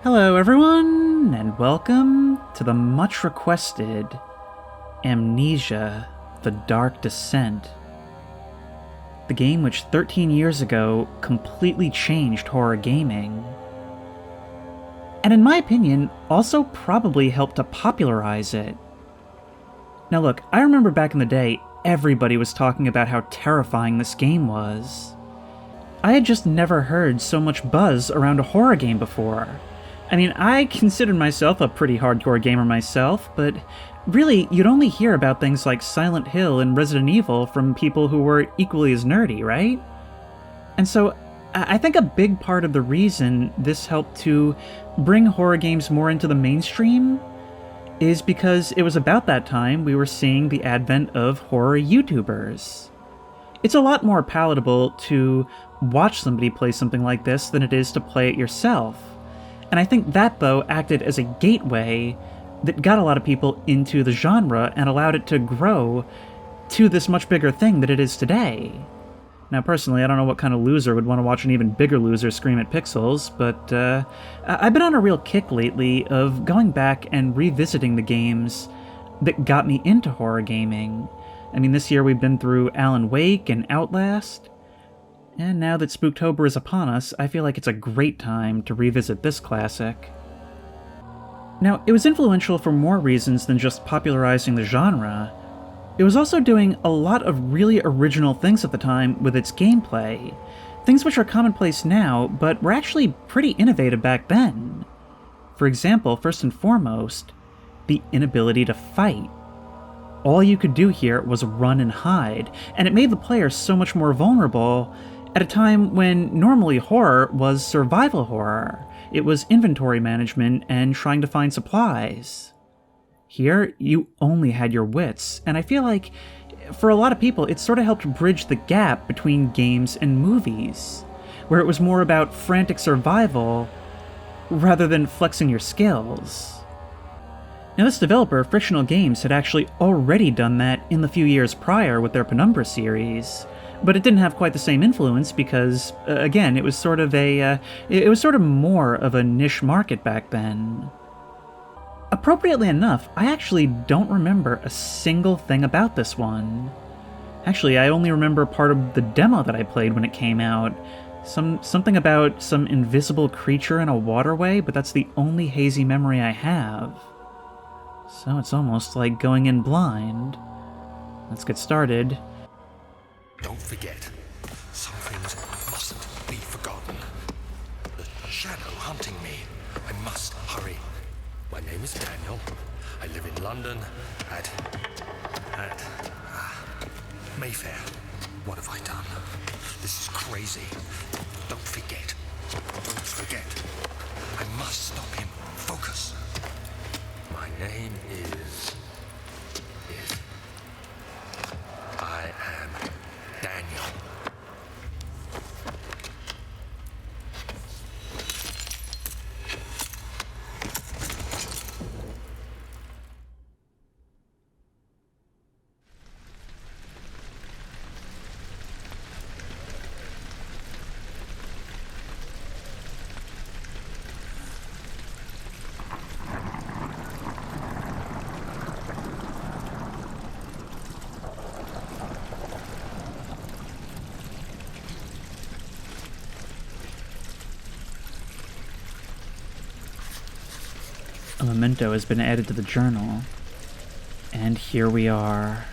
Hello everyone, and welcome to the much requested Amnesia, The Dark Descent. The game which 13 years ago completely changed horror gaming. And in my opinion, also probably helped to popularize it. Now look, I remember back in the day, everybody was talking about how terrifying this game was. I had just never heard so much buzz around a horror game before. I mean, I considered myself a pretty hardcore gamer myself, but really, you'd only hear about things like Silent Hill and Resident Evil from people who were equally as nerdy, right? And so, I think a big part of the reason this helped to bring horror games more into the mainstream is because it was about that time we were seeing the advent of horror YouTubers. It's a lot more palatable to watch somebody play something like this than it is to play it yourself. And I think that, though, acted as a gateway that got a lot of people into the genre and allowed it to grow to this much bigger thing that it is today. Now, personally, I don't know what kind of loser would want to watch an even bigger loser scream at pixels, but I've been on a real kick lately of going back and revisiting the games that got me into horror gaming. I mean, this year we've been through Alan Wake and Outlast, and now that Spooktober is upon us, I feel like it's a great time to revisit this classic. Now, it was influential for more reasons than just popularizing the genre. It was also doing a lot of really original things at the time with its gameplay, things which are commonplace now, but were actually pretty innovative back then. For example, first and foremost, the inability to fight. All you could do here was run and hide, and it made the player so much more vulnerable at a time when normally horror was survival horror. It was inventory management and trying to find supplies. Here, you only had your wits, and I feel like, for a lot of people, it sort of helped bridge the gap between games and movies, where it was more about frantic survival rather than flexing your skills. Now, this developer, Frictional Games, had actually already done that in the few years prior with their Penumbra series, but it didn't have quite the same influence because, again, it was sort of more of a niche market back then. Appropriately enough, I actually don't remember a single thing about this one. Actually, I only remember part of the demo that I played when it came out. Something about some invisible creature in a waterway, but that's the only hazy memory I have. So it's almost like going in blind. Let's get started. Don't forget, some things mustn't be forgotten. The shadow hunting me. I must hurry. My name is Daniel. I live in London at Mayfair. What have I done? This is crazy. Don't forget. Don't forget. I must stop him. Focus. My name is I am Daniel. A memento has been added to the journal, and here we are.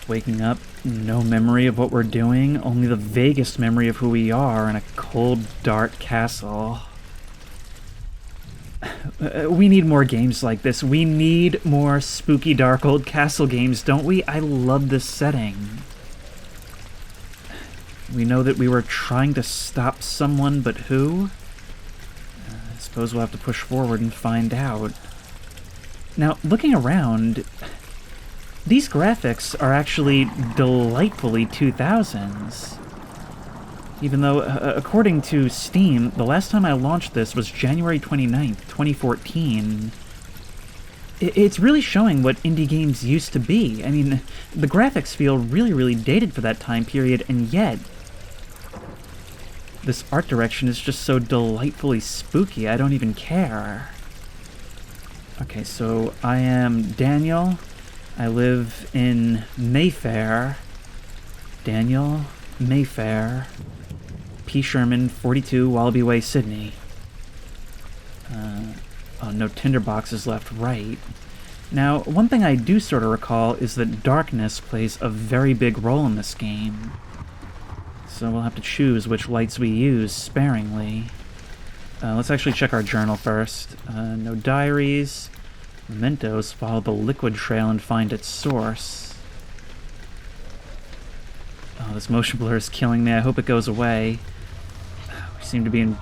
Waking up, no memory of what we're doing, only the vaguest memory of who we are in a cold, dark castle. We need more games like this. We need more spooky, dark old castle games, don't we? I love this setting. We know that we were trying to stop someone, but who? I suppose we'll have to push forward and find out. Now, looking around, these graphics are actually delightfully 2000s. Even though, according to Steam, the last time I launched this was January 29th, 2014. It's really showing what indie games used to be. I mean, the graphics feel really, really dated for that time period, and yet this art direction is just so delightfully spooky, I don't even care. Okay, so I am Daniel. I live in Mayfair. Daniel Mayfair. P. Sherman, 42, Wallaby Way, Sydney. Oh, no tinderboxes left, right. Now, one thing I do sort of recall is that darkness plays a very big role in this game. So we'll have to choose which lights we use sparingly. Let's actually check our journal first. No diaries. Mementos, follow the liquid trail and find its source. Oh, this motion blur is killing me. I hope it goes away. We seem to be in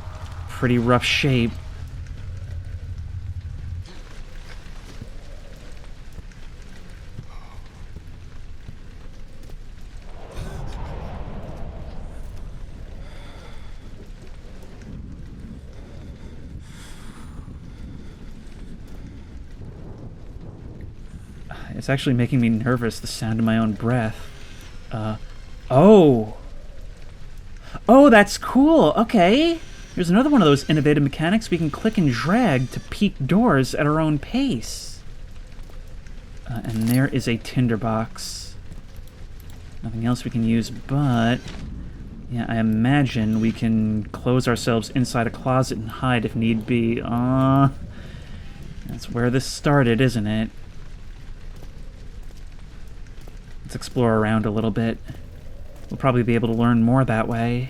pretty rough shape. It's actually making me nervous, the sound of my own breath. Oh! Oh, that's cool! Okay! Here's another one of those innovative mechanics. We can click and drag to peek doors at our own pace. And there is a tinderbox. Nothing else we can use, but... yeah, I imagine we can close ourselves inside a closet and hide if need be. That's where this started, isn't it? Let's explore around a little bit. We'll probably be able to learn more that way.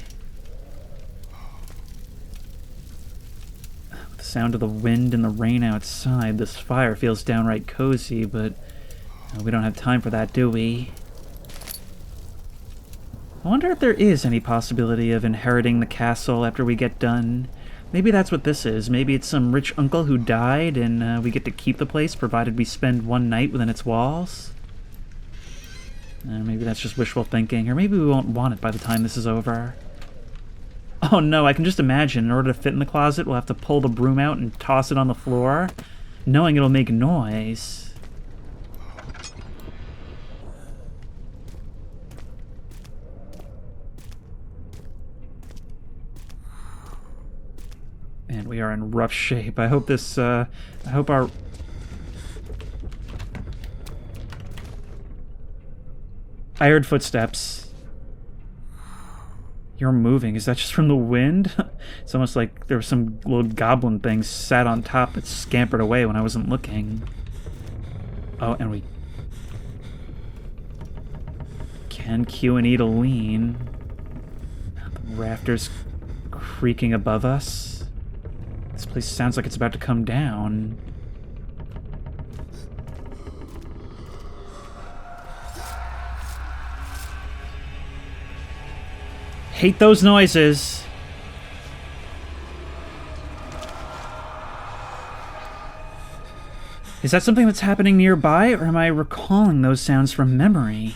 With the sound of the wind and the rain outside, this fire feels downright cozy, but we don't have time for that, do we? I wonder if there is any possibility of inheriting the castle after we get done. Maybe that's what this is. Maybe it's some rich uncle who died, and we get to keep the place, provided we spend one night within its walls. Maybe that's just wishful thinking, or maybe we won't want it by the time this is over. Oh no, I can just imagine, in order to fit in the closet, we'll have to pull the broom out and toss it on the floor, knowing it'll make noise. Man, we are in rough shape. I hope this, I hope our... I heard footsteps. You're moving. Is that just from the wind? It's almost like there was some little goblin thing sat on top that scampered away when I wasn't looking. Oh, and we can Q and E to lean. The rafters creaking above us. This place sounds like it's about to come down. Hate those noises. Is that something that's happening nearby, or am I recalling those sounds from memory?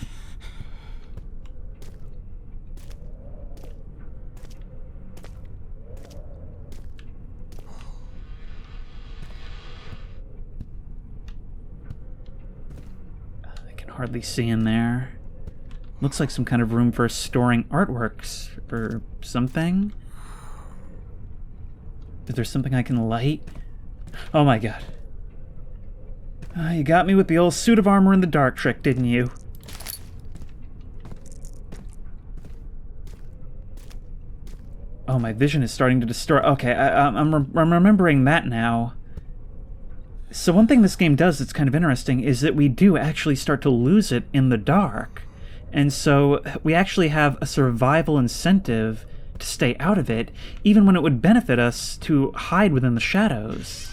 I can hardly see in there. Looks like some kind of room for storing artworks or something. Is there something I can light? Oh my god. You got me with the old suit of armor in the dark trick, didn't you? Oh, my vision is starting to distort. Okay, I'm remembering that now. So one thing this game does that's kind of interesting is that we do actually start to lose it in the dark. And so we actually have a survival incentive to stay out of it, even when it would benefit us to hide within the shadows.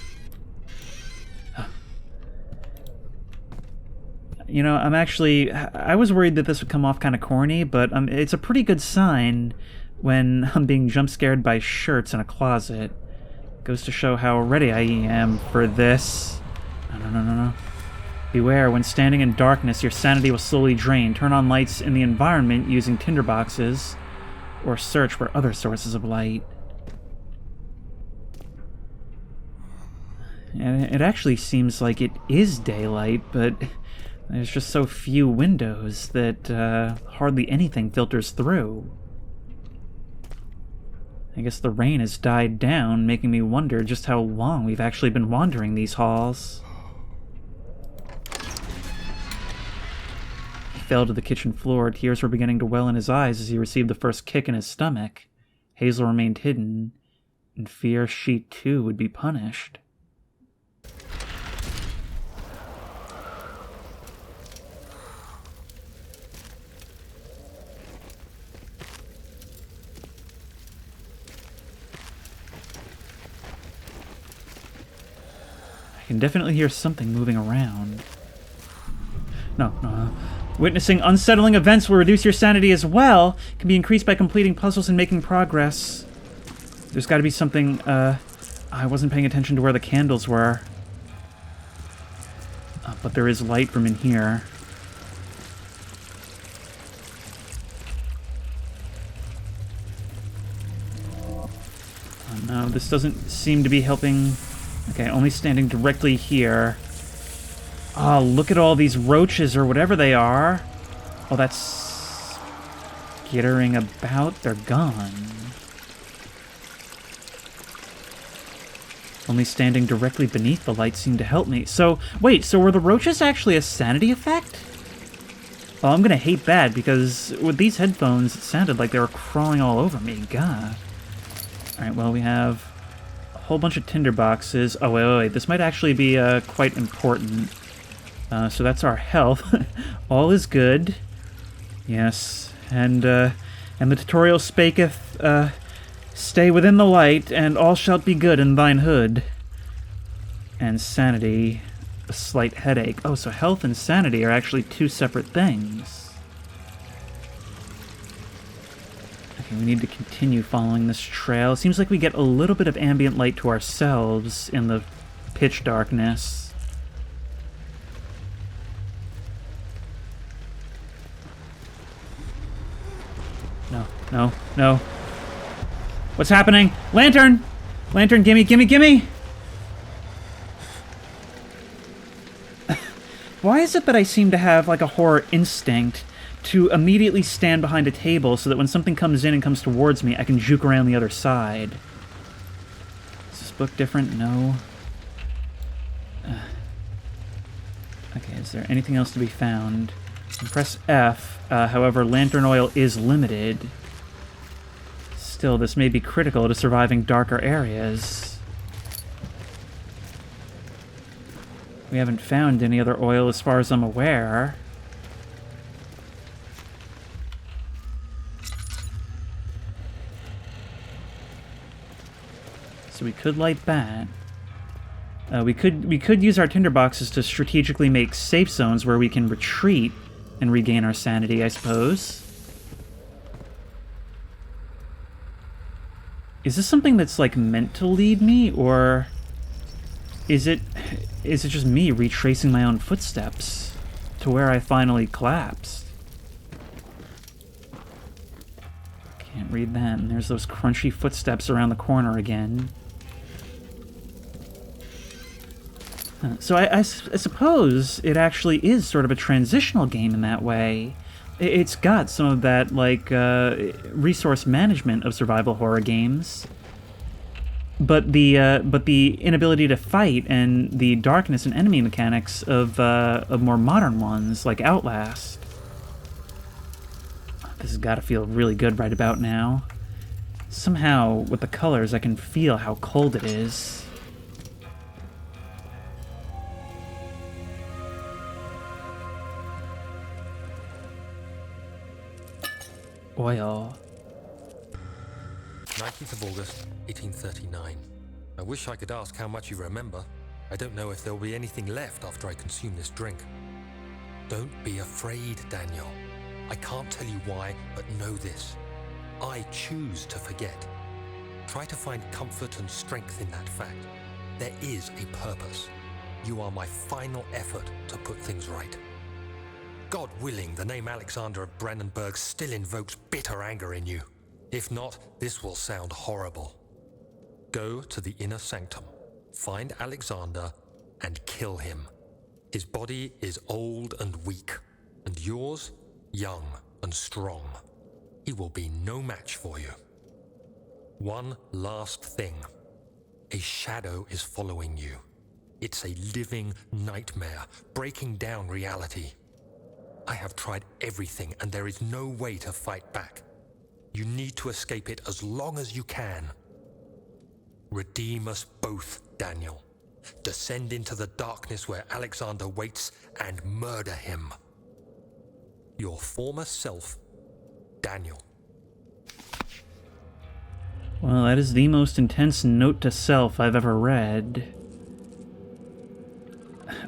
You know, I was worried that this would come off kind of corny, but it's a pretty good sign when I'm being jump scared by shirts in a closet. Goes to show how ready I am for this. No. Beware, when standing in darkness, your sanity will slowly drain. Turn on lights in the environment using tinderboxes, or search for other sources of light. And it actually seems like it is daylight, but there's just so few windows that hardly anything filters through. I guess the rain has died down, making me wonder just how long we've actually been wandering these halls. He fell to the kitchen floor. Tears were beginning to well in his eyes as he received the first kick in his stomach. Hazel remained hidden, in fear she too would be punished. I can definitely hear something moving around. No. Witnessing unsettling events will reduce your sanity as well. It can be increased by completing puzzles and making progress. There's got to be something, I wasn't paying attention to where the candles were. But there is light from in here. Oh no, this doesn't seem to be helping. Okay, only standing directly here. Oh, look at all these roaches or whatever they are. Oh, that's skittering about. They're gone. Only standing directly beneath the light seemed to help me. So, wait, so were the roaches actually a sanity effect? Well, I'm gonna hate that because with these headphones, it sounded like they were crawling all over me. God. Alright, well, we have a whole bunch of tinder boxes. Oh, wait. This might actually be quite important. So that's our health. All is good. Yes. And the tutorial spaketh, stay within the light, and all shalt be good in thine hood. And sanity, a slight headache. Oh, so health and sanity are actually two separate things. Okay, we need to continue following this trail. It seems like we get a little bit of ambient light to ourselves in the pitch darkness. No. What's happening? Lantern! Lantern, gimme! Why is it that I seem to have, like, a horror instinct to immediately stand behind a table so that when something comes in and comes towards me, I can juke around the other side? Is this book different? No. Okay, is there anything else to be found? Press F, however, lantern oil is limited. Still, this may be critical to surviving darker areas. We haven't found any other oil as far as I'm aware. So we could light that. We could use our tinderboxes to strategically make safe zones where we can retreat and regain our sanity, I suppose. Is this something that's, like, meant to lead me, or is it just me retracing my own footsteps to where I finally collapsed? Can't read that, and there's those crunchy footsteps around the corner again. So I suppose it actually is sort of a transitional game in that way. It's got some of that, like, resource management of survival horror games, but the inability to fight and the darkness and enemy mechanics of more modern ones like Outlast. This has got to feel really good right about now. Somehow, with the colors, I can feel how cold it is. Oil. 19th of August, 1839. I wish I could ask how much you remember. I don't know if there'll be anything left after I consume this drink. Don't be afraid, Daniel. I can't tell you why, but know this. I choose to forget. Try to find comfort and strength in that fact. There is a purpose. You are my final effort to put things right. God willing, the name Alexander of Brandenburg still invokes bitter anger in you. If not, this will sound horrible. Go to the inner sanctum, find Alexander, and kill him. His body is old and weak, and yours, young and strong. He will be no match for you. One last thing. A shadow is following you. It's a living nightmare, breaking down reality. I have tried everything, and there is no way to fight back. You need to escape it as long as you can. Redeem us both, Daniel. Descend into the darkness where Alexander waits and murder him. Your former self, Daniel. Well, that is the most intense note to self I've ever read.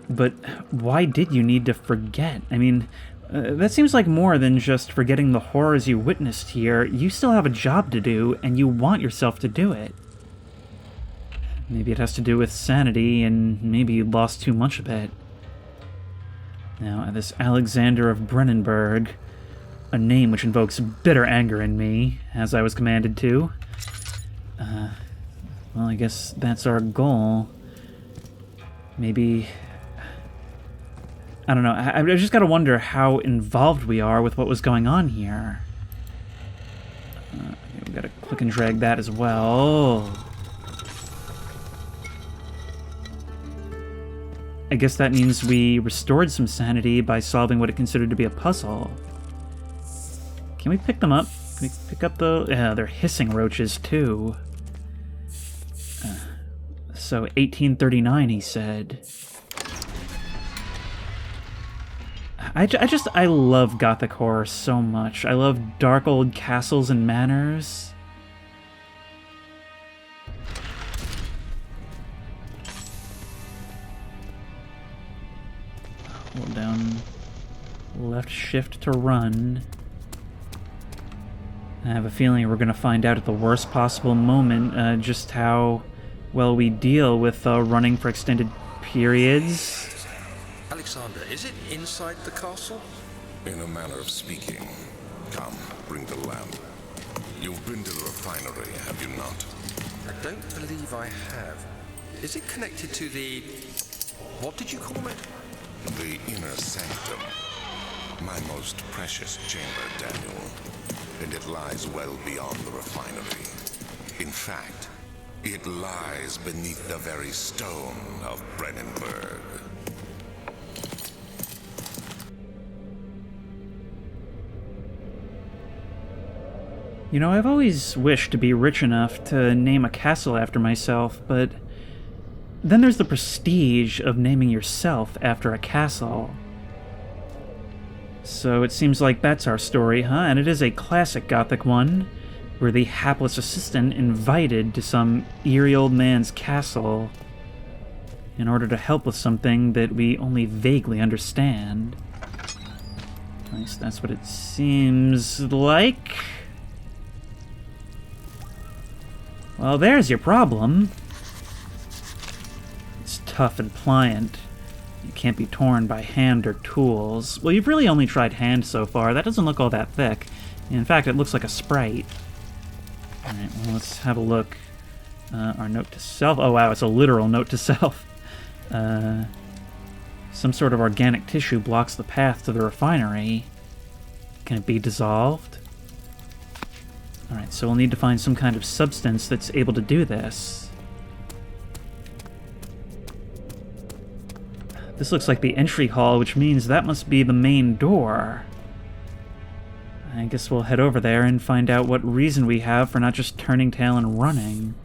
But why did you need to forget? I mean, that seems like more than just forgetting the horrors you witnessed here. You still have a job to do, and you want yourself to do it. Maybe it has to do with sanity, and maybe you lost too much of it. Now, this Alexander of Brennenburg, a name which invokes bitter anger in me, as I was commanded to. Well, I guess that's our goal. Maybe... I don't know, I just gotta wonder how involved we are with what was going on here. We gotta click and drag that as well. I guess that means we restored some sanity by solving what it considered to be a puzzle. Can we pick them up? Can we pick up the... Yeah, they're hissing roaches, too. So, 1839, he said. I love Gothic horror so much. I love dark old castles and manors. Hold down left shift to run. I have a feeling we're going to find out at the worst possible moment just how well we deal with running for extended periods. Alexander, is it inside the castle? In a manner of speaking. Come, bring the lamp. You've been to the refinery, have you not? I don't believe I have. Is it connected to the... what did you call it? The inner sanctum. My most precious chamber, Daniel. And it lies well beyond the refinery. In fact, it lies beneath the very stone of Brennenburg. You know, I've always wished to be rich enough to name a castle after myself, but then there's the prestige of naming yourself after a castle. So it seems like that's our story, huh? And it is a classic Gothic one. We're the hapless assistant invited to some eerie old man's castle in order to help with something that we only vaguely understand. At least that's what it seems like. Well, there's your problem. It's tough and pliant. It can't be torn by hand or tools. Well, you've really only tried hand so far. That doesn't look all that thick. In fact, it looks like a sprite. Alright, well, let's have a look. Our note to self. Oh, wow, it's a literal note to self. Some sort of organic tissue blocks the path to the refinery. Can it be dissolved? Alright, so we'll need to find some kind of substance that's able to do this. This looks like the entry hall, which means that must be the main door. I guess we'll head over there and find out what reason we have for not just turning tail and running.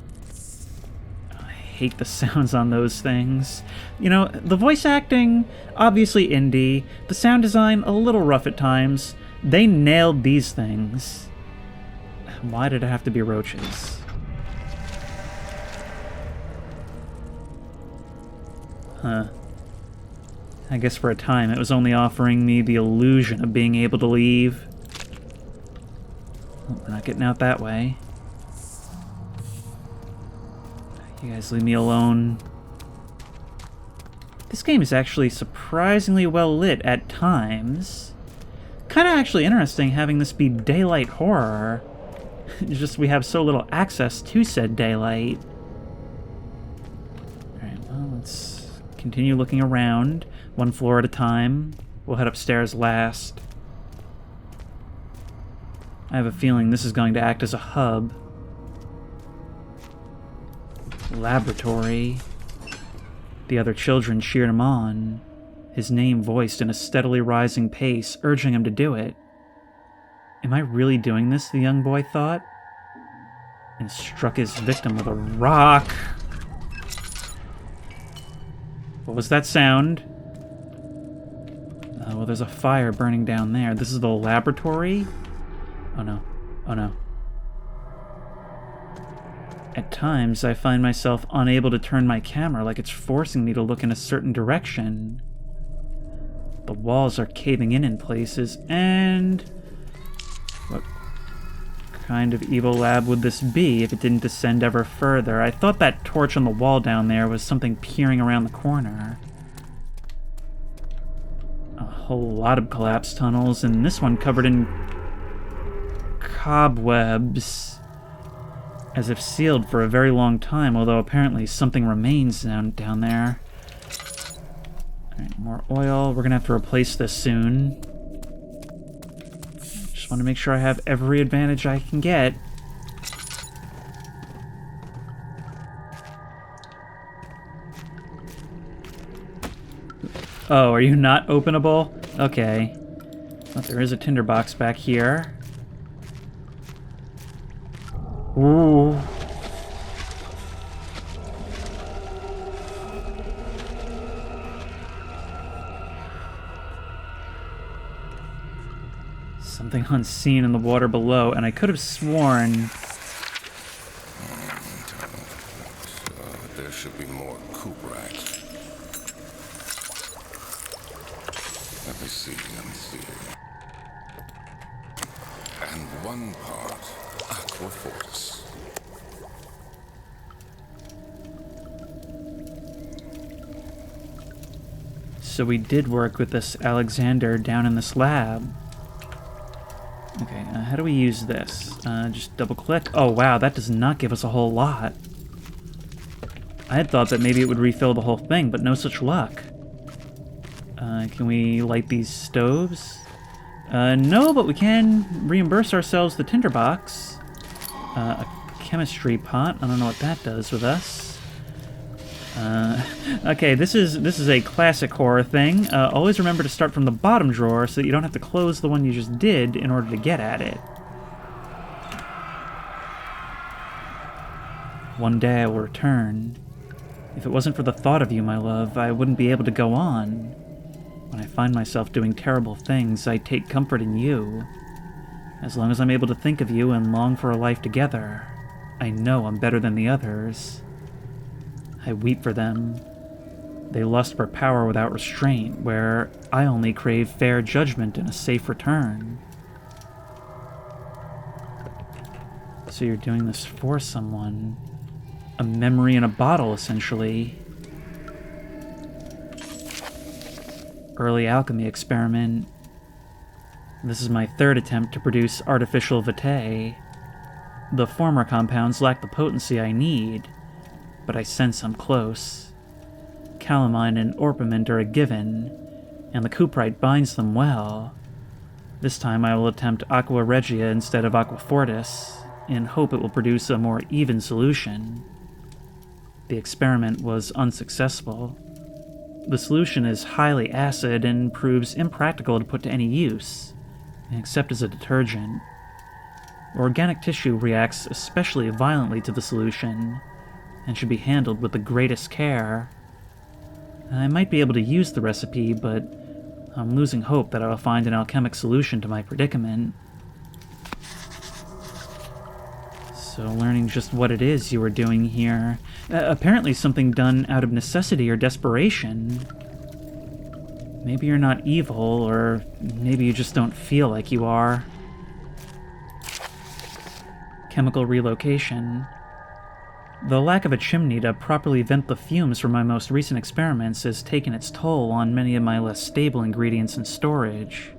I hate the sounds on those things. You know, the voice acting, obviously indie. The sound design, a little rough at times. They nailed these things. Why did it have to be roaches? Huh. I guess for a time it was only offering me the illusion of being able to leave. Oh, we're not getting out that way. You guys leave me alone. This game is actually surprisingly well lit at times. Kinda actually interesting having this be daylight horror. It's just we have so little access to said daylight. Alright, well, let's continue looking around, one floor at a time. We'll head upstairs last. I have a feeling this is going to act as a hub. Laboratory. The other children cheered him on, his name voiced in a steadily rising pace, urging him to do it. Am I really doing this, the young boy thought, and struck his victim with a rock. What was that sound? Oh, well, there's a fire burning down there. This is the laboratory? Oh no. Oh no. At times, I find myself unable to turn my camera, like it's forcing me to look in a certain direction. The walls are caving in places, and... what kind of evil lab would this be if it didn't descend ever further? I thought that torch on the wall down there was something peering around the corner. A whole lot of collapsed tunnels, and this one covered in cobwebs, as if sealed for a very long time, although apparently something remains down there. Alright, more oil. We're gonna have to replace this soon. Just want to make sure I have every advantage I can get. Oh, are you not openable? Okay. But there is a tinderbox back here. Ooh. Something unseen in the water below, and I could have sworn... there should be more coop racks. Let me see. And one part aquafortis. So we did work with this Alexander down in this lab. Okay, how do we use this? Just double click. Oh wow, that does not give us a whole lot. I had thought that maybe it would refill the whole thing, but no such luck. Can we light these stoves? No, but we can reimburse ourselves the tinderbox. A chemistry pot. I don't know what that does with us. Okay, this is a classic horror thing. Always remember to start from the bottom drawer so that you don't have to close the one you just did in order to get at it. One day I will return. If it wasn't for the thought of you, my love, I wouldn't be able to go on. When I find myself doing terrible things, I take comfort in you. As long as I'm able to think of you and long for a life together, I know I'm better than the others. I weep for them. They lust for power without restraint, where I only crave fair judgment and a safe return. So you're doing this for someone. A memory in a bottle, essentially. Early alchemy experiment. This is my third attempt to produce artificial vitae. The former compounds lack the potency I need, but I sense I'm close. Calamine and orpiment are a given, and the cuprite binds them well. This time I will attempt aqua regia instead of aqua fortis, in hope it will produce a more even solution. The experiment was unsuccessful. The solution is highly acid and proves impractical to put to any use, except as a detergent. Organic tissue reacts especially violently to the solution, and should be handled with the greatest care. I might be able to use the recipe, but I'm losing hope that I will find an alchemic solution to my predicament. So learning just what it is you were doing here. Apparently something done out of necessity or desperation. Maybe you're not evil, or maybe you just don't feel like you are. Chemical relocation. The lack of a chimney to properly vent the fumes from my most recent experiments has taken its toll on many of my less stable ingredients in storage.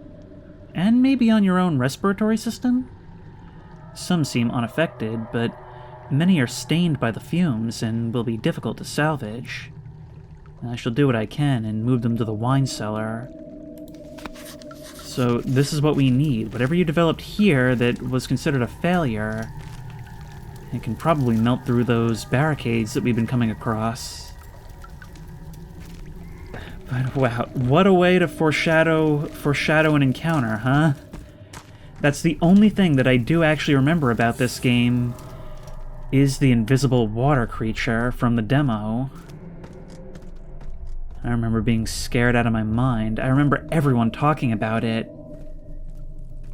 And maybe on your own respiratory system? Some seem unaffected, but many are stained by the fumes and will be difficult to salvage. I shall do what I can and move them to the wine cellar. So this is what we need. Whatever you developed here that was considered a failure, It can probably melt through those barricades that we've been coming across. But wow, what a way to foreshadow an encounter, huh? That's the only thing that I do actually remember about this game, is the invisible water creature from the demo. I remember being scared out of my mind. I remember everyone talking about it.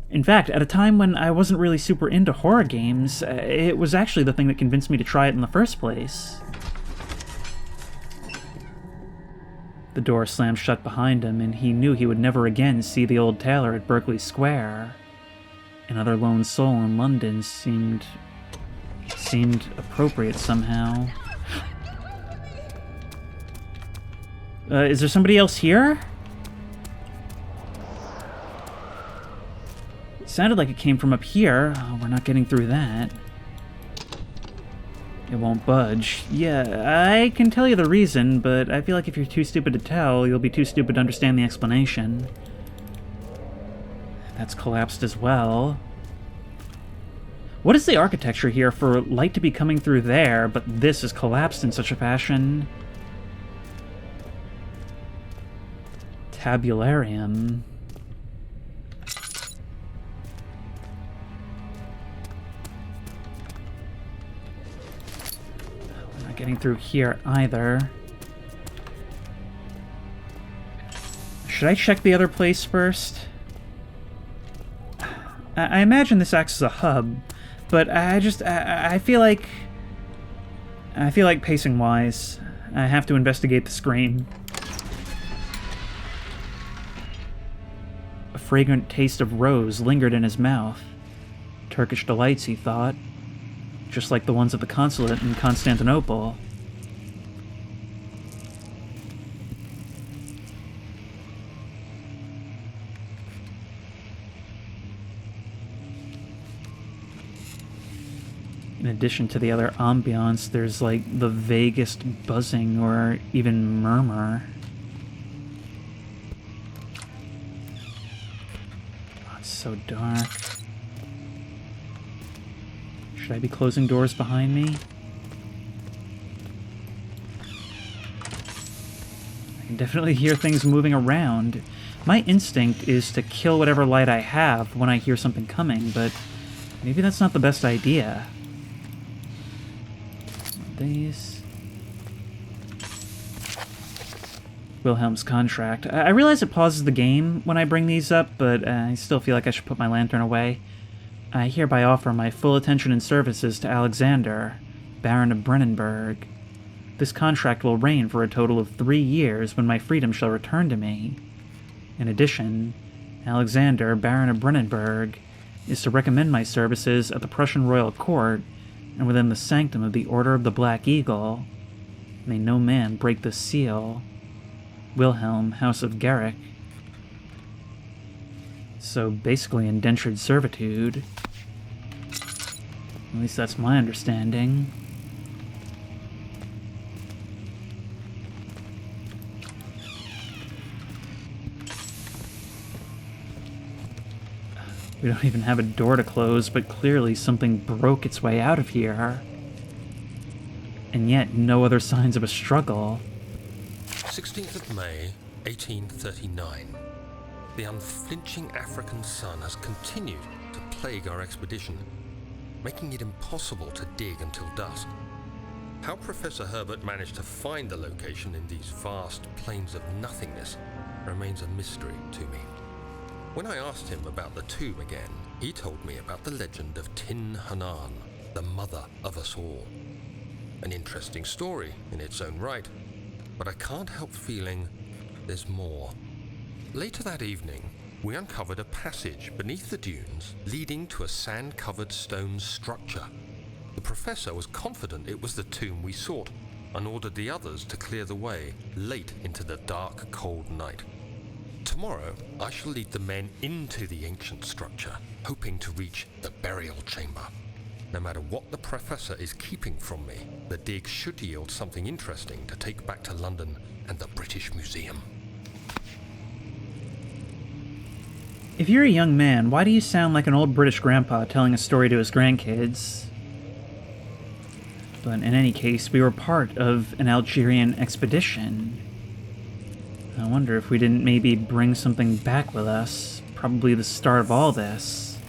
In fact, at a time when I wasn't really super into horror games, it was actually the thing that convinced me to try it in the first place. The door slammed shut behind him, and he knew he would never again see the old tailor at Berkeley Square. Another lone soul in London seemed appropriate somehow. Is there somebody else here? It sounded like it came from up here. Oh, we're not getting through that. It won't budge. Yeah, I can tell you the reason, but I feel like if you're too stupid to tell, you'll be too stupid to understand the explanation. That's collapsed as well. What is the architecture here for light to be coming through there, but this is collapsed in such a fashion? Tabularium. We're not getting through here either. Should I check the other place first? I imagine this acts as a hub, but I feel like pacing-wise, I have to investigate the screen. A fragrant taste of rose lingered in his mouth. Turkish delights, he thought, just like the ones at the consulate in Constantinople. In addition to the other ambiance, there's like the vaguest buzzing or even murmur. Oh, it's so dark. Should I be closing doors behind me? I can definitely hear things moving around. My instinct is to kill whatever light I have when I hear something coming, but maybe that's not the best idea. These. Wilhelm's contract. I realize it pauses the game when I bring these up, but I still feel like I should put my lantern away. I hereby offer my full attention and services to Alexander, Baron of Brennenburg. This contract will reign for a total of 3 years when my freedom shall return to me. In addition, Alexander, Baron of Brennenburg, is to recommend my services at the Prussian royal court and within the sanctum of the Order of the Black Eagle. May no man break this seal. Wilhelm, House of Garrick. So basically indentured servitude. At least that's my understanding. We don't even have a door to close, but clearly something broke its way out of here. And yet, no other signs of a struggle. 16th of May, 1839. The unflinching African sun has continued to plague our expedition, making it impossible to dig until dusk. How Professor Herbert managed to find the location in these vast plains of nothingness remains a mystery to me. When I asked him about the tomb again, he told me about the legend of Tin Hanan, the mother of us all. An interesting story in its own right, but I can't help feeling there's more. Later that evening, we uncovered a passage beneath the dunes leading to a sand-covered stone structure. The professor was confident it was the tomb we sought and ordered the others to clear the way late into the dark, cold night. Tomorrow, I shall lead the men into the ancient structure, hoping to reach the burial chamber. No matter what the professor is keeping from me, the dig should yield something interesting to take back to London and the British Museum. If you're a young man, why do you sound like an old British grandpa telling a story to his grandkids? But in any case, we were part of an Algerian expedition. I wonder if we didn't maybe bring something back with us. Probably the start of all this.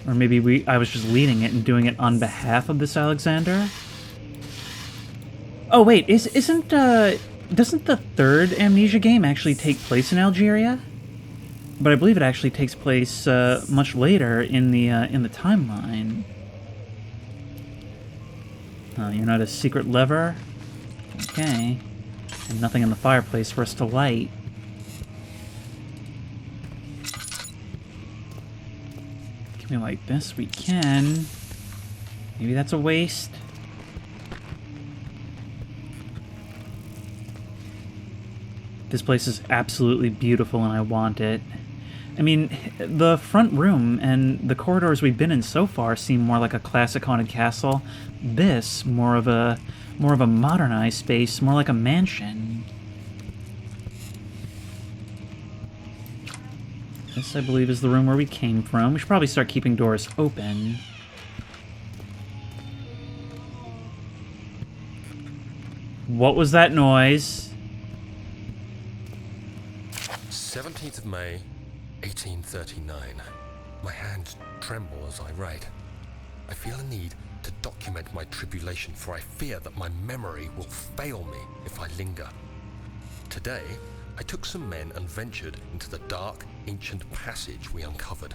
Or maybe I was just leading it and doing it on behalf of this Alexander? Oh wait, doesn't the third Amnesia game actually take place in Algeria? But I believe it actually takes place much later in the timeline. Oh, you're not a secret lever? Okay. And nothing in the fireplace for us to light. Can we light this? We can. Maybe that's a waste. This place is absolutely beautiful and I want it. I mean, the front room and the corridors we've been in so far seem more like a classic haunted castle. This, more of a modernized space, more like a mansion. This, I believe, is the room where we came from. We should probably start keeping doors open. What was that noise? 17th of May, 1839. My hands tremble as I write. I feel a need to document my tribulation, for I fear that my memory will fail me if I linger. Today, I took some men and ventured into the dark, ancient passage we uncovered.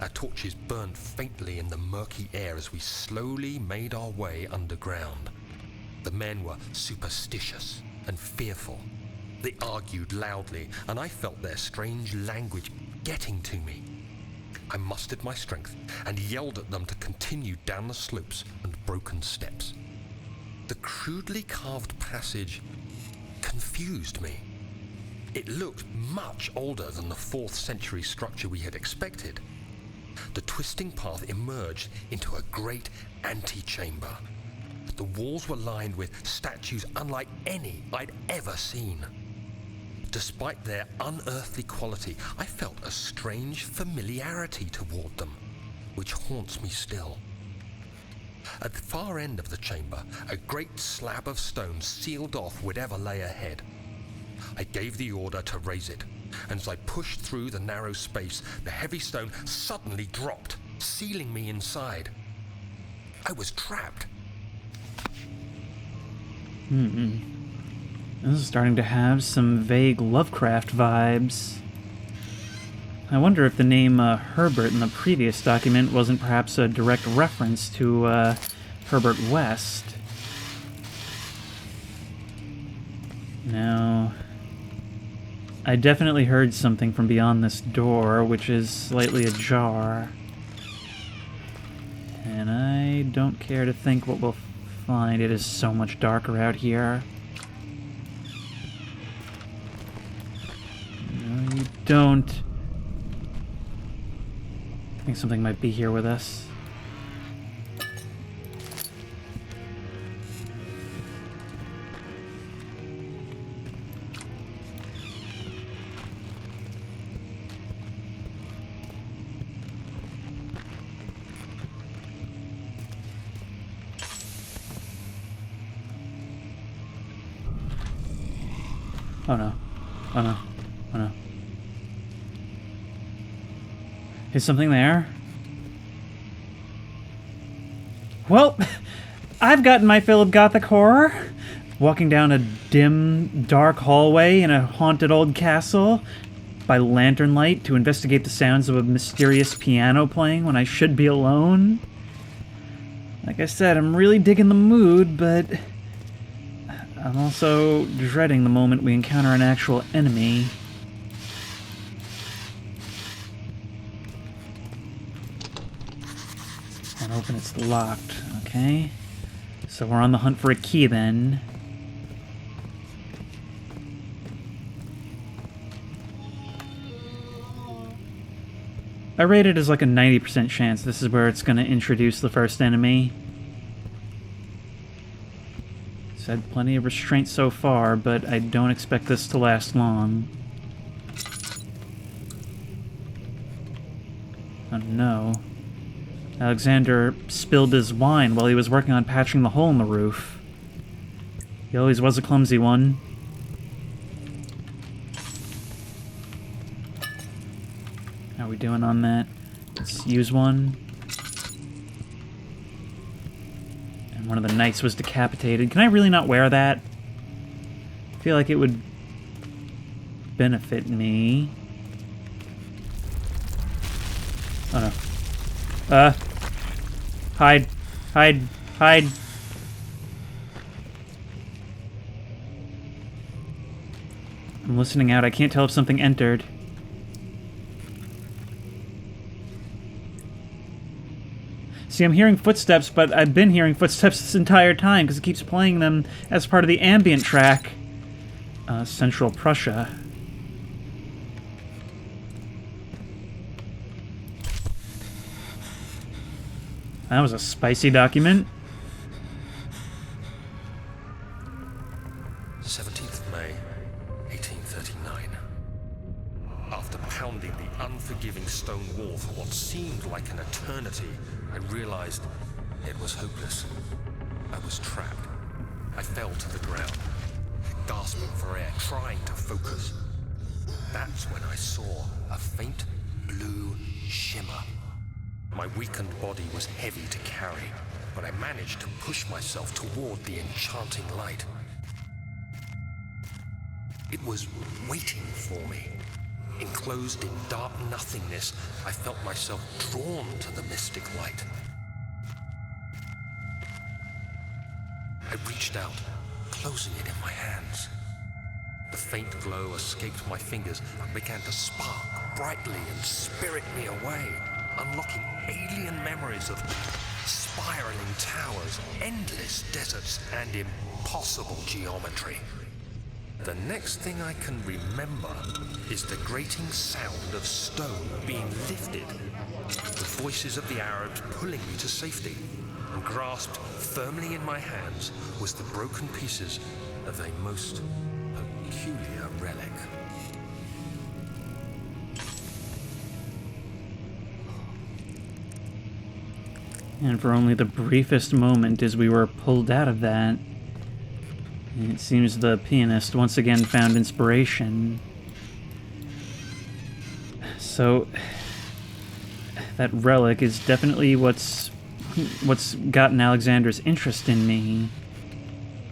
Our torches burned faintly in the murky air as we slowly made our way underground. The men were superstitious and fearful. They argued loudly, and I felt their strange language getting to me. I mustered my strength and yelled at them to continue down the slopes and broken steps. The crudely carved passage confused me. It looked much older than the 4th century structure we had expected. The twisting path emerged into a great antechamber. The walls were lined with statues unlike any I'd ever seen. Despite their unearthly quality, I felt a strange familiarity toward them, which haunts me still. At the far end of the chamber, a great slab of stone sealed off whatever lay ahead. I gave the order to raise it, and as I pushed through the narrow space, the heavy stone suddenly dropped, sealing me inside. I was trapped. This is starting to have some vague Lovecraft vibes. I wonder if the name Herbert in the previous document wasn't perhaps a direct reference to Herbert West. Now, I definitely heard something from beyond this door, which is slightly ajar. And I don't care to think what we'll find. It is so much darker out here. No, you don't. I think something might be here with us. Oh no. Oh no. Oh no. Is something there? Well, I've gotten my fill of gothic horror. Walking down a dim, dark hallway in a haunted old castle by lantern light to investigate the sounds of a mysterious piano playing when I should be alone. Like I said, I'm really digging the mood, but I'm also dreading the moment we encounter an actual enemy. And open, it's locked. Okay. So we're on the hunt for a key then. I rate it as like a 90% chance this is where it's going to introduce the first enemy. Had plenty of restraint so far, but I don't expect this to last long. Oh no. Alexander spilled his wine while he was working on patching the hole in the roof. He always was a clumsy one. How are we doing on that? Let's use one. And one of the knights was decapitated. Can I really not wear that? I feel like it would benefit me. Oh no. Hide. Hide. Hide. I'm listening out. I can't tell if something entered. See, I'm hearing footsteps, but I've been hearing footsteps this entire time because it keeps playing them as part of the ambient track. Central Prussia. That was a spicy document. 17th of May, 1839. After pounding the unforgiving stone wall for what seemed like an eternity, I realized it was hopeless. I was trapped. I fell to the ground, gasping for air, trying to focus. That's when I saw a faint blue shimmer. My weakened body was heavy to carry, but I managed to push myself toward the enchanting light. It was waiting for me. Enclosed in dark nothingness, I felt myself drawn to the mystic light. I reached out, closing it in my hands. The faint glow escaped my fingers and began to spark brightly and spirit me away, unlocking alien memories of spiraling towers, endless deserts, and impossible geometry. The next thing I can remember is the grating sound of stone being lifted, the voices of the Arabs pulling me to safety, and grasped firmly in my hands was the broken pieces of a most peculiar relic. And for only the briefest moment as we were pulled out of that, it seems the pianist once again found inspiration. So, that relic is definitely what's gotten Alexander's interest in me,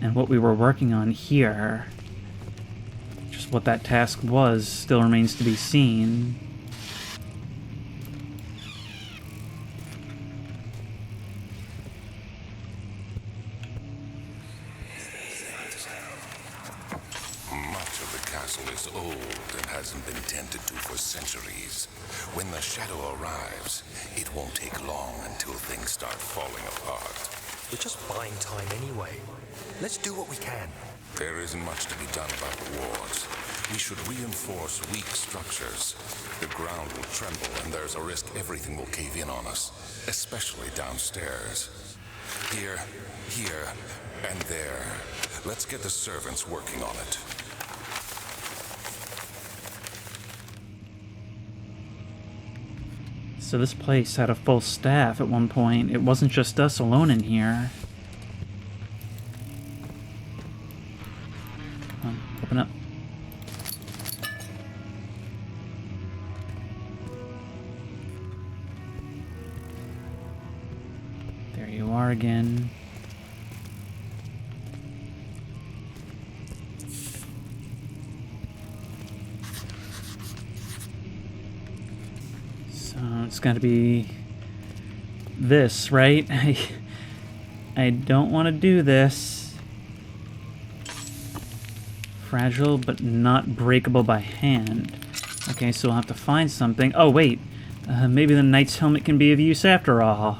and what we were working on here. Just what that task was still remains to be seen. Is old and hasn't been tended to for centuries. When the shadow arrives, it won't take long until things start falling apart. We're just buying time anyway. Let's do what we can. There isn't much to be done about the walls. We should reinforce weak structures. The ground will tremble and there's a risk everything will cave in on us, especially downstairs. Here, and there. Let's get the servants working on it. So this place had a full staff at one point. It wasn't just us alone in here. Come on, open up. There you are again. It's got to be this, right? I don't want to do this. Fragile, but not breakable by hand. Okay, so we'll have to find something. Oh, wait. Maybe the knight's helmet can be of use after all.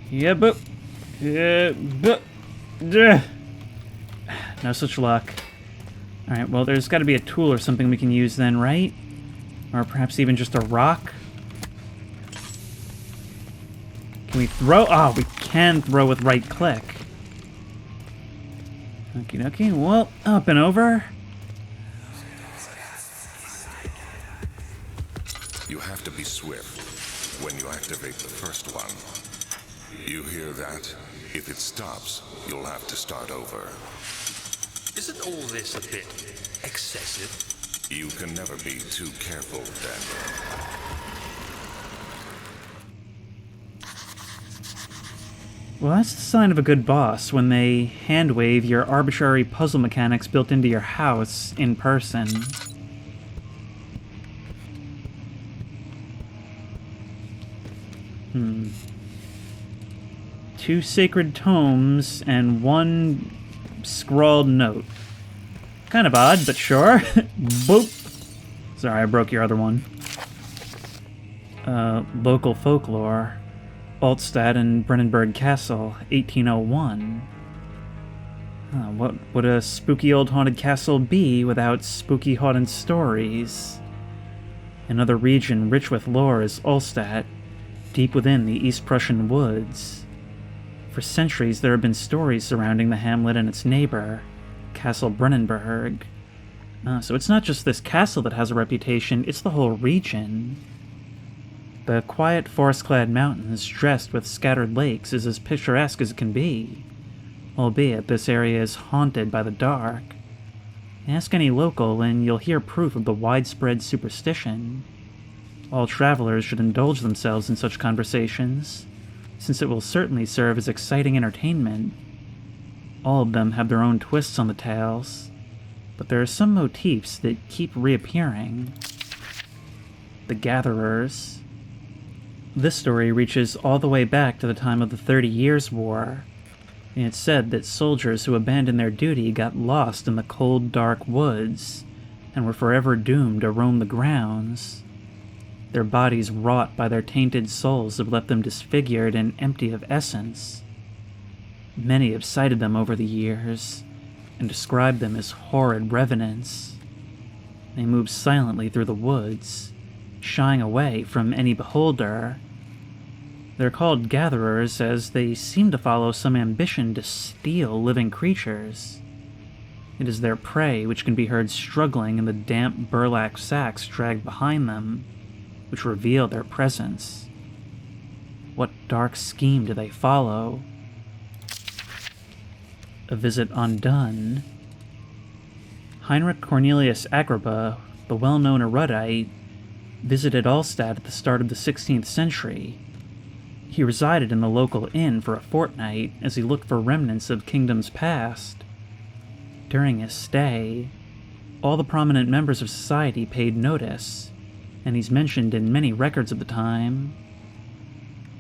Yeah, but... No such luck. Alright, well, there's got to be a tool or something we can use then, right? Or perhaps even just a rock? Can we throw? Oh, we can throw with right click. Okie dokie. Well, up and over. You have to be swift. when you activate the first one. You hear that? If it stops, you'll have to start over. Isn't all this a bit excessive? You can never be too careful, Daniel. Well, that's the sign of a good boss, when they hand-wave your arbitrary puzzle mechanics built into your house in person. Two sacred tomes and one scrawled note. Kind of odd, but sure. Boop. Sorry, I broke your other one. Local folklore. Altstadt and Brennenburg Castle, 1801. What would a spooky old haunted castle be without spooky haunted stories? Another region rich with lore is Altstadt, deep within the East Prussian woods. For centuries there have been stories surrounding the hamlet and its neighbor, Castle Brennenburg. So it's not just this castle that has a reputation, it's the whole region. The quiet forest-clad mountains dressed with scattered lakes is as picturesque as it can be, albeit this area is haunted by the dark. Ask any local and you'll hear proof of the widespread superstition. All travelers should indulge themselves in such conversations, since it will certainly serve as exciting entertainment. All of them have their own twists on the tales, but there are some motifs that keep reappearing. The Gatherers. This story reaches all the way back to the time of the 30 Years' War, and it's said that soldiers who abandoned their duty got lost in the cold, dark woods, and were forever doomed to roam the grounds. Their bodies wrought by their tainted souls have left them disfigured and empty of essence. Many have cited them over the years, and described them as horrid revenants. They move silently through the woods, shying away from any beholder. They're called gatherers as they seem to follow some ambition to steal living creatures. It is their prey which can be heard struggling in the damp burlap sacks dragged behind them, which reveal their presence. What dark scheme do they follow? A visit undone. Heinrich Cornelius Agrippa, the well-known erudite, visited Altstadt at the start of the 16th century. He resided in the local inn for a fortnight as he looked for remnants of kingdoms past. During his stay, all the prominent members of society paid notice, and he's mentioned in many records of the time.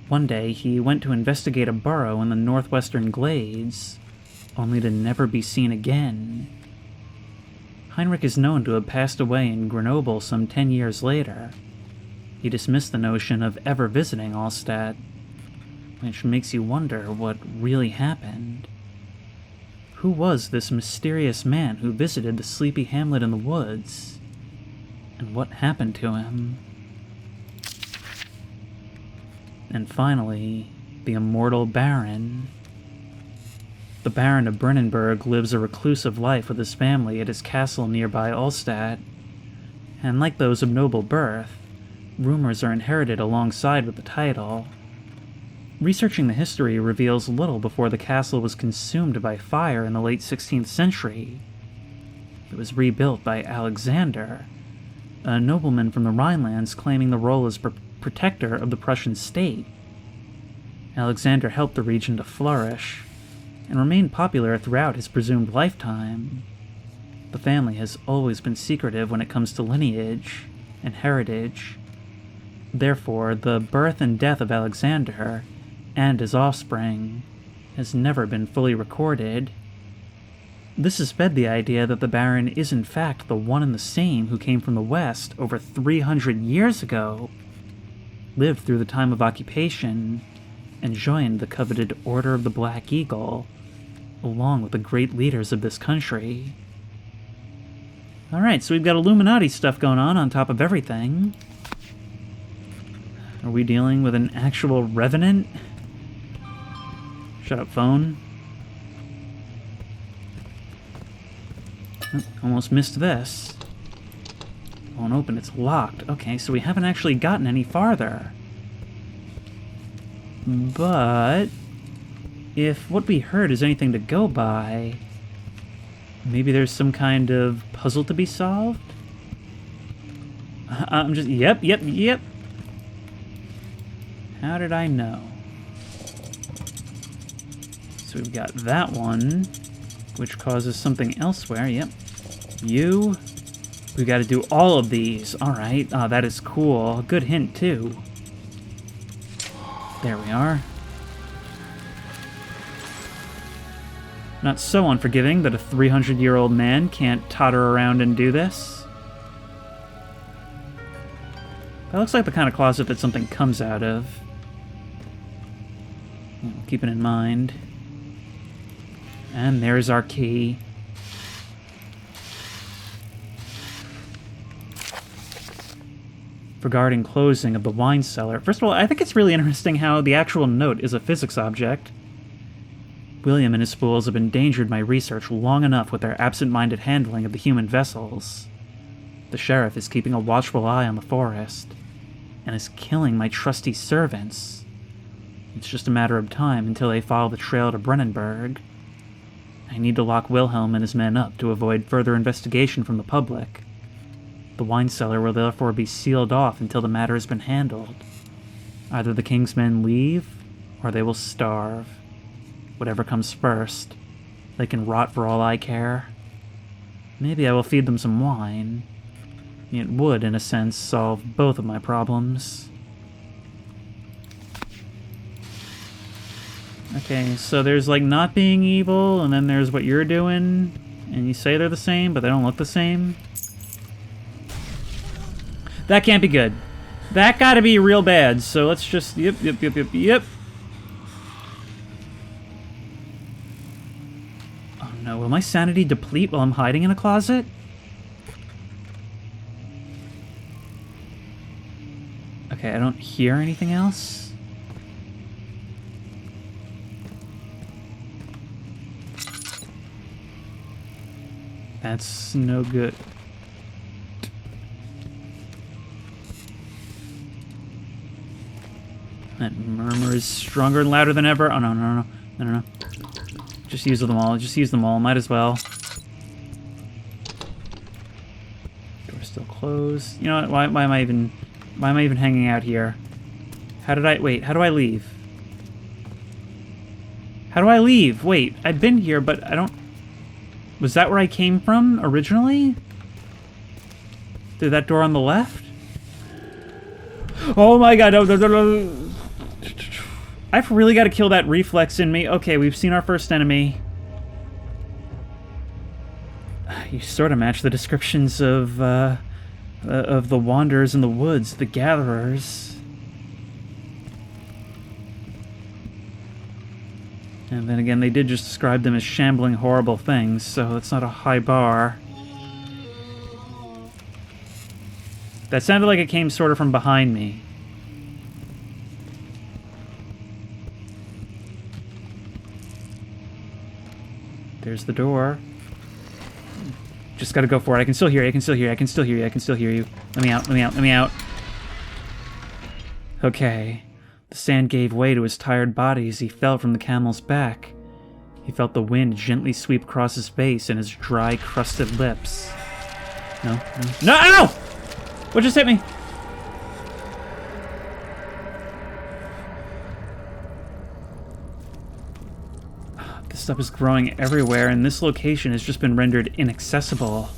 One day, he went to investigate a burrow in the northwestern glades, only to never be seen again. Heinrich is known to have passed away in Grenoble some 10 years later. He dismissed the notion of ever visiting Altstadt, which makes you wonder what really happened. Who was this mysterious man who visited the sleepy hamlet in the woods? And what happened to him? And finally, the immortal Baron. The Baron of Brennenburg lives a reclusive life with his family at his castle nearby Altstadt, and like those of noble birth, rumors are inherited alongside with the title. Researching the history reveals little before the castle was consumed by fire in the late 16th century. It was rebuilt by Alexander, a nobleman from the Rhinelands claiming the role as protector of the Prussian state. Alexander helped the region to flourish, and remained popular throughout his presumed lifetime. The family has always been secretive when it comes to lineage and heritage. Therefore, the birth and death of Alexander and his offspring has never been fully recorded. This has fed the idea that the Baron is in fact the one and the same who came from the West over 300 years ago, lived through the time of occupation, and joined the coveted Order of the Black Eagle, along with the great leaders of this country. Alright, so we've got Illuminati stuff going on top of everything. Are we dealing with an actual revenant? Shut up, phone. Oh, almost missed this. Won't open, it's locked. Okay, so we haven't actually gotten any farther. But if what we heard is anything to go by, maybe there's some kind of puzzle to be solved? I'm just... Yep. How did I know? So we've got that one, which causes something elsewhere. Yep. You. We got to do all of these. All right. That is cool. Good hint, too. There we are. Not so unforgiving that a 300-year-old man can't totter around and do this. That looks like the kind of closet that something comes out of. Keep it in mind. And there's our key. Regarding closing of the wine cellar. First of all, I think it's really interesting how the actual note is a physics object. William and his fools have endangered my research long enough with their absent-minded handling of the human vessels. The sheriff is keeping a watchful eye on the forest, and is killing my trusty servants. It's just a matter of time until they follow the trail to Brennenburg. I need to lock Wilhelm and his men up to avoid further investigation from the public. The wine cellar will therefore be sealed off until the matter has been handled. Either the king's men leave, or they will starve. Whatever comes first. They can rot for all I care. Maybe I will feed them some wine. It would, in a sense, solve both of my problems. Okay, so there's like not being evil, and then there's what you're doing, and you say they're the same, but they don't look the same. That can't be good. That gotta be real bad, so let's just... Yep. Oh no, will my sanity deplete while I'm hiding in a closet? Okay, I don't hear anything else. That's no good. That murmur is stronger and louder than ever. Oh, no. Just use them all. Might as well. Door's still closed. You know what? Why am I even hanging out here? How do I leave? How do I leave? Wait, I've been here, but I don't... Was that where I came from originally? Through that door on the left? Oh my god, no. I've really got to kill that reflex in me. Okay, we've seen our first enemy. You sort of match the descriptions of the wanderers in the woods, the gatherers. And then again, they did just describe them as shambling, horrible things, so it's not a high bar. That sounded like it came sort of from behind me. There's the door. Just gotta go for it. I can still hear you. I can still hear you. Let me out. Okay. The sand gave way to his tired body as he fell from the camel's back. He felt the wind gently sweep across his face and his dry, crusted lips. No! Ow! What just hit me? This stuff is growing everywhere, and this location has just been rendered inaccessible.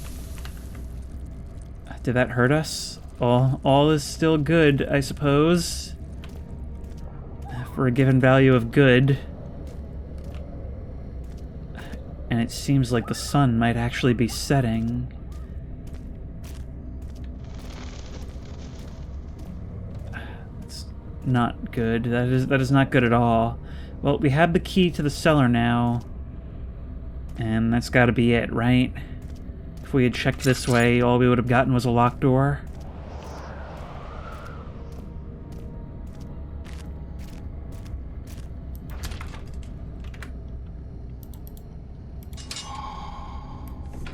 Did that hurt us? All is still good, I suppose. For a given value of good. And it seems like the sun might actually be setting. It's not good. That is not good at all. Well, we have the key to the cellar now. And that's gotta be it, right? If we had checked this way, all we would have gotten was a locked door.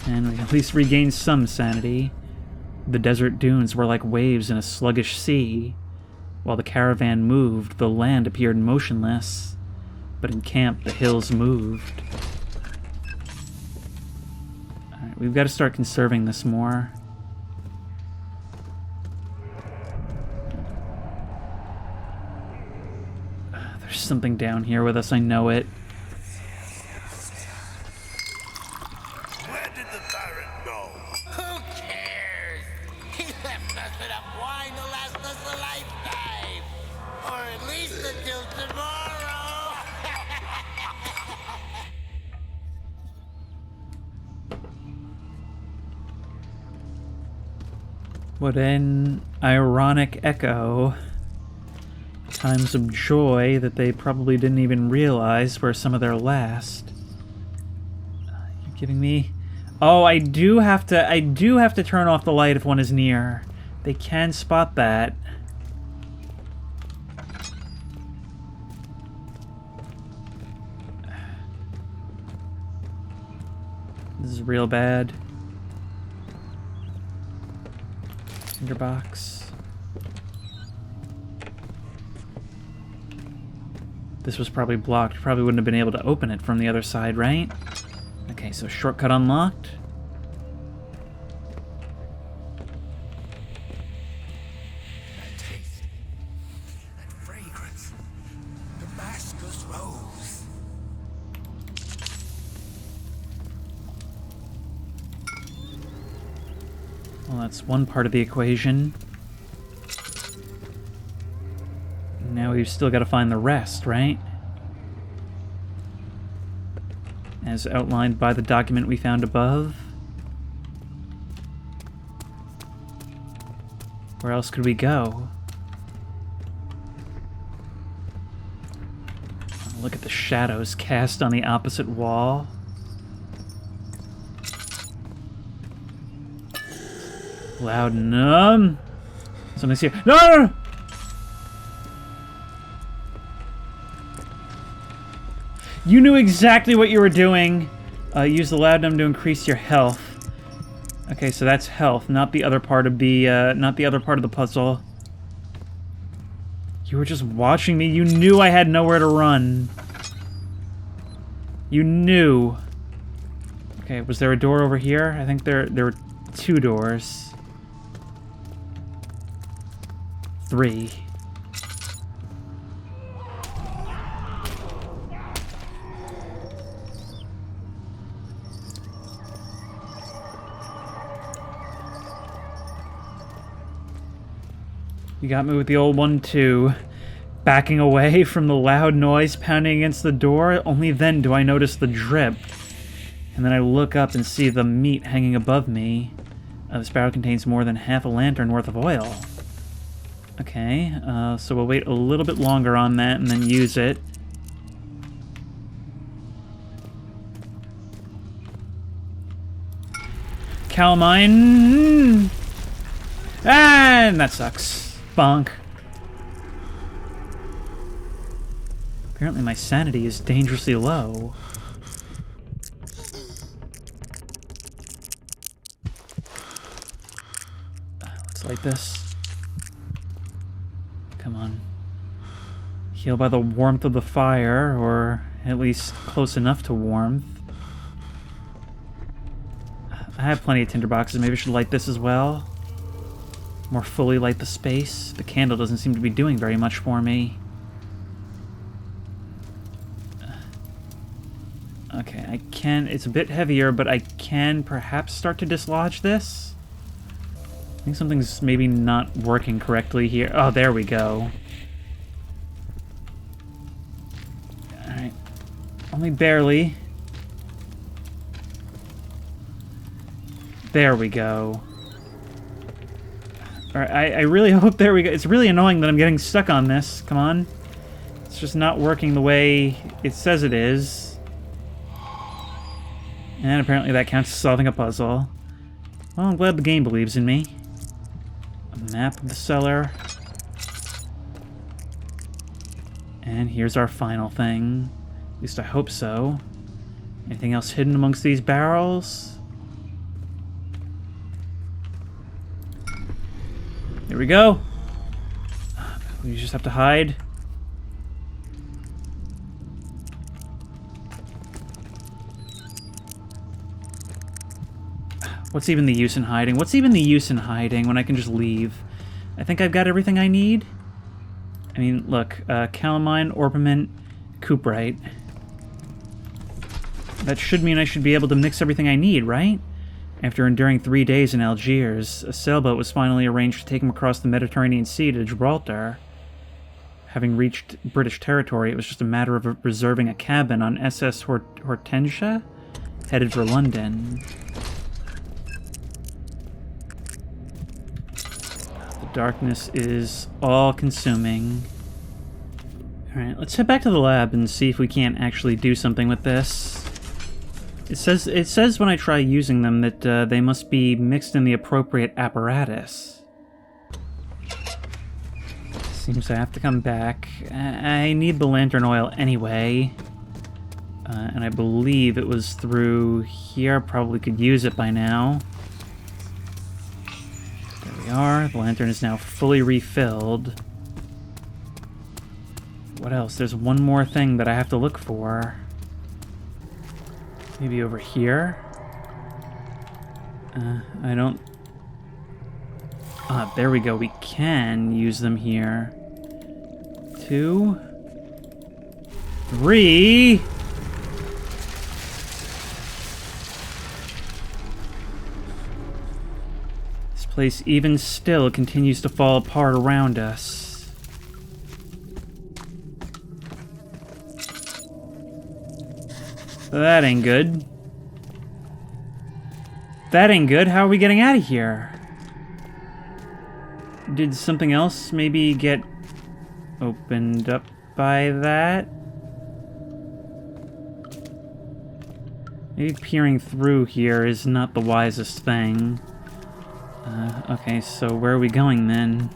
And we at least regained some sanity. The desert dunes were like waves in a sluggish sea. While the caravan moved, the land appeared motionless, but in camp, the hills moved. Alright, we've got to start conserving this more. There's something down here with us, I know it. Where did the Baron go? Who cares? He left us enough wine to last us a lifetime. Or at least until tomorrow. What an ironic echo. Times of joy that they probably didn't even realize were some of their last. You're giving me... Oh, I do have to turn off the light if one is near. They can spot that. This is real bad. Tinderbox. This was probably blocked. Probably wouldn't have been able to open it from the other side, right? Okay, so shortcut unlocked. That taste, that fragrance, Damascus rose. Well, that's one part of the equation. Now we've still got to find the rest, right? As outlined by the document we found above. Where else could we go? Oh, look at the shadows cast on the opposite wall. Loud numb. Something's here. No, no, no! You knew exactly what you were doing. Use the laudanum to increase your health. Okay, so that's health, not the other part of the puzzle. You were just watching me. You knew I had nowhere to run. You knew. Okay, was there a door over here? I think there were 2 doors. 3. You got me with the old one, too. Backing away from the loud noise pounding against the door, only then do I notice the drip. And then I look up and see the meat hanging above me. This barrel contains more than half a lantern worth of oil. Okay, so we'll wait a little bit longer on that and then use it. Calamine! And that sucks. Bonk. Apparently my sanity is dangerously low. Let's light this. Come on. Heal by the warmth of the fire, or at least close enough to warmth. I have plenty of tinderboxes. Maybe I should light this as well. More fully light the space. The candle doesn't seem to be doing very much for me. Okay, I can... It's a bit heavier, but I can perhaps start to dislodge this. I think something's maybe not working correctly here. Oh, there we go. Alright. Only barely. There we go. Alright, I really hope there we go. It's really annoying that I'm getting stuck on this. Come on. It's just not working the way it says it is. And apparently that counts as solving a puzzle. Well, I'm glad the game believes in me. A map of the cellar. And here's our final thing. At least I hope so. Anything else hidden amongst these barrels? Here we go. We just have to hide. What's even the use in hiding? What's even the use in hiding when I can just leave? I think I've got everything I need. I mean, look, calamine, orpiment, cuprite. That should mean I should be able to mix everything I need, right? After enduring 3 days in Algiers, a sailboat was finally arranged to take him across the Mediterranean Sea to Gibraltar. Having reached British territory, it was just a matter of reserving a cabin on SS Hortensia, headed for London. The darkness is all-consuming. Alright, let's head back to the lab and see if we can't actually do something with this. It says when I try using them that they must be mixed in the appropriate apparatus. Seems I have to come back. I need the lantern oil anyway. And I believe it was through here. Probably could use it by now. There we are. The lantern is now fully refilled. What else? There's one more thing that I have to look for. Maybe over here? I don't... Ah, there we go. We can use them here. 2, 3... This place, even still, continues to fall apart around us. That ain't good. That ain't good. How are we getting out of here? Did something else maybe get opened up by that? Maybe peering through here is not the wisest thing. Okay, so where are we going then?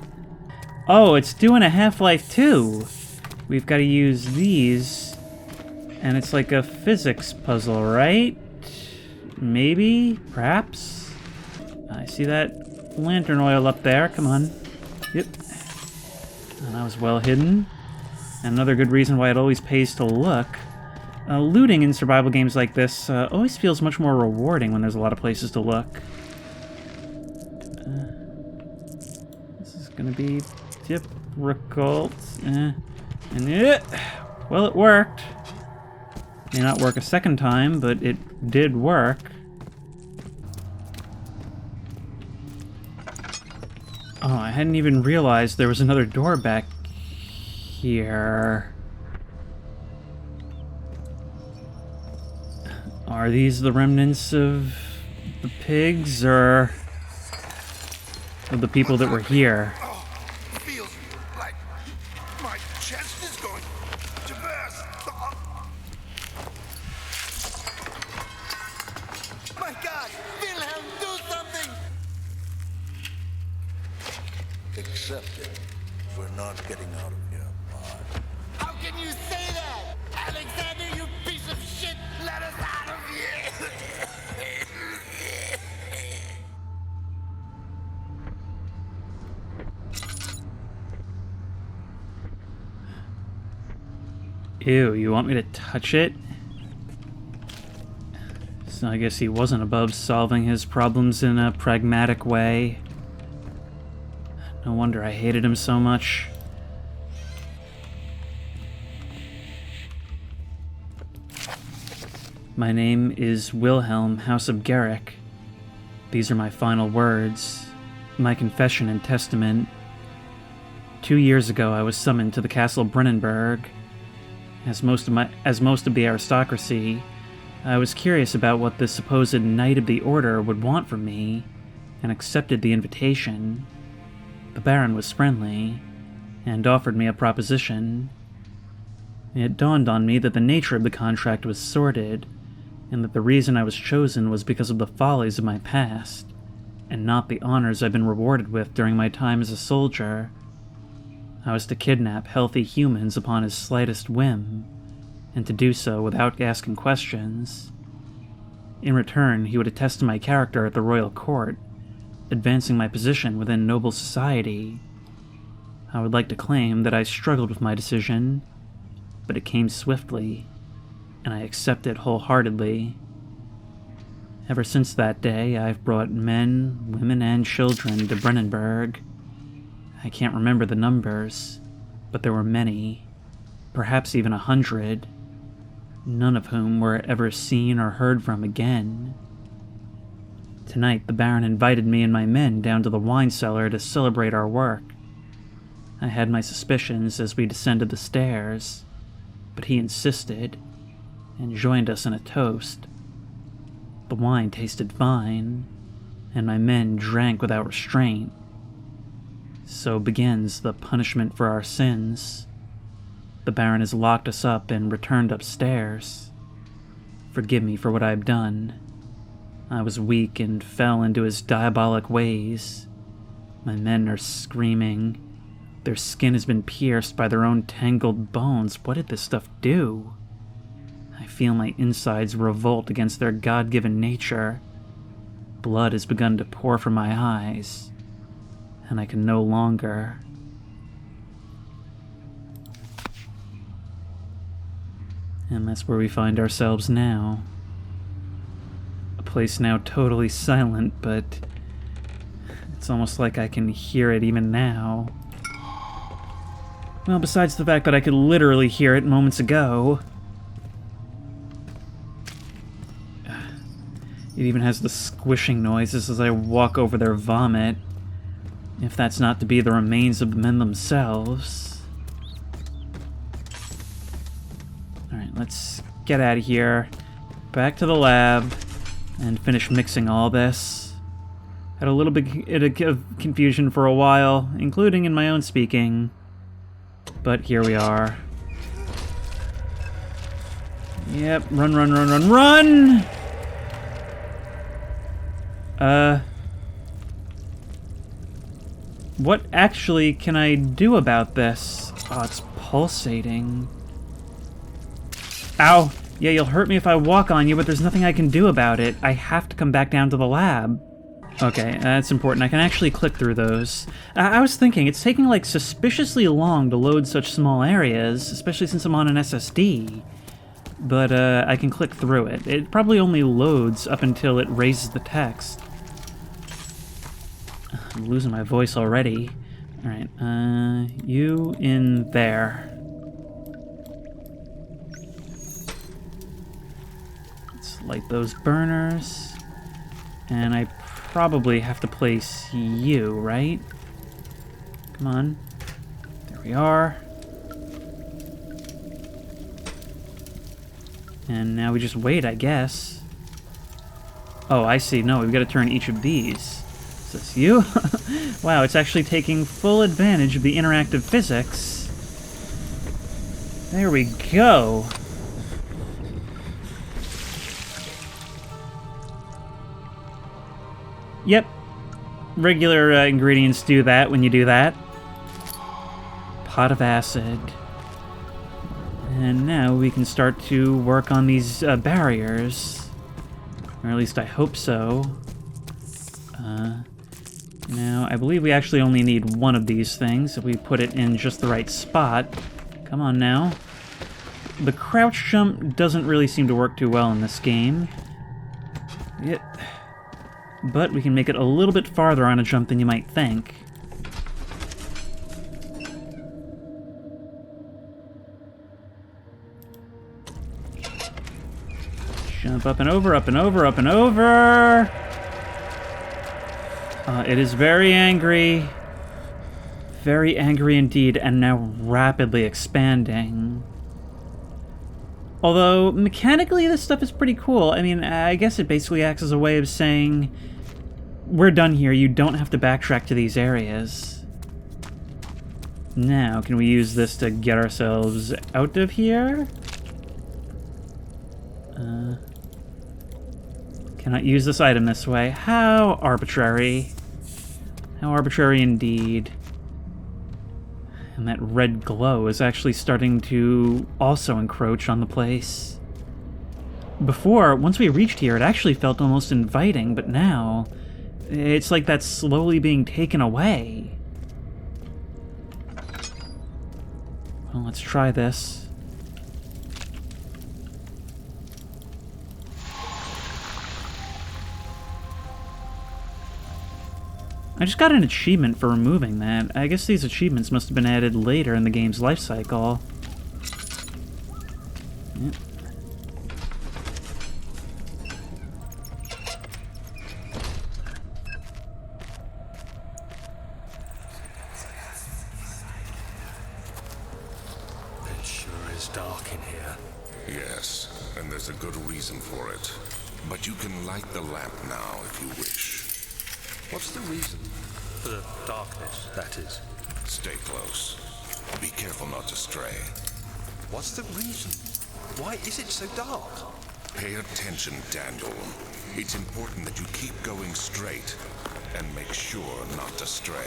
Oh, it's doing a Half-Life 2! We've got to use these. And it's like a physics puzzle, right? Maybe? Perhaps? I see that lantern oil up there. Come on. Yep. And that was well hidden. Another good reason why it always pays to look. Looting in survival games like this always feels much more rewarding when there's a lot of places to look. This is gonna be difficult. Well, it worked. May not work a second time, but it did work. Oh, I hadn't even realized there was another door back here. Are these the remnants of the pigs, or of the people that were here? Oh, feels like my chest is going to burst. My God! Wilhelm, do something! Accept it. We're not getting out of here, Bud. How can you say that? Alexander, you piece of shit! Let us out of here! Ew, you want me to touch it? So I guess he wasn't above solving his problems in a pragmatic way. No wonder I hated him so much. My name is Wilhelm, House of Garrick. These are my final words, my confession and testament. 2 years ago, I was summoned to the Castle Brennenburg. As most of the aristocracy, I was curious about what the supposed Knight of the Order would want from me, and accepted the invitation. The Baron was friendly, and offered me a proposition. It dawned on me that the nature of the contract was sordid, and that the reason I was chosen was because of the follies of my past, and not the honors I've been rewarded with during my time as a soldier. I was to kidnap healthy humans upon his slightest whim, and to do so without asking questions. In return, he would attest to my character at the royal court, advancing my position within noble society. I would like to claim that I struggled with my decision, but it came swiftly, and I accept it wholeheartedly. Ever since that day, I've brought men, women, and children to Brennenburg. I can't remember the numbers, but there were many, perhaps even 100, none of whom were ever seen or heard from again. Tonight, the Baron invited me and my men down to the wine cellar to celebrate our work. I had my suspicions as we descended the stairs, but he insisted and joined us in a toast. The wine tasted fine, and my men drank without restraint. So begins the punishment for our sins. The Baron has locked us up and returned upstairs. Forgive me for what I've done. I was weak and fell into his diabolic ways. My men are screaming. Their skin has been pierced by their own tangled bones. What did this stuff do? I feel my insides revolt against their God-given nature. Blood has begun to pour from my eyes, and I can no longer. And that's where we find ourselves now. A place now totally silent, but it's almost like I can hear it even now. Well, besides the fact that I could literally hear it moments ago. It even has the squishing noises as I walk over their vomit. If that's not to be the remains of the men themselves. Alright, let's get out of here. Back to the lab. And finish mixing all this. Had a little bit of confusion for a while, including in my own speaking. But here we are. Yep, run, run, run, run, run! What actually can I do about this? Oh, it's pulsating. Ow! Yeah, you'll hurt me if I walk on you, but there's nothing I can do about it. I have to come back down to the lab. Okay, that's important. I can actually click through those. I was thinking, it's taking like suspiciously long to load such small areas, especially since I'm on an SSD. But I can click through it. It probably only loads up until it raises the text. I'm losing my voice already. Alright, you in there. Let's light those burners. And I probably have to place you, right? Come on. There we are. And now we just wait, I guess. Oh, I see. No, we've got to turn each of these. Is this you? Wow, it's actually taking full advantage of the interactive physics. There we go. Yep. Regular ingredients do that when you do that. Pot of acid. And now we can start to work on these barriers. Or at least I hope so. Now, I believe we actually only need one of these things if we put it in just the right spot. Come on now. The crouch jump doesn't really seem to work too well in this game. But we can make it a little bit farther on a jump than you might think. Jump up and over, up and over, up and over! It is very angry. Very angry indeed, and now rapidly expanding. Although, mechanically, this stuff is pretty cool. I mean, I guess it basically acts as a way of saying, we're done here, you don't have to backtrack to these areas. Now, can we use this to get ourselves out of here? Cannot use this item this way. How arbitrary. How arbitrary indeed. And that red glow is actually starting to also encroach on the place. Before, once we reached here, it actually felt almost inviting, but now, it's like that's slowly being taken away. Well, let's try this. I just got an achievement for removing that. I guess these achievements must have been added later in the game's life cycle. Yep. It sure is dark in here. Yes, and there's a good reason for it. But you can light the lamp now if you wish. What's the reason? For the darkness, that is. Stay close. Be careful not to stray. What's the reason? Why is it so dark? Pay attention, Daniel. It's important that you keep going straight and make sure not to stray.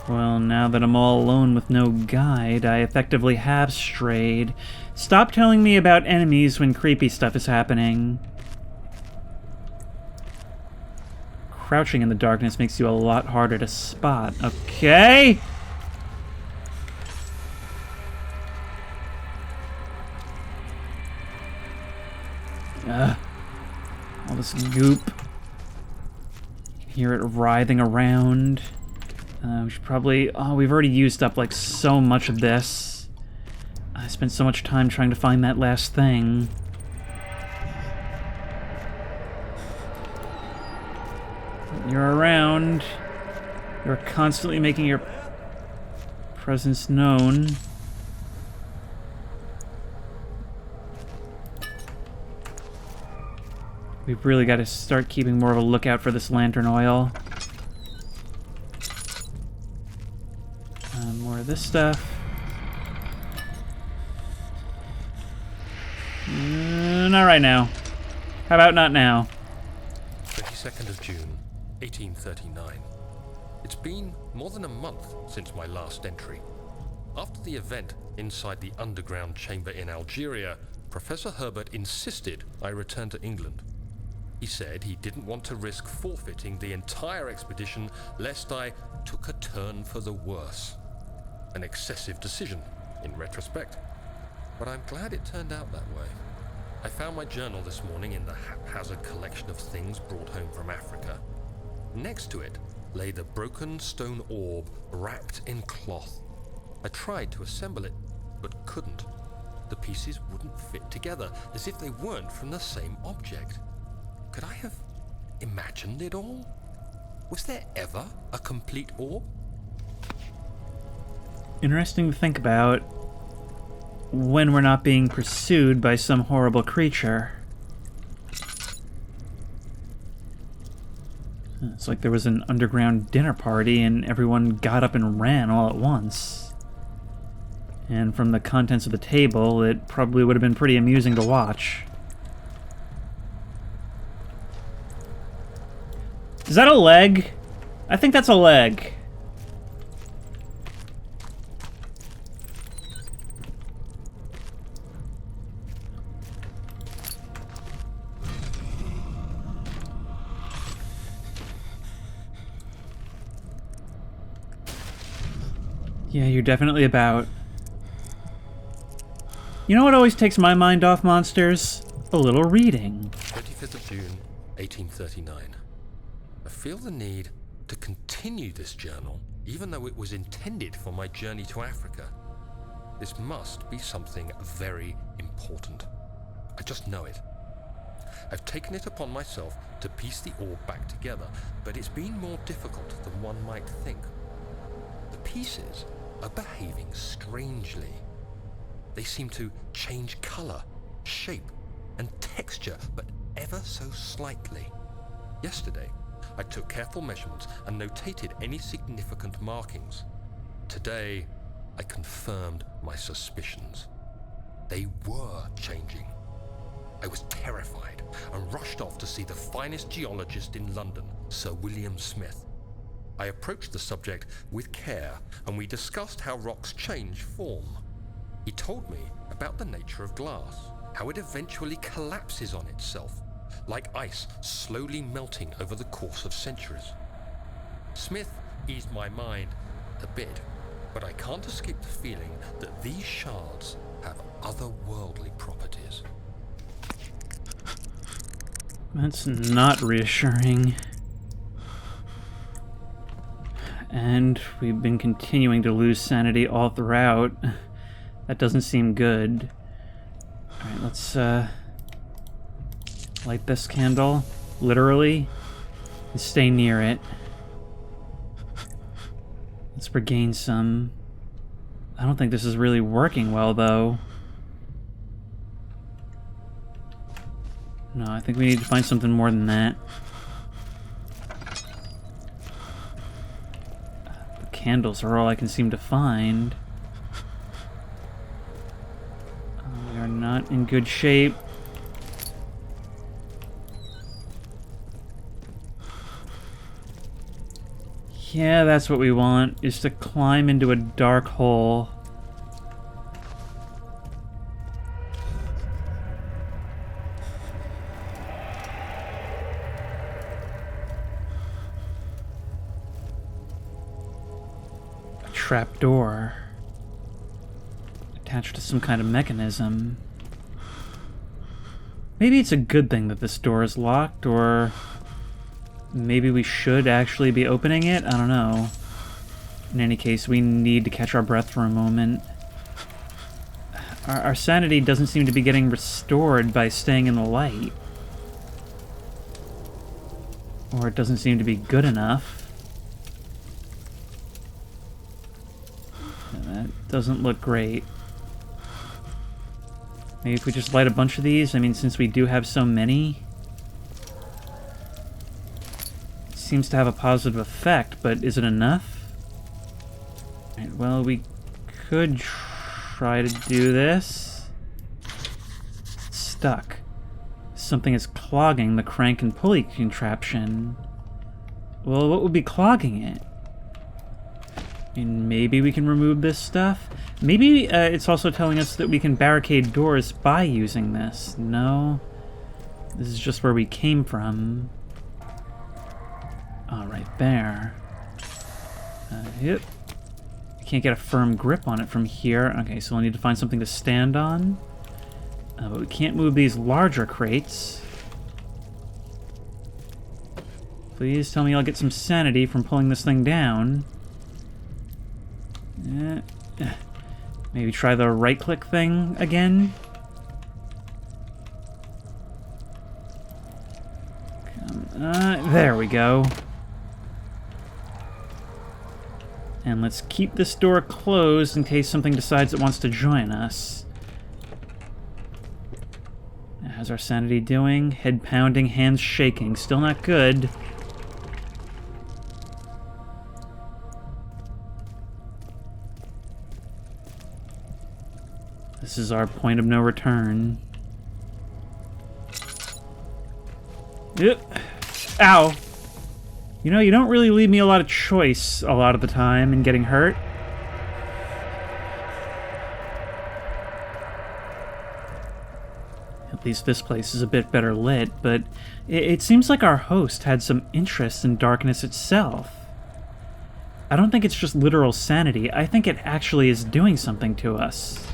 Well, now that I'm all alone with no guide, I effectively have strayed. Stop telling me about enemies when creepy stuff is happening. Crouching in the darkness makes you a lot harder to spot. Okay? All this goop. Hear it writhing around. We should probably... Oh, we've already used up, like, so much of this. I spent so much time trying to find that last thing. You're around. You're constantly making your presence known. We've really got to start keeping more of a lookout for this lantern oil. More of this stuff. Not right now. How about not now? 22nd of June, 1839. It's been more than a month since my last entry. After the event inside the underground chamber in Algeria, Professor Herbert insisted I return to England. He said he didn't want to risk forfeiting the entire expedition lest I took a turn for the worse. An excessive decision, in retrospect. But I'm glad it turned out that way. I found my journal this morning in the haphazard collection of things brought home from Africa. Next to it lay the broken stone orb wrapped in cloth. I tried to assemble it, but couldn't. The pieces wouldn't fit together, as if they weren't from the same object. Could I have imagined it all? Was there ever a complete orb? Interesting to think about when we're not being pursued by some horrible creature. It's like there was an underground dinner party and everyone got up and ran all at once. And from the contents of the table, it probably would have been pretty amusing to watch. Is that a leg? I think that's a leg. Yeah, you're definitely about. You know what always takes my mind off monsters? A little reading. 25th of June, 1839. I feel the need to continue this journal, even though it was intended for my journey to Africa. This must be something very important. I just know it. I've taken it upon myself to piece the orb back together, but it's been more difficult than one might think. The pieces are behaving strangely. They seem to change color, shape, and texture, but ever so slightly. Yesterday, I took careful measurements and notated any significant markings. Today, I confirmed my suspicions. They were changing. I was terrified and rushed off to see the finest geologist in London, Sir William Smith. I approached the subject with care, and we discussed how rocks change form. He told me about the nature of glass, how it eventually collapses on itself, like ice slowly melting over the course of centuries. Smith eased my mind a bit, but I can't escape the feeling that these shards have otherworldly properties. That's not reassuring. And we've been continuing to lose sanity all throughout. That doesn't seem good. Alright, let's light this candle, literally, and stay near it. Let's regain some. I don't think this is really working well, though. No, I think we need to find something more than that. The candles are all I can seem to find. We are not in good shape. Yeah, that's what we want, is to climb into a dark hole. A trap door. Attached to some kind of mechanism. Maybe it's a good thing that this door is locked, or maybe we should actually be opening it? I don't know. In any case, we need to catch our breath for a moment. Our sanity doesn't seem to be getting restored by staying in the light. Or it doesn't seem to be good enough. That doesn't look great. Maybe if we just light a bunch of these, I mean, since we do have so many, it seems to have a positive effect, but is it enough? Right, well, we could try to do this. It's stuck. Something is clogging the crank and pulley contraption. Well, what would be clogging it? I mean, maybe we can remove this stuff? Maybe it's also telling us that we can barricade doors by using this. No. This is just where we came from. Oh, right there. Yep. Can't get a firm grip on it from here. Okay, so we'll need to find something to stand on. But we can't move these larger crates. Please tell me I'll get some sanity from pulling this thing down. Maybe try the right-click thing again. There we go. And let's keep this door closed in case something decides it wants to join us. How's our sanity doing? Head pounding, hands shaking. Still not good. This is our point of no return. Yep. Ow. You know, you don't really leave me a lot of choice a lot of the time in getting hurt. At least this place is a bit better lit, but it seems like our host had some interest in darkness itself. I don't think it's just literal sanity. I think it actually is doing something to us.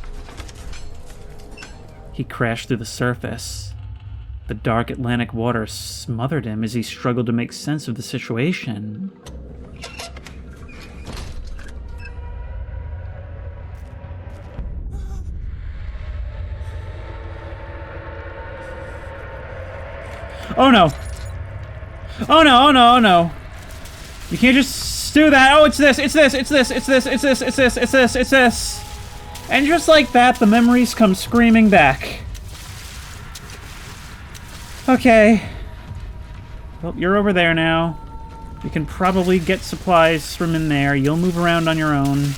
He crashed through the surface. The dark Atlantic water smothered him as he struggled to make sense of the situation. Oh no! Oh no, oh no, oh no! You can't just do that! Oh, it's this, it's this, it's this, it's this, it's this, it's this, it's this, it's this! And just like that, the memories come screaming back. Okay. Well, you're over there now. You can probably get supplies from in there. You'll move around on your own.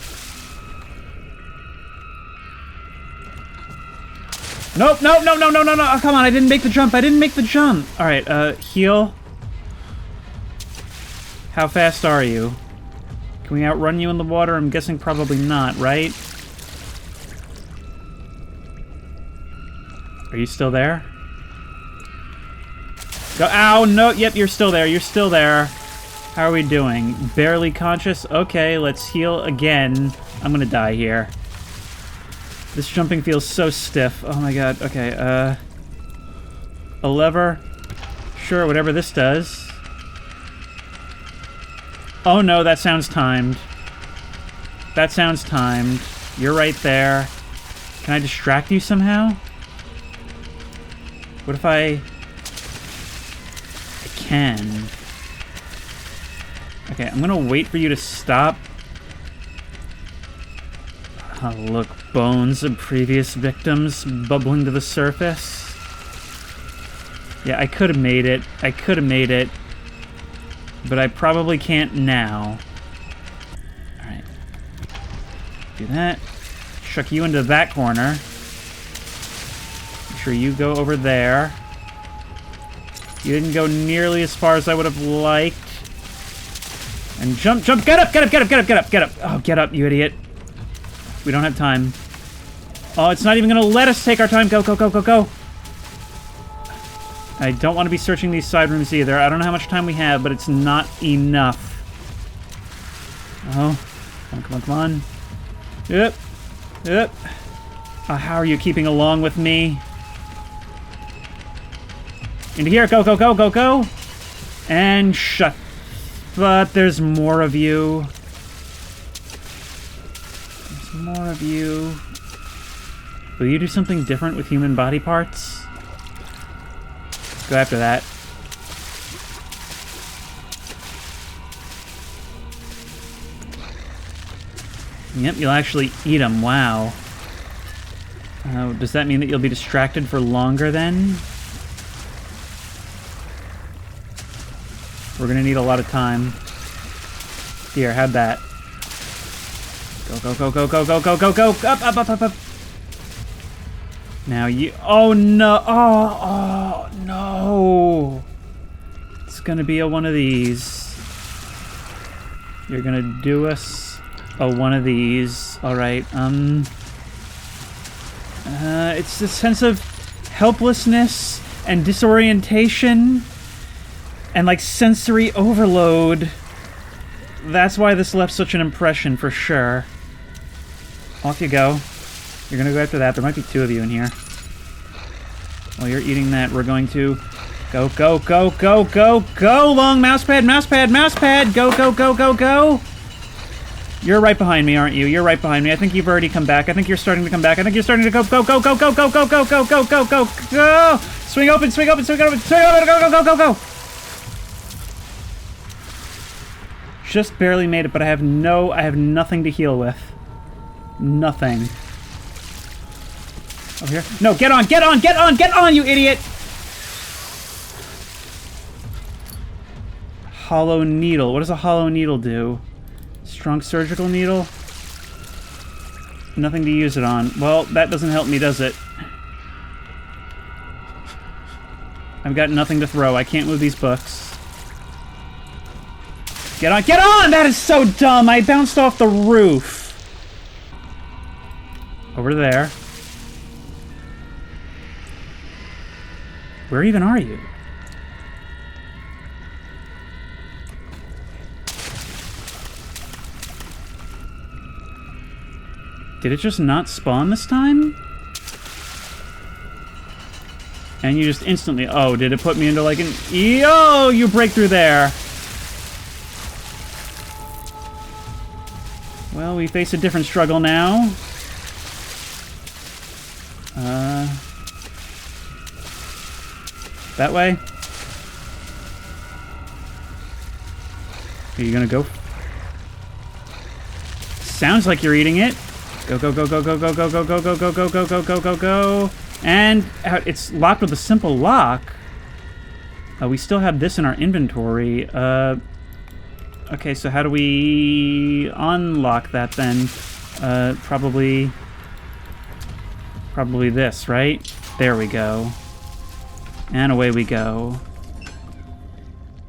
Nope, no, no, no, no, no, no. Oh, come on, I didn't make the jump. I didn't make the jump. All right, heal. How fast are you? Can we outrun you in the water? I'm guessing probably not, right? Are you still there? Go. Ow, no. Yep, you're still there. You're still there. How are we doing? Barely conscious? Okay, let's heal again. I'm gonna die here. This jumping feels so stiff. Oh my god. Okay, a lever. Sure, whatever this does. Oh no, that sounds timed. That sounds timed. You're right there. Can I distract you somehow? What if I can? Okay, I'm gonna wait for you to stop. Oh, look, bones of previous victims bubbling to the surface. Yeah, I could have made it. I could have made it. But I probably can't now. Alright. Do that. Chuck you into that corner. Make sure you go over there. You didn't go nearly as far as I would have liked. And jump, jump, get up, get up, get up, get up, get up, get up. Oh, get up, you idiot. We don't have time. Oh, it's not even gonna let us take our time. Go, go, go, go, go. I don't want to be searching these side rooms either. I don't know how much time we have, but it's not enough. Oh, come on, come on, come on. Yep, yep. Oh, how are you keeping along with me? Into here, go, go, go, go, go. And shut. But there's more of you. There's more of you. Will you do something different with human body parts? Go after that. Yep, you'll actually eat them. Wow. Does that mean that you'll be distracted for longer then? We're gonna need a lot of time. Here, have that. Go, go, go, go, go, go, go, go, go! Up, up, up, up, up! Now you... Oh, no! Oh, oh, no! It's gonna be a one of these. You're gonna do us a one of these. Alright, it's a sense of helplessness and disorientation and, like, sensory overload. That's why this left such an impression, for sure. Off you go. You're gonna go after that. There might be two of you in here. While you're eating that, we're going to go, go, go, go, go, go! Long mouse pad, mouse pad, mouse pad! Go, go, go, go, go! You're right behind me, aren't you? You're right behind me. I think you've already come back. I think you're starting to come back. I think you're starting to go, go, go, go, go, go, go, go, go, go, go, go, go! Swing open, swing open, swing open, swing open, go, go, go, go, go! Just barely made it, but I have nothing to heal with. Nothing. Over here? No, get on, get on, get on, get on, you idiot! Hollow needle. What does a hollow needle do? Strong surgical needle? Nothing to use it on. Well, that doesn't help me, does it? I've got nothing to throw. I can't move these books. Get on, get on! That is so dumb! I bounced off the roof. Over there. Where even are you? Did it just not spawn this time? And you just instantly... Oh, did it put me into like an... Yo! You break through there. Well, we face a different struggle now. That way? Are you gonna go? Sounds like you're eating it. Go, go, go, go, go, go, go, go, go, go, go, go, go, go, go, go, go. And it's locked with a simple lock. We still have this in our inventory. Okay, so how do we unlock that then? Probably this, right? There we go. And away we go.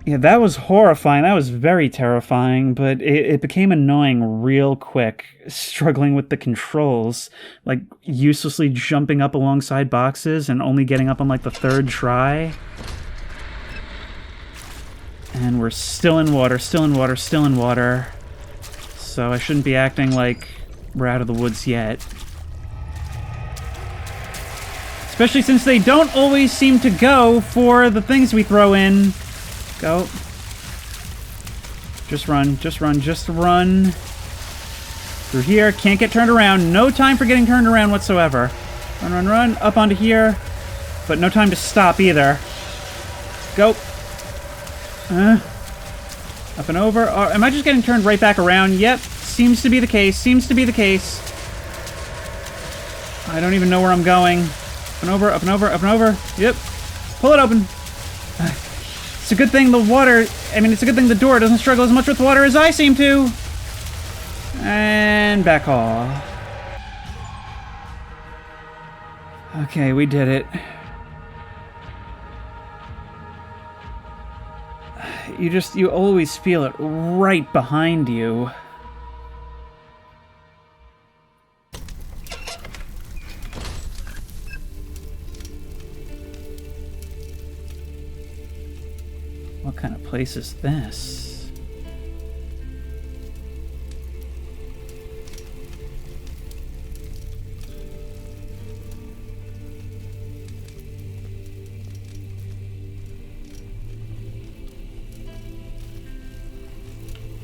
Yeah, that was horrifying. That was very terrifying, but it became annoying real quick, struggling with the controls. Like, uselessly jumping up alongside boxes and only getting up on, like, the third try. And we're still in water, still in water, still in water. So I shouldn't be acting like we're out of the woods yet. Especially since they don't always seem to go for the things we throw in. Go. Just run, just run, just run. Through here, can't get turned around. No time for getting turned around whatsoever. Run, run, run, up onto here. But no time to stop either. Go. Up and over. Am I just getting turned right back around? Yep, seems to be the case, seems to be the case. I don't even know where I'm going. Up and over, up and over, up and over. Yep. Pull it open. It's a good thing the water... I mean, it's a good thing the door doesn't struggle as much with water as I seem to. And back off. Okay, we did it. You always feel it right behind you. What kind of place is this?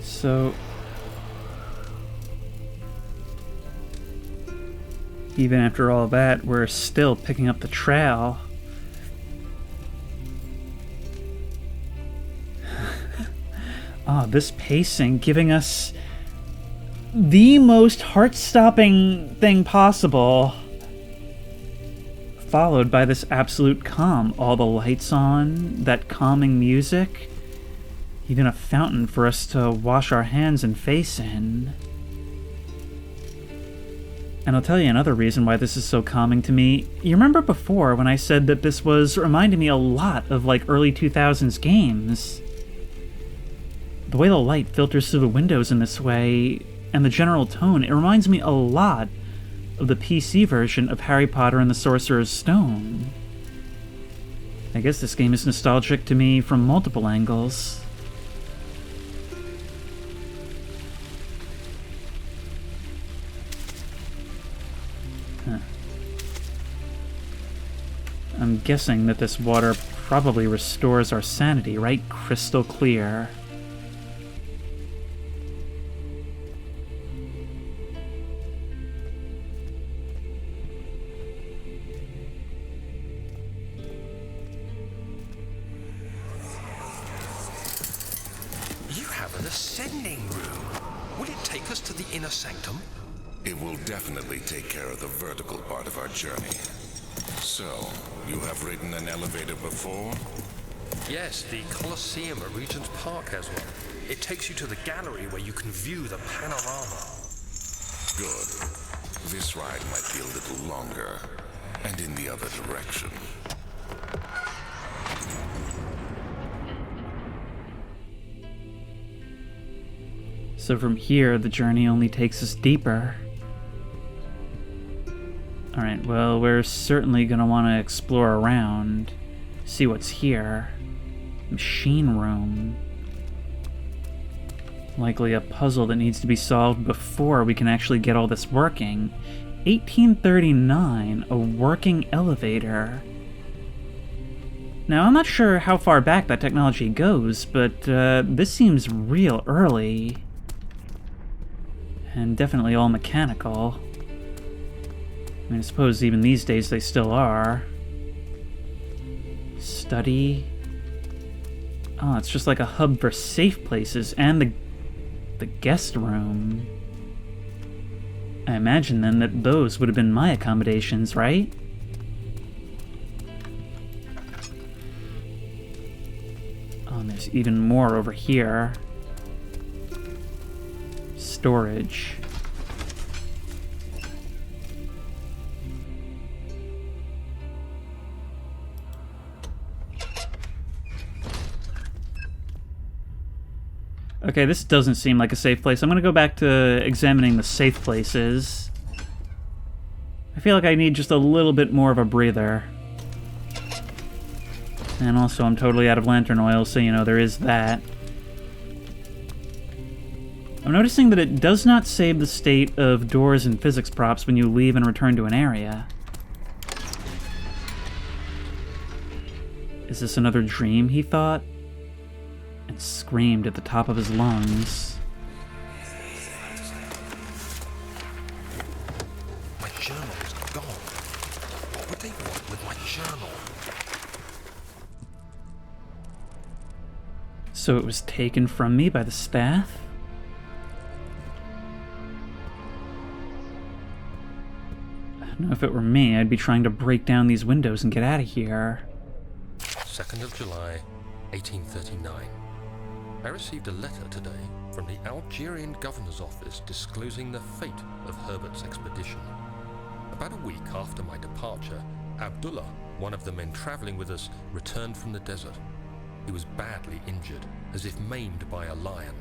So, even after all that, we're still picking up the trail. Ah, this pacing giving us the most heart-stopping thing possible, followed by this absolute calm. All the lights on, that calming music. Even a fountain for us to wash our hands and face in. And I'll tell you another reason why this is so calming to me. You remember before when I said that this was reminding me a lot of like early 2000s games? The way the light filters through the windows in this way, and the general tone, it reminds me a lot of the PC version of Harry Potter and the Sorcerer's Stone. I guess this game is nostalgic to me from multiple angles. I'm guessing that this water probably restores our sanity, right? Crystal clear. You have an ascending room. Will it take us to the inner sanctum? It will definitely take care of the vertical part of our journey. So, you have ridden an elevator before? Yes, the Colosseum at Regent's Park has one. It takes you to the gallery where you can view the panorama. Good. This ride might be a little longer, and in the other direction. So from here, the journey only takes us deeper. Alright, well, we're certainly gonna want to explore around, see what's here. Machine room. Likely a puzzle that needs to be solved before we can actually get all this working. 1839, a working elevator. Now, I'm not sure how far back that technology goes, but this seems real early. And definitely all mechanical. I mean, I suppose even these days they still are. Study. Oh, it's just like a hub for safe places and the guest room. I imagine then that those would have been my accommodations, right? Oh, and there's even more over here. Storage. Okay, this doesn't seem like a safe place. I'm gonna go back to examining the safe places. I feel like I need just a little bit more of a breather. And also, I'm totally out of lantern oil, so, you know, there is that. I'm noticing that it does not save the state of doors and physics props when you leave and return to an area. Is this another dream, he thought? And screamed at the top of his lungs. My journal is gone. What would they want with my journal? So it was taken from me by the staff? I don't know, if it were me, I'd be trying to break down these windows and get out of here. 2nd of July, 1839. I received a letter today from the Algerian governor's office disclosing the fate of Herbert's expedition. About a week after my departure, Abdullah, one of the men traveling with us, returned from the desert. He was badly injured, as if maimed by a lion.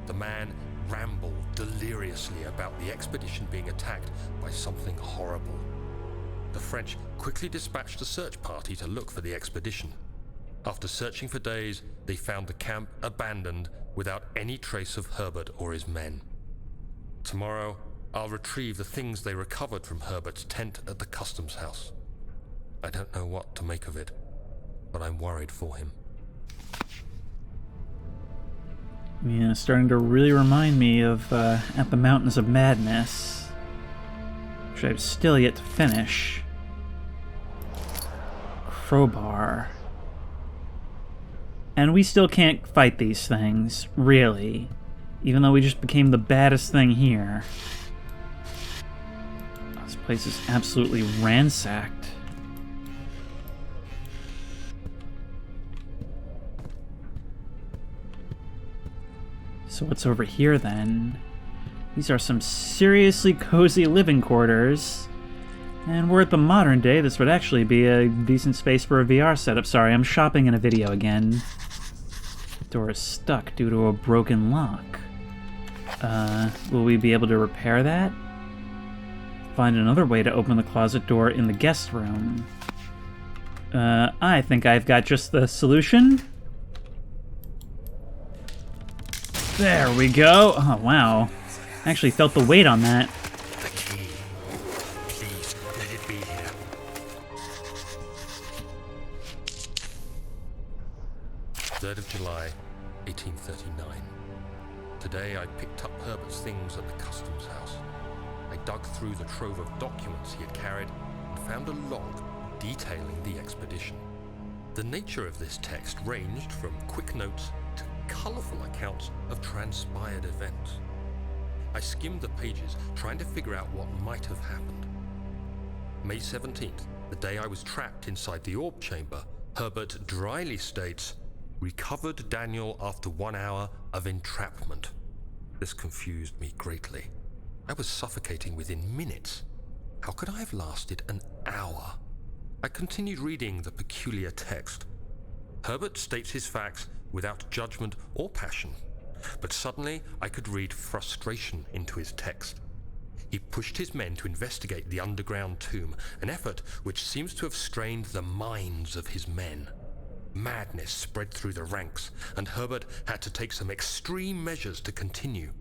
The man rambled deliriously about the expedition being attacked by something horrible. The French quickly dispatched a search party to look for the expedition. After searching for days, they found the camp abandoned without any trace of Herbert or his men. Tomorrow, I'll retrieve the things they recovered from Herbert's tent at the customs house. I don't know what to make of it, but I'm worried for him. Yeah, starting to really remind me of At the Mountains of Madness, which I've still yet to finish. Crowbar. And we still can't fight these things, really. Even though we just became the baddest thing here. This place is absolutely ransacked. So what's over here then? These are some seriously cozy living quarters. And we're at the modern day, this would actually be a decent space for a VR setup. Sorry, I'm shopping in a video again. Door is stuck due to a broken lock. Will we be able to repair that? Find another way to open the closet door in the guest room. I think I've got just the solution. There we go. Oh, wow. I actually felt the weight on that. The key. Please, let it be here. Third of July, 1839. Today I picked up Herbert's things at the customs house. I dug through the trove of documents he had carried and found a log detailing the expedition. The nature of this text ranged from quick notes to colourful accounts of transpired events. I skimmed the pages, trying to figure out what might have happened. May 17th, the day I was trapped inside the orb chamber, Herbert dryly states, "Recovered Daniel after 1 hour of entrapment." This confused me greatly. I was suffocating within minutes. How could I have lasted an hour? I continued reading the peculiar text. Herbert states his facts without judgment or passion, but suddenly I could read frustration into his text. He pushed his men to investigate the underground tomb, an effort which seems to have strained the minds of his men. Madness spread through the ranks, and Herbert had to take some extreme measures to continue.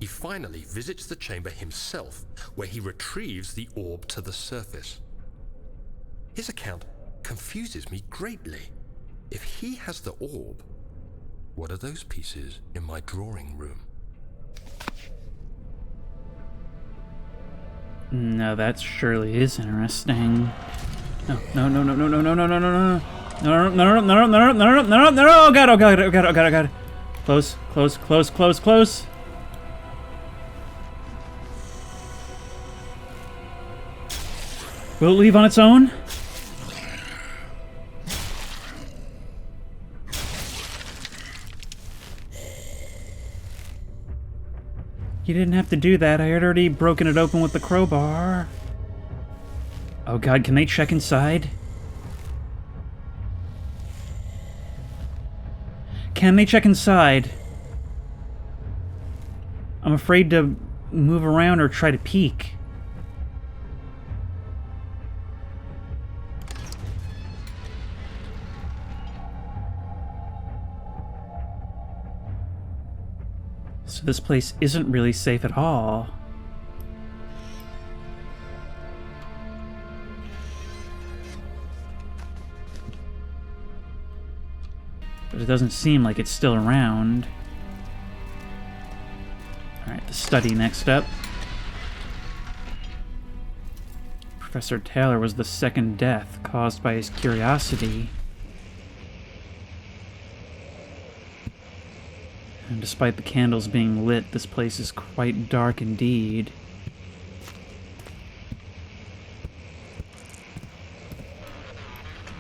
He finally visits the chamber himself, where he retrieves the orb to the surface. His account confuses me greatly. If he has the orb, what are those pieces in my drawing room? No, that surely is interesting. No, no, no, no, no, no, no, no, no, no, no. No, no, no, no, no, no, no, no, no, no, oh god, oh god, oh god, oh god, oh god. Close, close, close, close, close. Will it leave on its own? You didn't have to do that. I had already broken it open with the crowbar. Oh god, can they check inside? Can they check inside? I'm afraid to move around or try to peek. So this place isn't really safe at all. But it doesn't seem like it's still around. Alright, the study next up. Professor Taylor was the second death caused by his curiosity. And despite the candles being lit, this place is quite dark indeed.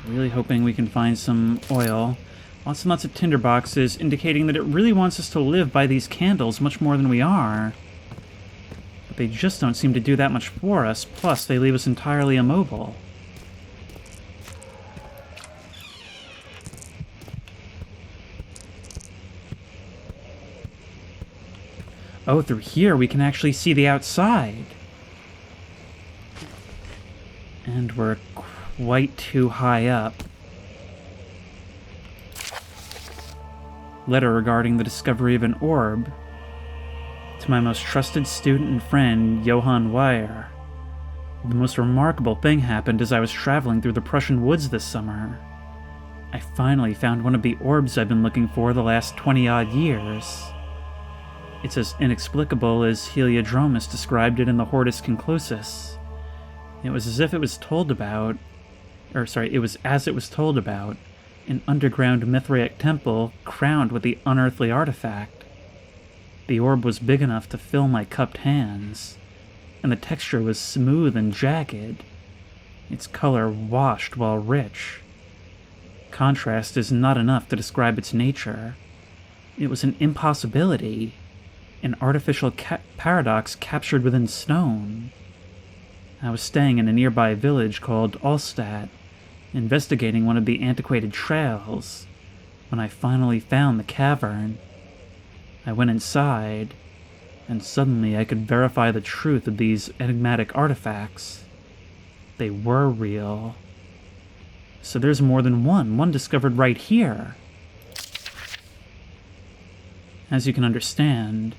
Really hoping we can find some oil. Lots and lots of tinder boxes, indicating that it really wants us to live by these candles much more than we are. But they just don't seem to do that much for us, plus they leave us entirely immobile. Oh, through here we can actually see the outside. And we're quite too high up. Letter regarding the discovery of an orb. To my most trusted student and friend, Johann Weyer. The most remarkable thing happened as I was traveling through the Prussian woods this summer. I finally found one of the orbs I've been looking for the last 20-odd years. It's as inexplicable as Heliodromus described it in the Hortus Conclusus. It was as it was told about, an underground Mithraic temple crowned with the unearthly artifact. The orb was big enough to fill my cupped hands, and the texture was smooth and jagged, its color washed while rich. Contrast is not enough to describe its nature. It was an impossibility, an artificial paradox captured within stone. I was staying in a nearby village called Allstadt, investigating one of the antiquated trails, when I finally found the cavern. I went inside, and suddenly I could verify the truth of these enigmatic artifacts. They were real. So there's more than one discovered right here. As you can understand,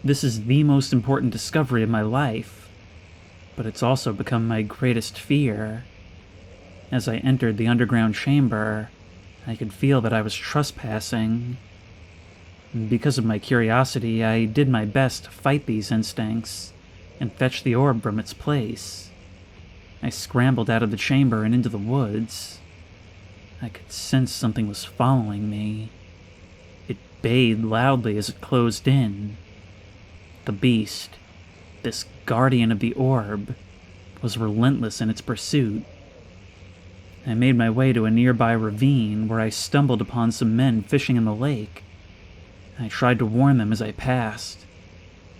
this is the most important discovery of my life, but it's also become my greatest fear. As I entered the underground chamber, I could feel that I was trespassing. Because of my curiosity, I did my best to fight these instincts and fetch the orb from its place. I scrambled out of the chamber and into the woods. I could sense something was following me. It bayed loudly as it closed in. The beast, this guardian of the orb, was relentless in its pursuit. I made my way to a nearby ravine where I stumbled upon some men fishing in the lake. I tried to warn them as I passed,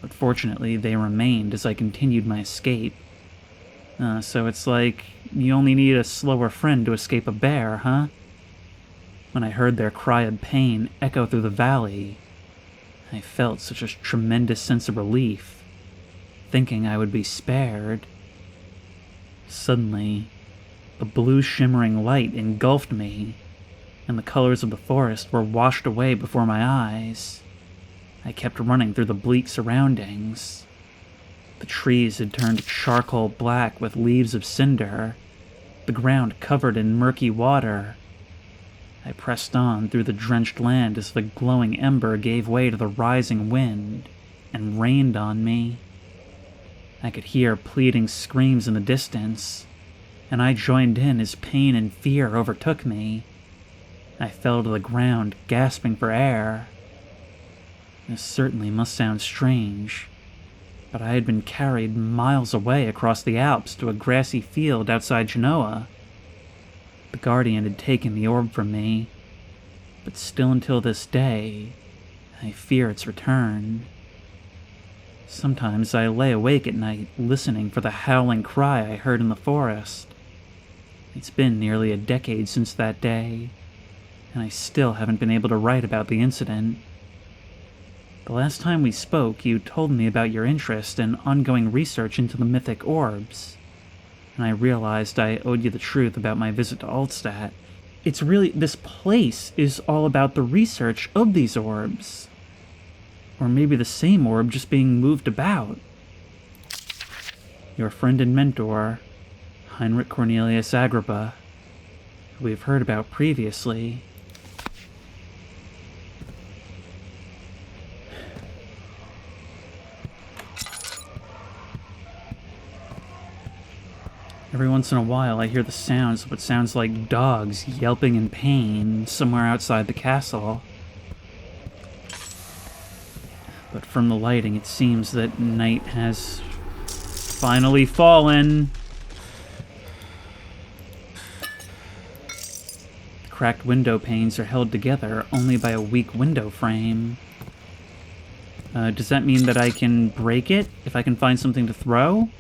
but fortunately they remained as I continued my escape. So it's like you only need a slower friend to escape a bear, huh? When I heard their cry of pain echo through the valley, I felt such a tremendous sense of relief, thinking I would be spared. Suddenly, a blue shimmering light engulfed me, and the colors of the forest were washed away before my eyes. I kept running through the bleak surroundings. The trees had turned charcoal black with leaves of cinder, the ground covered in murky water. I pressed on through the drenched land as the glowing ember gave way to the rising wind and rained on me. I could hear pleading screams in the distance, and I joined in as pain and fear overtook me. I fell to the ground, gasping for air. This certainly must sound strange, but I had been carried miles away across the Alps to a grassy field outside Genoa. The Guardian had taken the orb from me, but still until this day, I fear its return. Sometimes I lay awake at night, listening for the howling cry I heard in the forest. It's been nearly a decade since that day, and I still haven't been able to write about the incident. The last time we spoke, you told me about your interest and ongoing research into the mythic orbs, and I realized I owed you the truth about my visit to Altstadt. This place is all about the research of these orbs. Or maybe the same orb just being moved about. Your friend and mentor, Heinrich Cornelius Agrippa, who we've heard about previously. Every once in a while I hear the sounds of what sounds like dogs yelping in pain somewhere outside the castle. But from the lighting it seems that night has finally fallen. The cracked window panes are held together only by a weak window frame. Does that mean that I can break it if I can find something to throw?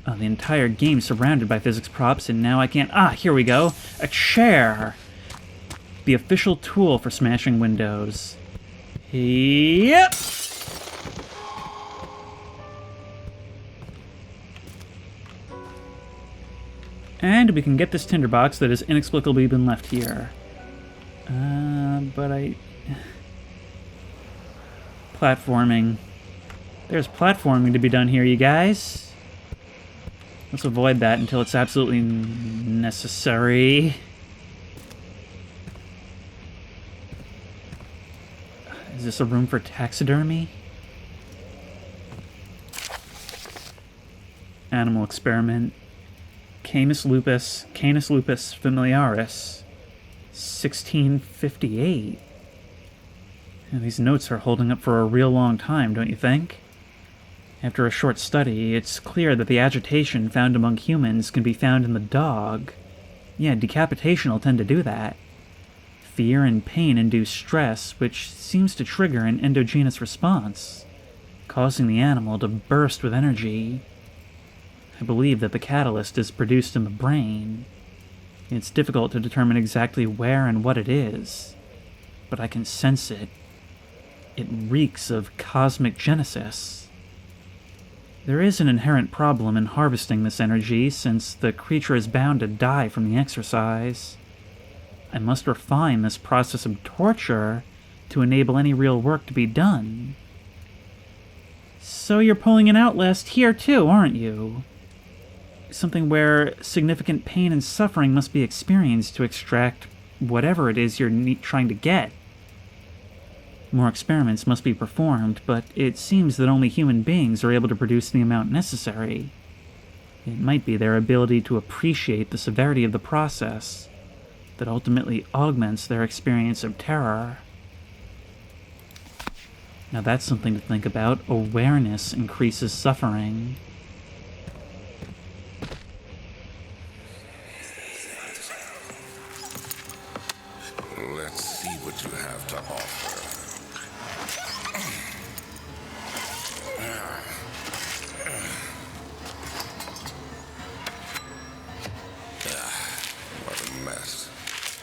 The entire game surrounded by physics props, and now I can't... Ah, here we go. A chair! The official tool for smashing windows. Yep! And we can get this tinderbox that has inexplicably been left here. But I... Platforming. There's platforming to be done here, you guys. Let's avoid that until it's absolutely necessary. Is this a room for taxidermy? Animal experiment. Canis lupus familiaris. 1658. And these notes are holding up for a real long time, don't you think? After a short study, it's clear that the agitation found among humans can be found in the dog. Yeah, decapitation will tend to do that. Fear and pain induce stress, which seems to trigger an endogenous response, causing the animal to burst with energy. I believe that the catalyst is produced in the brain. It's difficult to determine exactly where and what it is, but I can sense it. It reeks of cosmic genesis. There is an inherent problem in harvesting this energy, since the creature is bound to die from the exercise. I must refine this process of torture to enable any real work to be done. So you're pulling an Outlast here too, aren't you? Something where significant pain and suffering must be experienced to extract whatever it is you're trying to get. More experiments must be performed, but it seems that only human beings are able to produce the amount necessary. It might be their ability to appreciate the severity of the process that ultimately augments their experience of terror. Now that's something to think about. Awareness increases suffering. Let's see what you have to offer. What a mess.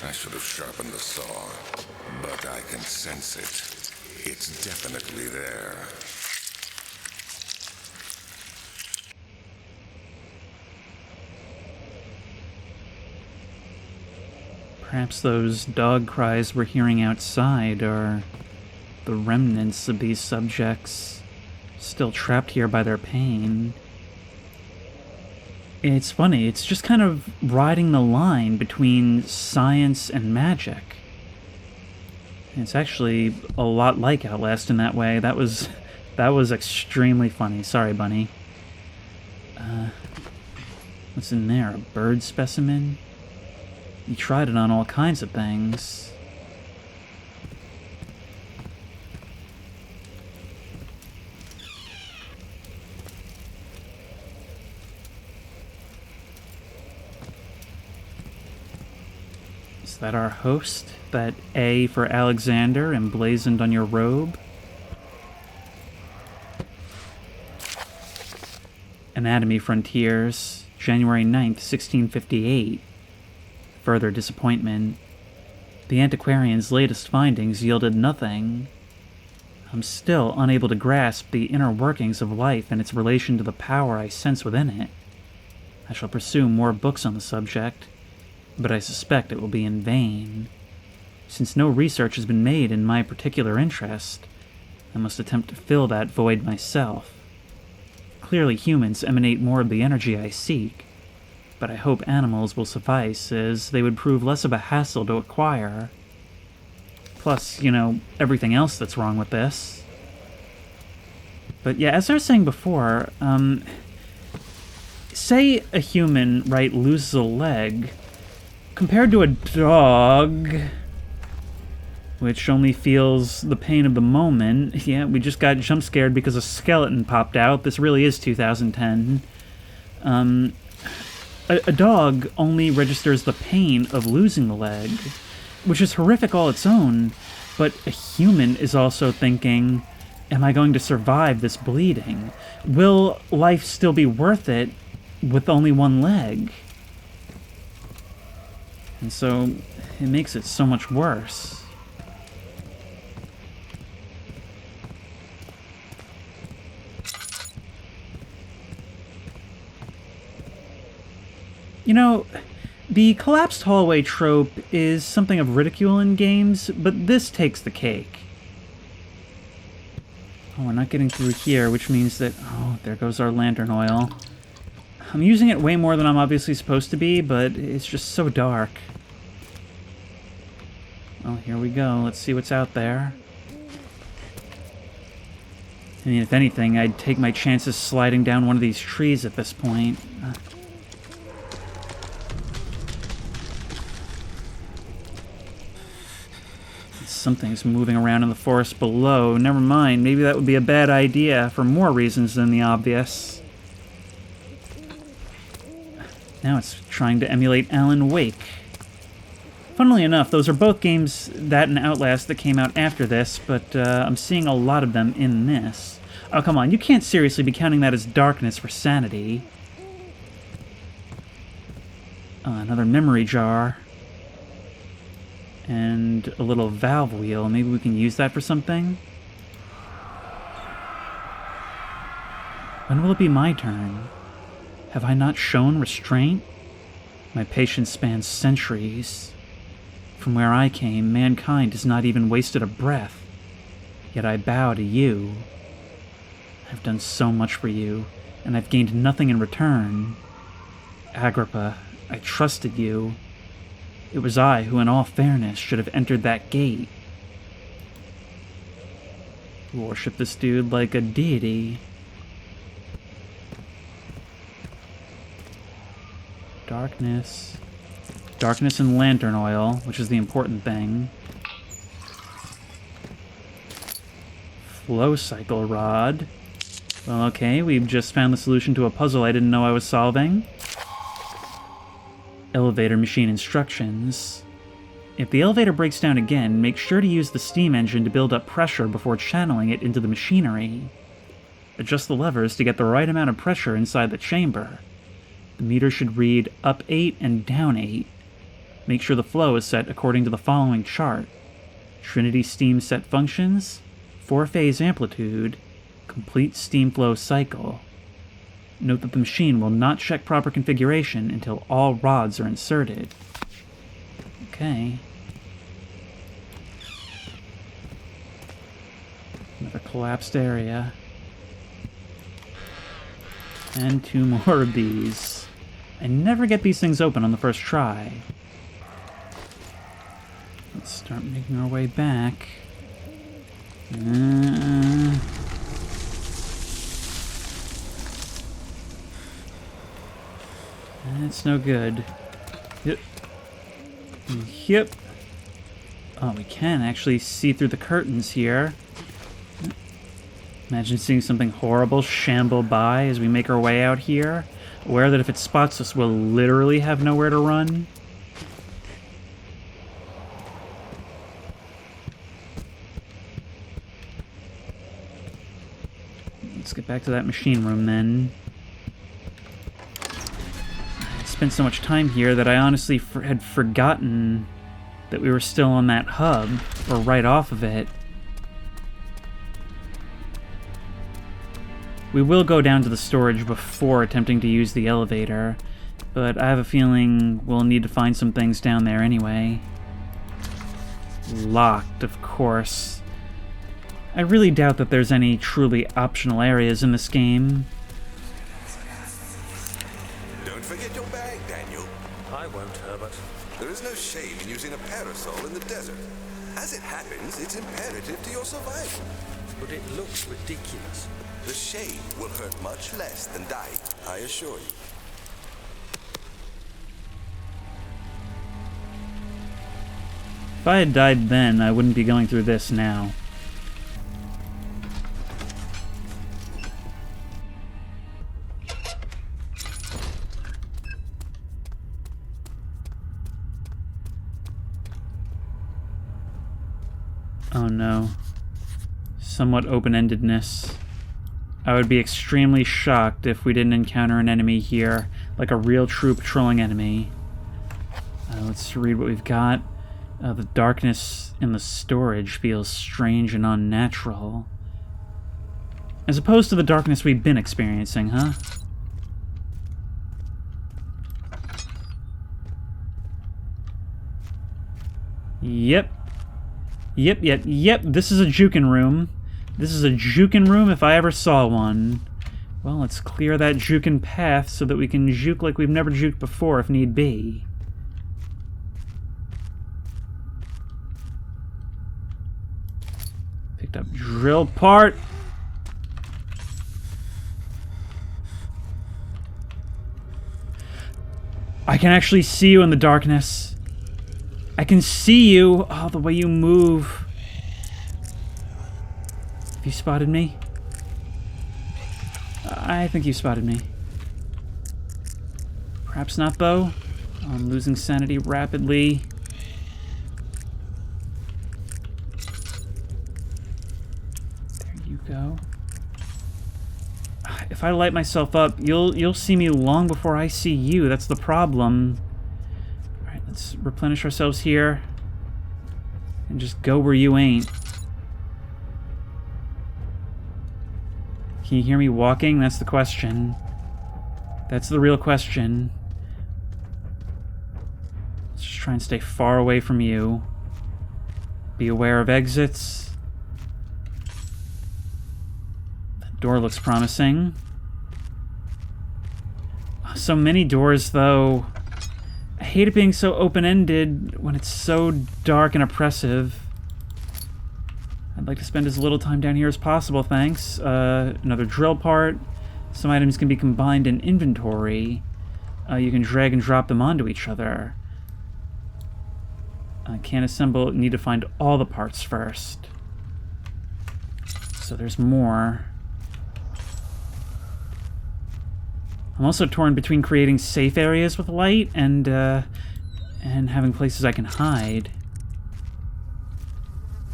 I should have sharpened the saw, but I can sense it. It's definitely there. Perhaps those dog cries we're hearing outside are the remnants of these subjects, still trapped here by their pain. It's funny, it's just kind of riding the line between science and magic. It's actually a lot like Outlast in that way. That was extremely funny. Sorry, Bunny. What's in there? A bird specimen? You tried it on all kinds of things. Is that our host? That A for Alexander emblazoned on your robe? Anatomy Frontiers, January 9th, 1658. Further disappointment. The antiquarian's latest findings yielded nothing. I'm still unable to grasp the inner workings of life and its relation to the power I sense within it. I shall pursue more books on the subject, but I suspect it will be in vain. Since no research has been made in my particular interest, I must attempt to fill that void myself. Clearly humans emanate more of the energy I seek, but I hope animals will suffice, as they would prove less of a hassle to acquire. Plus, everything else that's wrong with this. But yeah, as I was saying before, say a human, right, loses a leg, compared to a dog, which only feels the pain of the moment. Yeah, we just got jump scared because a skeleton popped out. This really is 2010. A dog only registers the pain of losing the leg, which is horrific all its own, but a human is also thinking, am I going to survive this bleeding? Will life still be worth it with only one leg? And so it makes it so much worse. The collapsed hallway trope is something of ridicule in games, but this takes the cake. Oh, we're not getting through here, which means that... Oh, there goes our lantern oil. I'm using it way more than I'm obviously supposed to be, but it's just so dark. Oh, here we go. Let's see what's out there. I mean, if anything, I'd take my chances sliding down one of these trees at this point. Something's moving around in the forest below. Never mind, maybe that would be a bad idea for more reasons than the obvious. Now it's trying to emulate Alan Wake. Funnily enough, those are both games, that and Outlast, that came out after this, but I'm seeing a lot of them in this. Oh, come on, you can't seriously be counting that as darkness for Sanity. Another memory jar. And a little valve wheel. Maybe we can use that for something? When will it be my turn? Have I not shown restraint? My patience spans centuries. From where I came, mankind has not even wasted a breath. Yet I bow to you. I've done so much for you, and I've gained nothing in return. Agrippa, I trusted you. It was I who, in all fairness, should have entered that gate. Worship this dude like a deity. Darkness. Darkness and lantern oil, which is the important thing. Flow cycle rod. Well, okay, we've just found the solution to a puzzle I didn't know I was solving. Elevator machine instructions. If the elevator breaks down again, make sure to use the steam engine to build up pressure before channeling it into the machinery. Adjust the levers to get the right amount of pressure inside the chamber. The meter should read up 8 and down 8. Make sure the flow is set according to the following chart. Trinity steam set functions, 4-phase amplitude, complete steam flow cycle. Note that the machine will not check proper configuration until all rods are inserted. Okay. Another collapsed area. And 2 more of these. I never get these things open on the first try. Let's start making our way back. That's no good. Yep. Yep. Oh, we can actually see through the curtains here. Imagine seeing something horrible shamble by as we make our way out here, aware that if it spots us, we'll literally have nowhere to run. Let's get back to that machine room then. I spent so much time here that I honestly had forgotten that we were still on that hub, or right off of it. We will go down to the storage before attempting to use the elevator, but I have a feeling we'll need to find some things down there anyway. Locked, of course. I really doubt that there's any truly optional areas in this game. Don't forget your bag, Daniel. I won't, Herbert. There is no shame in using a parasol in the desert. As it happens, it's imperative to your survival. But it looks ridiculous. The shade will hurt much less than dying, I assure you. If I had died then, I wouldn't be going through this now. Oh no. Somewhat open-endedness. I would be extremely shocked if we didn't encounter an enemy here, like a real true patrolling enemy. Let's read what we've got. The darkness in the storage feels strange and unnatural. As opposed to the darkness we've been experiencing, huh? Yep. Yep. This is a jukin' room. This is a jukin' room if I ever saw one. Well, let's clear that jukin' path so that we can juke like we've never juked before if need be. Picked up drill part. I can actually see you in the darkness. I can see you. Oh, the way you move. Have you spotted me? I think you spotted me. Perhaps not, though. I'm losing sanity rapidly. There you go. If I light myself up, you'll see me long before I see you. That's the problem. All right, let's replenish ourselves here and just go where you ain't. Can you hear me walking? That's the question. That's the real question. Let's just try and stay far away from you. Be aware of exits. That door looks promising. So many doors, though. I hate it being so open-ended when it's so dark and oppressive. I'd like to spend as little time down here as possible, thanks. Another drill part. Some items can be combined in inventory. You can drag and drop them onto each other. Can't assemble, need to find all the parts first. So there's more. I'm also torn between creating safe areas with light and having places I can hide.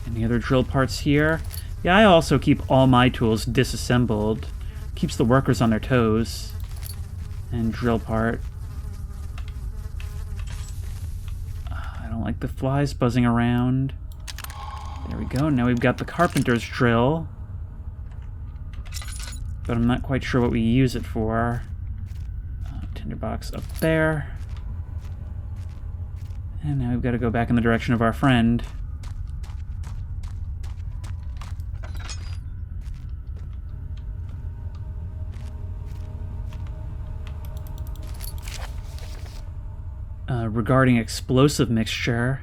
Any other drill parts here? Yeah, I also keep all my tools disassembled. Keeps the workers on their toes. And drill part. I don't like the flies buzzing around. There we go. Now we've got the carpenter's drill. But I'm not quite sure what we use it for. Tinderbox up there. And now we've got to go back in the direction of our friend. Regarding explosive mixture,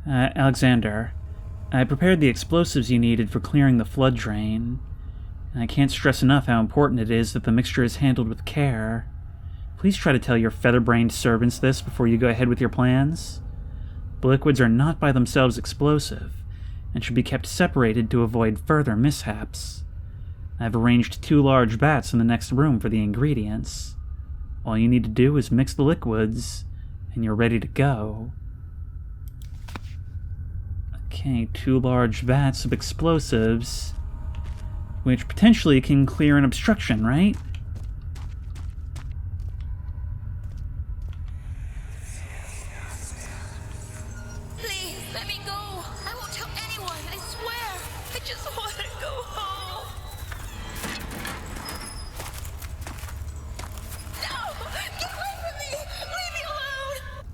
Alexander, I prepared the explosives you needed for clearing the flood drain. I can't stress enough how important it is that the mixture is handled with care. Please try to tell your feather-brained servants this before you go ahead with your plans. The liquids are not by themselves explosive, and should be kept separated to avoid further mishaps. I've arranged 2 large vats in the next room for the ingredients. All you need to do is mix the liquids, and you're ready to go. Okay, 2 large vats of explosives, which potentially can clear an obstruction, right? Please, let me go. I won't tell anyone, I swear. I just want to go home. No! Get away from me! Leave me alone!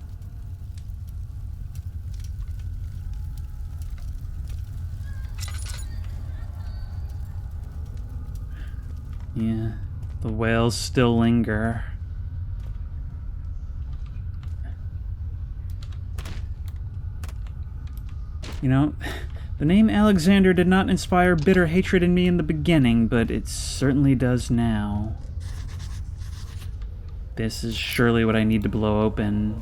Yeah, the whales still linger. You know, the name Alexander did not inspire bitter hatred in me in the beginning, but it certainly does now. This is surely what I need to blow open.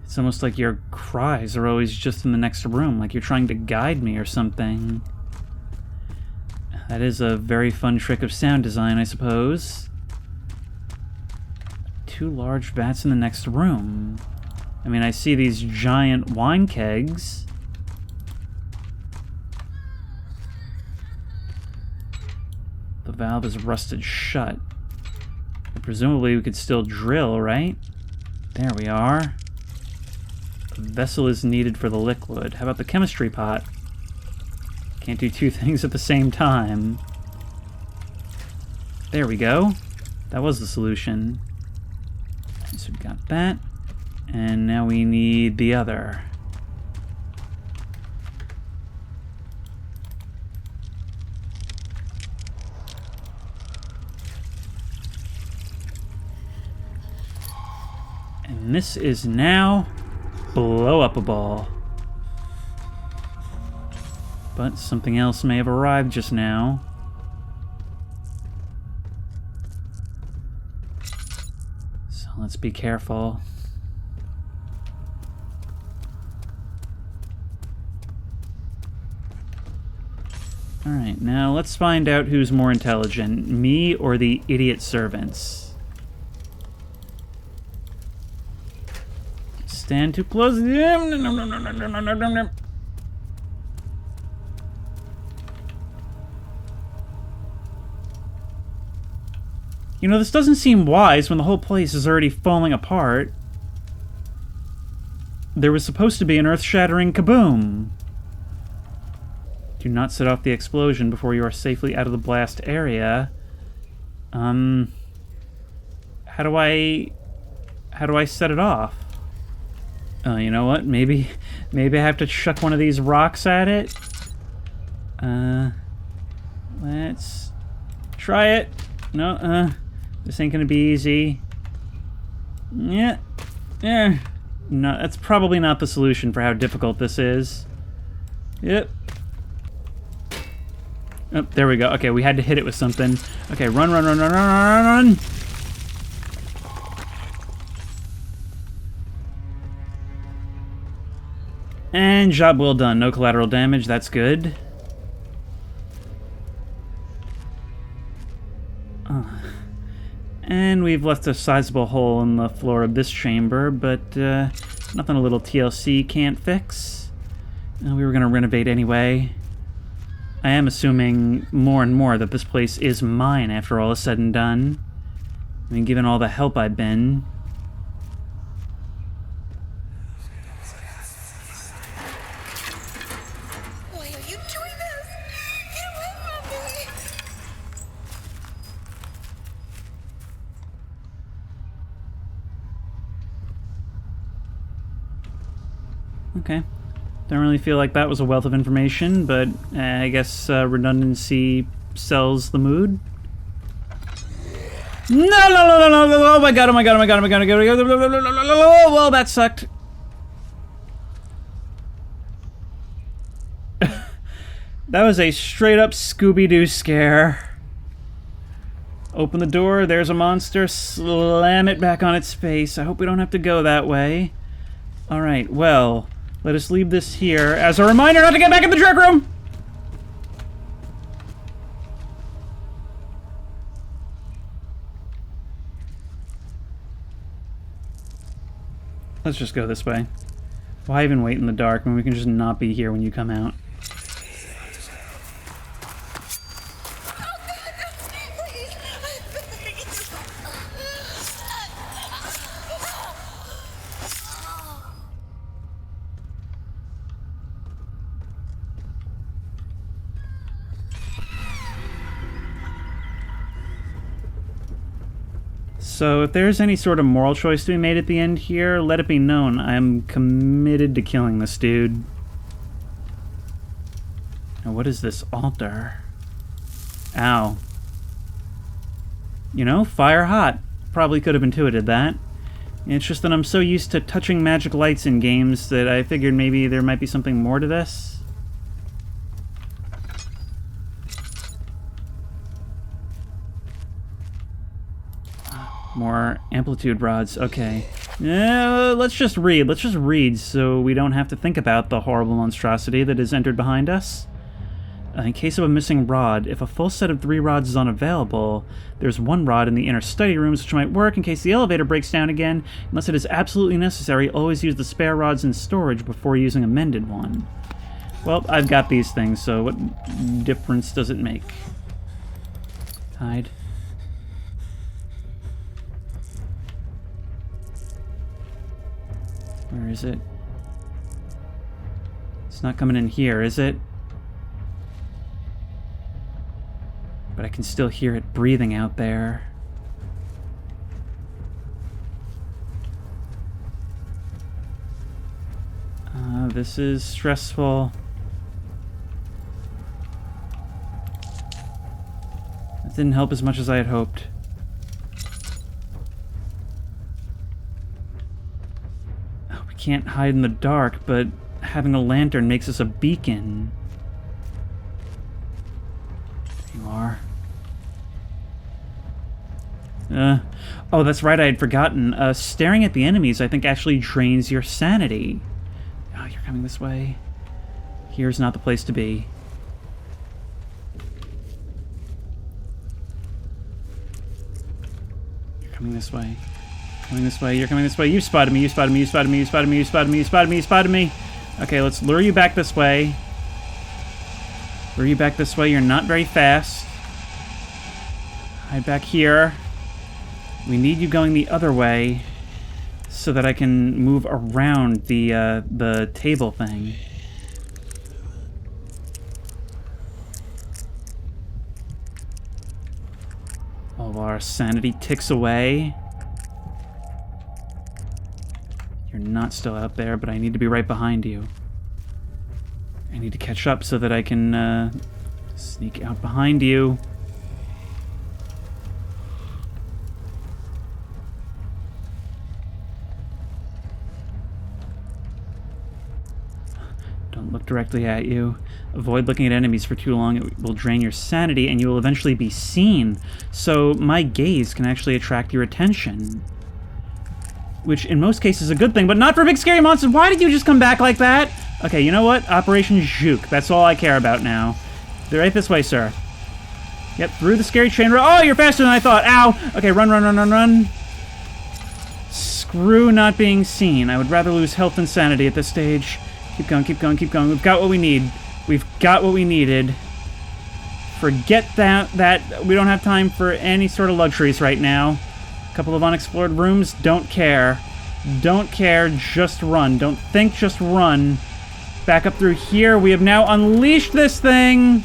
It's almost like your cries are always just in the next room, like you're trying to guide me or something. That is a very fun trick of sound design, I suppose. 2 large vats in the next room. I mean, I see these giant wine kegs. The valve is rusted shut. But presumably we could still drill, right? There we are. The vessel is needed for the liquid. How about the chemistry pot? Can't do 2 things at the same time. There we go. That was the solution. So we got that. And now we need the other. And this is now blow-up-a-ball. But something else may have arrived just now. So let's be careful. Alright, now let's find out who's more intelligent, me or the idiot servants. Stand too close. You know, this doesn't seem wise when the whole place is already falling apart. There was supposed to be an earth-shattering kaboom. Do not set off the explosion before you are safely out of the blast area. How do I set it off? You know what? Maybe I have to chuck one of these rocks at it. Let's try it. No, this ain't gonna be easy. Yeah. No, that's probably not the solution for how difficult this is. Yep. Oh, there we go. Okay, we had to hit it with something. Okay, run. And job well done. No collateral damage. That's good. And we've left a sizable hole in the floor of this chamber, but nothing a little TLC can't fix. We were going to renovate anyway. I am assuming more and more that this place is mine after all is said and done. I mean, given all the help I've been. Why are you doing this? Get away from me! Okay. Don't really feel like that was a wealth of information, but I guess redundancy sells the mood. No! Oh my god, well, that sucked. That was a straight up Scooby-Doo scare. Open the door, there's a monster, slam it back on its face. I hope we don't have to go that way. Alright, well, let us leave this here as a reminder not to get back in the drug room! Let's just go this way. Why even wait in the dark when we can just not be here when you come out? So if there's any sort of moral choice to be made at the end here, let it be known I am committed to killing this dude. Now, what is this altar? Ow. You know, fire hot. Probably could have intuited that. It's just that I'm so used to touching magic lights in games that I figured maybe there might be something more to this. More amplitude rods. Okay. Let's just read. Let's just read so we don't have to think about the horrible monstrosity that has entered behind us. In case of a missing rod, if a full set of 3 rods is unavailable, there's 1 rod in the inner study rooms which might work in case the elevator breaks down again. Unless it is absolutely necessary, always use the spare rods in storage before using a mended one. Well, I've got these things, so what difference does it make? Hide. Where is it? It's not coming in here, is it? But I can still hear it breathing out there. This is stressful. That didn't help as much as I had hoped. Can't hide in the dark, but having a lantern makes us a beacon. There you are. Oh, that's right, I had forgotten. Staring at the enemies, I think, actually drains your sanity. Oh, you're coming this way. Here's not the place to be. You're coming this way. Coming this way, you're coming this way. You spotted me, you spotted me, you spotted me, you spotted me, you spotted me, you spotted me, you spotted me. Okay, let's lure you back this way. Lure you back this way, you're not very fast. Hide back here. We need you going the other way so that I can move around the table thing. All of our sanity ticks away. You're not still out there, but I need to be right behind you. I need to catch up so that I can sneak out behind you. Don't look directly at you. Avoid looking at enemies for too long. It will drain your sanity and you will eventually be seen. So my gaze can actually attract your attention. Which in most cases is a good thing, but not for big scary monsters. Why did you just come back like that? Okay, you know what? Operation Juke. That's all I care about now. They're right this way, sir. Yep, through the scary chamber. Oh, you're faster than I thought. Ow! Okay, run, run, run, run, run. Screw not being seen. I would rather lose health than sanity at this stage. Keep going, keep going, keep going. We've got what we need. We've got what we needed. Forget that we don't have time for any sort of luxuries right now. Couple of unexplored rooms, don't care. Don't care, just run. Don't think, just run. Back up through here. We have now unleashed this thing.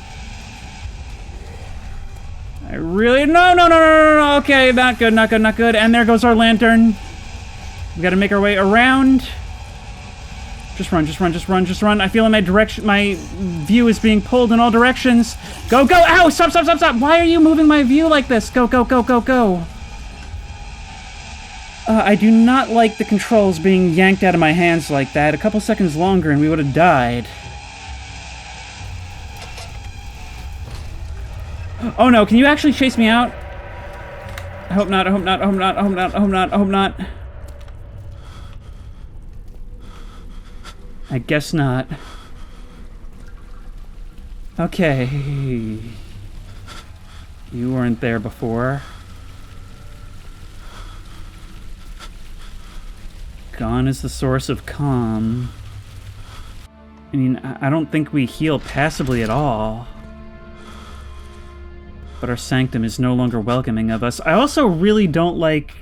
I really... No. Okay, not good, not good, not good. And there goes our lantern. We gotta make our way around. Just run, just run, just run, just run. I feel in my direction... My view is being pulled in all directions. Go, go! Ow! Stop, stop, stop, stop! Why are you moving my view like this? Go, go, go, go, go. I do not like the controls being yanked out of my hands like that. A couple seconds longer and we would have died. Oh no, can you actually chase me out? I hope not, I hope not, I hope not, I hope not, I hope not, I hope not. I guess not. Okay. You weren't there before. Gone is the source of calm. I mean, I don't think we heal passively at all. But our sanctum is no longer welcoming of us. I also really don't like...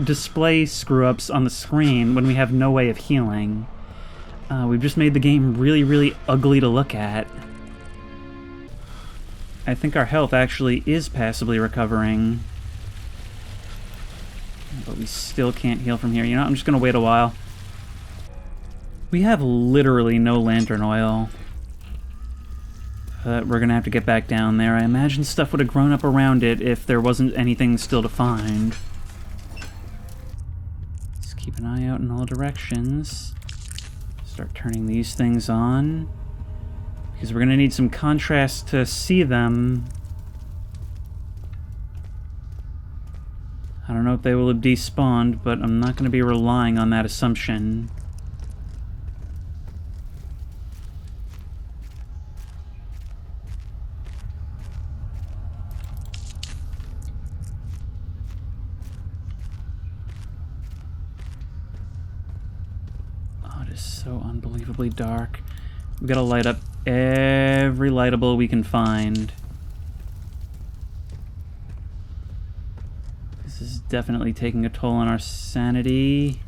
display screw-ups on the screen when we have no way of healing. We've just made the game really, really ugly to look at. I think our health actually is passively recovering. But we still can't heal from here. You know, I'm just gonna wait a while. We have literally no lantern oil. But we're gonna have to get back down there. I imagine stuff would have grown up around it if there wasn't anything still to find. Let's keep an eye out in all directions. Start turning these things on, because we're gonna need some contrast to see them. I don't know if they will have despawned, but I'm not gonna be relying on that assumption. So unbelievably dark. We gotta light up every lightable we can find. This is definitely taking a toll on our sanity.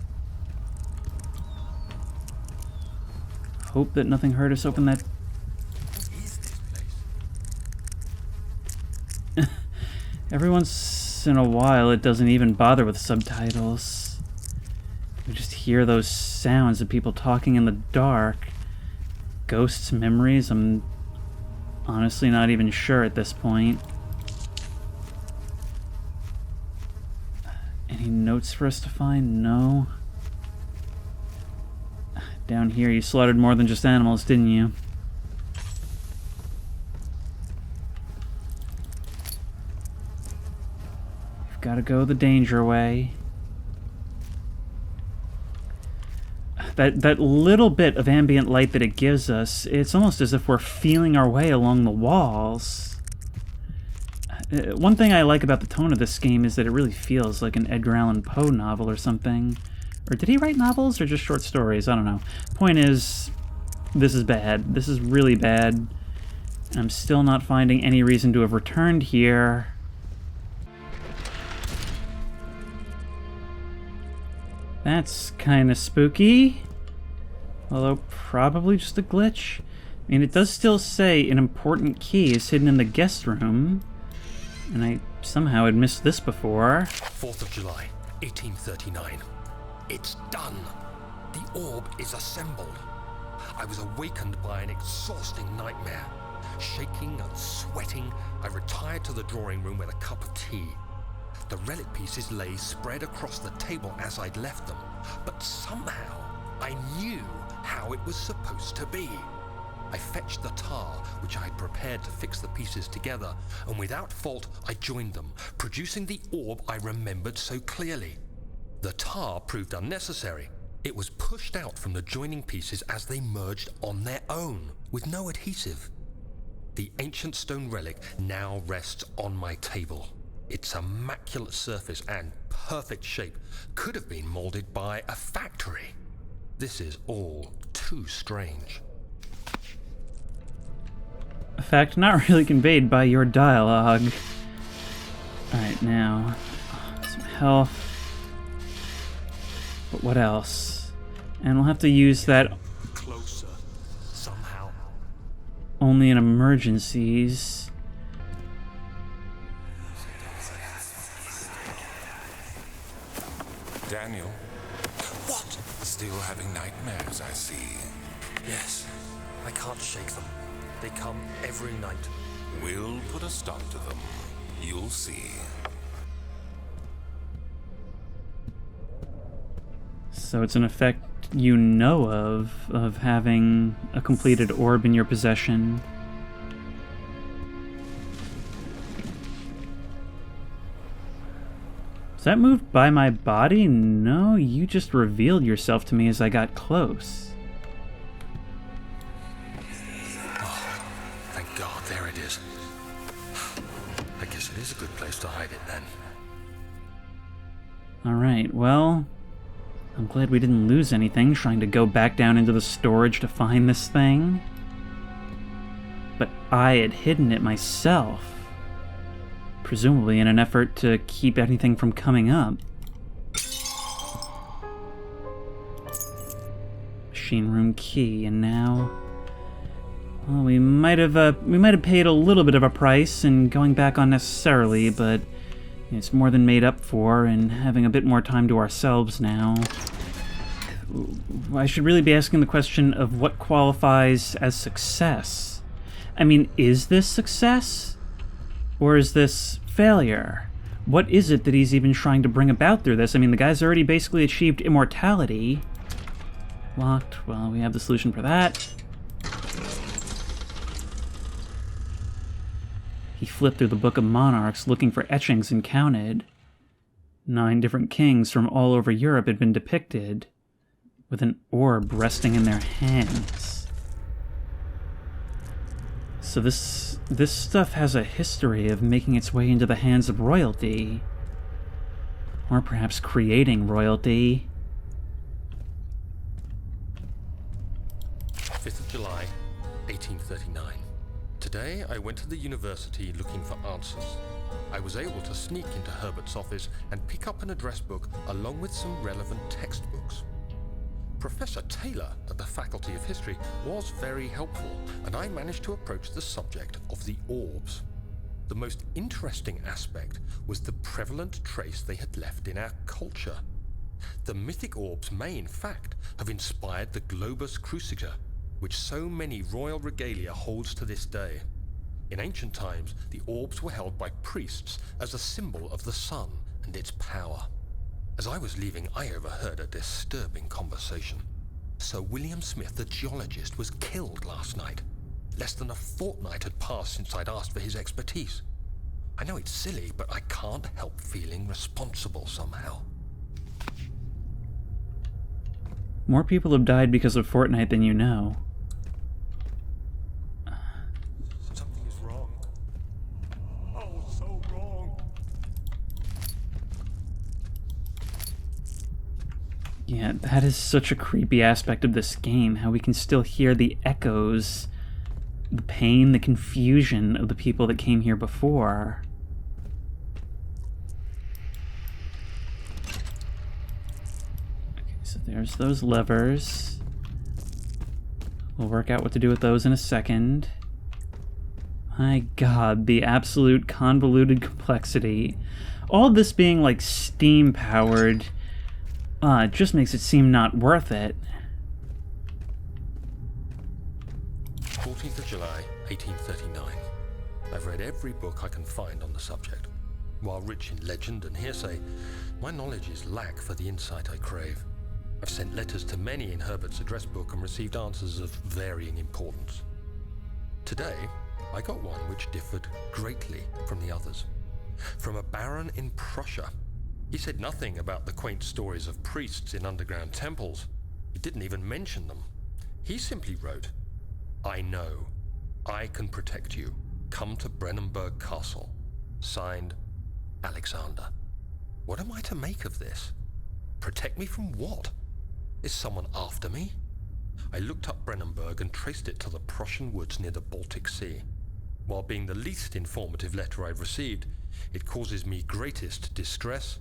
Hope that nothing hurt us open that. Every once in a while, it doesn't even bother with subtitles. We just hear those sounds of people talking in the dark. Ghosts, memories, I'm honestly not even sure at this point. Any notes for us to find? No. Down here, you slaughtered more than just animals, didn't you? You've got to go the danger way. That little bit of ambient light that it gives us, it's almost as if we're feeling our way along the walls. One thing I like about the tone of this game is that it really feels like an Edgar Allan Poe novel or something. Or did he write novels or just short stories? I don't know. Point is, this is bad. This is really bad. I'm still not finding any reason to have returned here. That's kind of spooky. Although, probably just a glitch. I mean, it does still say an important key is hidden in the guest room. And I somehow had missed this before. 4th of July, 1839. It's done. The orb is assembled. I was awakened by an exhausting nightmare. Shaking and sweating, I retired to the drawing room with a cup of tea. The relic pieces lay spread across the table as I'd left them, but somehow I knew how it was supposed to be. I fetched the tar, which I had prepared to fix the pieces together, and without fault I joined them, producing the orb I remembered so clearly. The tar proved unnecessary. It was pushed out from the joining pieces as they merged on their own, with no adhesive. The ancient stone relic now rests on my table. Its immaculate surface and perfect shape could have been molded by a factory. This is all too strange. A fact not really conveyed by your dialogue. Alright, now, some health. But what else? And we'll have to use that Closer, somehow. only in emergencies. Daniel, What? still having nightmares, I see. Yes, I can't shake them. They come every night. We'll put a stop to them. You'll see. So it's an effect you know of having a completed orb in your possession. Was that moved by my body? No, you just revealed yourself to me as I got close. Thank God, there it is. I guess it is a good place to hide it then. Alright, well, I'm glad we didn't lose anything trying to go back down into the storage to find this thing. But I had hidden it myself. Presumably in an effort to keep anything from coming up. Machine room key, and now... Well, we might have paid a little bit of a price in going back unnecessarily, but it's more than made up for in having a bit more time to ourselves now. I should really be asking the question of what qualifies as success. I mean, is this success? Or is this failure? What is it that he's even trying to bring about through this? I mean, the guy's already basically achieved immortality. Locked. Well, we have the solution for that. He flipped through the Book of Monarchs looking for etchings and counted. 9 different kings from all over Europe had been depicted, with an orb resting in their hands. So this stuff has a history of making its way into the hands of royalty. Or perhaps creating royalty. 5th of July, 1839. Today, I went to the university looking for answers. I was able to sneak into Herbert's office and pick up an address book along with some relevant textbooks. Professor Taylor at the Faculty of History was very helpful, and I managed to approach the subject of the orbs. The most interesting aspect was the prevalent trace they had left in our culture. The mythic orbs may, in fact, have inspired the globus cruciger, which so many royal regalia holds to this day. In ancient times, the orbs were held by priests as a symbol of the sun and its power. As I was leaving, I overheard a disturbing conversation. Sir William Smith, the geologist, was killed last night. Less than a fortnight had passed since I'd asked for his expertise. I know it's silly, but I can't help feeling responsible somehow. More people have died because of Fortnite than you know. Something is wrong. Oh, so wrong. Yeah, that is such a creepy aspect of this game, how we can still hear the echoes, the pain, the confusion of the people that came here before. Okay, so there's those levers. We'll work out what to do with those in a second. My god, the absolute convoluted complexity. All this being like steam-powered, it just makes it seem not worth it. 14th of July, 1839. I've read every book I can find on the subject. While rich in legend and hearsay, my knowledge is lack for the insight I crave. I've sent letters to many in Herbert's address book and received answers of varying importance. Today, I got one which differed greatly from the others. From a baron in Prussia. He said nothing about the quaint stories of priests in underground temples. He didn't even mention them. He simply wrote, "I know. I can protect you. Come to Brennenburg Castle. Signed, Alexander." What am I to make of this? Protect me from what? Is someone after me? I looked up Brennenburg and traced it to the Prussian woods near the Baltic Sea. While being the least informative letter I've received, it causes me greatest distress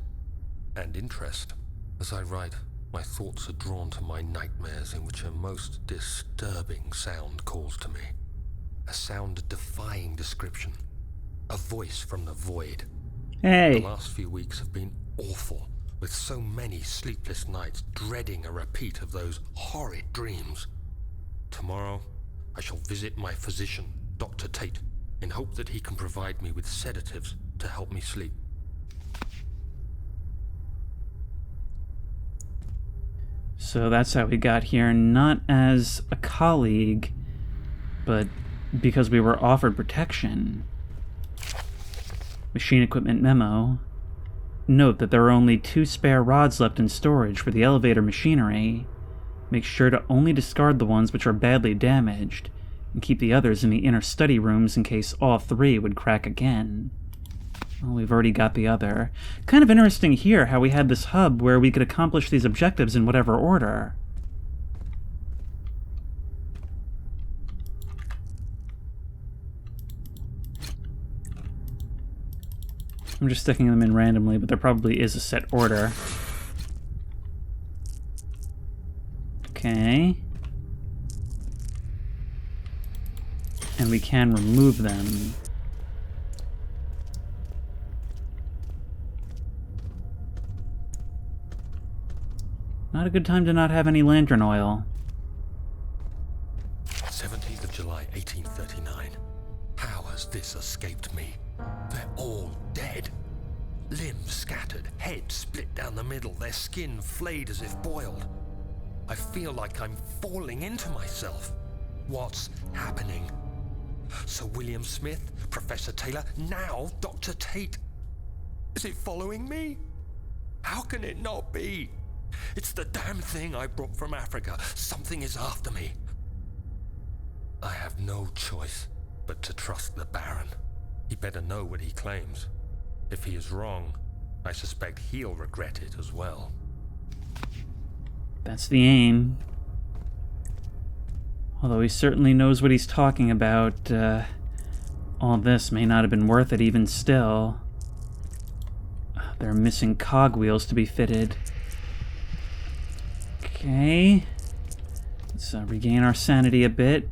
and interest. As I write, my thoughts are drawn to my nightmares in which a most disturbing sound calls to me. A sound defying description. A voice from the void. Hey! The last few weeks have been awful, with so many sleepless nights dreading a repeat of those horrid dreams. Tomorrow, I shall visit my physician, Dr. Tate, in hope that he can provide me with sedatives to help me sleep. So that's how we got here, not as a colleague, but because we were offered protection. Machine equipment memo. Note that there are only 2 spare rods left in storage for the elevator machinery. Make sure to only discard the ones which are badly damaged, and keep the others in the inner study rooms in case all 3 would crack again. Well, we've already got the other. Kind of interesting here how we had this hub where we could accomplish these objectives in whatever order. I'm just sticking them in randomly, but there probably is a set order. Okay. And we can remove them. Not a good time to not have any lantern oil. 17th of July 1839. How has this escaped me? They're all dead. Limbs scattered, heads split down the middle, their skin flayed as if boiled. I feel like I'm falling into myself. What's happening? Sir William Smith, Professor Taylor, now Dr. Tate. Is it following me? How can it not be? It's the damn thing I brought from Africa. Something is after me. I have no choice but to trust the Baron. He better know what he claims. If he is wrong, I suspect he'll regret it as well. That's the aim. Although he certainly knows what he's talking about, all this may not have been worth it even still. There are missing cogwheels to be fitted. Okay. Let's regain our sanity a bit.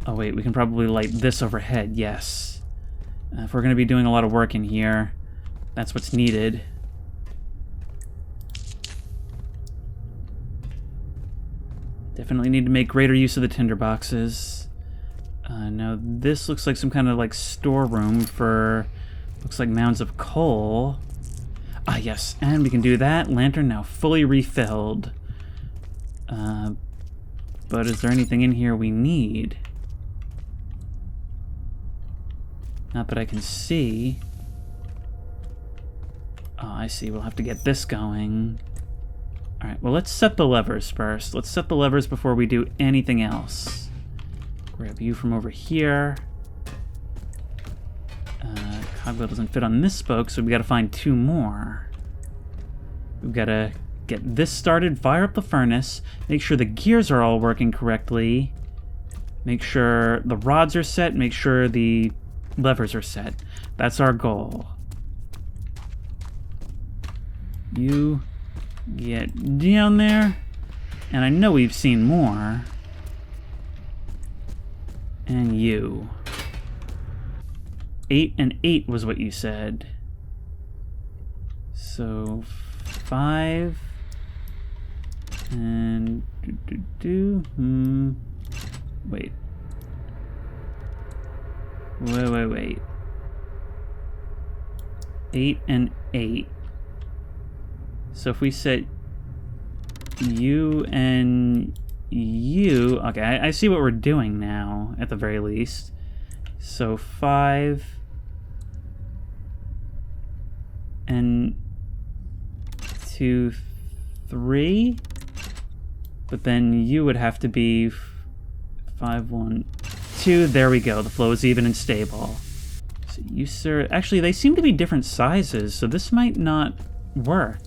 Oh wait, we can probably light this overhead, yes. If we're going to be doing a lot of work in here, that's what's needed. Definitely need to make greater use of the tinderboxes. Now this looks like some kind of like storeroom for, looks like mounds of coal. Ah yes, and we can do that. Lantern now fully refilled. But is there anything in here we need? Not that I can see. Oh, I see. We'll have to get this going. Alright, well, let's set the levers first. Let's set the levers before we do anything else. Grab you from over here. Cogwheel doesn't fit on this spoke, so we gotta find two more. We've gotta get this started, fire up the furnace, make sure the gears are all working correctly, make sure the rods are set, make sure the levers are set. That's our goal. You get down there, and I know we've seen more. And you. 8 and 8 was what you said. So 5 and wait. Wait. 8 and 8. So if we set you and you... Okay, I see what we're doing now, at the very least. So 5 and 2, 3. But then you would have to be 5, 1, 2. There we go. The flow is even and stable. So you, sir... Actually, they seem to be different sizes, so this might not work.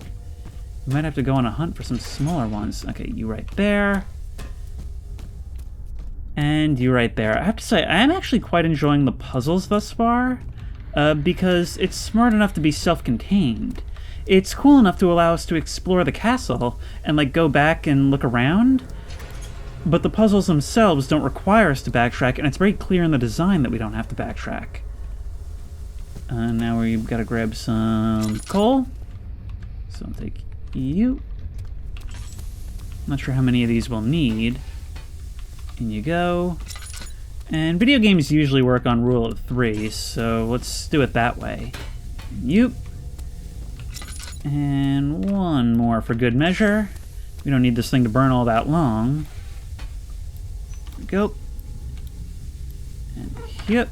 We might have to go on a hunt for some smaller ones. Okay, you right there. And you right there. I have to say, I am actually quite enjoying the puzzles thus far, because it's smart enough to be self-contained. It's cool enough to allow us to explore the castle and, like, go back and look around, but the puzzles themselves don't require us to backtrack, and it's very clear in the design that we don't have to backtrack. Now we've got to grab some coal. So I'll take you. Not sure how many of these we'll need. In you go. And video games usually work on rule of 3, so let's do it that way. You. And one more for good measure. We don't need this thing to burn all that long. There we go. And yep.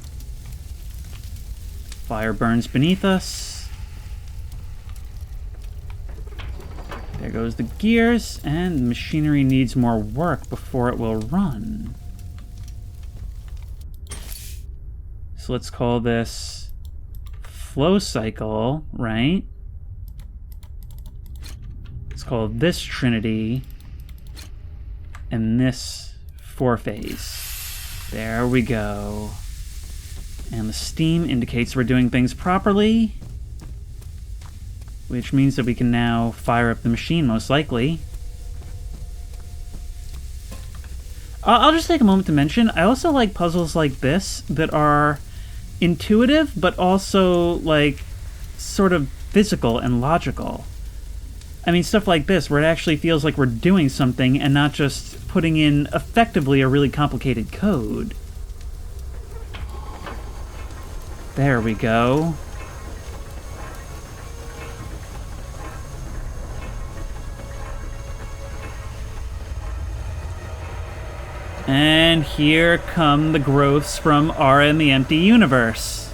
Fire burns beneath us. There goes the gears, and the machinery needs more work before it will run. So let's call this flow cycle, right? Let's call this Trinity, and this 4-phase. There we go. And the steam indicates we're doing things properly, which means that we can now fire up the machine, most likely. I'll just take a moment to mention, I also like puzzles like this that are intuitive, but also, like, sort of physical and logical. I mean, stuff like this, where it actually feels like we're doing something and not just putting in, effectively, a really complicated code. There we go. And here come the growths from Aura in the Empty Universe.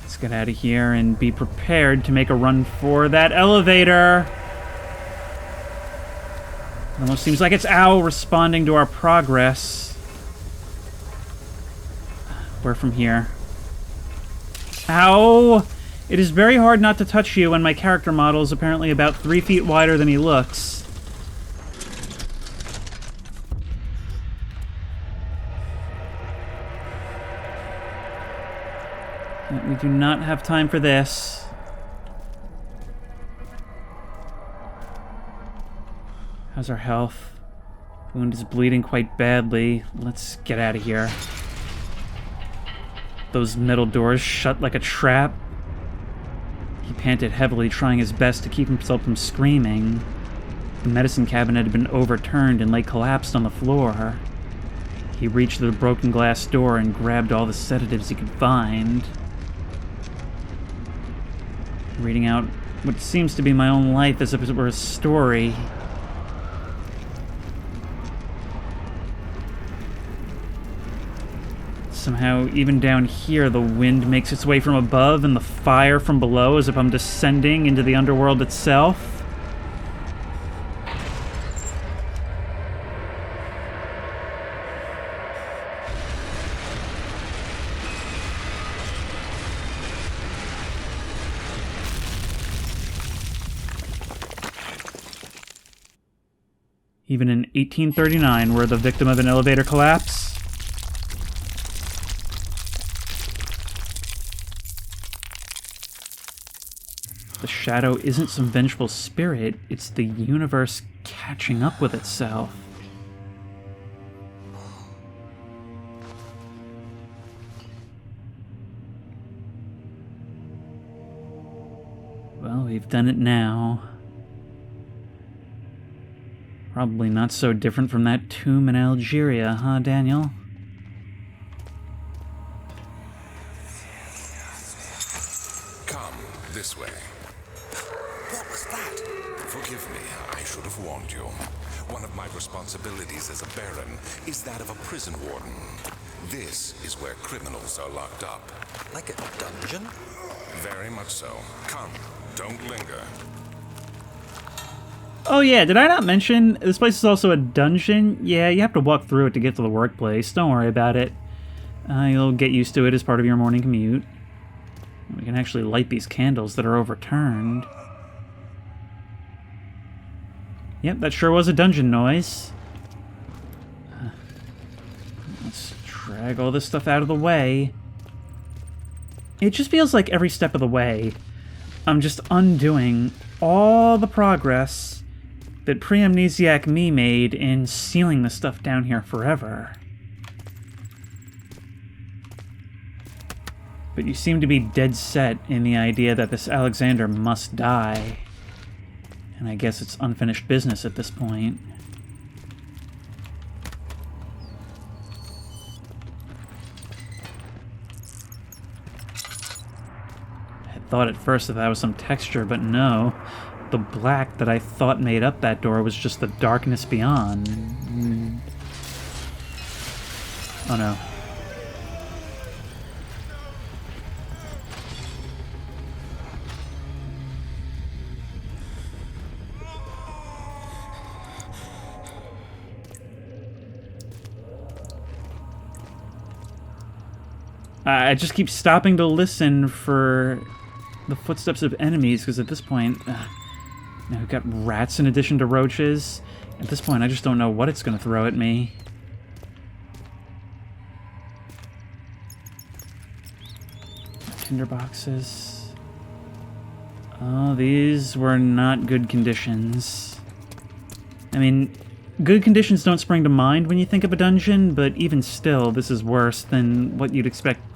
Let's get out of here and be prepared to make a run for that elevator. It almost seems like it's Owl responding to our progress. Where from here? Ow! It is very hard not to touch you when my character model is apparently about 3 feet wider than he looks. We do not have time for this. How's our health? Wound is bleeding quite badly. Let's get out of here. Those metal doors shut like a trap. He panted heavily, trying his best to keep himself from screaming. The medicine cabinet had been overturned and lay collapsed on the floor. He reached the broken glass door and grabbed all the sedatives he could find. Reading out what seems to be my own life as if it were a story. Somehow, even down here, the wind makes its way from above and the fire from below as if I'm descending into the underworld itself. Even in 1839, we're the victim of an elevator collapse. The shadow isn't some vengeful spirit, it's the universe catching up with itself. Well, we've done it now. Probably not so different from that tomb in Algeria, huh, Daniel? Come, this way. What was that? Forgive me, I should have warned you. One of my responsibilities as a Baron is that of a prison warden. This is where criminals are locked up. Like a dungeon? Very much so. Come, don't linger. Oh yeah, did I not mention this place is also a dungeon? Yeah, you have to walk through it to get to the workplace. Don't worry about it. You'll get used to it as part of your morning commute. We can actually light these candles that are overturned. Yep, that sure was a dungeon noise. Let's drag all this stuff out of the way. It just feels like every step of the way, I'm just undoing all the progress that pre-amnesiac me made in sealing the stuff down here forever. But you seem to be dead set in the idea that this Alexander must die. And I guess it's unfinished business at this point. I thought at first that was some texture, but no. The black that I thought made up that door was just the darkness beyond. Oh no. I just keep stopping to listen for the footsteps of enemies, because at this point, now we've got rats in addition to roaches. At this point, I just don't know what it's going to throw at me. Tinderboxes. Oh, these were not good conditions. I mean, good conditions don't spring to mind when you think of a dungeon, but even still, this is worse than what you'd expect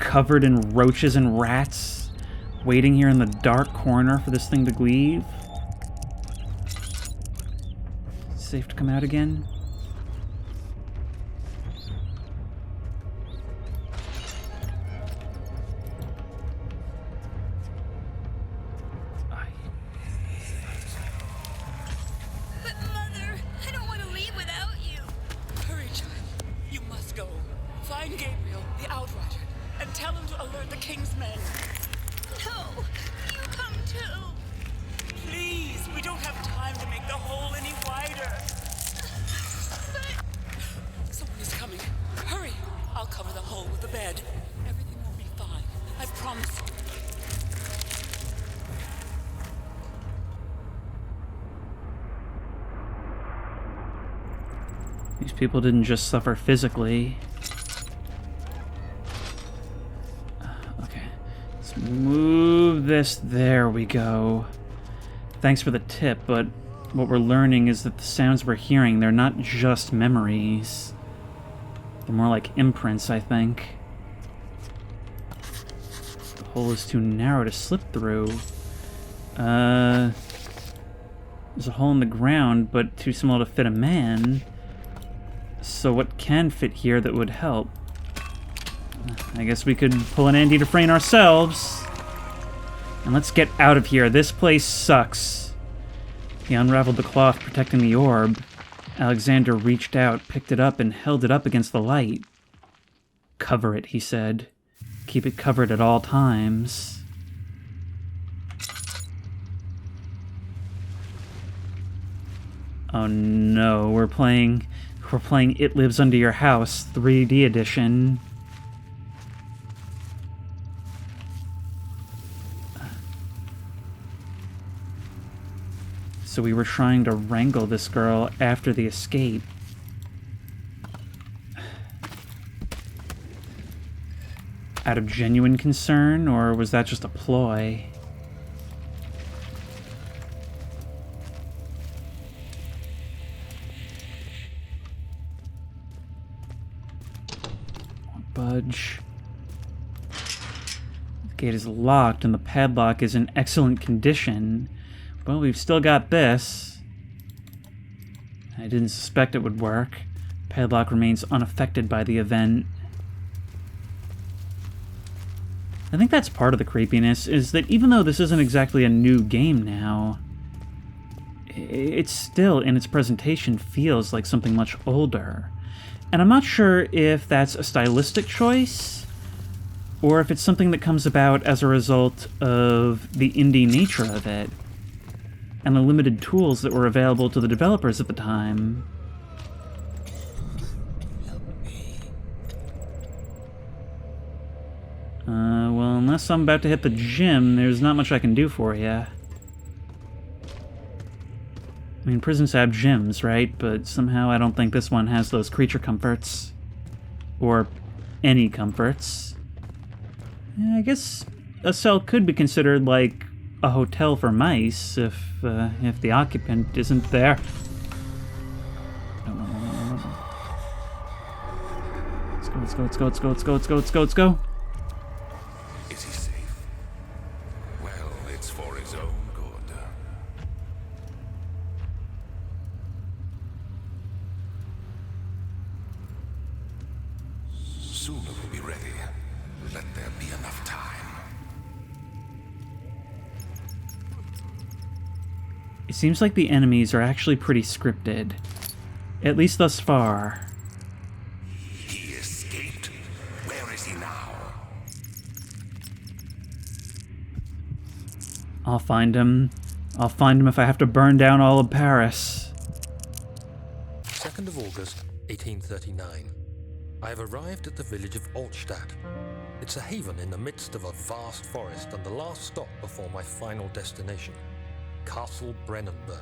covered in roaches and rats, waiting here in the dark corner for this thing to leave. Safe to come out again? But Mother, I don't want to leave without you. Hurry, child. You must go. Find Gabriel, the Outrider, and tell him to alert the King's men. No, you come too. Please, we don't have time to make the hole any wider. Someone is coming. Hurry! I'll cover the hole with the bed. Everything will be fine. I promise you. These people didn't just suffer physically. Okay, let's move this. There we go. Thanks for the tip, but what we're learning is that the sounds we're hearing, they're not just memories. They're more like imprints, I think. The hole is too narrow to slip through. There's a hole in the ground, but too small to fit a man. So what can fit here that would help? I guess we could pull an Andy Dufresne ourselves. And let's get out of here. This place sucks. He unraveled the cloth protecting the orb. Alexander reached out, picked it up, and held it up against the light. Cover it, he said. Keep it covered at all times. Oh no, we're playing It Lives Under Your House 3D edition. So we were trying to wrangle this girl after the escape. Out of genuine concern, or was that just a ploy? Budge. The gate is locked and the padlock is in excellent condition. Well, we've still got this. I didn't suspect it would work. Padlock remains unaffected by the event. I think that's part of the creepiness, is that even though this isn't exactly a new game now, it still, in its presentation, feels like something much older. And I'm not sure if that's a stylistic choice, or if it's something that comes about as a result of the indie nature of it, and the limited tools that were available to the developers at the time. Well, unless I'm about to hit the gym, there's not much I can do for you. I mean, prisons have gyms, right? But somehow I don't think this one has those creature comforts. Or any comforts. Yeah, I guess a cell could be considered like a hotel for mice if the occupant isn't there. No. Let's go. Is he safe? Well, it's for his own good. Soon it will be ready. Let there be enough time. It seems like the enemies are actually pretty scripted. At least thus far. He escaped? Where is he now? I'll find him. I'll find him if I have to burn down all of Paris. 2nd of August, 1839. I have arrived at the village of Altstadt. It's a haven in the midst of a vast forest and the last stop before my final destination, Castle Brennenburg.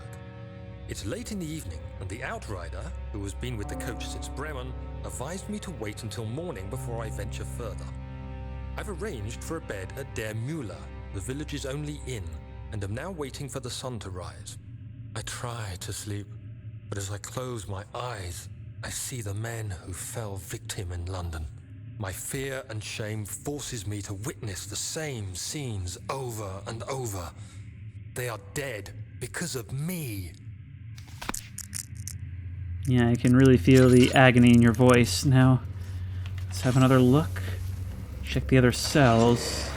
It's late in the evening, and the Outrider, who has been with the coach since Bremen, advised me to wait until morning before I venture further. I've arranged for a bed at Der Müller, the village's only inn, and am now waiting for the sun to rise. I try to sleep, but as I close my eyes, I see the men who fell victim in London. My fear and shame forces me to witness the same scenes over and over. They are dead because of me. Yeah, I can really feel the agony in your voice. Now, let's have another look. Check the other cells.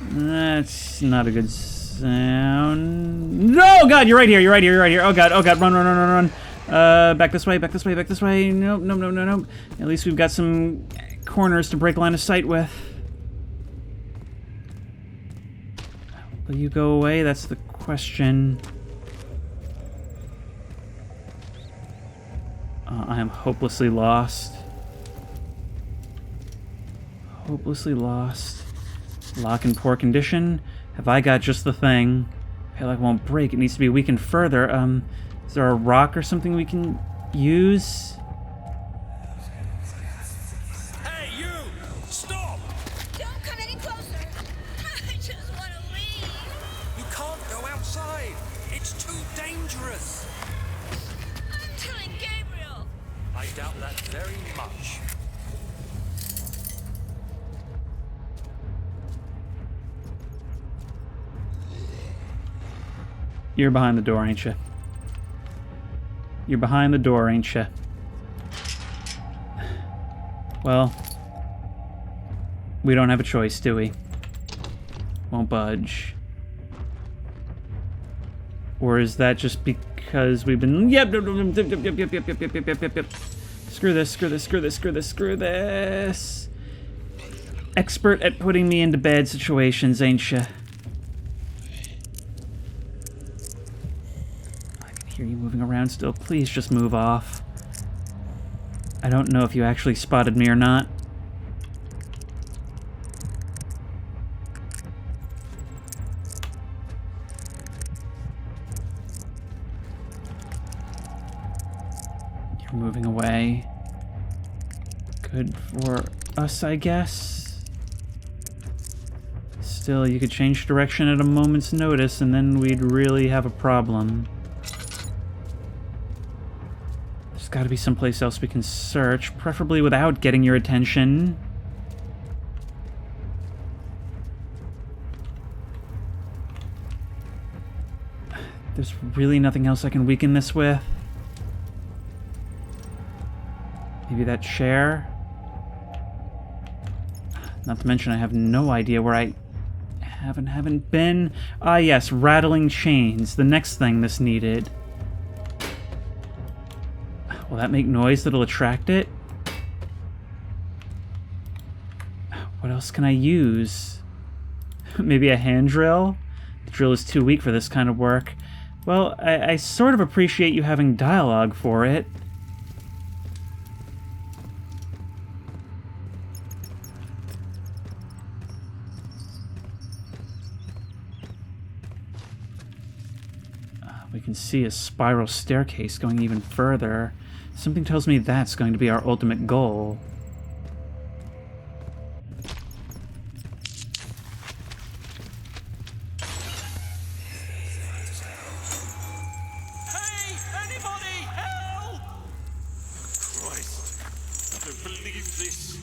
That's not a good sound. No, God, you're right here. You're right here. You're right here. Oh God. Oh God. Run, run, run, run, run. Back this way. Back this way. Back this way. Nope. Nope. Nope. Nope. Nope. At least we've got some corners to break line of sight with. Will you go away? That's the question. I am hopelessly lost. Hopelessly lost. Lock in poor condition. Have I got just the thing? Padlock won't break. It needs to be weakened further. Is there a rock or something we can use? Hey, you! Stop! Don't come any closer. I just want to leave. You can't go outside. It's too dangerous. I'm telling Gabriel. I doubt that very much. You're behind the door, ain't you? You're behind the door, ain't you? Well, we don't have a choice, do we? Won't budge. Or is that just because we've been... Yep. Screw this, screw this, screw this, screw this, screw this. Expert at putting me into bad situations, ain't you? I can hear you moving around still. Please just move off. I don't know if you actually spotted me or not. You're moving away. Good for us, I guess. Still, you could change direction at a moment's notice, and then we'd really have a problem. There's got to be someplace else we can search, preferably without getting your attention. There's really nothing else I can weaken this with. Maybe that chair? Not to mention I have no idea where I haven't been. Ah yes, rattling chains. The next thing this needed. Will that make noise that'll attract it? What else can I use? Maybe a hand drill? The drill is too weak for this kind of work. Well, I sort of appreciate you having dialogue for it. We can see a spiral staircase going even further. Something tells me that's going to be our ultimate goal. Hey! Anybody! Help! Christ. I don't believe this.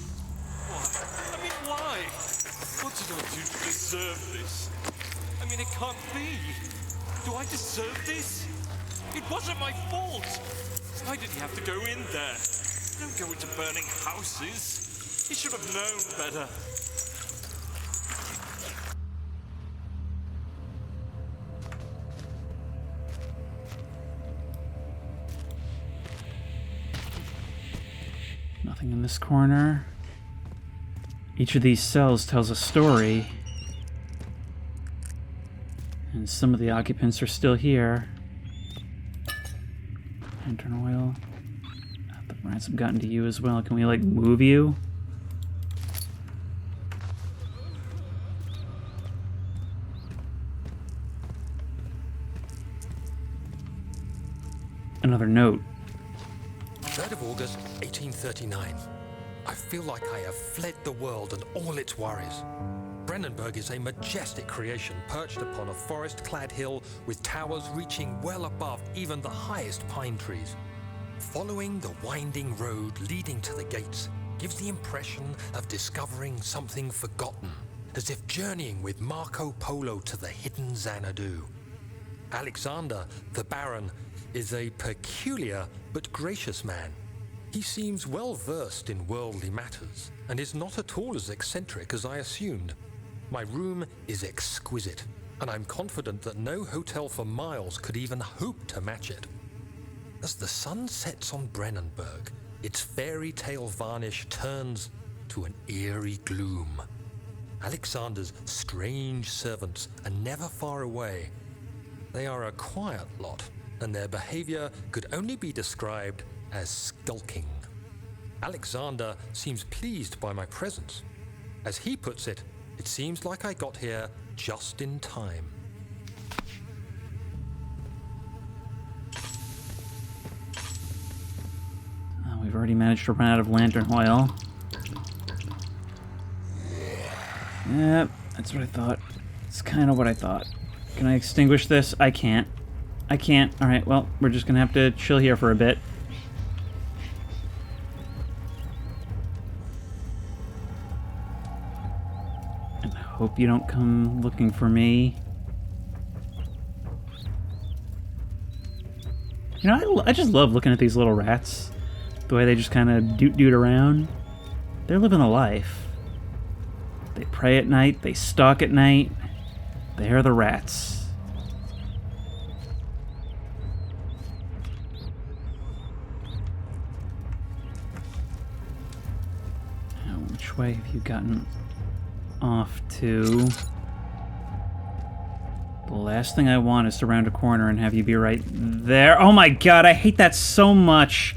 Why? I mean, why? What did I do to deserve this? I mean, it can't be. Do I deserve this? It wasn't my fault. Why did he have to go in there? Don't go into burning houses. He should have known better. Nothing in this corner. Each of these cells tells a story. And some of the occupants are still here. Lantern oil. The rats have gotten to you as well. Can we, like, move you? Another note. 3rd of August, 1839. I feel like I have fled the world and all its worries. Brennenburg is a majestic creation perched upon a forest-clad hill with towers reaching well above even the highest pine trees. Following the winding road leading to the gates, gives the impression of discovering something forgotten, as if journeying with Marco Polo to the hidden Xanadu. Alexander, the Baron, is a peculiar but gracious man. He seems well versed in worldly matters, and is not at all as eccentric as I assumed. My room is exquisite, and I'm confident that no hotel for miles could even hope to match it. As the sun sets on Brennenburg, its fairy tale varnish turns to an eerie gloom. Alexander's strange servants are never far away. They are a quiet lot, and their behavior could only be described as skulking. Alexander seems pleased by my presence. As he puts it, it seems like I got here just in time. We've already managed to run out of lantern oil. Yep, that's what I thought. It's kind of what I thought. Can I extinguish this? I can't. I can't. Alright, well, we're just gonna have to chill here for a bit. And I hope you don't come looking for me. You know, I just love looking at these little rats. The way they just kind of doot around. They're living a life. They pray at night, they stalk at night. They are the rats. Now, which way have you gotten off to? The last thing I want is to round a corner and have you be right there. Oh my god, I hate that so much.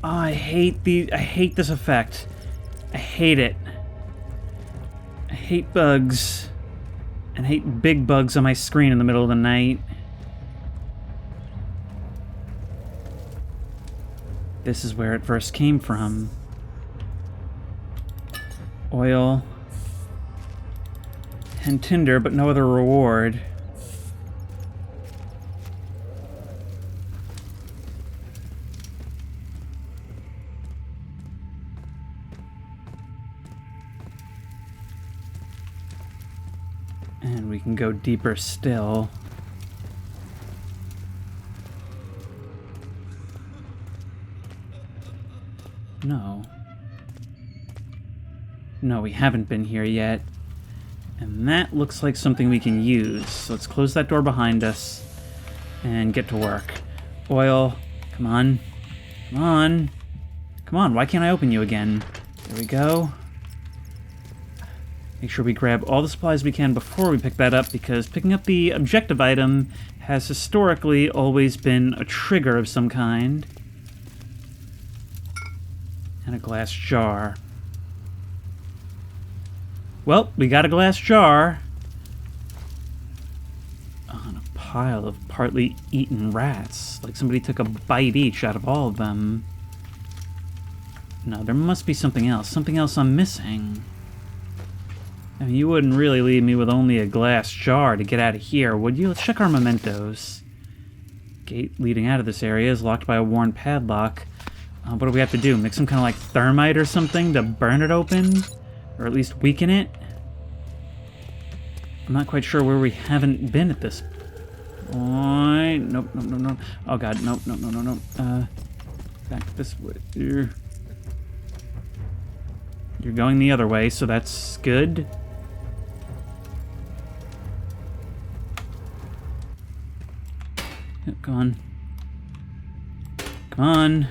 Oh, I hate this effect. I hate it. I hate bugs. And hate big bugs on my screen in the middle of the night. This is where it first came from. Oil. And tinder, but no other reward. And we can go deeper still. No. No, we haven't been here yet. And that looks like something we can use. So let's close that door behind us and get to work. Oil, come on. Come on. Come on, why can't I open you again? There we go. Make sure we grab all the supplies we can before we pick that up, because picking up the objective item has historically always been a trigger of some kind. And a glass jar. Well, we got a glass jar. On a pile of partly eaten rats. Like somebody took a bite each out of all of them. No, there must be something else. Something else I'm missing. I mean, you wouldn't really leave me with only a glass jar to get out of here, would you? Let's check our mementos. Gate leading out of this area is locked by a worn padlock. What do we have to do? Make some kind of like thermite or something to burn it open? Or at least weaken it? I'm not quite sure where we haven't been at this point. Nope, no. Oh god, nope, no. Back this way. You're going the other way, so that's good. Yep, come on. Come on.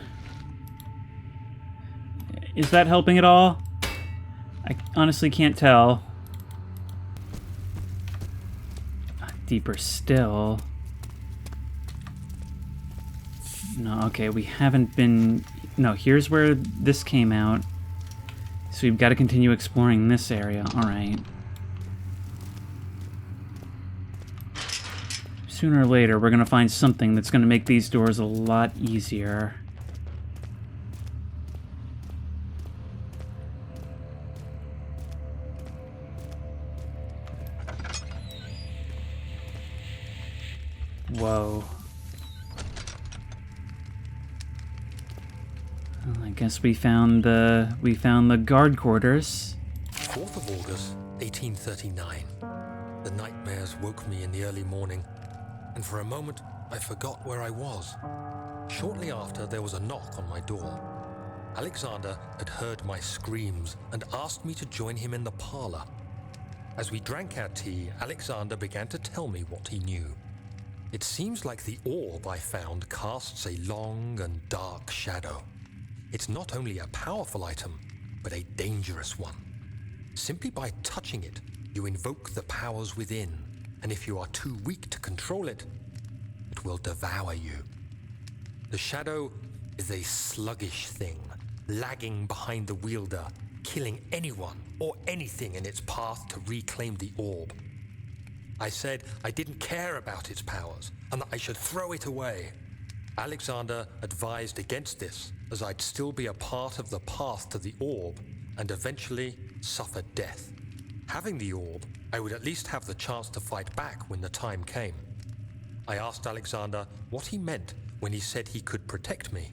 Is that helping at all? I honestly can't tell. Deeper still. No, okay, we haven't been... No, here's where this came out. So we've got to continue exploring this area. Alright. Sooner or later, we're going to find something that's going to make these doors a lot easier. Whoa. Oh my guess we found the guard quarters. 4th of August, 1839. The nightmares woke me in the early morning, and for a moment I forgot where I was. Shortly after, there was a knock on my door. Alexander had heard my screams and asked me to join him in the parlor. As we drank our tea, Alexander began to tell me what he knew. It seems like the orb I found casts a long and dark shadow. It's not only a powerful item, but a dangerous one. Simply by touching it, you invoke the powers within, and if you are too weak to control it, it will devour you. The shadow is a sluggish thing, lagging behind the wielder, killing anyone or anything in its path to reclaim the orb. I said I didn't care about its powers and that I should throw it away. Alexander advised against this, as I'd still be a part of the path to the orb and eventually suffer death. Having the orb, I would at least have the chance to fight back when the time came. I asked Alexander what he meant when he said he could protect me,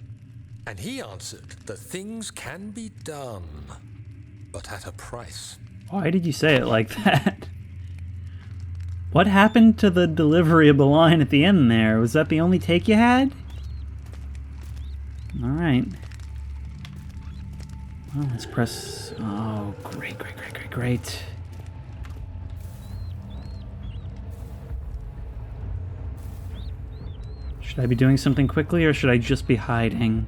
and he answered that things can be done, but at a price. Why did you say it like that? What happened to the delivery of the line at the end there? Was that the only take you had? Alright. Well, let's press... Oh, great. Should I be doing something quickly, or should I just be hiding?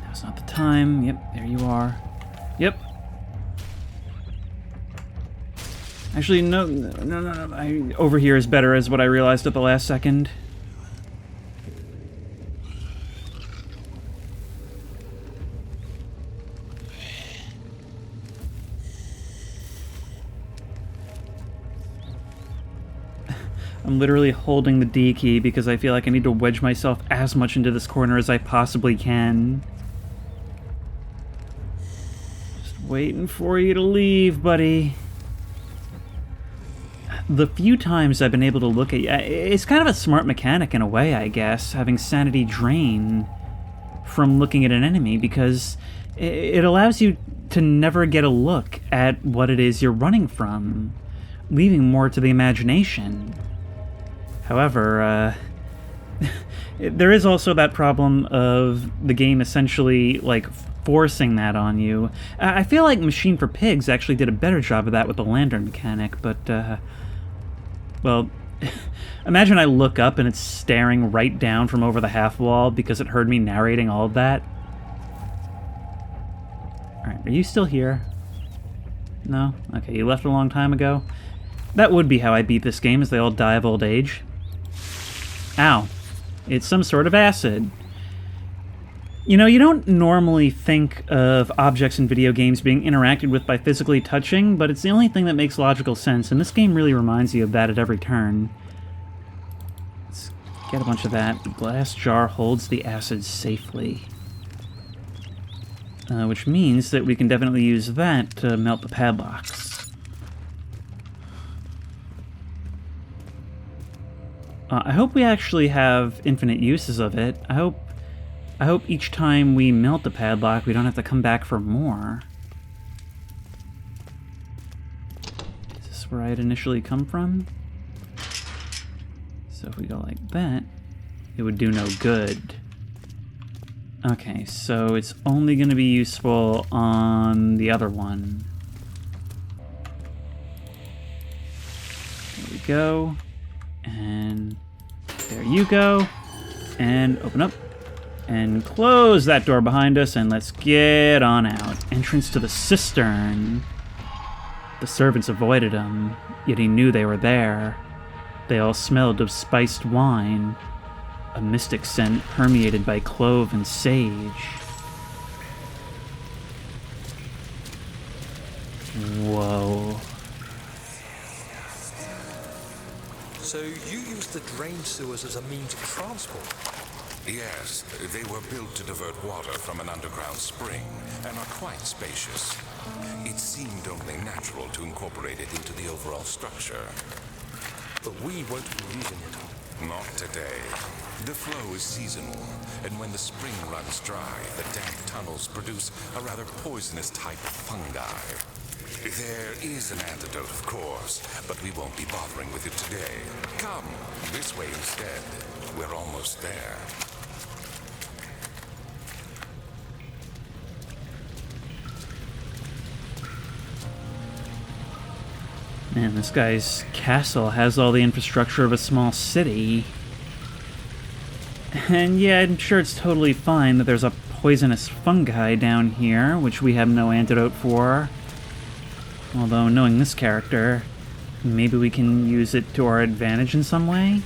Now's not the time. Yep, there you are. Yep. Actually, no. Over here is better, is what I realized at the last second. I'm literally holding the D key because I feel like I need to wedge myself as much into this corner as I possibly can. Just waiting for you to leave, buddy. The few times I've been able to look at you, it's kind of a smart mechanic in a way, I guess, having sanity drain from looking at an enemy, because it allows you to never get a look at what it is you're running from, leaving more to the imagination. However, there is also that problem of the game essentially, like, forcing that on you. I feel like Machine for Pigs actually did a better job of that with the lantern mechanic, but, well, imagine I look up and it's staring right down from over the half wall because it heard me narrating all of that. Alright, are you still here? No? Okay, you left a long time ago? That would be how I beat this game, as they all die of old age. Ow. It's some sort of acid. You know, you don't normally think of objects in video games being interacted with by physically touching, but it's the only thing that makes logical sense, and this game really reminds you of that at every turn. Let's get a bunch of that. The glass jar holds the acid safely. Which means that we can definitely use that to melt the padlocks. I hope we actually have infinite uses of it. I hope each time we melt the padlock, we don't have to come back for more. Is this where I'd initially come from? So if we go like that, it would do no good. Okay, so it's only going to be useful on the other one. There we go. And there you go. And open up. And close that door behind us, and let's get on out. Entrance to the cistern. The servants avoided him, yet he knew they were there. They all smelled of spiced wine, a mystic scent permeated by clove and sage. Whoa. So you used the drain sewers as a means of transport? Yes, they were built to divert water from an underground spring and are quite spacious. It seemed only natural to incorporate it into the overall structure. But we won't be using it. Not today. The flow is seasonal, and when the spring runs dry, the damp tunnels produce a rather poisonous type of fungi. There is an antidote, of course, but we won't be bothering with it today. Come, this way instead. We're almost there. Man, this guy's castle has all the infrastructure of a small city. And yeah, I'm sure it's totally fine that there's a poisonous fungi down here, which we have no antidote for. Although, knowing this character, maybe we can use it to our advantage in some way?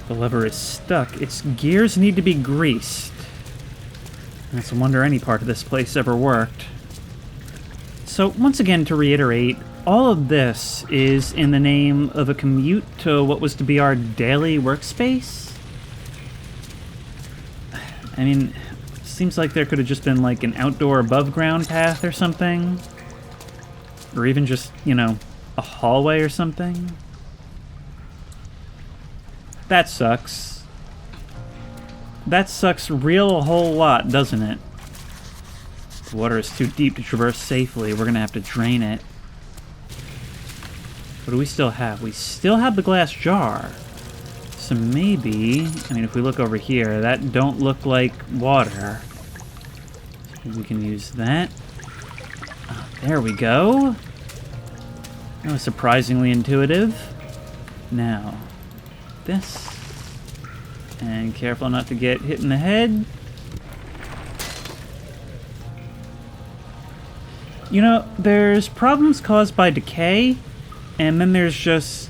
The lever is stuck. Its gears need to be greased. It's a wonder any part of this place ever worked. So, once again, to reiterate, all of this is in the name of a commute to what was to be our daily workspace? I mean, seems like there could have just been like an outdoor above-ground path or something. Or even just, you know, a hallway or something. That sucks. That sucks real a whole lot, doesn't it? The water is too deep to traverse safely. We're gonna have to drain it. What do we still have? We still have the glass jar. So maybe, I mean, if we look over here, that don't look like water. We can use that. Oh, there we go. That was surprisingly intuitive. Now, this. And careful not to get hit in the head. You know, there's problems caused by decay, and then there's just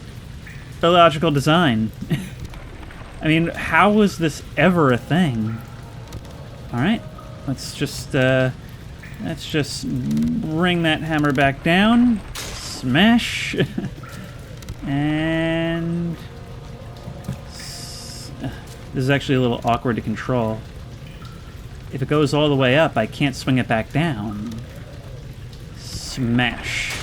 illogical design. I mean, how was this ever a thing? Alright, let's just bring that hammer back down. Smash. And... this is actually a little awkward to control. If it goes all the way up, I can't swing it back down. Smash.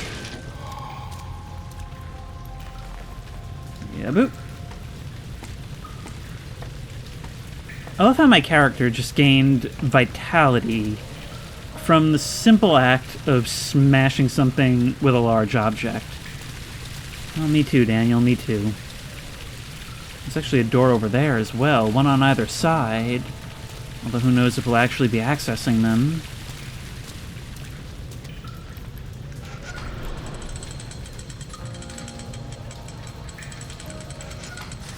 Yeah, boop. I love how my character just gained vitality from the simple act of smashing something with a large object. Oh, me too, Daniel, me too. There's actually a door over there as well, one on either side. Although who knows if we'll actually be accessing them.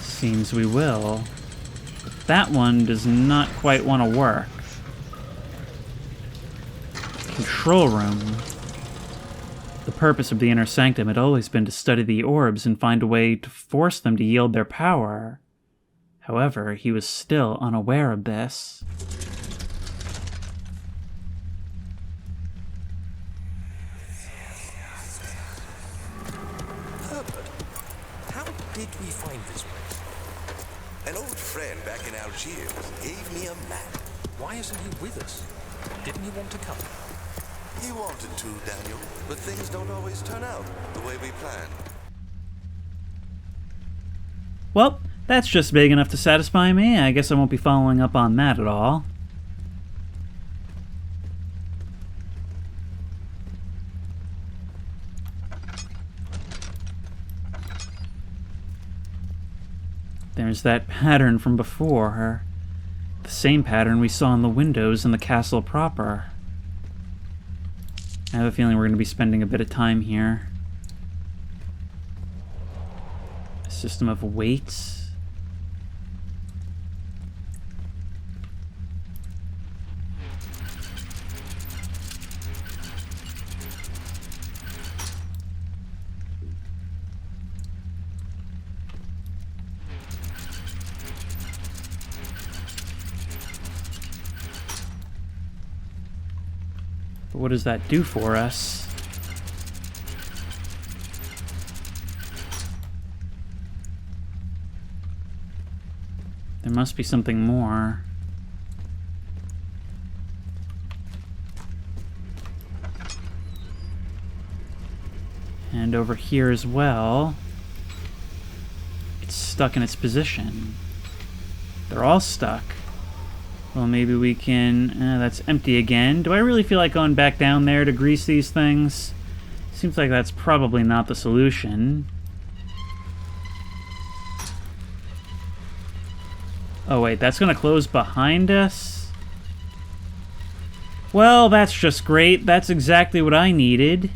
Seems we will. But that one does not quite want to work. Control room. The purpose of the inner sanctum had always been to study the orbs and find a way to force them to yield their power. However, he was still unaware of this. Herbert, how did we find this place? An old friend back in Algiers gave me a map. Why isn't he with us? Didn't he want to come? He wanted to, Daniel, but things don't always turn out the way we planned. Well, that's just big enough to satisfy me. I guess I won't be following up on that at all. There's that pattern from before. The same pattern we saw in the windows in the castle proper. I have a feeling we're going to be spending a bit of time here. A system of weights. But what does that do for us? There must be something more. And over here as well. stuck in its position. They're all stuck. Well, maybe we can... that's empty again. Do I really feel like going back down there to grease these things? Seems like that's probably not the solution. Oh wait, that's gonna close behind us? Well, that's just great. That's exactly what I needed.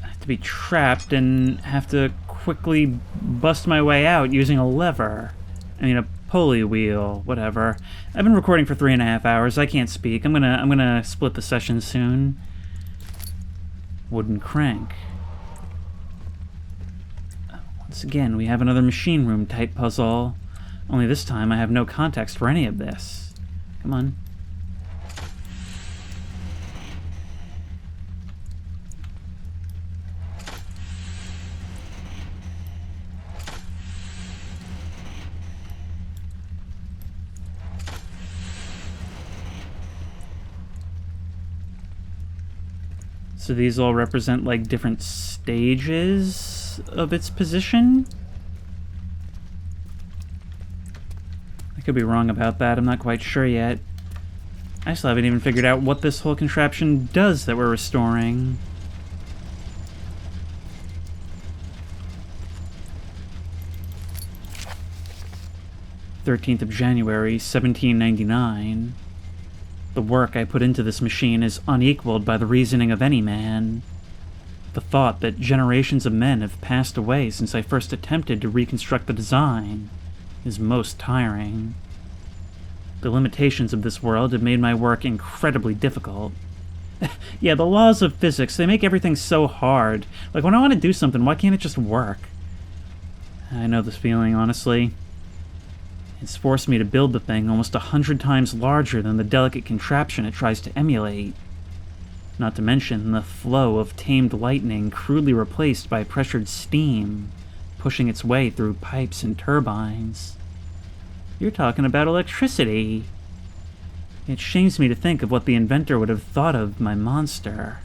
I have to be trapped and have to quickly bust my way out using a lever. I mean, a pulley wheel, whatever. I've been recording for 3.5 hours. I can't speak. I'm gonna split the session soon. Wooden crank. Once again, we have another machine room type puzzle. Only this time I have no context for any of this. Come on. So these all represent, like, different stages of its position? I could be wrong about that, I'm not quite sure yet. I still haven't even figured out what this whole contraption does that we're restoring. January 13th, 1799. The work I put into this machine is unequaled by the reasoning of any man. The thought that generations of men have passed away since I first attempted to reconstruct the design is most tiring. The limitations of this world have made my work incredibly difficult. Yeah, the laws of physics, they make everything so hard. Like, when I want to do something, why can't it just work? I know this feeling, honestly. It's forced me to build the thing almost 100 times larger than the delicate contraption it tries to emulate. Not to mention the flow of tamed lightning crudely replaced by pressured steam, pushing its way through pipes and turbines. You're talking about electricity. It shames me to think of what the inventor would have thought of my monster,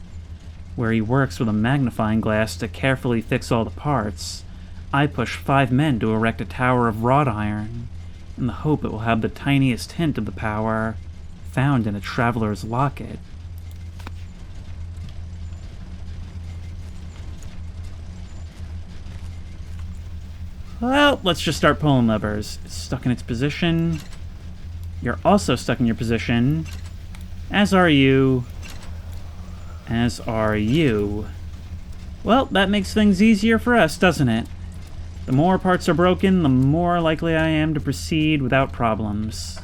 where he works with a magnifying glass to carefully fix all the parts. I push 5 men to erect a tower of wrought iron, in the hope it will have the tiniest hint of the power found in a traveler's locket. Well, let's just start pulling levers. It's stuck in its position. You're also stuck in your position. As are you. As are you. Well, that makes things easier for us, doesn't it? The more parts are broken, the more likely I am to proceed without problems.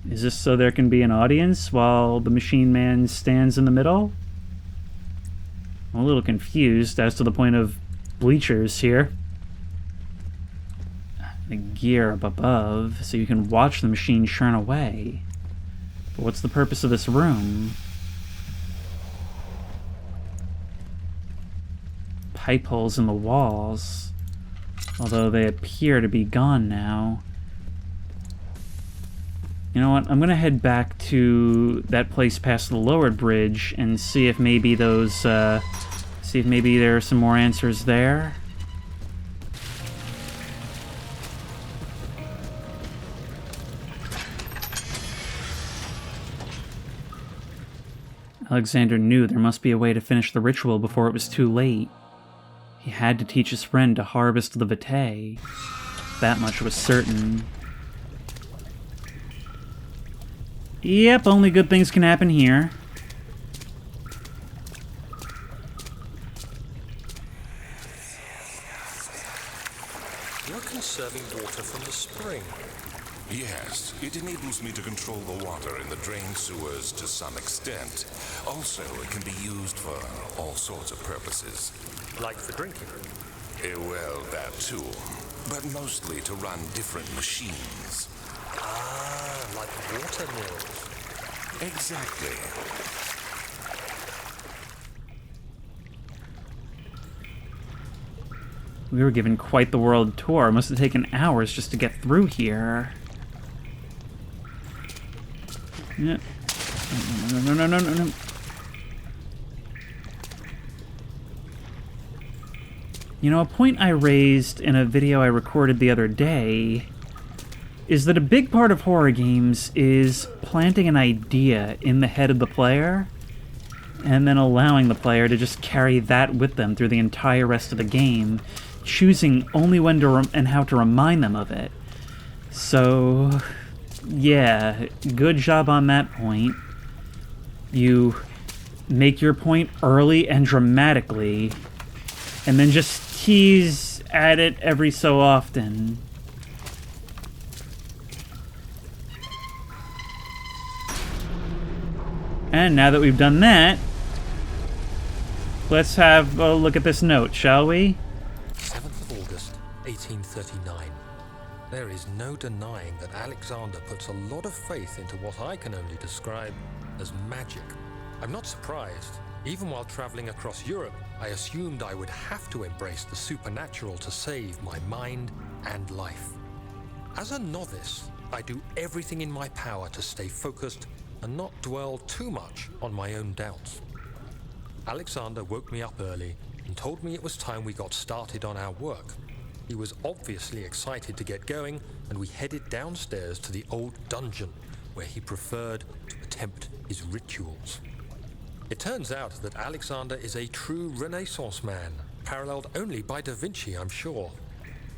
Is this so there can be an audience while the machine man stands in the middle? I'm a little confused as to the point of bleachers here. The gear up above, so you can watch the machine churn away. But what's the purpose of this room? Pipe holes in the walls, although they appear to be gone now. You know what, I'm gonna head back to that place past the lowered bridge and see if maybe those, see if maybe there are some more answers there. Alexander knew there must be a way to finish the ritual before it was too late. He had to teach his friend to harvest the vitae. That much was certain. Yep, only good things can happen here. You're conserving water from the spring. Yes, it enables me to control the water in the drain sewers to some extent. Also, it can be used for all sorts of purposes. Like for drinking. Well, that too. But mostly to run different machines. Ah, like water mills. Exactly. We were given quite the world tour. It must have taken hours just to get through here. Yeah. No. You know, a point I raised in a video I recorded the other day is that a big part of horror games is planting an idea in the head of the player and then allowing the player to just carry that with them through the entire rest of the game, choosing only when to and how to remind them of it. So, yeah, good job on that point. You make your point early and dramatically, and then just tease at it every so often. And now that we've done that, let's have a look at this note, shall we? 7th of August, 1839. There is no denying that Alexander puts a lot of faith into what I can only describe as magic. I'm not surprised. Even while traveling across Europe, I assumed I would have to embrace the supernatural to save my mind and life. As a novice, I do everything in my power to stay focused and not dwell too much on my own doubts. Alexander woke me up early and told me it was time we got started on our work. He was obviously excited to get going, and we headed downstairs to the old dungeon where he preferred to attempt his rituals. It turns out that Alexander is a true Renaissance man, paralleled only by Da Vinci, I'm sure.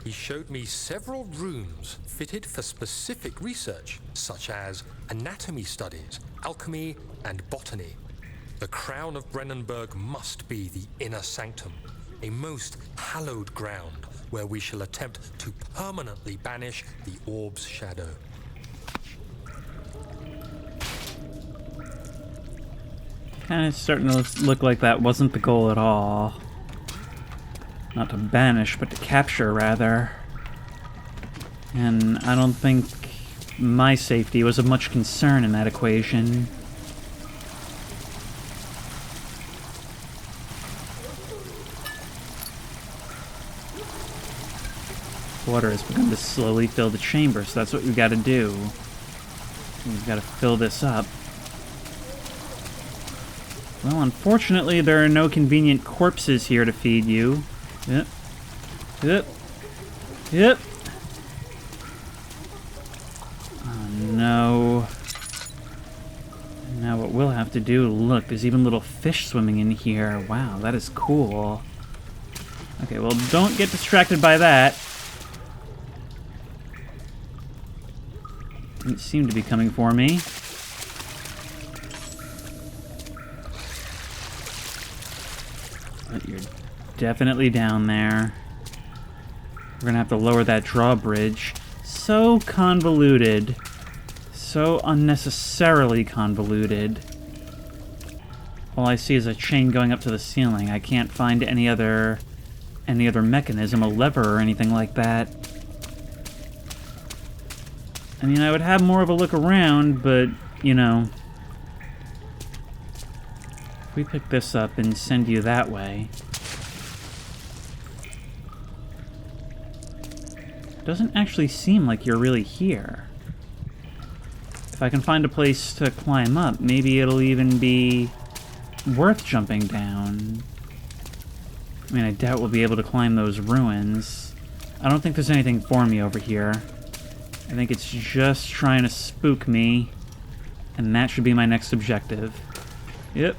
He showed me several rooms fitted for specific research, such as anatomy studies, alchemy, and botany. The crown of Brennenburg must be the inner sanctum, a most hallowed ground where we shall attempt to permanently banish the orb's shadow. Kind of starting to look like that wasn't the goal at all. Not to banish, but to capture, rather. And I don't think my safety was of much concern in that equation. Water has begun to slowly fill the chamber, so that's what we've got to do. We've got to fill this up. Well, unfortunately, there are no convenient corpses here to feed you. Yep. Yep. Yep. Oh, no. Now what we'll have to do... Look, there's even little fish swimming in here. Wow, that is cool. Okay, well, don't get distracted by that. Didn't seem to be coming for me. But you're definitely down there. We're gonna have to lower that drawbridge. So convoluted. So unnecessarily convoluted. All I see is a chain going up to the ceiling. I can't find any other mechanism, a lever or anything like that. I mean, I would have more of a look around, but, you know... If we pick this up and send you that way... Doesn't actually seem like you're really here. If I can find a place to climb up, maybe it'll even be worth jumping down. I mean, I doubt we'll be able to climb those ruins. I don't think there's anything for me over here. I think it's just trying to spook me, and that should be my next objective. Yep.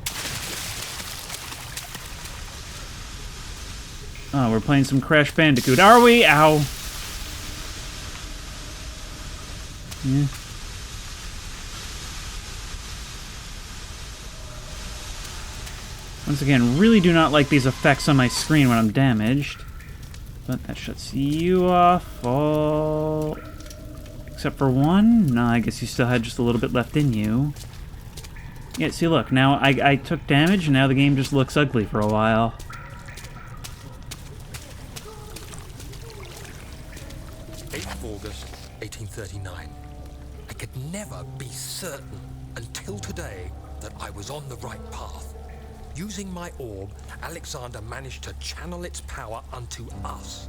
Oh, we're playing some Crash Bandicoot. Are we? Ow. Yeah. Once again, really do not like these effects on my screen when I'm damaged. But that shuts you off. All... Except for one? No, I guess you still had just a little bit left in you. Yeah, see, look, now I took damage, and now the game just looks ugly for a while. August 1839. I could never be certain until today that I was on the right path. Using my orb, Alexander managed to channel its power unto us.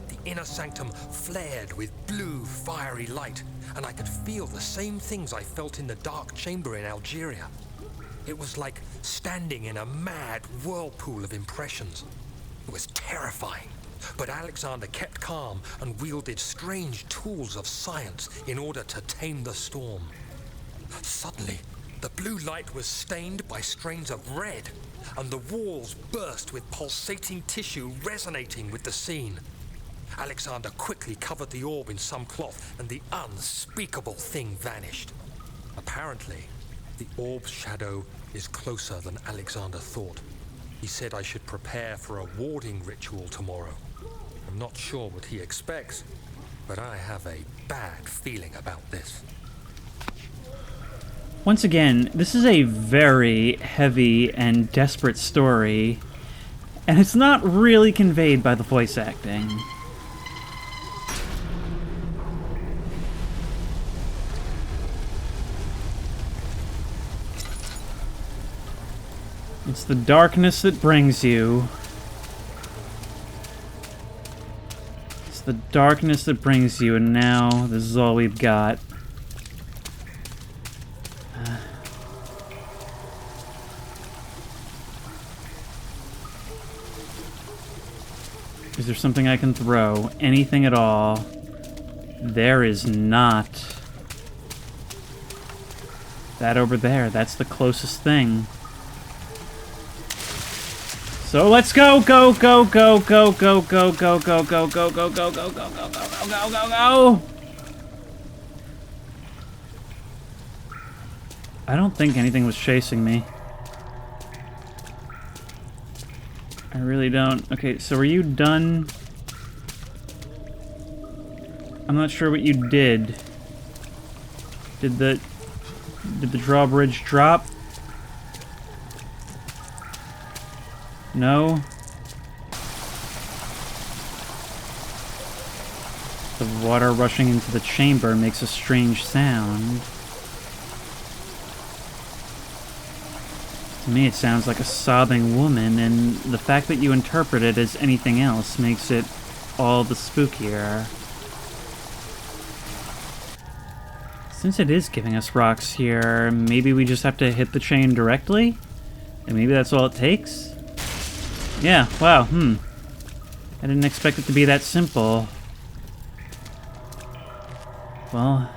The inner sanctum flared with blue, fiery light, and I could feel the same things I felt in the dark chamber in Algeria. It was like standing in a mad whirlpool of impressions. It was terrifying, but Alexander kept calm and wielded strange tools of science in order to tame the storm. Suddenly, the blue light was stained by strains of red, and the walls burst with pulsating tissue resonating with the scene. Alexander quickly covered the orb in some cloth, and the unspeakable thing vanished. Apparently, the orb's shadow is closer than Alexander thought. He said I should prepare for a warding ritual tomorrow. I'm not sure what he expects, but I have a bad feeling about this. Once again, this is a very heavy and desperate story, and it's not really conveyed by the voice acting. It's the darkness that brings you. It's the darkness that brings you, and now this is all we've got. Is there something I can throw? Anything at all? There is not. That over there, that's the closest thing. So let's go, go, go, go, go, go, go, go, go, go, go, go, go, go, go, go, go, go, go, go. I don't think anything was chasing me. I really don't. Okay, so are you done? I'm not sure what you did. Did the drawbridge drop? No? The water rushing into the chamber makes a strange sound. To me, it sounds like a sobbing woman, and the fact that you interpret it as anything else makes it all the spookier. Since it is giving us rocks here, maybe we just have to hit the chain directly? And maybe that's all it takes? Yeah, wow, I didn't expect it to be that simple. Well,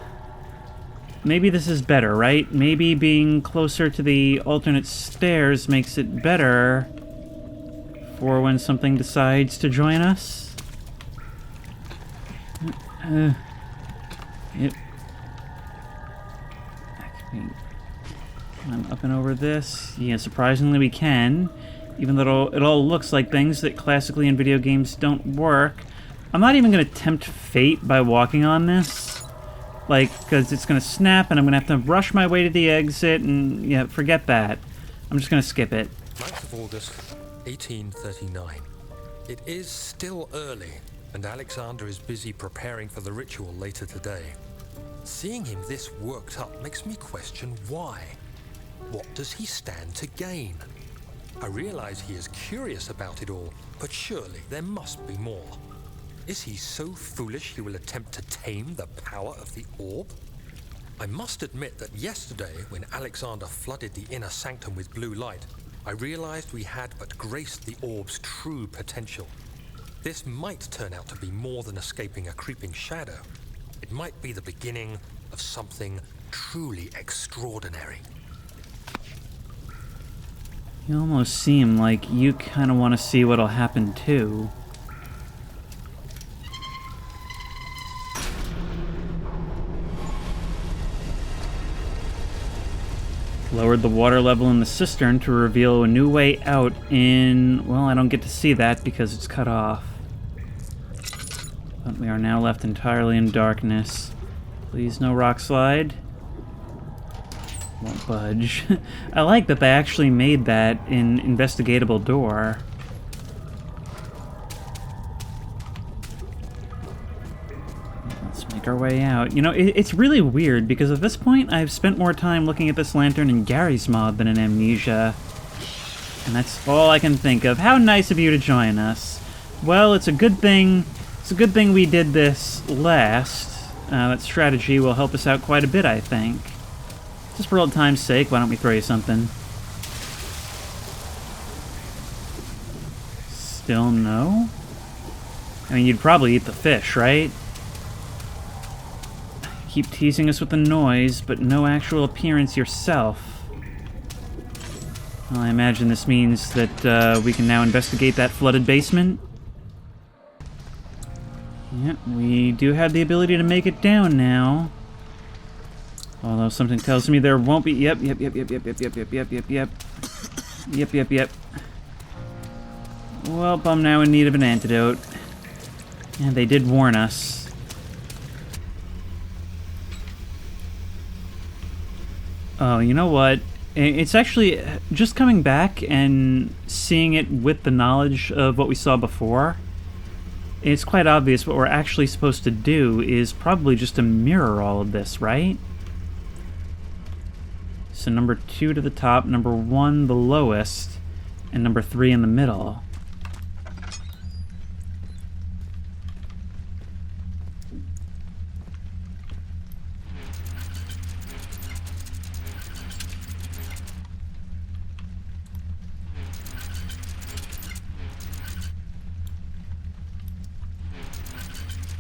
maybe this is better, right? Maybe being closer to the alternate stairs makes it better for when something decides to join us. Yep. I'm up and over this. Yeah, surprisingly we can. Even though it all looks like things that classically in video games don't work. I'm not even going to tempt fate by walking on this. Like, because it's going to snap and I'm going to have to rush my way to the exit and, yeah, forget that. I'm just going to skip it. 9th of August, 1839. It is still early, and Alexander is busy preparing for the ritual later today. Seeing him this worked up makes me question why. What does he stand to gain? I realize he is curious about it all, but surely there must be more. Is he so foolish he will attempt to tame the power of the orb? I must admit that yesterday, when Alexander flooded the inner sanctum with blue light, I realized we had but graced the orb's true potential. This might turn out to be more than escaping a creeping shadow. It might be the beginning of something truly extraordinary. You almost seem like you kind of want to see what'll happen too. Lowered the water level in the cistern to reveal a new way out in... Well, I don't get to see that because it's cut off. But we are now left entirely in darkness. Please, no rock slide. Won't budge. I like that they actually made that an investigatable door. Let's make our way out. You know, it's really weird because at this point I've spent more time looking at this lantern in Gary's mod than in Amnesia. And that's all I can think of. How nice of you to join us. Well, it's a good thing. It's a good thing we did this last. That strategy will help us out quite a bit, I think. Just for old time's sake, why don't we throw you something? Still no? I mean, you'd probably eat the fish, right? Keep teasing us with the noise, but no actual appearance yourself. Well, I imagine this means that we can now investigate that flooded basement. Yep, we do have the ability to make it down now. Although something tells me there won't be... Yep. Well, I'm now in need of an antidote. And they did warn us. Oh, you know what? It's actually just coming back and seeing it with the knowledge of what we saw before. It's quite obvious what we're actually supposed to do is probably just to mirror all of this, right? So number 2 to the top, number 1 the lowest, and number 3 in the middle.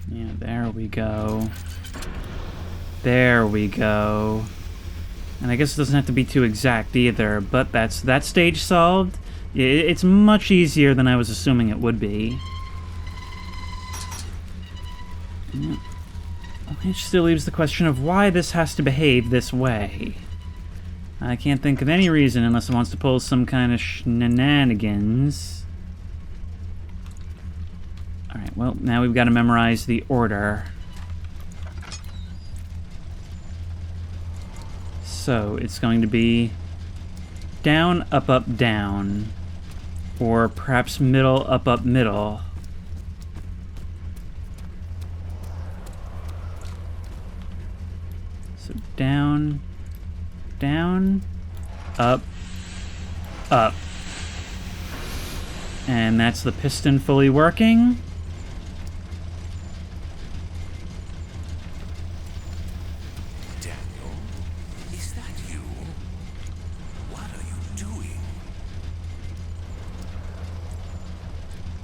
Yeah, there we go. There we go. And I guess it doesn't have to be too exact either, but that's that stage solved. It's much easier than I was assuming it would be. Yeah. Which still leaves the question of why this has to behave this way. I can't think of any reason unless it wants to pull some kind of shenanigans. Alright, well, now we've got to memorize the order. So, it's going to be down, up, down. Or perhaps middle, up, middle. So, down, up. And that's the piston fully working.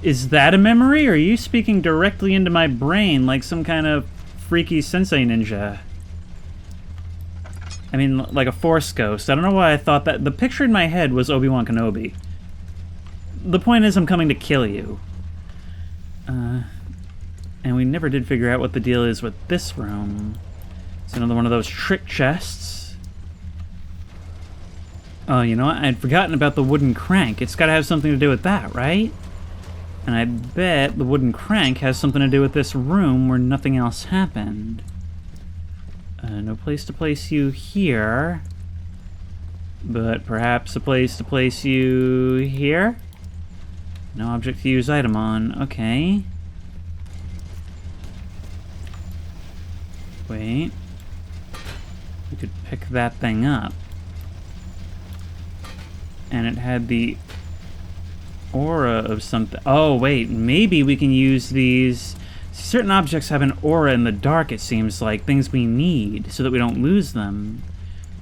Is that a memory, or are you speaking directly into my brain like some kind of freaky sensei ninja? I mean, like a Force ghost. I don't know why I thought that. The picture in my head was Obi-Wan Kenobi. The point is, I'm coming to kill you. And we never did figure out what the deal is with this room. It's another one of those trick chests. Oh, you know what? I'd forgotten about the wooden crank. It's got to have something to do with that, right? And I bet the wooden crank has something to do with this room where nothing else happened. No place to place you here. But perhaps a place to place you here? No object to use item on. Okay. Wait. We could pick that thing up. And it had the aura of something. Oh, wait. Maybe we can use these. Certain objects have an aura in the dark, it seems like. Things we need, so that we don't lose them.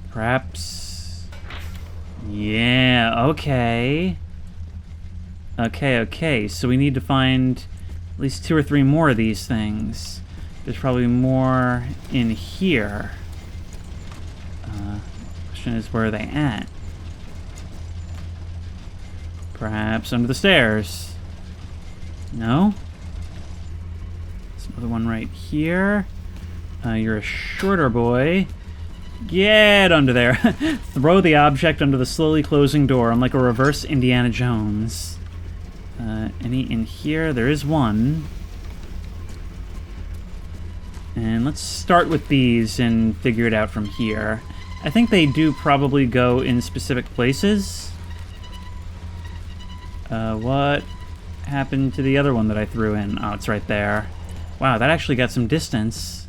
Perhaps. Yeah, okay. Okay. So we need to find at least 2 or 3 more of these things. There's probably more in here. Question is, where are they at? Perhaps under the stairs. No? There's another one right here. You're a shorter boy. Get under there. Throw the object under the slowly closing door. I'm like a reverse Indiana Jones. Any in here? There is one. And let's start with these and figure it out from here. I think they do probably go in specific places. What happened to the other one that I threw in? Oh, it's right there. Wow, that actually got some distance.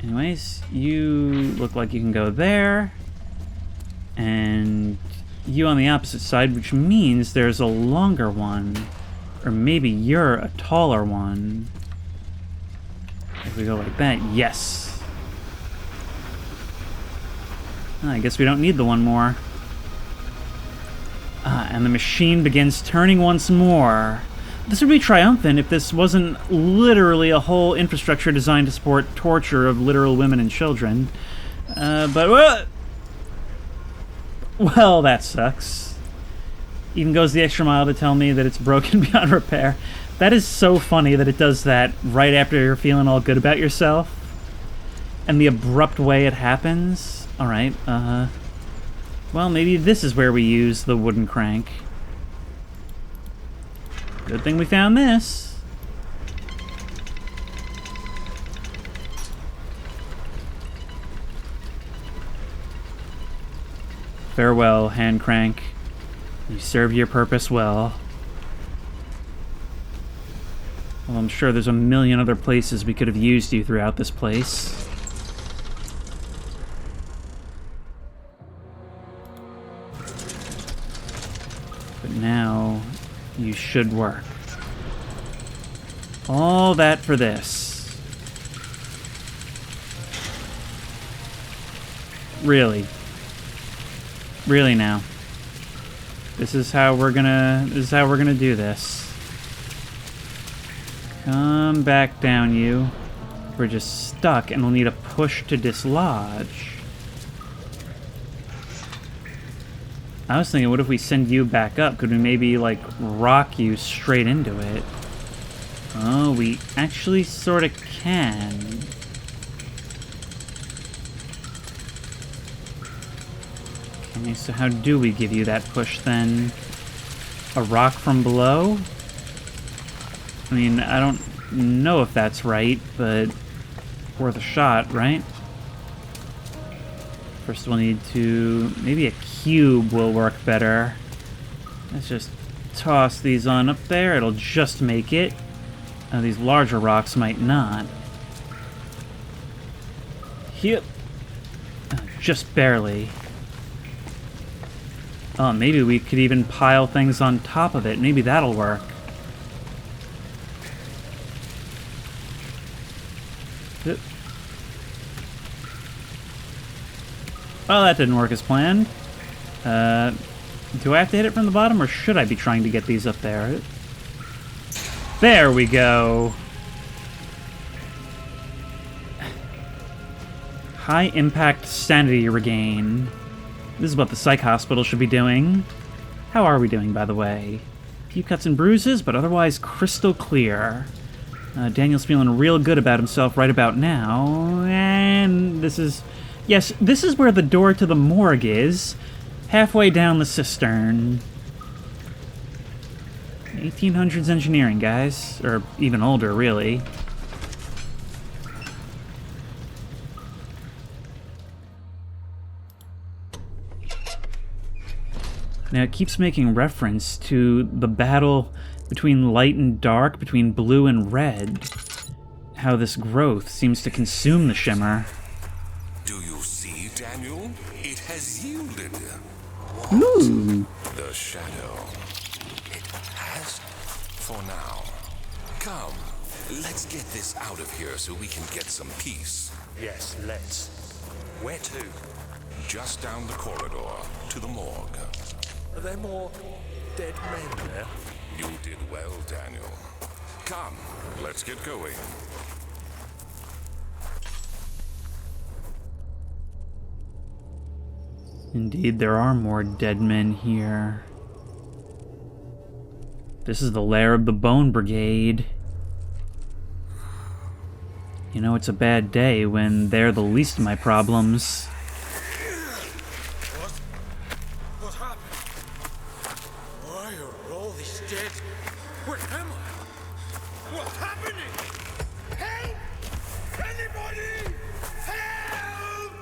Anyways, you look like you can go there. And you on the opposite side, which means there's a longer one. Or maybe you're a taller one. If we go like that, yes. I guess we don't need the one more. and the machine begins turning once more. This would be triumphant if this wasn't literally a whole infrastructure designed to support torture of literal women and children. But well, that sucks. Even goes the extra mile to tell me that it's broken beyond repair. That is so funny that it does that right after you're feeling all good about yourself. And the abrupt way it happens. Alright, well, maybe this is where we use the wooden crank. Good thing we found this. Farewell, hand crank. You served your purpose well. Well, I'm sure there's a million other places we could have used you throughout this place. But now, you should work. All that for this. Really. Really now. This is how we're gonna do this. Come back down, you. We're just stuck and we'll need a push to dislodge. I was thinking, what if we send you back up? Could we maybe, like, rock you straight into it? Oh, we actually sort of can. Okay, so how do we give you that push, then? A rock from below? I mean, I don't know if that's right, but worth a shot, right? First we'll need to... maybe a cube will work better. Let's just toss these on up there. It'll just make it. These larger rocks might not. Yep. Just barely. Oh, maybe we could even pile things on top of it. Maybe that'll work. Yep. Well, that didn't work as planned. Do I have to hit it from the bottom, or should I be trying to get these up there? There we go! High impact sanity regain. This is what the psych hospital should be doing. How are we doing, by the way? A few cuts and bruises, but otherwise crystal clear. Daniel's feeling real good about himself right about now, and this is... yes, this is where the door to the morgue is. Halfway down the cistern. 1800s engineering, guys. Or even older, really. Now, it keeps making reference to the battle between light and dark, between blue and red. How this growth seems to consume the shimmer. Do you see, Daniel? It has yielded. Ooh. The shadow. It has for now. Come, let's get this out of here so we can get some peace. Yes, let's. Where to? Just down the corridor to the morgue. Are there more dead men there? You did well, Daniel. Come, let's get going. Indeed, there are more dead men here. This is the lair of the Bone Brigade. You know, it's a bad day when they're the least of my problems. What happened? Why are all these dead? Where am I? What's happening? Help! Anybody! Help!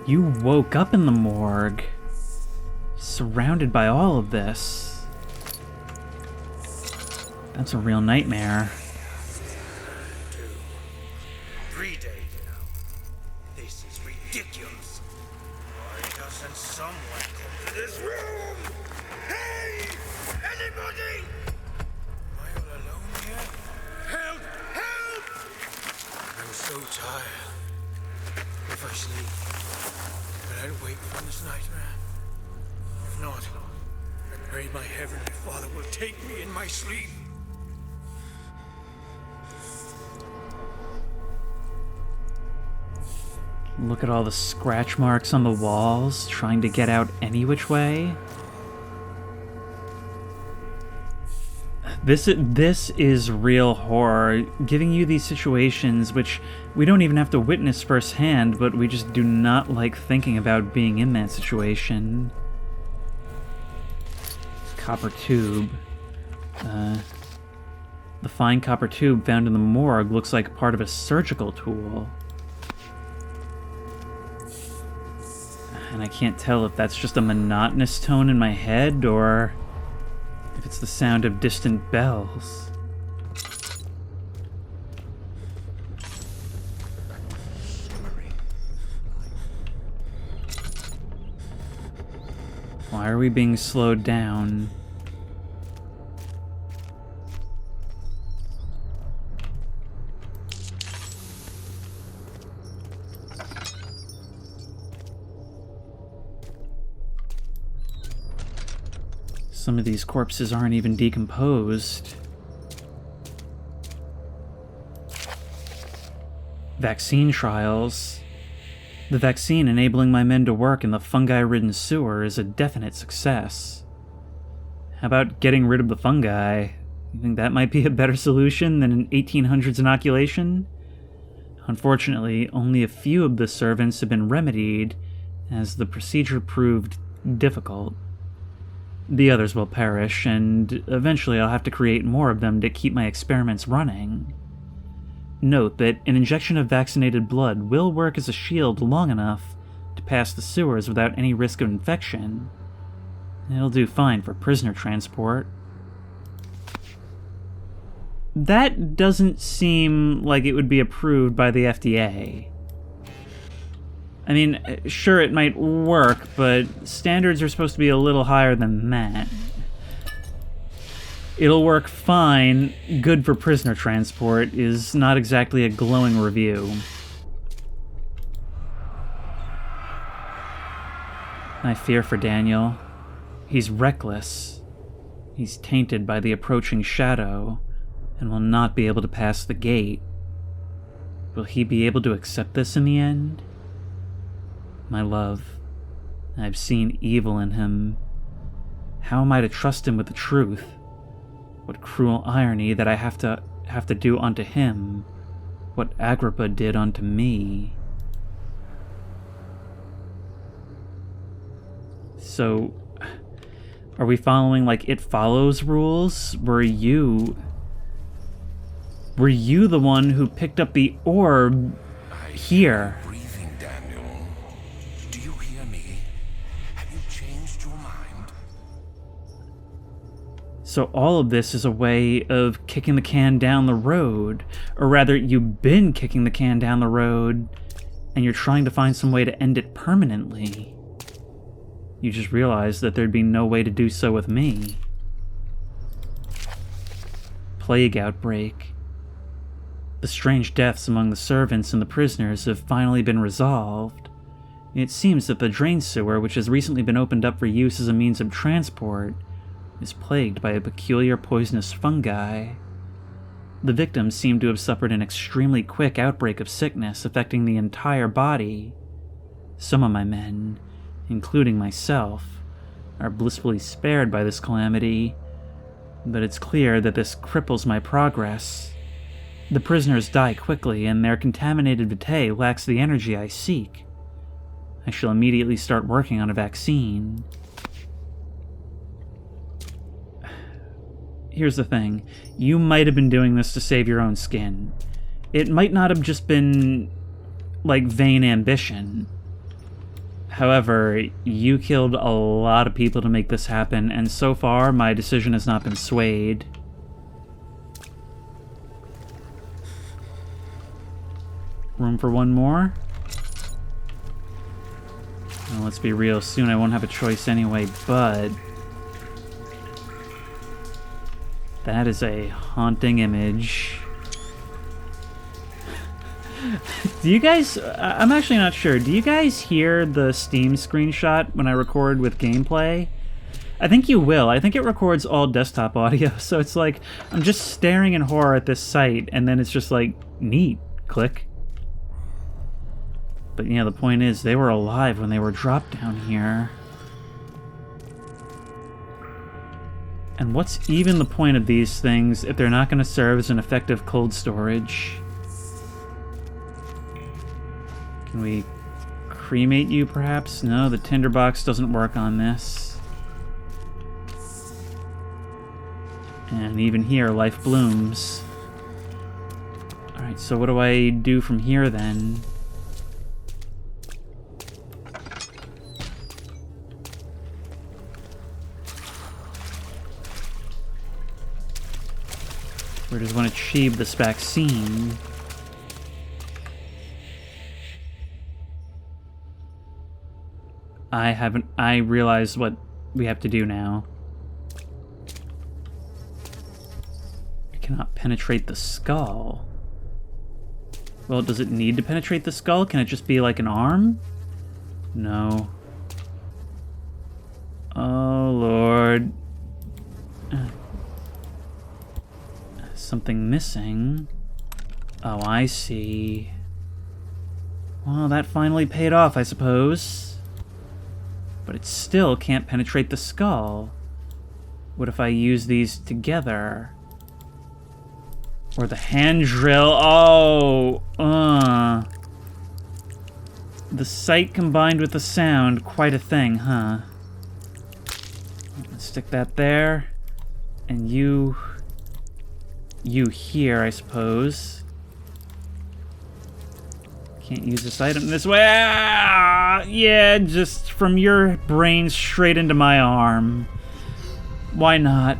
You woke up in the morgue, surrounded by all of this. That's a real nightmare. 3 days now. This is ridiculous. Why doesn't someone come to this room? Hey! Anybody? Am I all alone here? Help! Help! I'm so tired. If I sleep, but I I'll wake from this nightmare. If not, I pray my Heavenly Father will take me in my sleep. Look at all the scratch marks on the walls, trying to get out any which way. This is real horror, giving you these situations which we don't even have to witness firsthand, but we just do not like thinking about being in that situation. Copper tube. The fine copper tube found in the morgue looks like part of a surgical tool. And I can't tell if that's just a monotonous tone in my head, or if it's the sound of distant bells. Why are we being slowed down? Some of these corpses aren't even decomposed. Vaccine trials. The vaccine enabling my men to work in the fungi-ridden sewer is a definite success. How about getting rid of the fungi? You think that might be a better solution than an 1800s inoculation? Unfortunately, only a few of the servants have been remedied, as the procedure proved difficult. The others will perish, and eventually I'll have to create more of them to keep my experiments running. Note that an injection of vaccinated blood will work as a shield long enough to pass the sewers without any risk of infection. It'll do fine for prisoner transport. That doesn't seem like it would be approved by the FDA. I mean, sure, it might work, but standards are supposed to be a little higher than that. It'll work fine, good for prisoner transport is not exactly a glowing review. I fear for Daniel. He's reckless. He's tainted by the approaching shadow, and will not be able to pass the gate. Will he be able to accept this in the end? My love, I've seen evil in him. How am I to trust him with the truth? What cruel irony that I have to do unto him what Agrippa did unto me. So, are we following like It Follows rules? Were you the one who picked up the orb here? So all of this is a way of kicking the can down the road, or rather, you've been kicking the can down the road, and you're trying to find some way to end it permanently. You just realized that there'd be no way to do so with me. Plague outbreak. The strange deaths among the servants and the prisoners have finally been resolved. It seems that the drain sewer, which has recently been opened up for use as a means of transport, is plagued by a peculiar poisonous fungi. The victims seem to have suffered an extremely quick outbreak of sickness affecting the entire body. Some of my men, including myself, are blissfully spared by this calamity, but it's clear that this cripples my progress. The prisoners die quickly, and their contaminated vitae lacks the energy I seek. I shall immediately start working on a vaccine. Here's the thing. You might have been doing this to save your own skin. It might not have just been, like, vain ambition. However, you killed a lot of people to make this happen, and so far, my decision has not been swayed. Room for one more? Well, let's be real, soon I won't have a choice anyway, but that is a haunting image. Do you guys... I'm actually not sure. Do you guys hear the Steam screenshot when I record with gameplay? I think you will. I think it records all desktop audio, so it's like, I'm just staring in horror at this site, and then it's just like, neat. Click. But yeah, the point is, they were alive when they were dropped down here. And what's even the point of these things if they're not going to serve as an effective cold storage? Can we cremate you, perhaps? No, the tinderbox doesn't work on this. And even here, life blooms. Alright, so what do I do from here, then? Where does one achieve this vaccine? I realize what we have to do now. I cannot penetrate the skull. Well, does it need to penetrate the skull? Can it just be like an arm? No. Oh, Lord. Something missing. Oh, I see. Well, that finally paid off, I suppose. But it still can't penetrate the skull. What if I use these together? Or the hand drill. Oh, the sight combined with the sound, quite a thing, huh? Let's stick that there. And you here, I suppose. Can't use this item this way. Ah! Yeah, just from your brain straight into my arm. Why not?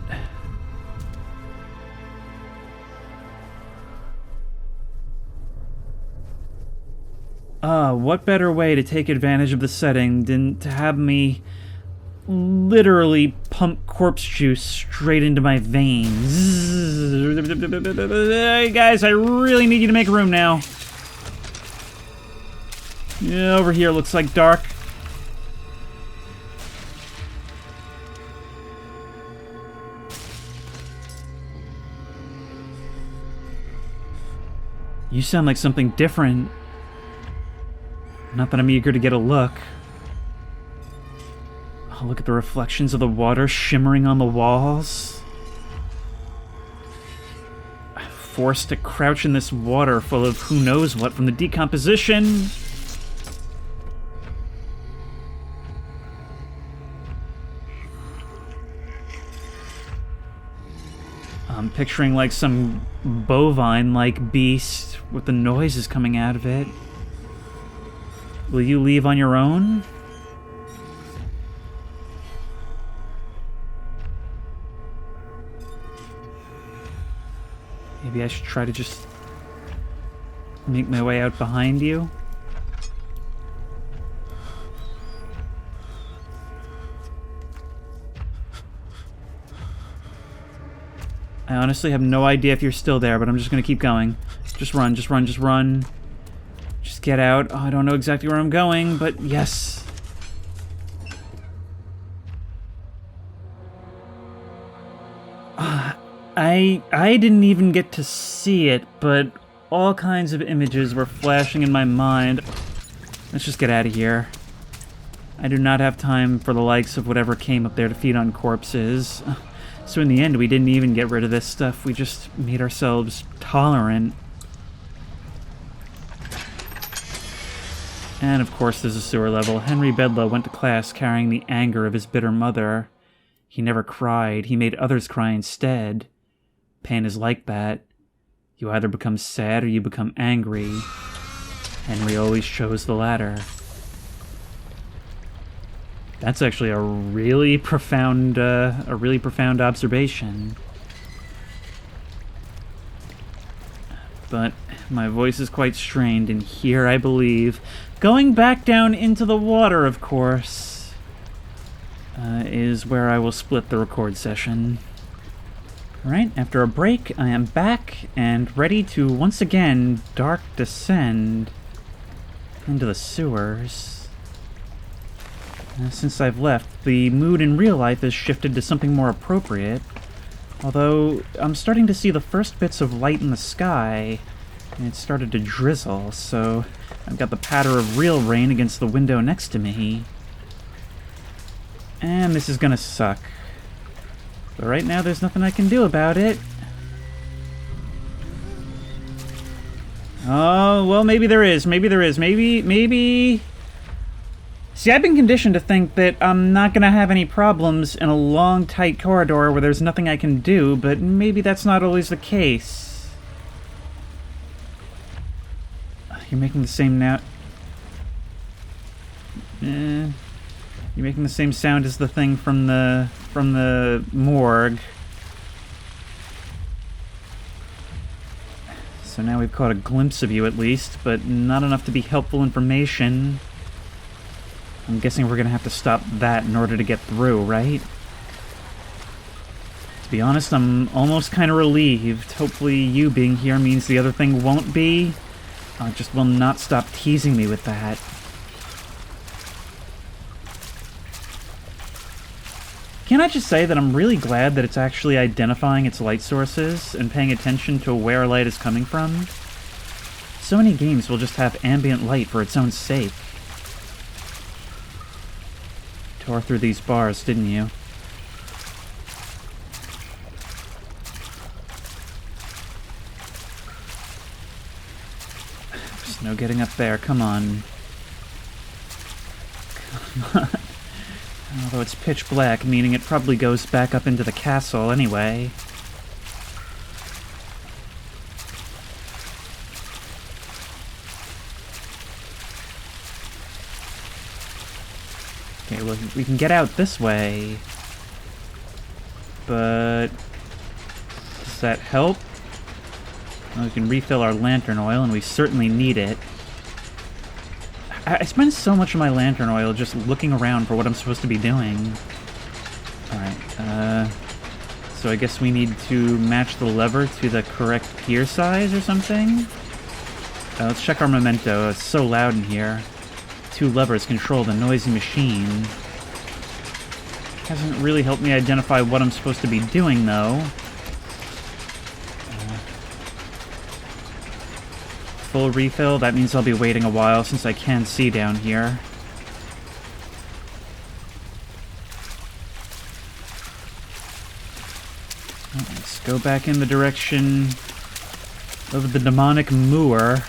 What better way to take advantage of the setting than to have me literally pump corpse juice straight into my veins. Hey guys, I really need you to make room now. Yeah, over here looks like dark. You sound like something different. Not that I'm eager to get a look. Oh, look at the reflections of the water shimmering on the walls. Forced to crouch in this water full of who knows what from the decomposition. I'm picturing like some bovine-like beast with the noises coming out of it. Will you leave on your own? Maybe I should try to just make my way out behind you. I honestly have no idea if you're still there, but I'm just gonna keep going. Just run, just run, just run. Just get out. Oh, I don't know exactly where I'm going, but yes. I didn't even get to see it, but all kinds of images were flashing in my mind. Let's just get out of here. I do not have time for the likes of whatever came up there to feed on corpses. So in the end, we didn't even get rid of this stuff. We just made ourselves tolerant. And of course there's a sewer level. Henry Bedloe went to class carrying the anger of his bitter mother. He never cried. He made others cry instead. Pain is like that. You either become sad or you become angry. Henry always chose the latter. That's actually a really profound observation. But my voice is quite strained, and here I believe, going back down into the water, of course, is where I will split the record session. Alright, after a break, I am back and ready to once again dark descend into the sewers. Since I've left, the mood in real life has shifted to something more appropriate. Although, I'm starting to see the first bits of light in the sky, and it started to drizzle, so I've got the patter of real rain against the window next to me. And this is gonna suck. But right now, there's nothing I can do about it. Oh, well, maybe there is. Maybe there is. Maybe... See, I've been conditioned to think that I'm not gonna have any problems in a long, tight corridor where there's nothing I can do, but maybe that's not always the case. You're making the same You're making the same sound as the thing from the morgue. So now we've caught a glimpse of you at least, but not enough to be helpful information. I'm guessing we're gonna have to stop that in order to get through, right? To be honest, I'm almost kind of relieved. Hopefully you being here means the other thing won't be. It just will not stop teasing me with that. Can I just say that I'm really glad that it's actually identifying its light sources and paying attention to where light is coming from? So many games will just have ambient light for its own sake. Tore through these bars, didn't you? There's no getting up there, come on. Come on. Although it's pitch black, meaning it probably goes back up into the castle anyway. Okay, well, we can get out this way. But... does that help? Well, we can refill our lantern oil, and we certainly need it. I spend so much of my lantern oil just looking around for what I'm supposed to be doing. Alright, so I guess we need to match the lever to the correct gear size or something? Let's check our memento. It's so loud in here. 2 levers control the noisy machine. Hasn't really helped me identify what I'm supposed to be doing, though. Full refill, that means I'll be waiting a while since I can see down here. Let's go back in the direction of the demonic moor.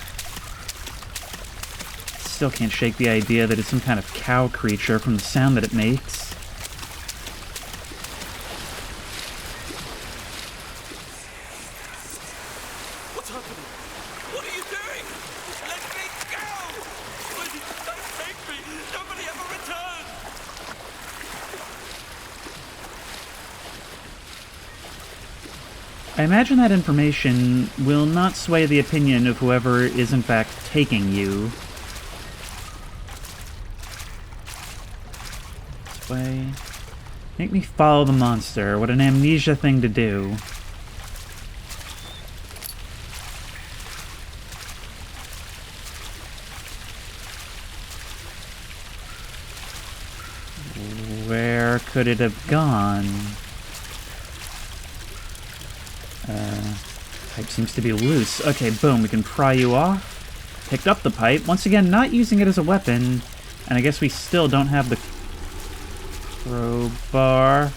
Still can't shake the idea that it's some kind of cow creature from the sound that it makes. What's happening? What are you doing? Let me go! Please, don't take me! Nobody ever returns! I imagine that information will not sway the opinion of whoever is in fact taking you. This way. Make me follow the monster. What an amnesia thing to do. Where could it have gone? Pipe seems to be loose. Okay, boom, we can pry you off. Picked up the pipe. Once again, not using it as a weapon. And I guess we still don't have the crowbar.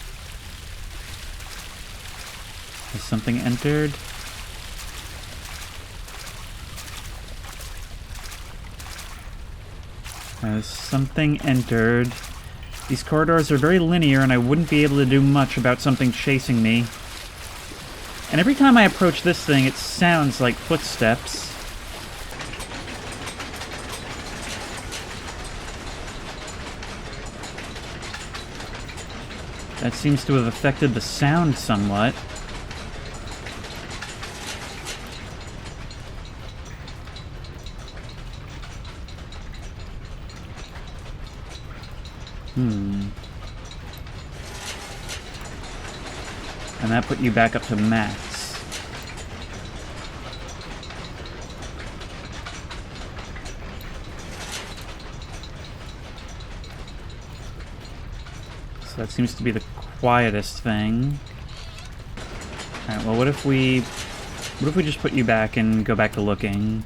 Has something entered? Has something entered? These corridors are very linear, and I wouldn't be able to do much about something chasing me. And every time I approach this thing, it sounds like footsteps. That seems to have affected the sound somewhat. And that put you back up to max. So that seems to be the quietest thing. Alright, well what if we just put you back and go back to looking?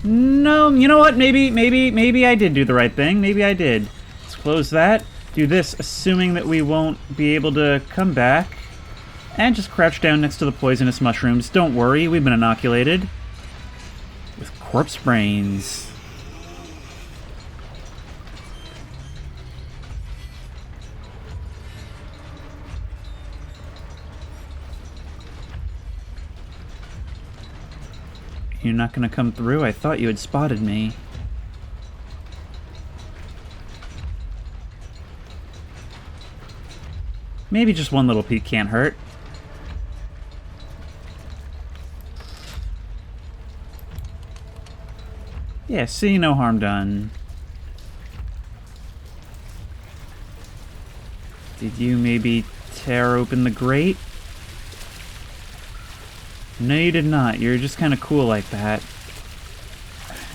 No, you know what? Maybe I did do the right thing. Maybe I did. Let's close that. Do this, assuming that we won't be able to come back. And just crouch down next to the poisonous mushrooms. Don't worry, we've been inoculated. With corpse brains. You're not gonna come through? I thought you had spotted me. Maybe just one little peek can't hurt. Yeah, see, no harm done. Did you maybe tear open the grate? No, you did not. You're just kind of cool like that.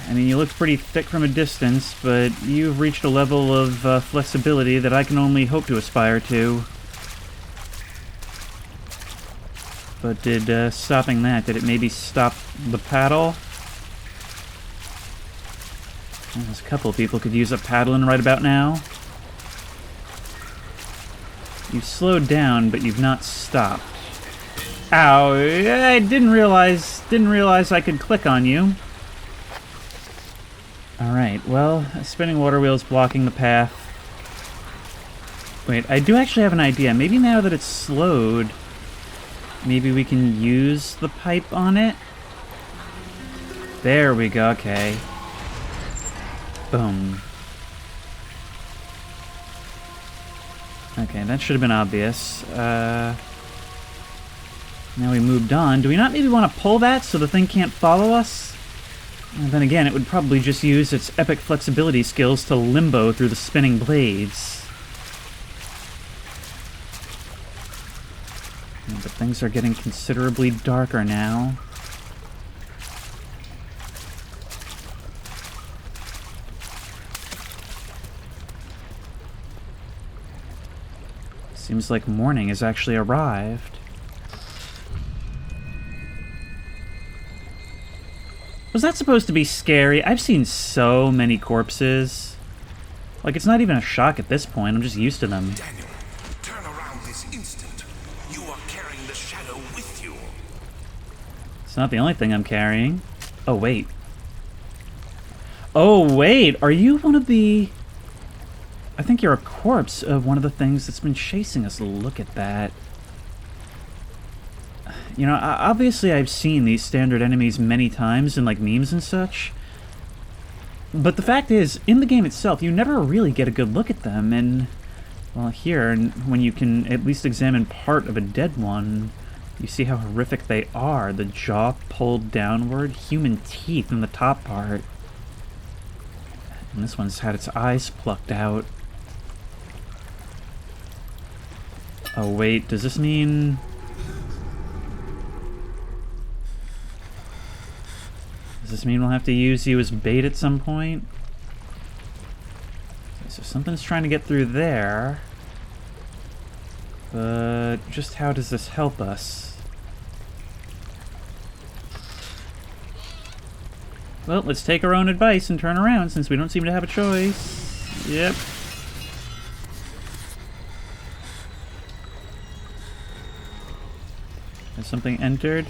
I mean, you look pretty thick from a distance, but you've reached a level of flexibility that I can only hope to aspire to. But did stopping that, did it maybe stop the paddle? Well, there's a couple of people could use a paddling right about now. You've slowed down, but you've not stopped. Ow! I didn't realize I could click on you. Alright, well, a spinning water wheel is blocking the path. Wait, I do actually have an idea. Maybe now that it's slowed, maybe we can use the pipe on it? There we go, okay. Boom. Okay, that should have been obvious. Now we moved on. Do we not maybe want to pull that so the thing can't follow us? And then again, it would probably just use its epic flexibility skills to limbo through the spinning blades. But things are getting considerably darker now. Seems like morning has actually arrived. Was that supposed to be scary? I've seen so many corpses. Like, it's not even a shock at this point. I'm just used to them. Daniel, turn around this instant. You are carrying the shadow with you. It's not the only thing I'm carrying. Oh, wait. Oh, wait! Are you one of the... I think you're a corpse of one of the things that's been chasing us. Look at that. You know, obviously I've seen these standard enemies many times in, like, memes and such. But the fact is, in the game itself, you never really get a good look at them, and... Well, here, when you can at least examine part of a dead one, you see how horrific they are. The jaw pulled downward, human teeth in the top part. And this one's had its eyes plucked out. Oh, wait, does this mean... Does this mean we'll have to use you as bait at some point? Okay, so something's trying to get through there. But just how does this help us? Well, let's take our own advice and turn around since we don't seem to have a choice. Yep. Has something entered?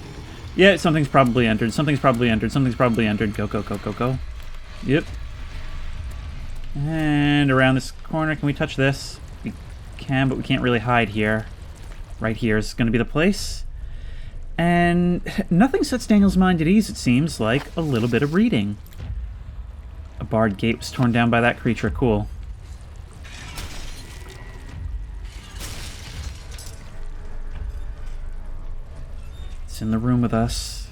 Yeah, something's probably entered. Something's probably entered. Something's probably entered. Go, go, go, go, go. Yep. And around this corner, can we touch this? We can, but we can't really hide here. Right here is going to be the place. And nothing sets Daniel's mind at ease, it seems, like a little bit of reading. A barred gate was torn down by that creature. Cool. It's in the room with us.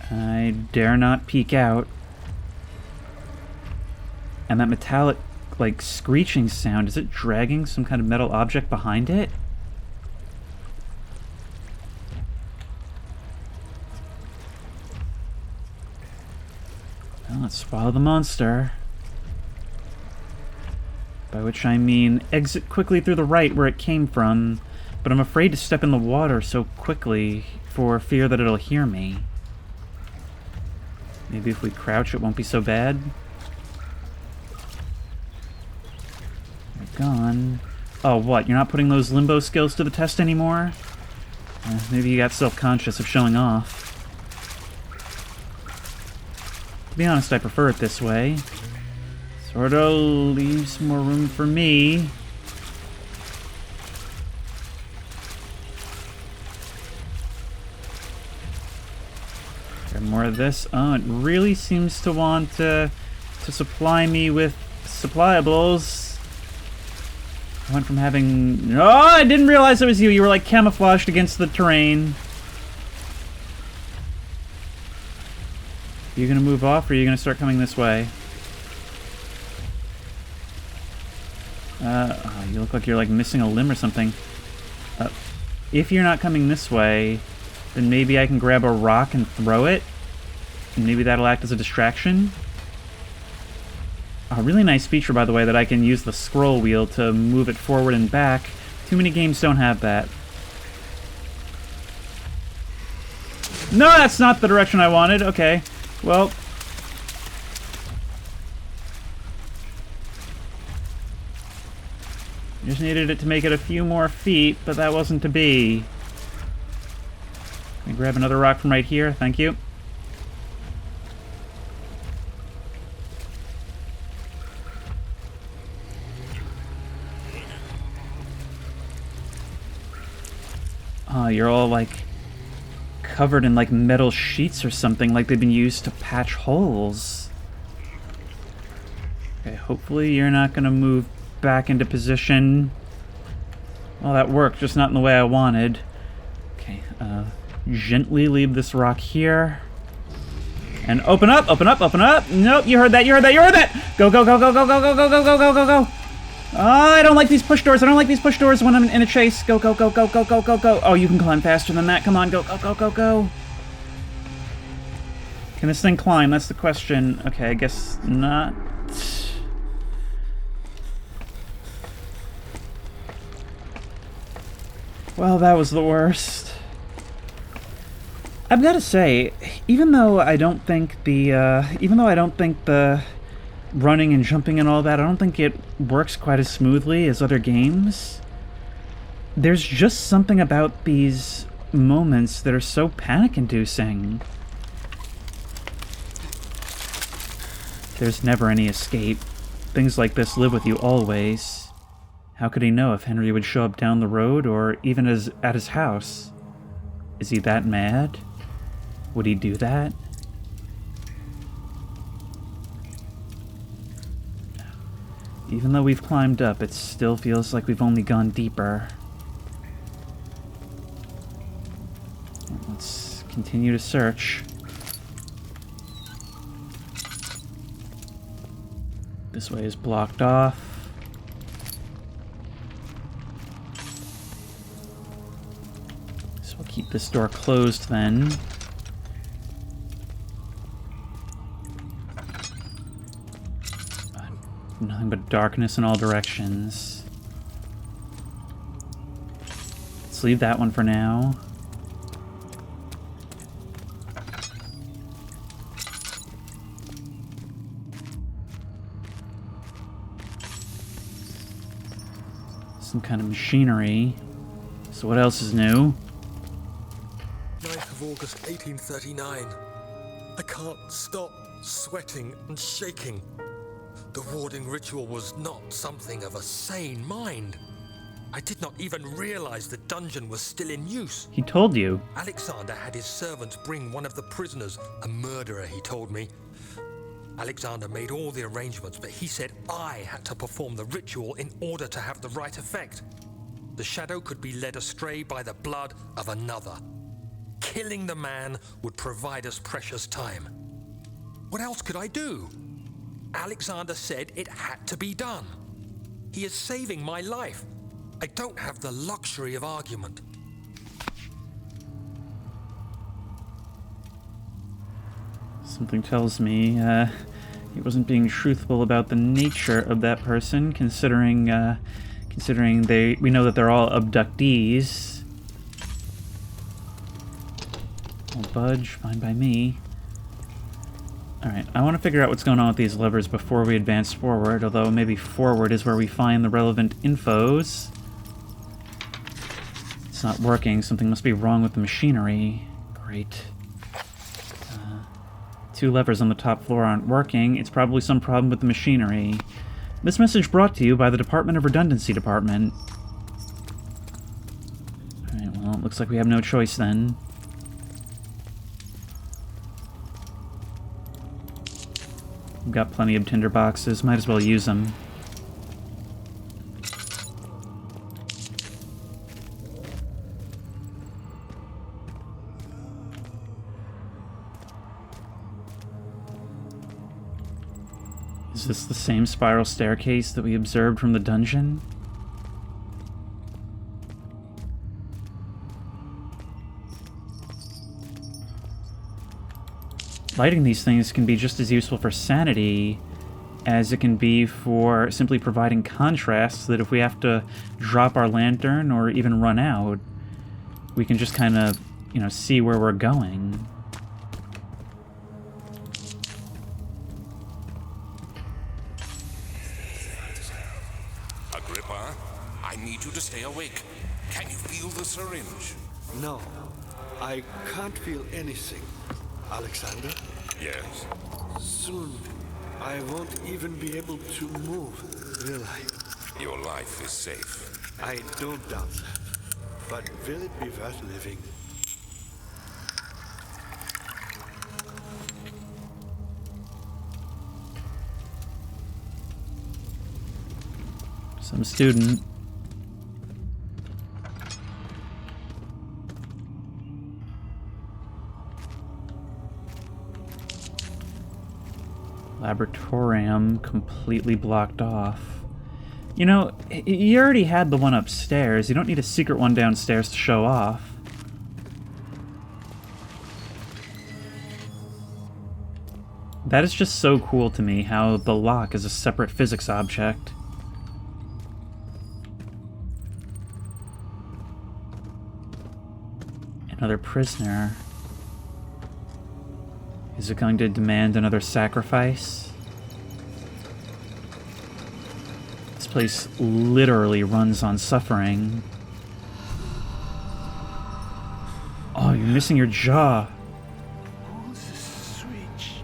I dare not peek out. And that metallic like, screeching sound. Is it dragging some kind of metal object behind it? Well, let's swallow the monster. By which I mean exit quickly through the right where it came from, but I'm afraid to step in the water so quickly for fear that it'll hear me. Maybe if we crouch it won't be so bad. They're gone. Oh, what? You're not putting those limbo skills to the test anymore? Maybe you got self-conscious of showing off. To be honest, I prefer it this way. Sorta leaves more room for me. Is there more of this? Oh, it really seems to want to supply me with suppliables. I went from having... Oh, I didn't realize it was you. You were like camouflaged against the terrain. Are you gonna move off, or are you gonna start coming this way? Oh, you look like you're like missing a limb or something. If you're not coming this way, then maybe I can grab a rock and throw it. And maybe that'll act as a distraction. A really nice feature, by the way, that I can use the scroll wheel to move it forward and back. Too many games don't have that. No, that's not the direction I wanted. Okay, well... Just needed it to make it a few more feet, but that wasn't to be. Let me grab another rock from right here. Thank you. Oh, you're all like covered in like metal sheets or something, like they've been used to patch holes. Okay, hopefully you're not gonna move back into position. Well, that worked, just not in the way I wanted. Okay, gently leave this rock here. And open up, open up, open up! Nope, you heard that, you heard that, you heard that! Go, go, go, go, go, go, go, go, go, go, go, go, go! Oh, I don't like these push doors, I don't like these push doors when I'm in a chase. Go, go, go, go, go, go, go, go! Oh, you can climb faster than that, come on, go, go, go, go, go! Can this thing climb? That's the question. Okay, I guess not. Well, that was the worst. I've got to say, even though I don't think the running and jumping and all that, I don't think it works quite as smoothly as other games. There's just something about these moments that are so panic-inducing. There's never any escape. Things like this live with you always. How could he know if Henry would show up down the road or even at his house? Is he that mad? Would he do that? Even though we've climbed up, it still feels like we've only gone deeper. Let's continue to search. This way is blocked off. Keep this door closed then. Nothing but darkness in all directions. Let's leave that one for now. Some kind of machinery. So what else is new? 9th of August 1839. I can't stop sweating and shaking. The warding ritual was not something of a sane mind. I did not even realize the dungeon was still in use. He told you. Alexander had his servants bring one of the prisoners, a murderer, he told me. Alexander made all the arrangements, but he said I had to perform the ritual in order to have the right effect. The shadow could be led astray by the blood of another. Killing the man would provide us precious time. What else could I do? Alexander said it had to be done. He is saving my life. I don't have the luxury of argument. Something tells me he wasn't being truthful about the nature of that person, considering we know that they're all abductees. Won't budge, fine by me. Alright, I want to figure out what's going on with these levers before we advance forward, although maybe forward is where we find the relevant infos. It's not working, something must be wrong with the machinery. Great. Two levers on the top floor aren't working. It's probably some problem with the machinery. This message brought to you by the Department of Redundancy Department. Alright, well, it looks like we have no choice then. We've got plenty of tinder boxes, might as well use them. Is this the same spiral staircase that we observed from the dungeon? Lighting these things can be just as useful for sanity as it can be for simply providing contrast, so that if we have to drop our lantern or even run out, we can just kind of, you know, see where we're going. Agrippa, I need you to stay awake. Can you feel the syringe? No, I can't feel anything. Alexander? Yes. Soon, I won't even be able to move, will I? Your life is safe. I don't doubt that. But will it be worth living? Some student. Laboratorium completely blocked off. You know, you already had the one upstairs. You don't need a secret one downstairs to show off. That is just so cool to me, how the lock is a separate physics object. Another prisoner. Is it going to demand another sacrifice? This place literally runs on suffering. Oh, you're missing your jaw. Who's the switch?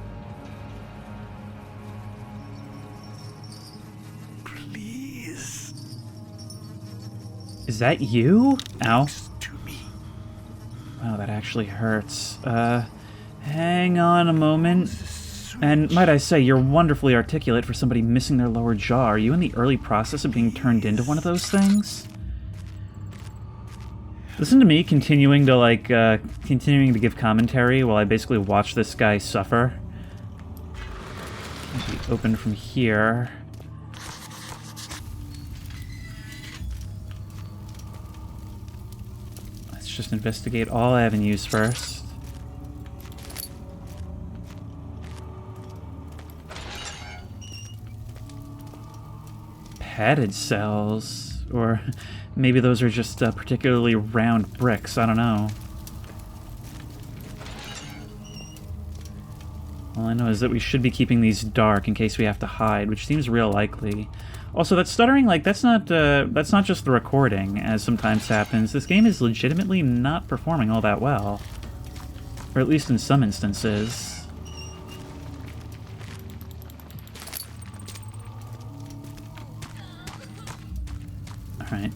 Please. Is that you? Ow. To me. Wow, that actually hurts. Hang on a moment. And might I say, you're wonderfully articulate for somebody missing their lower jaw. Are you in the early process of being turned into one of those things? Listen to me continuing to give commentary while I basically watch this guy suffer. Can't be opened from here. Let's just investigate all avenues first. Padded cells, or maybe those are just particularly round bricks, I don't know. All I know is that we should be keeping these dark in case we have to hide, which seems real likely. Also, that stuttering, like, that's not just the recording, as sometimes happens. This game is legitimately not performing all that well. Or at least in some instances. Alright.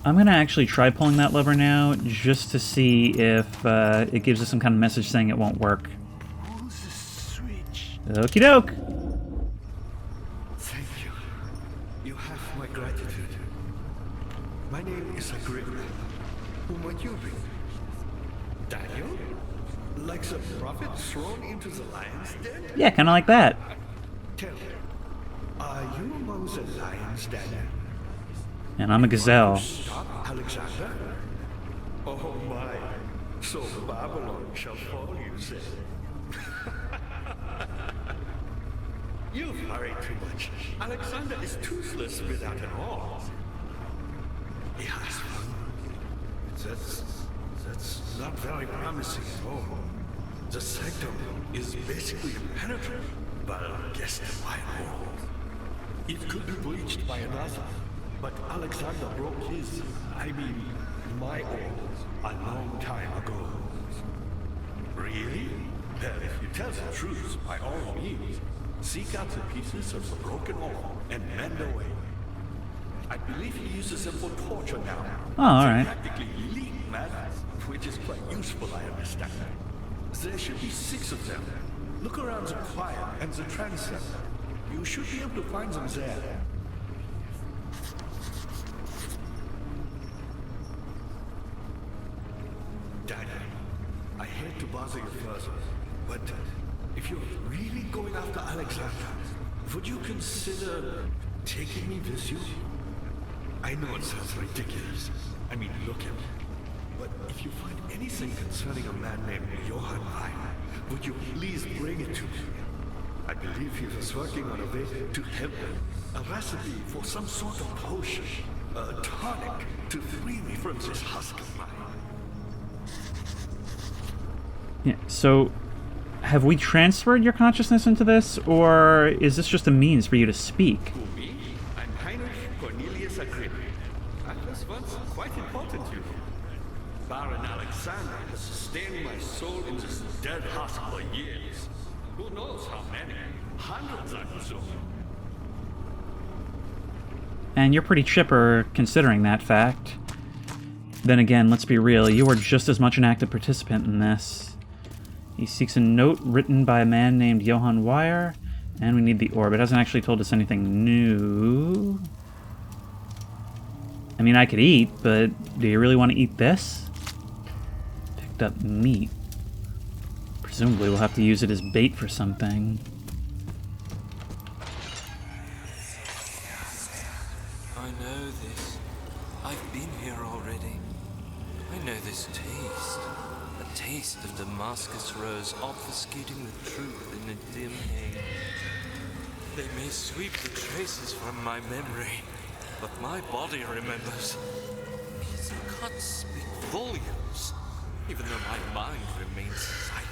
I'm gonna actually try pulling that lever now, just to see if it gives us some kind of message saying it won't work. Who's the switch? Okie doke! Thank you. You have my gratitude. My name is Agrippa. Who might you be? Daniel? Like some prophet thrown into the lion's den? Yeah, kinda like that. Tell me, Are you among the lions, Daniel? And I'm a gazelle. Stop Alexander? Oh my. So Babylon shall fall, you say? You've hurried too much. Alexander is toothless without an oar. He has one. That's not very promising at all. The sanctum is basically impenetrable, but guess why not? It could be breached by another, but Alexander broke his, my oar, a long time ago. Really? Well, if you tell the truth, by all means, seek out the pieces of the broken oar and mend away. I believe he uses them for torture now. Oh, alright. Practically leak methods, which is quite useful, I understand. There should be 6 of them. Look around the choir and the transept. You should be able to find them there. Daniel, I hate to bother you further, but if you're really going after Alexander, would you consider taking me with you? I know it sounds ridiculous. I mean, look at me. But if you find anything concerning a man named Johann Weyer, would you please bring it to me? I believe he was working on a way to help me. A recipe for some sort of potion, a tonic to free me from this husk of mine. Yeah, so have we transferred your consciousness into this, or is this just a means for you to speak? Who, me? I'm Heinrich Cornelius Agrippa. I was once quite important, you know. Baron Alexander has sustained my soul in this dead husk for years. Who knows how many? Hundreds, I presume. And you're pretty chipper considering that fact. Then again, let's be real, you are just as much an active participant in this. He seeks a note written by a man named Johann Weyer, and we need the orb. It hasn't actually told us anything new. I mean, I could eat, but do you really want to eat this? Picked up meat. Presumably we'll have to use it as bait for something. I know this. I've been here already. I know this taste. A taste of Damascus rose obfuscating the truth in a dim haze. They may sweep the traces from my memory, but my body remembers. These cuts speak volumes, even though my mind remains silent.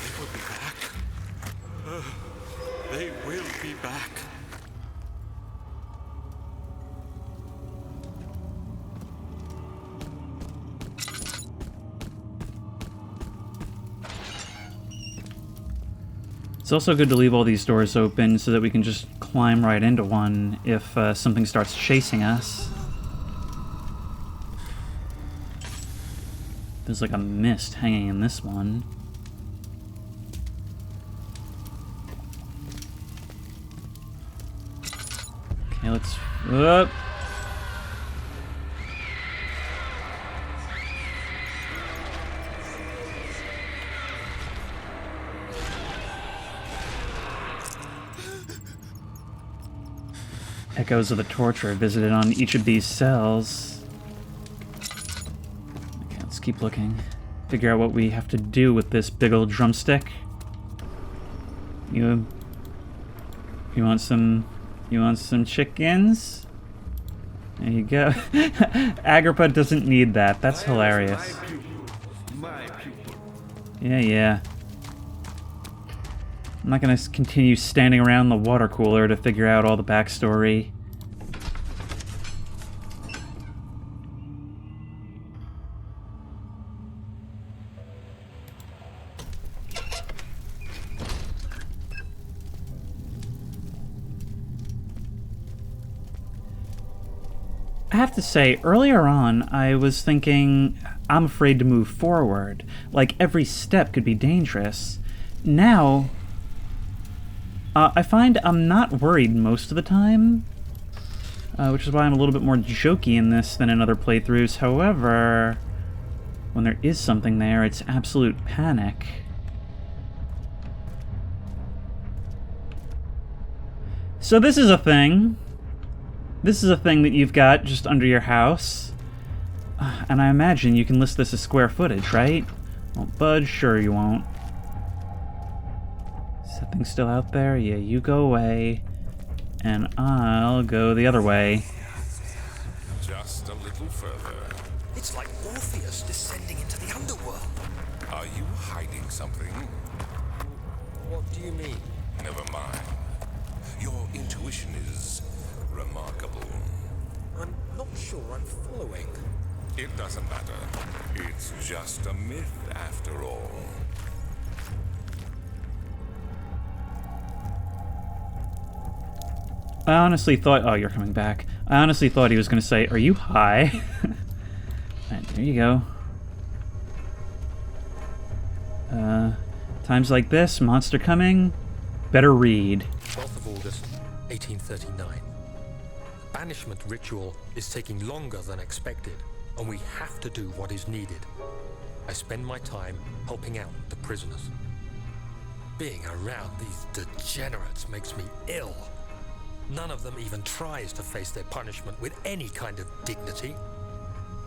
They will be back. They will be back. It's also good to leave all these doors open so that we can just climb right into one if something starts chasing us. There's like a mist hanging in this one. Okay, let's... Whoop. Echoes of the torture visited on each of these cells. Okay, let's keep looking. Figure out what we have to do with this big old drumstick. You want some chickens? There you go. Agrippa doesn't need that. That's hilarious. My pupil. Yeah. I'm not gonna continue standing around the water cooler to figure out all the backstory. I have to say, earlier on, I was thinking, I'm afraid to move forward. Like, every step could be dangerous. Now, I find I'm not worried most of the time, which is why I'm a little bit more jokey in this than in other playthroughs. However, when there is something there, it's absolute panic. So this is a thing. This is a thing that you've got just under your house. And I imagine you can list this as square footage, right? Won't budge? Sure you won't. Is that thing still out there? Yeah, you go away. And I'll go the other way. Just a little further. It's like Orpheus descending into the underworld. Are you hiding something? What do you mean? Never mind. Your intuition is remarkable. I'm not sure I'm following. It doesn't matter. It's just a myth after all. I honestly thought... Oh, you're coming back. I honestly thought he was going to say, are you high? Alright, there you go. Times like this, monster coming, better read. 12th of August, 1839. The banishment ritual is taking longer than expected, and we have to do what is needed. I spend my time helping out the prisoners. Being around these degenerates makes me ill. None of them even tries to face their punishment with any kind of dignity.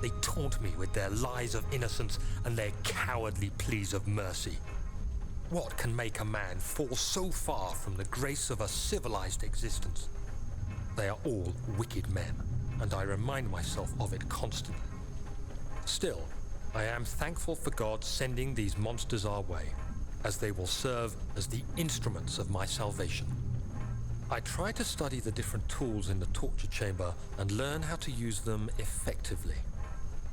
They taunt me with their lies of innocence and their cowardly pleas of mercy. What can make a man fall so far from the grace of a civilized existence? They are all wicked men, and I remind myself of it constantly. Still, I am thankful for God sending these monsters our way, as they will serve as the instruments of my salvation. I try to study the different tools in the torture chamber and learn how to use them effectively.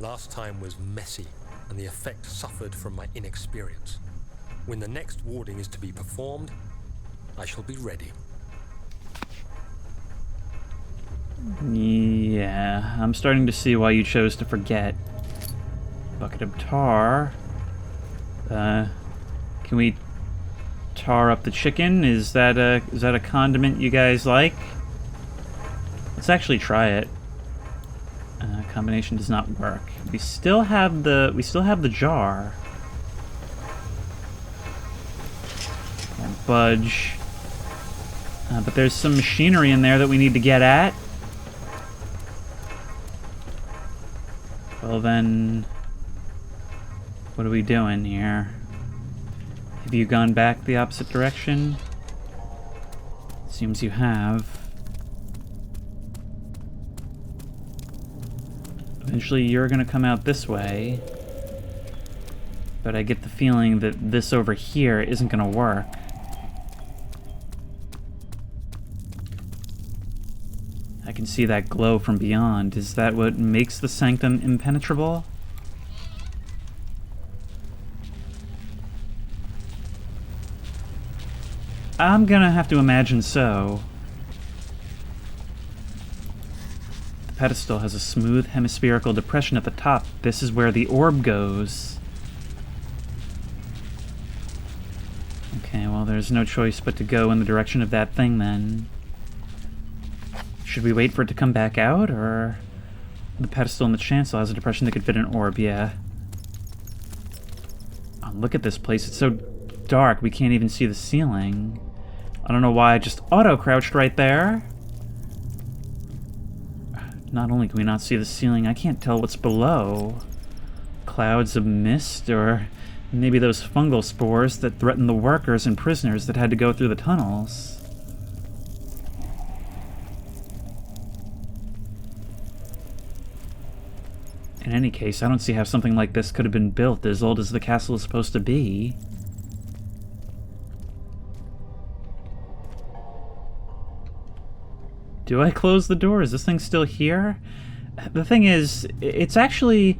Last time was messy, and the effect suffered from my inexperience. When the next warding is to be performed, I shall be ready. Yeah, I'm starting to see why you chose to forget. Bucket of tar. Can we tar up the chicken? Is that a condiment you guys like? Let's actually try it. Combination does not work. We still have the jar. Can't budge. But there's some machinery in there that we need to get at. Well then, what are we doing here? Have you gone back the opposite direction? Seems you have. Eventually you're gonna come out this way. But I get the feeling that this over here isn't gonna work. I can see that glow from beyond. Is that what makes the sanctum impenetrable? I'm gonna have to imagine so. The pedestal has a smooth hemispherical depression at the top. This is where the orb goes. Okay, well, there's no choice but to go in the direction of that thing then. Should we wait for it to come back out, or... The pedestal and the chancel has a depression that could fit an orb, yeah. Oh, look at this place. It's so dark we can't even see the ceiling. I don't know why I just auto-crouched right there. Not only can we not see the ceiling, I can't tell what's below. Clouds of mist, or maybe those fungal spores that threaten the workers and prisoners that had to go through the tunnels. In any case, I don't see how something like this could have been built as old as the castle is supposed to be. Do I close the door? Is this thing still here? The thing is, it's actually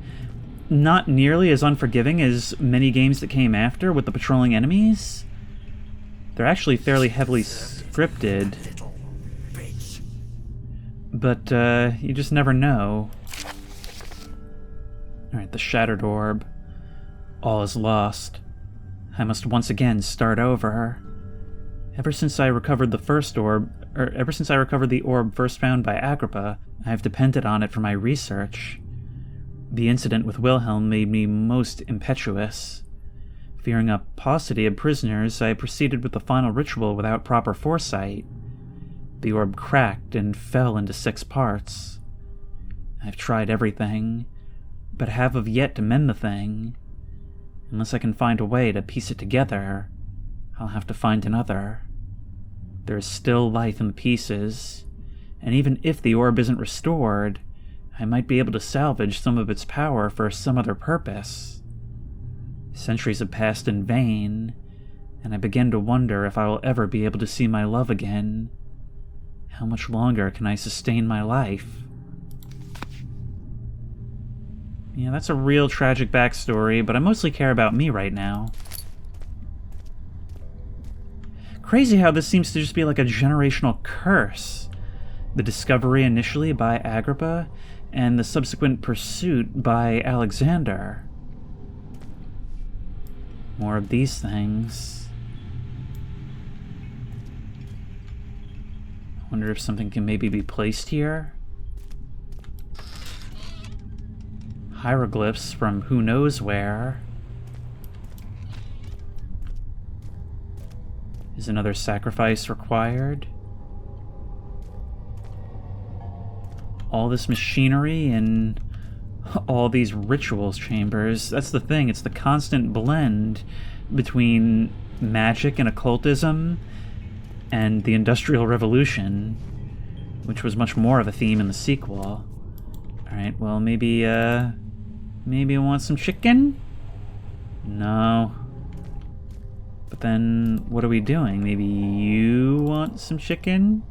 not nearly as unforgiving as many games that came after with the patrolling enemies. They're actually fairly heavily scripted. But, you just never know. Alright, the shattered orb. All is lost. I must once again start over. Ever since I recovered the orb first found by Agrippa, I have depended on it for my research. The incident with Wilhelm made me most impetuous. Fearing a paucity of prisoners, I proceeded with the final ritual without proper foresight. The orb cracked and fell into 6 parts. I've tried everything, but have yet to mend the thing. Unless I can find a way to piece it together, I'll have to find another. There is still life in the pieces, and even if the orb isn't restored, I might be able to salvage some of its power for some other purpose. Centuries have passed in vain, and I begin to wonder if I will ever be able to see my love again. How much longer can I sustain my life? Yeah, that's a real tragic backstory, but I mostly care about me right now. Crazy how this seems to just be like a generational curse. The discovery initially by Agrippa, and the subsequent pursuit by Alexander. More of these things. I wonder if something can maybe be placed here. Hieroglyphs from who knows where. Is another sacrifice required? All this machinery and all these rituals chambers. That's the thing, it's the constant blend between magic and occultism and the Industrial Revolution, which was much more of a theme in the sequel. Alright, well maybe I want some chicken? No. But then, what are we doing? Maybe you want some chicken?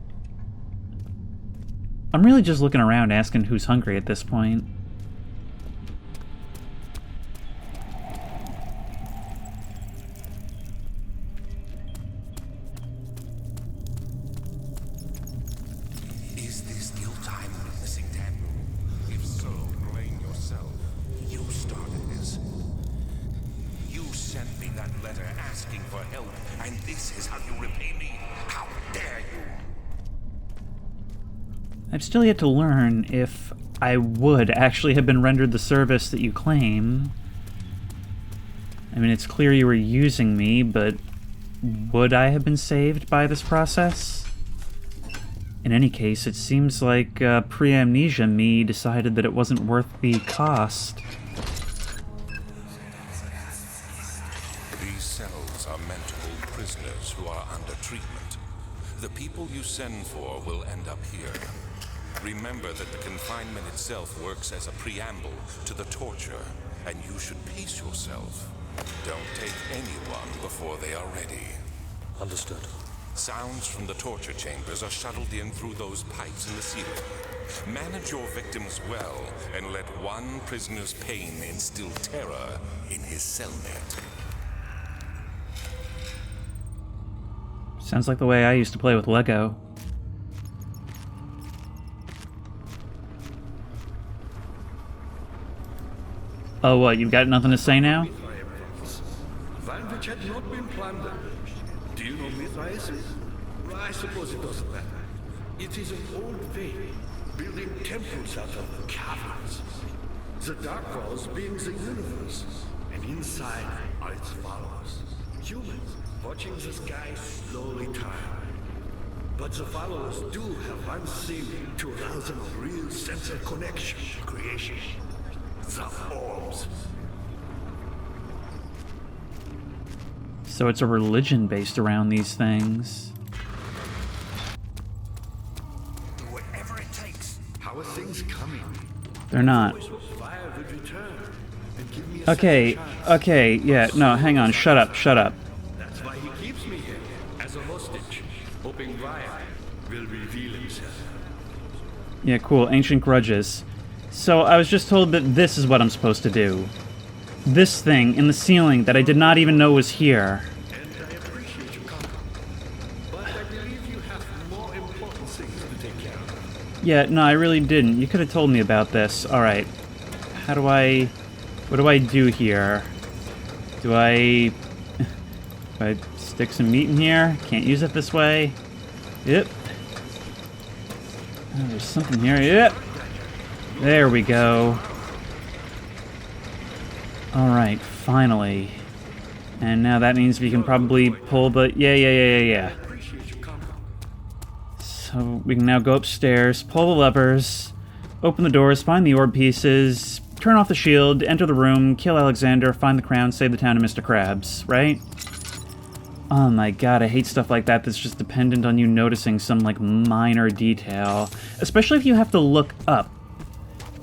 I'm really just looking around asking who's hungry at this point. Is this guilt I'm witnessing, Daniel? If so, blame yourself. You started this. You sent me that letter asking for help, and this is how you repay me? How dare you! I've still yet to learn if I would actually have been rendered the service that you claim. I mean, it's clear you were using me, but would I have been saved by this process? In any case, it seems like pre-amnesia me decided that it wasn't worth the cost. These cells are meant to hold prisoners who are under treatment. The people you send for will end up here. Remember that the confinement itself works as a preamble to the torture, and you should pace yourself. Don't take anyone before they are ready. Understood. Sounds from the torture chambers are shuttled in through those pipes in the ceiling. Manage your victims well, and let one prisoner's pain instill terror in his cellmate. Sounds like the way I used to play with Lego. Oh, what, you've got nothing to say now? Land which had not been plundered. Do you know Mithraism? I suppose it doesn't matter. It is an old faith, building temples out of caverns. The dark walls being the universe, and inside are its followers. Humans, watching the sky slowly turn. But the followers do have one thing to arouse them a real sense of connection, creation. The orbs. So it's a religion based around these things. Do whatever it takes. How are things coming? They're not. Fire would return and give me a Okay, second chance. okay, yeah, no, hang on, shut up, shut up. That's why he keeps me here, as a hostage, hoping Ryan will reveal himself. Yeah, cool, ancient grudges. So I was just told that this is what I'm supposed to do. This thing in the ceiling that I did not even know was here. And I appreciate your comment. But I believe you have more important things to take care of. Yeah, no, I really didn't. You could have told me about this. Alright. What do I do here? Do I stick some meat in here? Can't use it this way. Yep. Oh, there's something here. Yep. There we go. Alright, finally. And now that means we can probably pull the... Yeah. Appreciate your comment. So we can now go upstairs, pull the levers, open the doors, find the orb pieces, turn off the shield, enter the room, kill Alexander, find the crown, save the town of Mr. Krabs, right? Oh my god, I hate stuff like that that's just dependent on you noticing some, like, minor detail. Especially if you have to look up.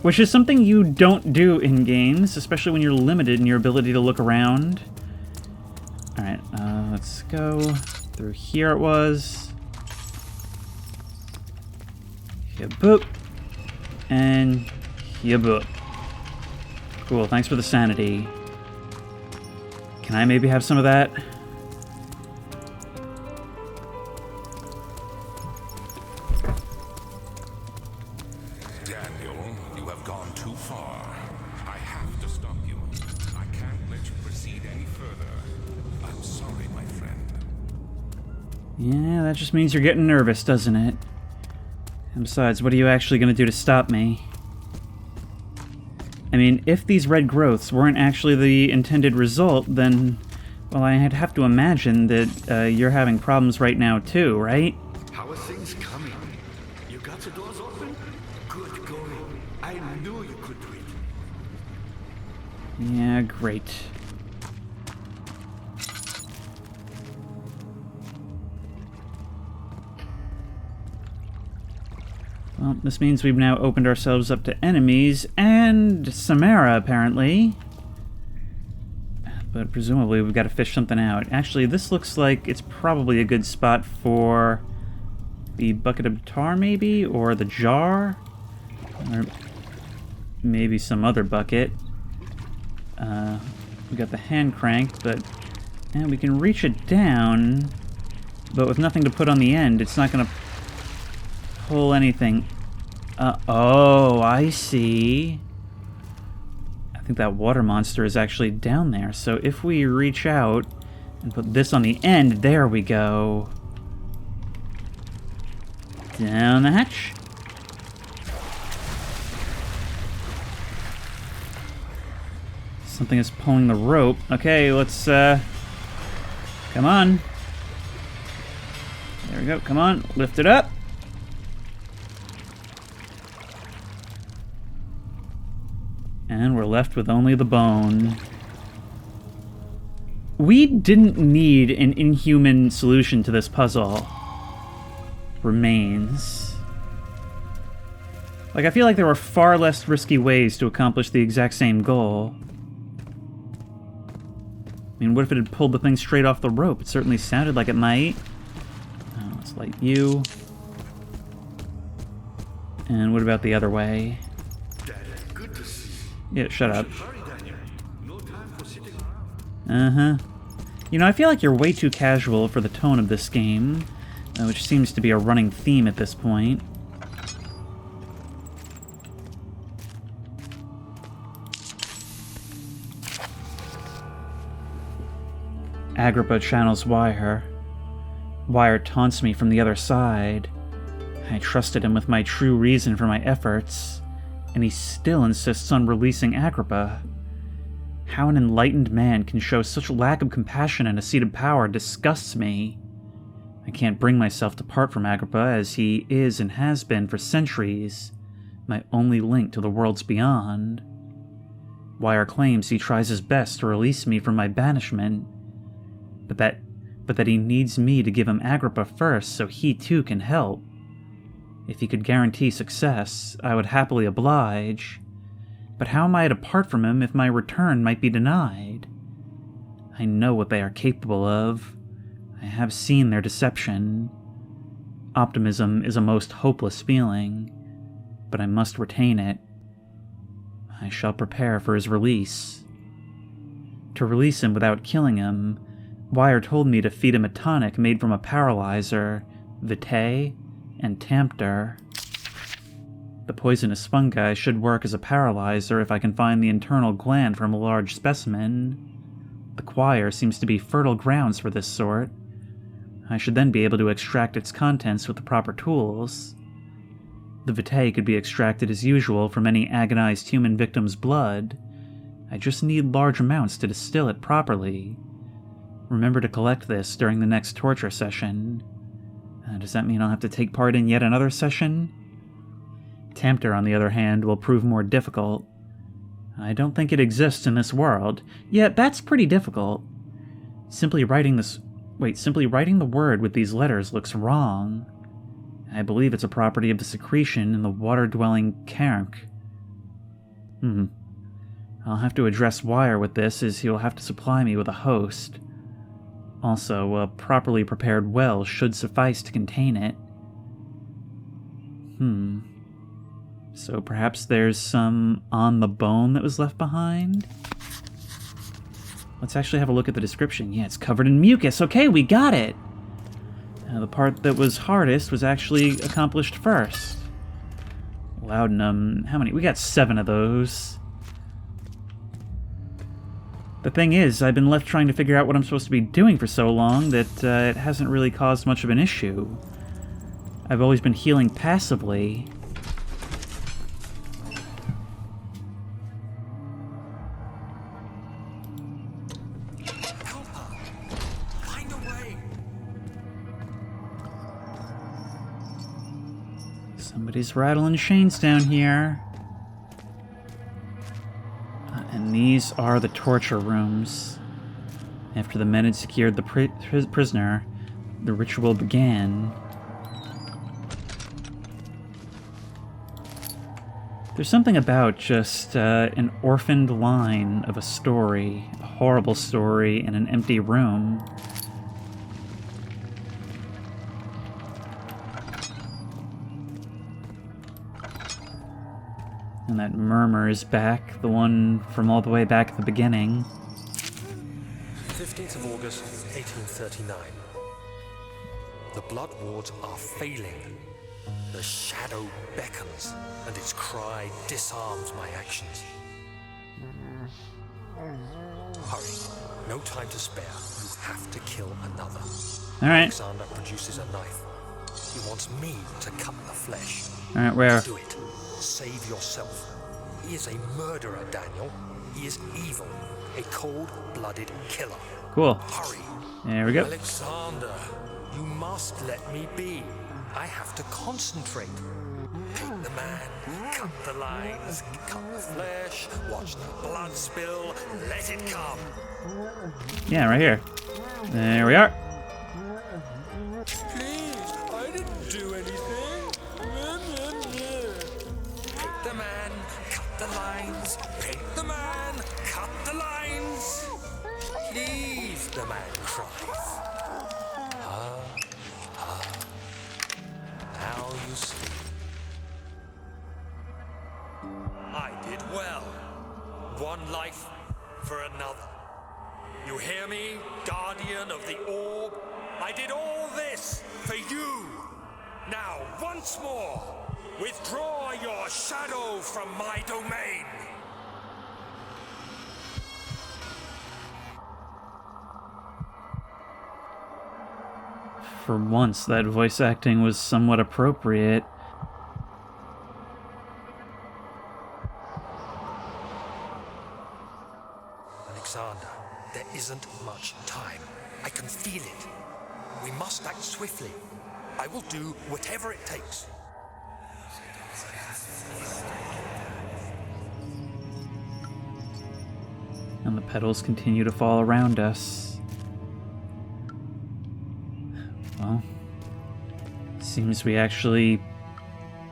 Which is something you don't do in games, especially when you're limited in your ability to look around. Alright, let's go through here it was. Here boop. And here boop. Cool, thanks for the sanity. Can I maybe have some of that? Daniel, you have gone too far. I have to stop you. I can't let you proceed any further. I'm sorry, my friend. Yeah, that just means you're getting nervous, doesn't it? And besides, what are you actually going to do to stop me? I mean, if these red growths weren't actually the intended result, then, well, I'd have to imagine that you're having problems right now too, right? How are things coming? You got the doors open? Good going. I knew you could do it. Yeah, great. Well, this means we've now opened ourselves up to enemies, and Samara, apparently. But presumably we've got to fish something out. Actually, this looks like it's probably a good spot for the bucket of tar, maybe? Or the jar? Or maybe some other bucket. We got the hand crank, but we can reach it down, but with nothing to put on the end, it's not going to pull anything. Oh, I see. I think that water monster is actually down there. So if we reach out and put this on the end, there we go. Down the hatch. Something is pulling the rope. Okay, let's, come on. There we go, come on, lift it up. And we're left with only the bone. We didn't need an inhuman solution to this puzzle. Remains. Like, I feel like there were far less risky ways to accomplish the exact same goal. I mean, what if it had pulled the thing straight off the rope? It certainly sounded like it might. Oh, let's light you. And what about the other way? Good to see Yeah, shut up. Hurry, Daniel. No time for sitting around. Uh-huh. You know, I feel like you're way too casual for the tone of this game, which seems to be a running theme at this point. Agrippa channels Wire. Wire taunts me from the other side. I trusted him with my true reason for my efforts, and he still insists on releasing Agrippa. How an enlightened man can show such lack of compassion in a seat of power disgusts me. I can't bring myself to part from Agrippa, as he is and has been for centuries, my only link to the worlds beyond. Wire claims he tries his best to release me from my banishment, but that he needs me to give him Agrippa first so he too can help. If he could guarantee success, I would happily oblige. But how am I to part from him if my return might be denied? I know what they are capable of. I have seen their deception. Optimism is a most hopeless feeling, but I must retain it. I shall prepare for his release. To release him without killing him, Wire told me to feed him a tonic made from a paralyzer, vitae, and Tampter. The poisonous fungi should work as a paralyzer if I can find the internal gland from a large specimen. The choir seems to be fertile grounds for this sort. I should then be able to extract its contents with the proper tools. The vitae could be extracted as usual from any agonized human victim's blood. I just need large amounts to distill it properly. Remember to collect this during the next torture session. Does that mean I'll have to take part in yet another session? Tempter, on the other hand, will prove more difficult. I don't think it exists in this world. Yet that's pretty difficult. Simply writing the word with these letters looks wrong. I believe it's a property of the secretion in the water-dwelling Cairn. I'll have to address Wire with this, as he'll have to supply me with a host. Also, a properly prepared well should suffice to contain it. So perhaps there's some on the bone that was left behind? Let's actually have a look at the description. Yeah, it's covered in mucus. Okay, we got it! The part that was hardest was actually accomplished first. Laudanum. How many? We got 7 of those. The thing is, I've been left trying to figure out what I'm supposed to be doing for so long that it hasn't really caused much of an issue. I've always been healing passively. Help her! Find a way! Somebody's rattling chains down here. And these are the torture rooms. After the men had secured the prisoner, the ritual began. There's something about just an orphaned line of a story, a horrible story in an empty room. And that murmur is back, the one from all the way back at the beginning. 15th of August, 1839. The blood wards are failing. The shadow beckons, and its cry disarms my actions. Hurry. No time to spare. You have to kill another. All right. Alexander produces a knife. He wants me to cut the flesh. All right, where? Do it. Save yourself. He is a murderer, Daniel. He is evil. A cold-blooded killer. Cool. Hurry. There we go. Alexander, you must let me be. I have to concentrate. Take the man, cut the lines, cut the flesh, watch the blood spill, let it come. Yeah, right here. There we are. Please, I didn't do anything. Take the man, cut the lines. Take the man, cut the lines. Please, the man cries. Now you see. I did well. One life for another. You hear me, guardian of the orb? I did all this for you. Now, once more, withdraw your shadow from my domain. For once, that voice acting was somewhat appropriate. Alexander, there isn't much time. I can feel it. We must act swiftly. I will do whatever it takes. And the petals continue to fall around us. Well, seems we actually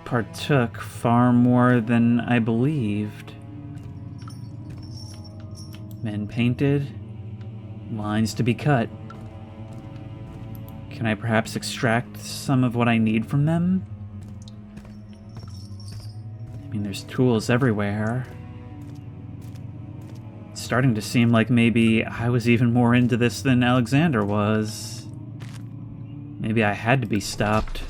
partook far more than I believed. Men painted, lines to be cut. Can I perhaps extract some of what I need from them? I mean, there's tools everywhere. It's starting to seem like maybe I was even more into this than Alexander was. Maybe I had to be stopped.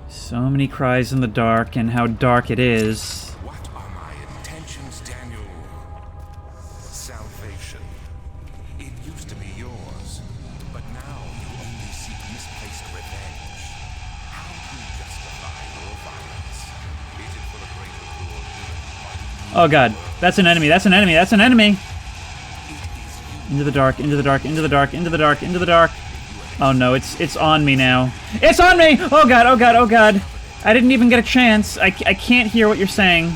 So many cries in the dark, and how dark it is. What are my intentions, Daniel? Salvation. It used to be yours, but now you only seek misplaced revenge. Oh god, that's an enemy, that's an enemy, that's an enemy! Into the dark, into the dark, into the dark, into the dark, into the dark. Oh no, it's on me now. It's on me! Oh god, oh god, oh god. I didn't even get a chance. I can't hear what you're saying.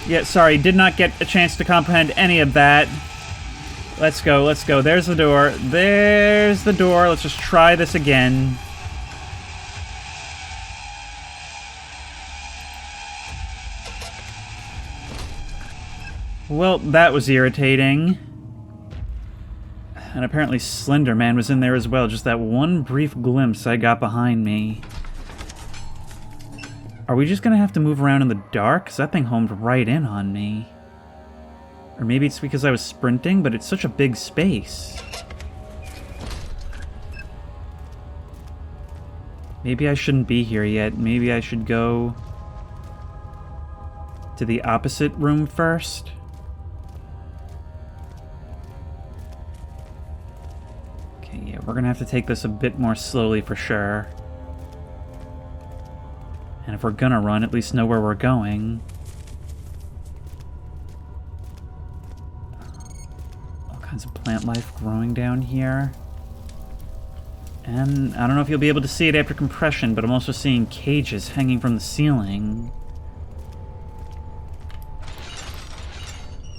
Yeah, sorry, did not get a chance to comprehend any of that. Let's go, let's go. There's the door. There's the door. Let's just try this again. Well, that was irritating. And apparently Slender Man was in there as well. Just that one brief glimpse I got behind me. Are we just gonna have to move around in the dark? Because that thing homed right in on me. Or maybe it's because I was sprinting, but it's such a big space. Maybe I shouldn't be here yet. Maybe I should go to the opposite room first. Okay, yeah, we're gonna have to take this a bit more slowly for sure. And if we're gonna run, at least know where we're going. All kinds of plant life growing down here. And I don't know if you'll be able to see it after compression, but I'm also seeing cages hanging from the ceiling.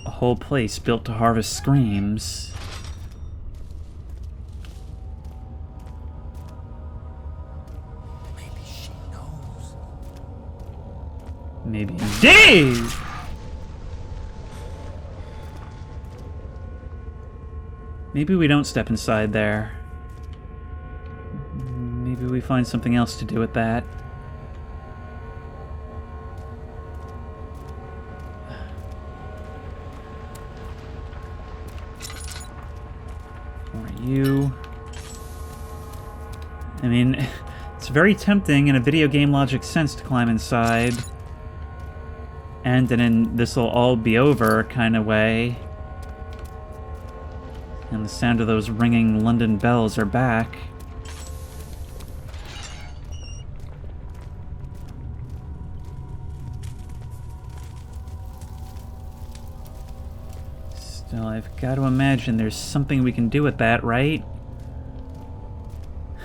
A whole place built to harvest screams. Maybe indeed! Maybe we don't step inside there. Maybe we find something else to do with that. Who are you? I mean, it's very tempting in a video game logic sense to climb inside. And in this'll all be over kind of way. And the sound of those ringing London bells are back. Still, I've got to imagine there's something we can do with that, right?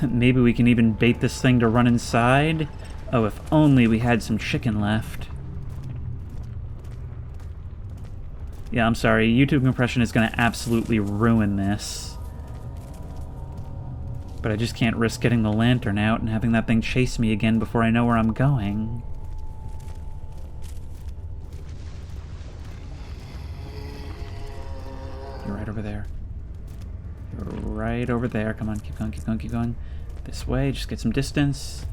Maybe we can even bait this thing to run inside? Oh, if only we had some chicken left. Yeah, I'm sorry. YouTube compression is going to absolutely ruin this. But I just can't risk getting the lantern out and having that thing chase me again before I know where I'm going. You're right over there. You're right over there. Come on, keep going, keep going, keep going. This way, just get some distance.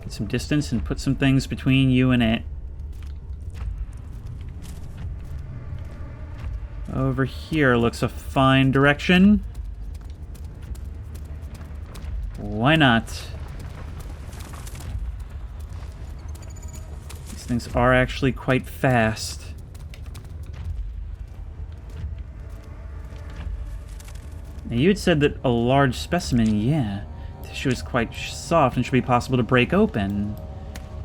Get some distance and put some things between you and it. Over here looks a fine direction. Why not? These things are actually quite fast. Now you had said that a large specimen, yeah. Tissue is quite soft and should be possible to break open.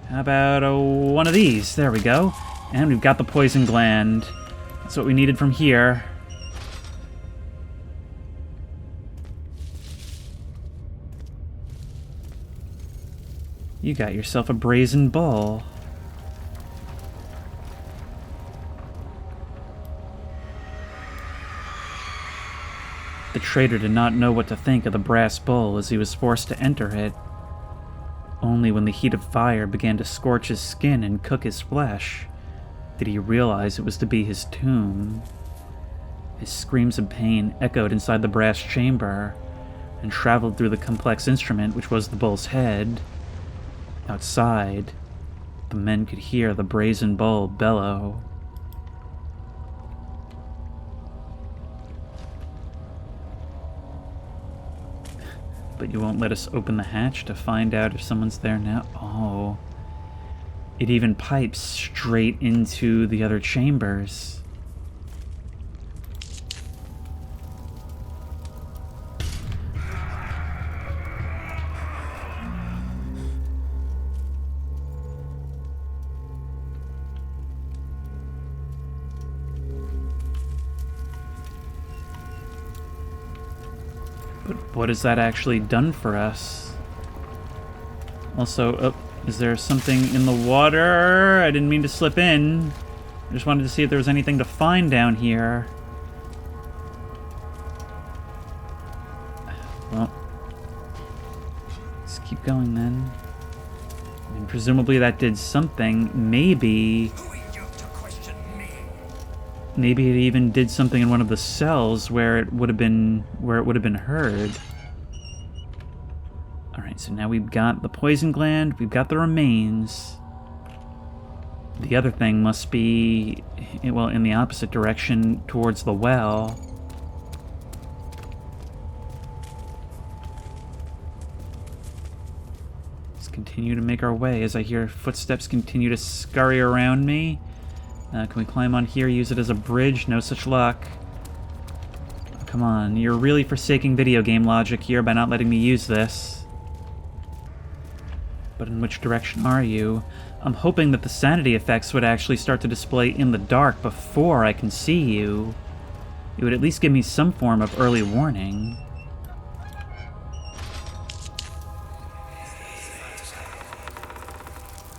How about one of these? There we go. And we've got the poison gland. That's what we needed from here. You got yourself a brazen bull. The traitor did not know what to think of the brass bull as he was forced to enter it. Only when the heat of fire began to scorch his skin and cook his flesh did he realize it was to be his tomb. His screams of pain echoed inside the brass chamber and traveled through the complex instrument which was the bull's head. Outside, the men could hear the brazen bull bellow. But you won't let us open the hatch to find out if someone's there now? Oh. It even pipes straight into the other chambers. But what has that actually done for us? Also, oh, is there something in the water? I didn't mean to slip in. I just wanted to see if there was anything to find down here. Well, let's keep going then. I mean, presumably that did something. Maybe it even did something in one of the cells where it would have been heard. All right, so now we've got the poison gland, we've got the remains. The other thing must be, well, in the opposite direction towards the well. Let's continue to make our way as I hear footsteps continue to scurry around me. Can we climb on here, use it as a bridge? No such luck. Oh, come on, you're really forsaking video game logic here by not letting me use this. But in which direction are you? I'm hoping that the sanity effects would actually start to display in the dark before I can see you. It would at least give me some form of early warning.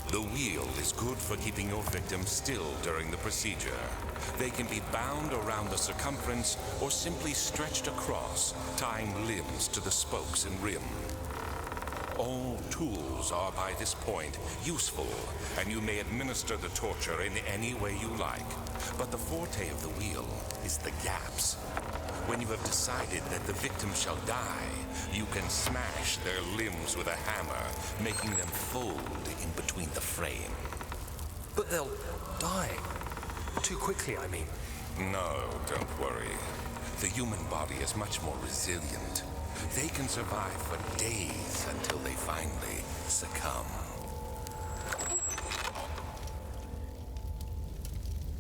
The wheel is good for keeping your victims still during the procedure. They can be bound around the circumference or simply stretched across, tying limbs to the spokes and rim. All tools are by this point useful, and you may administer the torture in any way you like. But the forte of the wheel is the gaps. When you have decided that the victim shall die, you can smash their limbs with a hammer, making them fold in between the frame. But they'll die. Too quickly, I mean. No, don't worry. The human body is much more resilient. They can survive for days until they finally succumb.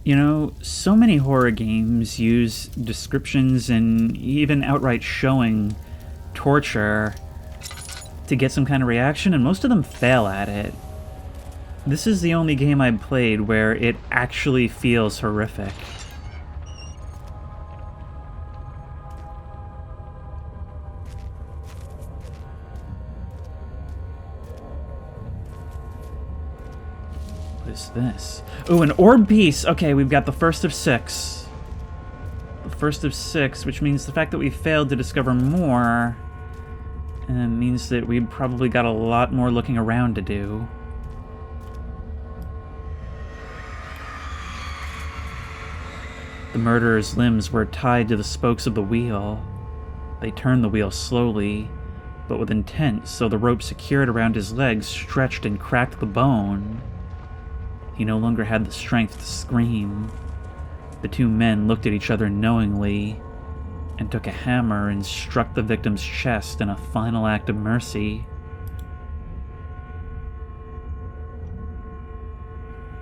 You know, so many horror games use descriptions and even outright showing torture to get some kind of reaction, and most of them fail at it. This is the only game I've played where it actually feels horrific. What is this? Ooh, an orb piece! Okay, we've got the first of 6. The first of 6, which means the fact that we failed to discover more means that we've probably got a lot more looking around to do. The murderer's limbs were tied to the spokes of the wheel. They turned the wheel slowly, but with intent, so the rope secured around his legs stretched and cracked the bone. He no longer had the strength to scream. The two men looked at each other knowingly and took a hammer and struck the victim's chest in a final act of mercy.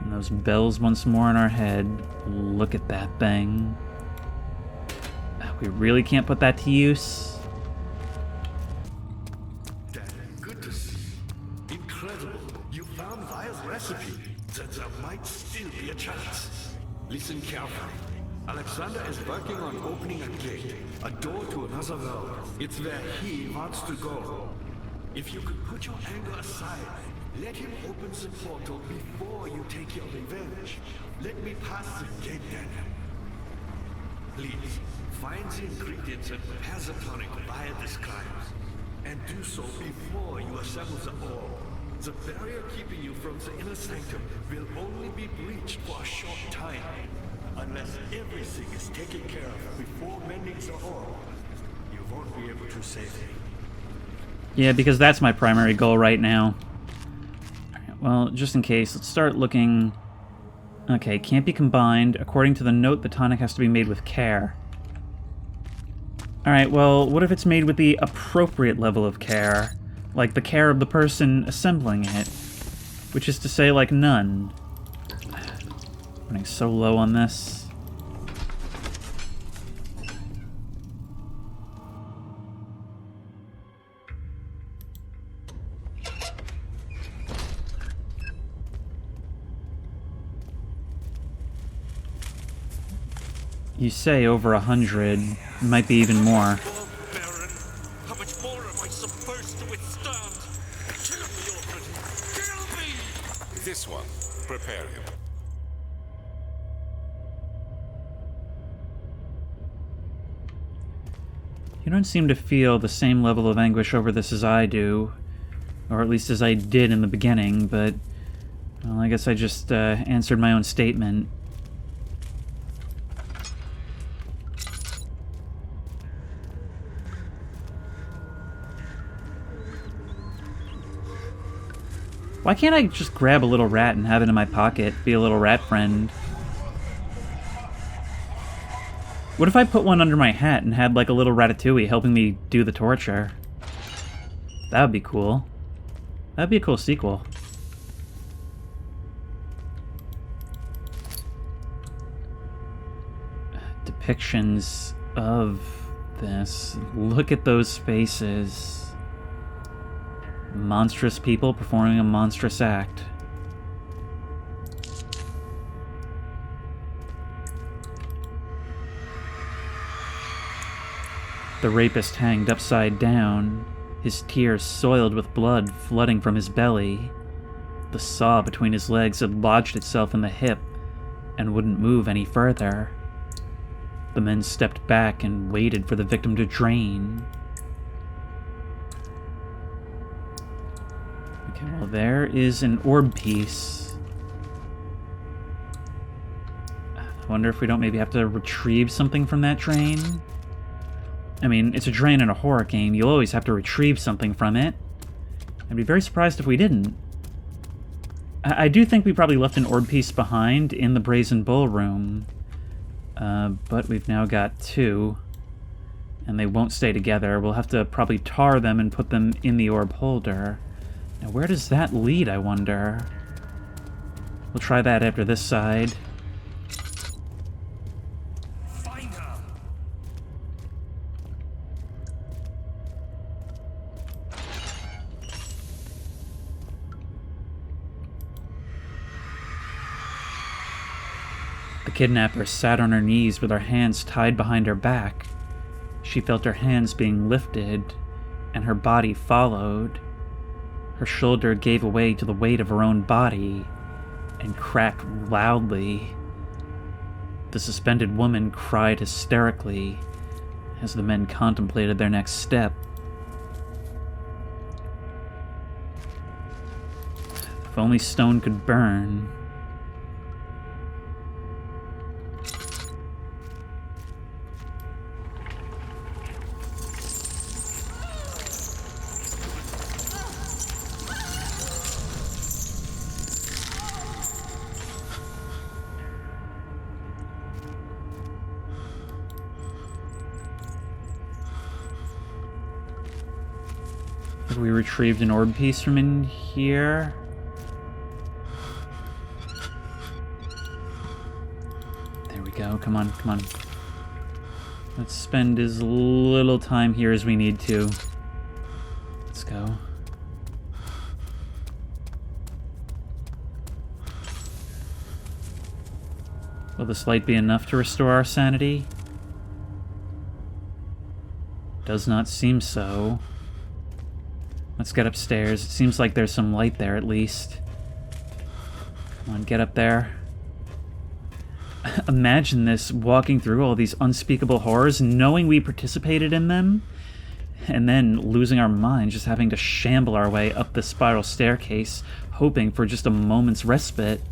And those bells once more in our head. Look at that thing. We really can't put that to use. Dad, good to see you. Incredible. You found Vire's recipe. There might still be a chance. Listen carefully. Alexander is working on opening a gate, a door to another world. It's where he wants to go. If you could put your anger aside, let him open the portal before you take your revenge. Let me pass the gate then. Please, find the ingredients that Pasatonic Vire describes, and do so before you assemble the orb. The barrier keeping you from the inner sanctum will only be breached for a short time. Unless everything is taken care of before mending the orb, you won't be able to save me. Yeah, because that's my primary goal right now. Alright, well, just in case, let's start looking... Okay, can't be combined. According to the note, the tonic has to be made with care. Alright, well, what if it's made with the appropriate level of care? Like the care of the person assembling it. Which is to say, like none. Running so low on this. You say over 100. Might be even more. Prepare him. You don't seem to feel the same level of anguish over this as I do, or at least as I did in the beginning, but, well, I guess I just answered my own statement. Why can't I just grab a little rat and have it in my pocket, be a little rat friend? What if I put one under my hat and had like a little ratatouille helping me do the torture? That would be cool. That'd be a cool sequel. Depictions of this. Look at those faces. Monstrous people performing a monstrous act. The rapist hanged upside down, his tears soiled with blood flooding from his belly. The saw between his legs had lodged itself in the hip and wouldn't move any further. The men stepped back and waited for the victim to drain. Okay, well, there is an orb piece. I wonder if we don't maybe have to retrieve something from that drain? I mean, it's a drain in a horror game. You'll always have to retrieve something from it. I'd be very surprised if we didn't. I do think we probably left an orb piece behind in the Brazen Bull room. But we've now got two. And they won't stay together. We'll have to probably tar them and put them in the orb holder. Now, where does that lead, I wonder? We'll try that after this side. Find her! The kidnapper sat on her knees with her hands tied behind her back. She felt her hands being lifted, and her body followed. Her shoulder gave way to the weight of her own body and cracked loudly. The suspended woman cried hysterically as the men contemplated their next step. If only stone could burn. Have we retrieved an orb piece from in here? There we go. Come on, come on. Let's spend as little time here as we need to. Let's go. Will this light be enough to restore our sanity? Does not seem so. Let's get upstairs. It seems like there's some light there, at least. Come on, get up there. Imagine this, walking through all these unspeakable horrors, knowing we participated in them, and then losing our minds, just having to shamble our way up the spiral staircase, hoping for just a moment's respite.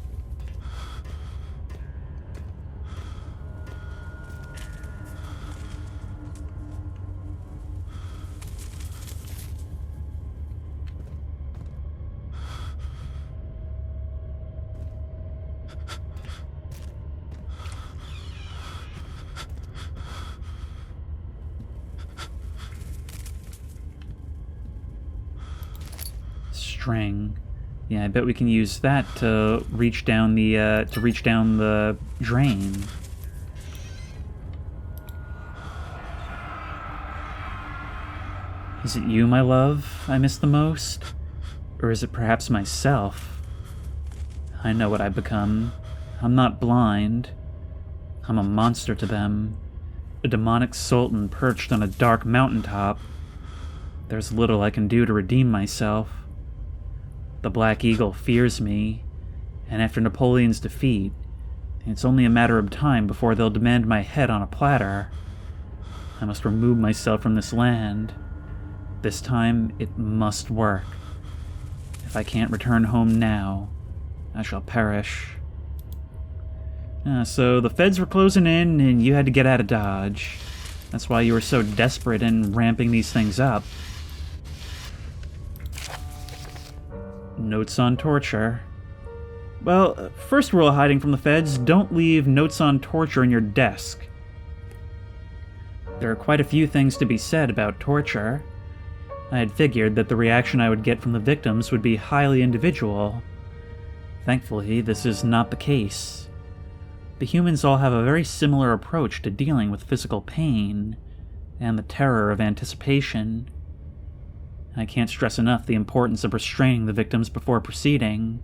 String. Yeah, I bet we can use that to reach down the drain. Is it you, my love, I miss the most? Or is it perhaps myself? I know what I've become. I'm not blind. I'm a monster to them. A demonic sultan perched on a dark mountaintop. There's little I can do to redeem myself. The Black Eagle fears me. And after Napoleon's defeat, it's only a matter of time before they'll demand my head on a platter. I must remove myself from this land. This time, it must work. If I can't return home now, I shall perish. So the feds were closing in, and you had to get out of Dodge. That's why you were so desperate in ramping these things up. Notes on torture. Well, first rule of hiding from the feds, don't leave notes on torture in your desk. There are quite a few things to be said about torture. I had figured that the reaction I would get from the victims would be highly individual. Thankfully, this is not the case. The humans all have a very similar approach to dealing with physical pain and the terror of anticipation. I can't stress enough the importance of restraining the victims before proceeding.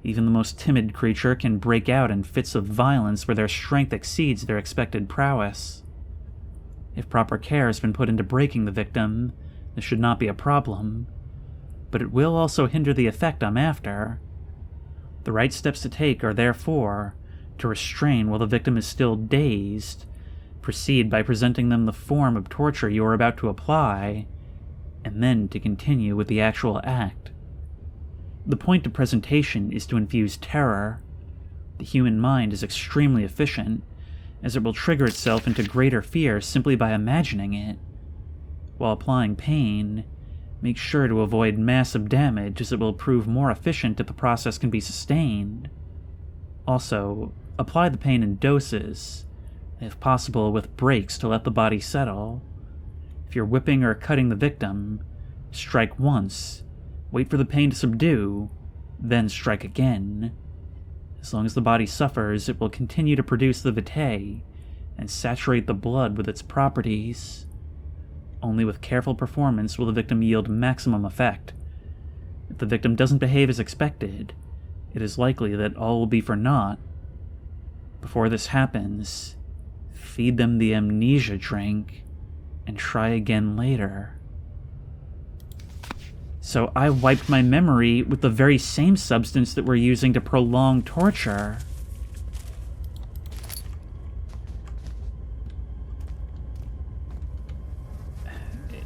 Even the most timid creature can break out in fits of violence where their strength exceeds their expected prowess. If proper care has been put into breaking the victim, this should not be a problem, but it will also hinder the effect I'm after. The right steps to take are therefore to restrain while the victim is still dazed, proceed by presenting them the form of torture you are about to apply, and then to continue with the actual act. The point of presentation is to infuse terror. The human mind is extremely efficient, as it will trigger itself into greater fear simply by imagining it. While applying pain, make sure to avoid massive damage, as it will prove more efficient if the process can be sustained. Also, apply the pain in doses, if possible with breaks to let the body settle. If you're whipping or cutting the victim, strike once, wait for the pain to subdue, then strike again. As long as the body suffers, it will continue to produce the vitae and saturate the blood with its properties. Only with careful performance will the victim yield maximum effect. If the victim doesn't behave as expected, it is likely that all will be for naught. Before this happens, feed them the amnesia drink and try again later. So I wiped my memory with the very same substance that we're using to prolong torture.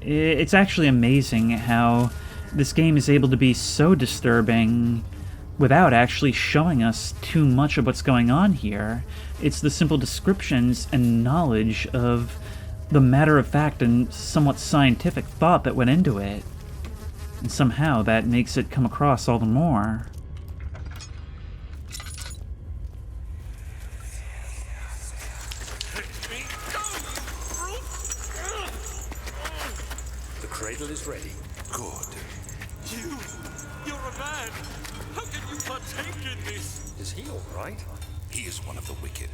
It's actually amazing how this game is able to be so disturbing without actually showing us too much of what's going on here. It's the simple descriptions and knowledge of the matter-of-fact and somewhat scientific thought that went into it. And somehow that makes it come across all the more. The cradle is ready. Good. You're a man. How can you partake in this? Is he all right? He is one of the wicked.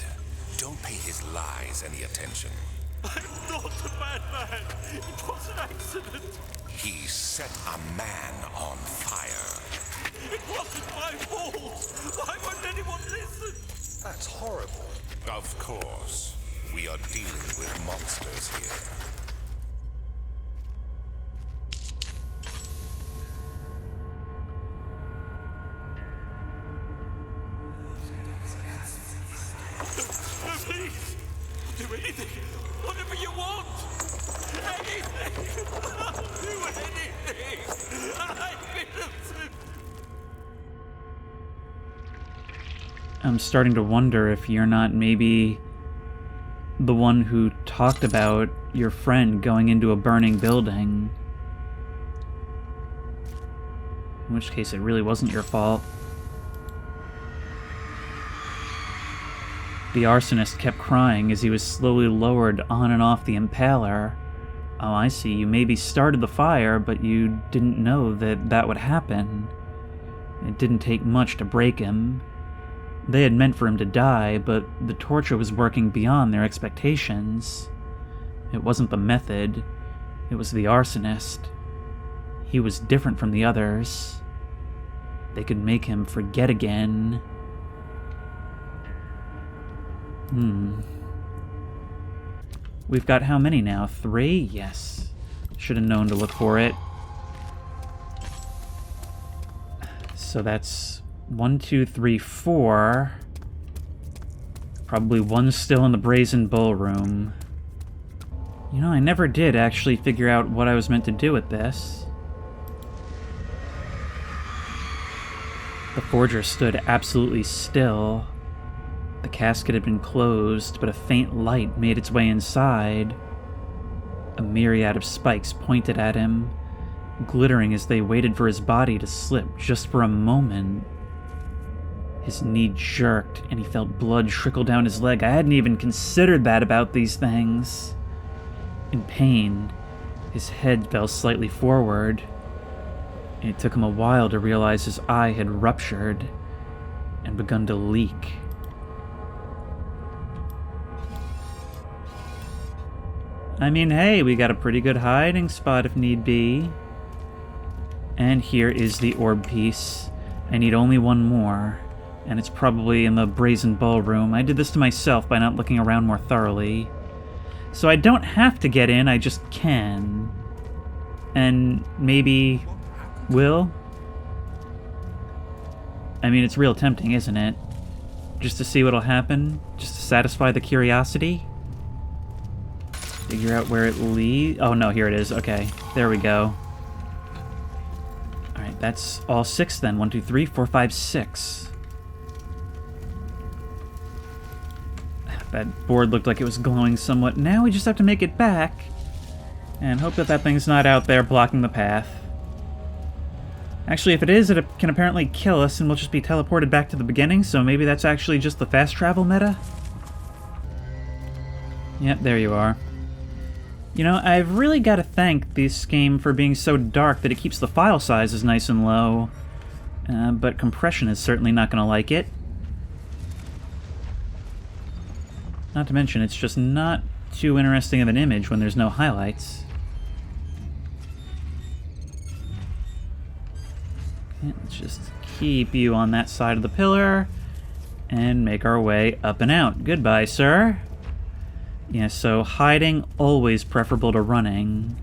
Don't pay his lies any attention. I'm not a bad man. It was an accident. He set a man on fire. It wasn't my fault. Why won't anyone listen? That's horrible. Of course. We are dealing with monsters here. Please, I'll do anything. Whatever you want. Anything. I'll do anything. I'm innocent. I'm starting to wonder if you're not maybe the one who talked about your friend going into a burning building. In which case it really wasn't your fault. The arsonist kept crying as he was slowly lowered on and off the impaler. Oh, I see, you maybe started the fire, but you didn't know that that would happen. It didn't take much to break him. They had meant for him to die, but the torture was working beyond their expectations. It wasn't the method, it was the arsonist. He was different from the others. They could make him forget again. We've got how many now? 3? Yes. Should have known to look for it. So that's 1, 2, 3, 4. Probably one still in the Brazen Ballroom. You know, I never did actually figure out what I was meant to do with this. The forger stood absolutely still. The casket had been closed, but a faint light made its way inside. A myriad of spikes pointed at him, glittering as they waited for his body to slip just for a moment. His knee jerked, and he felt blood trickle down his leg. I hadn't even considered that about these things. In pain, his head fell slightly forward, and it took him a while to realize his eye had ruptured and begun to leak. I mean, hey, we got a pretty good hiding spot if need be. And here is the orb piece. I need only one more, and it's probably in the Brazen Ballroom. I did this to myself by not looking around more thoroughly. So I don't have to get in, I just can. And maybe will? I mean, it's real tempting, isn't it? Just to see what'll happen? Just to satisfy the curiosity? Figure out where it leads. Oh no, here it is. Okay, there we go. Alright, that's all 6 then. 1, 2, 3, 4, 5, 6. That board looked like it was glowing somewhat. Now we just have to make it back and hope that that thing's not out there blocking the path. Actually, if it is, it can apparently kill us and we'll just be teleported back to the beginning, so maybe that's actually just the fast travel meta? Yep, there you are. You know, I've really got to thank this game for being so dark that it keeps the file sizes nice and low, but compression is certainly not going to like it. Not to mention, it's just not too interesting of an image when there's no highlights. Okay, let's just keep you on that side of the pillar and make our way up and out. Goodbye, sir. Yeah, so hiding, always preferable to running.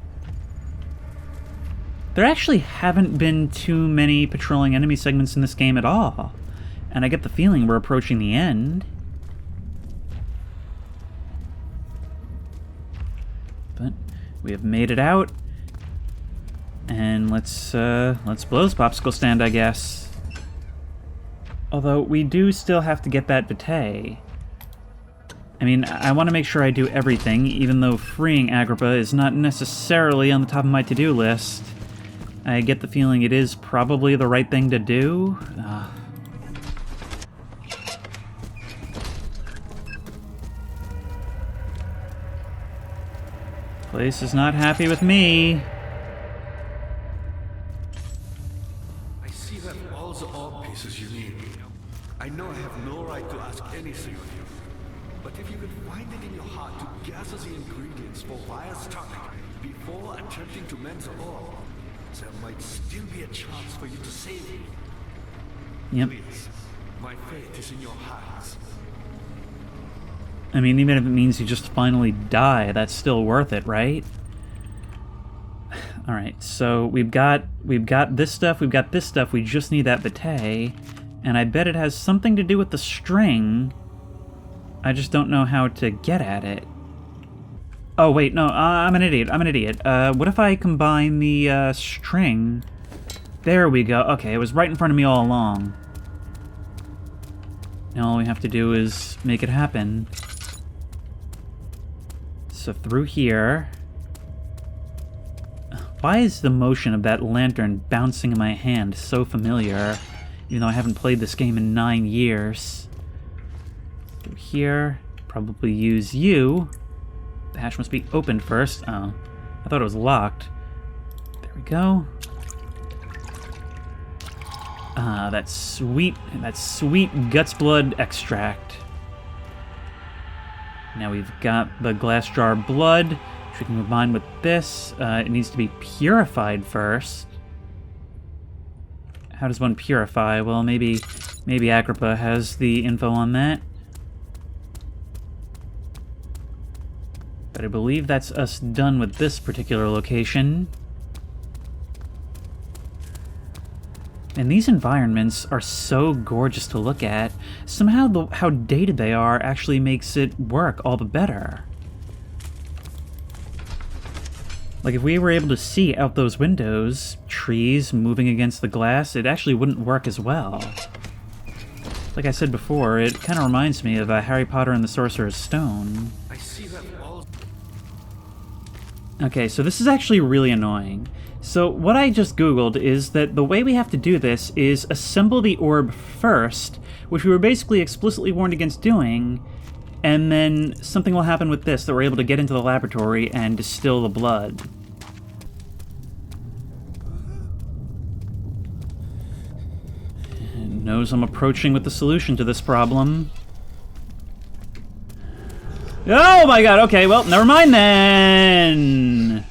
There actually haven't been too many patrolling enemy segments in this game at all, and I get the feeling we're approaching the end. But we have made it out, and let's blow this popsicle stand, I guess. Although we do still have to get that vitae. I mean, I want to make sure I do everything, even though freeing Agrippa is not necessarily on the top of my to-do list. I get the feeling it is probably the right thing to do. Place is not happy with me. I see that all the orb pieces you need. I know I have no right to ask anything of you, but if you can find it in your heart to gather the ingredients for Wire's tonic before attempting to mend the orb, there might still be a chance for you to save me. Yep. Please, my fate is in your hands. I mean, even if it means you just finally die, that's still worth it, right? Alright, so we've got this stuff, we've got this stuff, we just need that vitae, and I bet it has something to do with the string. I just don't know how to get at it. Oh, wait, no, I'm an idiot. What if I combine the string? There we go. Okay, it was right in front of me all along. Now all we have to do is make it happen. So through here... Why is the motion of that lantern bouncing in my hand so familiar, even though I haven't played this game in 9 years? Through here, probably use you. The hatch must be opened first. Oh, I thought it was locked. There we go. Ah, that sweet guts blood extract. Now we've got the glass jar blood, which we can combine with this. It needs to be purified first. How does one purify? Well, maybe Agrippa has the info on that. But I believe that's us done with this particular location. And these environments are so gorgeous to look at. Somehow how dated they are actually makes it work all the better. Like, if we were able to see out those windows, trees moving against the glass, it actually wouldn't work as well. Like I said before, it kind of reminds me of Harry Potter and the Sorcerer's Stone. I see that all. Okay, so this is actually really annoying. So what I just googled is that the way we have to do this is assemble the orb first, which we were basically explicitly warned against doing, and then something will happen with this, that we're able to get into the laboratory and distill the blood. It knows I'm approaching with the solution to this problem. Oh my god, okay, well, never mind then!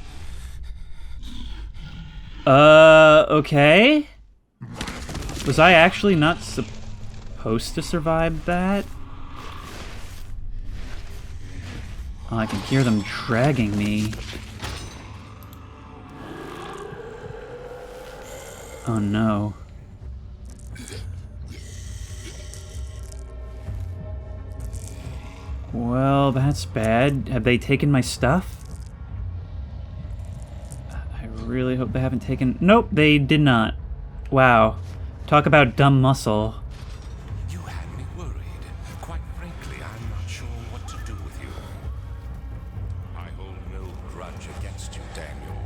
Okay? Was I actually not supposed to survive that? Oh, I can hear them dragging me. Oh no. Well, that's bad. Have they taken my stuff? I really hope they haven't taken... Nope, they did not. Wow. Talk about dumb muscle. You had me worried. Quite frankly, I'm not sure what to do with you. I hold no grudge against you, Daniel.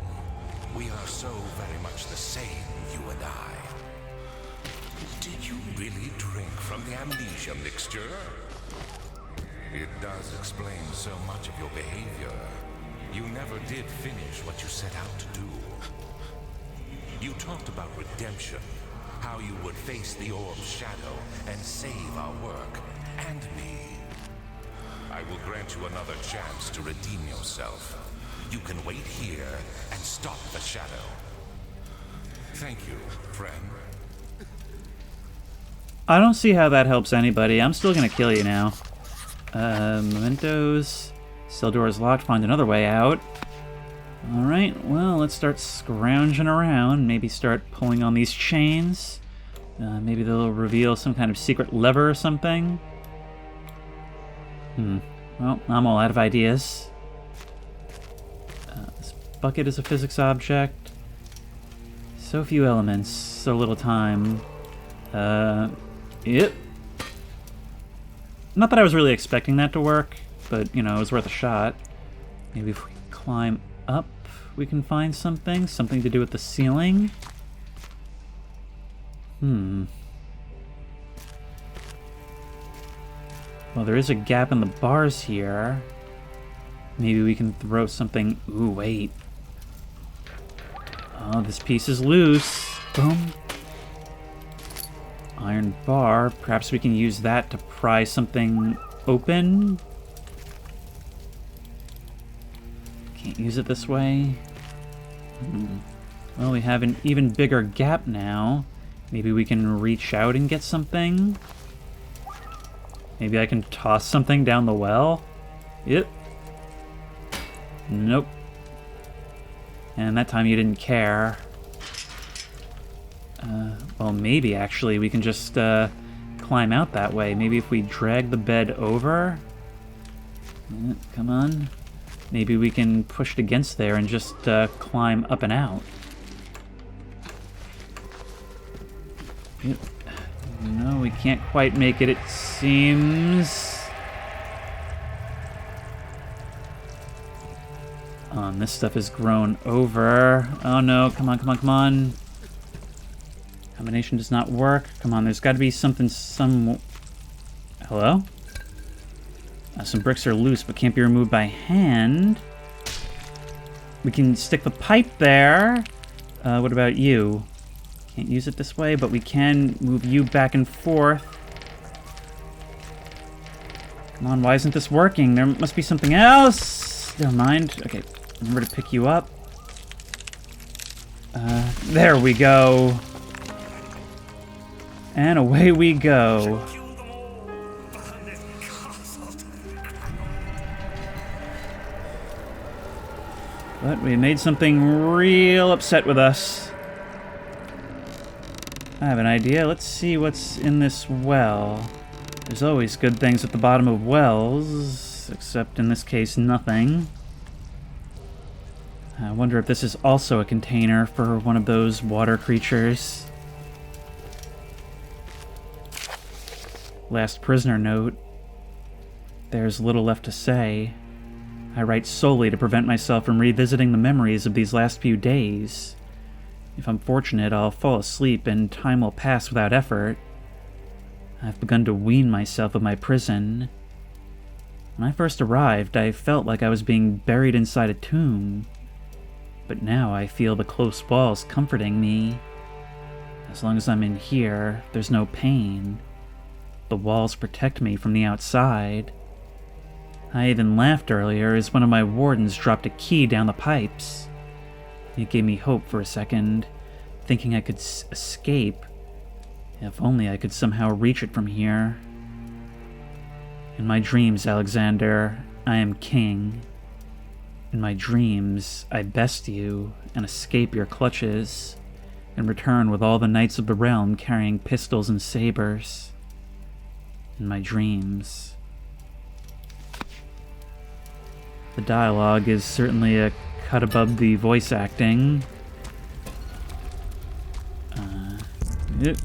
We are so very much the same, you and I. Did you really drink from the amnesia mixture? It does explain so much of your behavior. You never did finish what you set out to do. You talked about redemption, how you would face the orb's shadow and save our work, and me. I will grant you another chance to redeem yourself. You can wait here and stop the shadow. Thank you, friend. I don't see how that helps anybody. I'm still gonna kill you now. Mementos. Cell door is locked. Find another way out. Alright, well, let's start scrounging around. Maybe start pulling on these chains. Maybe they'll reveal some kind of secret lever or something. Well, I'm all out of ideas. This bucket is a physics object. So few elements, so little time. Yep. Not that I was really expecting that to work, but, you know, it was worth a shot. Maybe if we climb up, we can find something. Something to do with the ceiling. Well, there is a gap in the bars here. Maybe we can throw something... Ooh, wait. Oh, this piece is loose. Boom. Iron bar. Perhaps we can use that to pry something open. Can't use it this way. Well, we have an even bigger gap now. Maybe we can reach out and get something. Maybe I can toss something down the well. Yep. Nope. And that time you didn't care. Well, maybe actually we can just climb out that way. Maybe if we drag the bed over. Come on. Maybe we can push it against there and just climb up and out. Yep. No, we can't quite make it, it seems. This stuff is grown over. Oh no, come on, come on, come on. Combination does not work. Come on, there's got to be something, Hello? Some bricks are loose but can't be removed by hand. We can stick the pipe there. What about you? Can't use it this way, but we can move you back and forth. Come on, why isn't this working? There must be something else. Never mind. Okay, remember to pick you up. There we go. And away we go. But we made something real upset with us. I have an idea. Let's see what's in this well. There's always good things at the bottom of wells, except in this case, nothing. I wonder if this is also a container for one of those water creatures. Last prisoner note. There's little left to say. I write solely to prevent myself from revisiting the memories of these last few days. If I'm fortunate, I'll fall asleep and time will pass without effort. I've begun to wean myself of my prison. When I first arrived, I felt like I was being buried inside a tomb. But now I feel the close walls comforting me. As long as I'm in here, there's no pain. The walls protect me from the outside. I even laughed earlier as one of my wardens dropped a key down the pipes. It gave me hope for a second, thinking I could escape. If only I could somehow reach it from here. In my dreams, Alexander, I am king. In my dreams, I best you and escape your clutches, and return with all the knights of the realm carrying pistols and sabers. In my dreams. The dialogue is certainly a cut above the voice acting. Yep.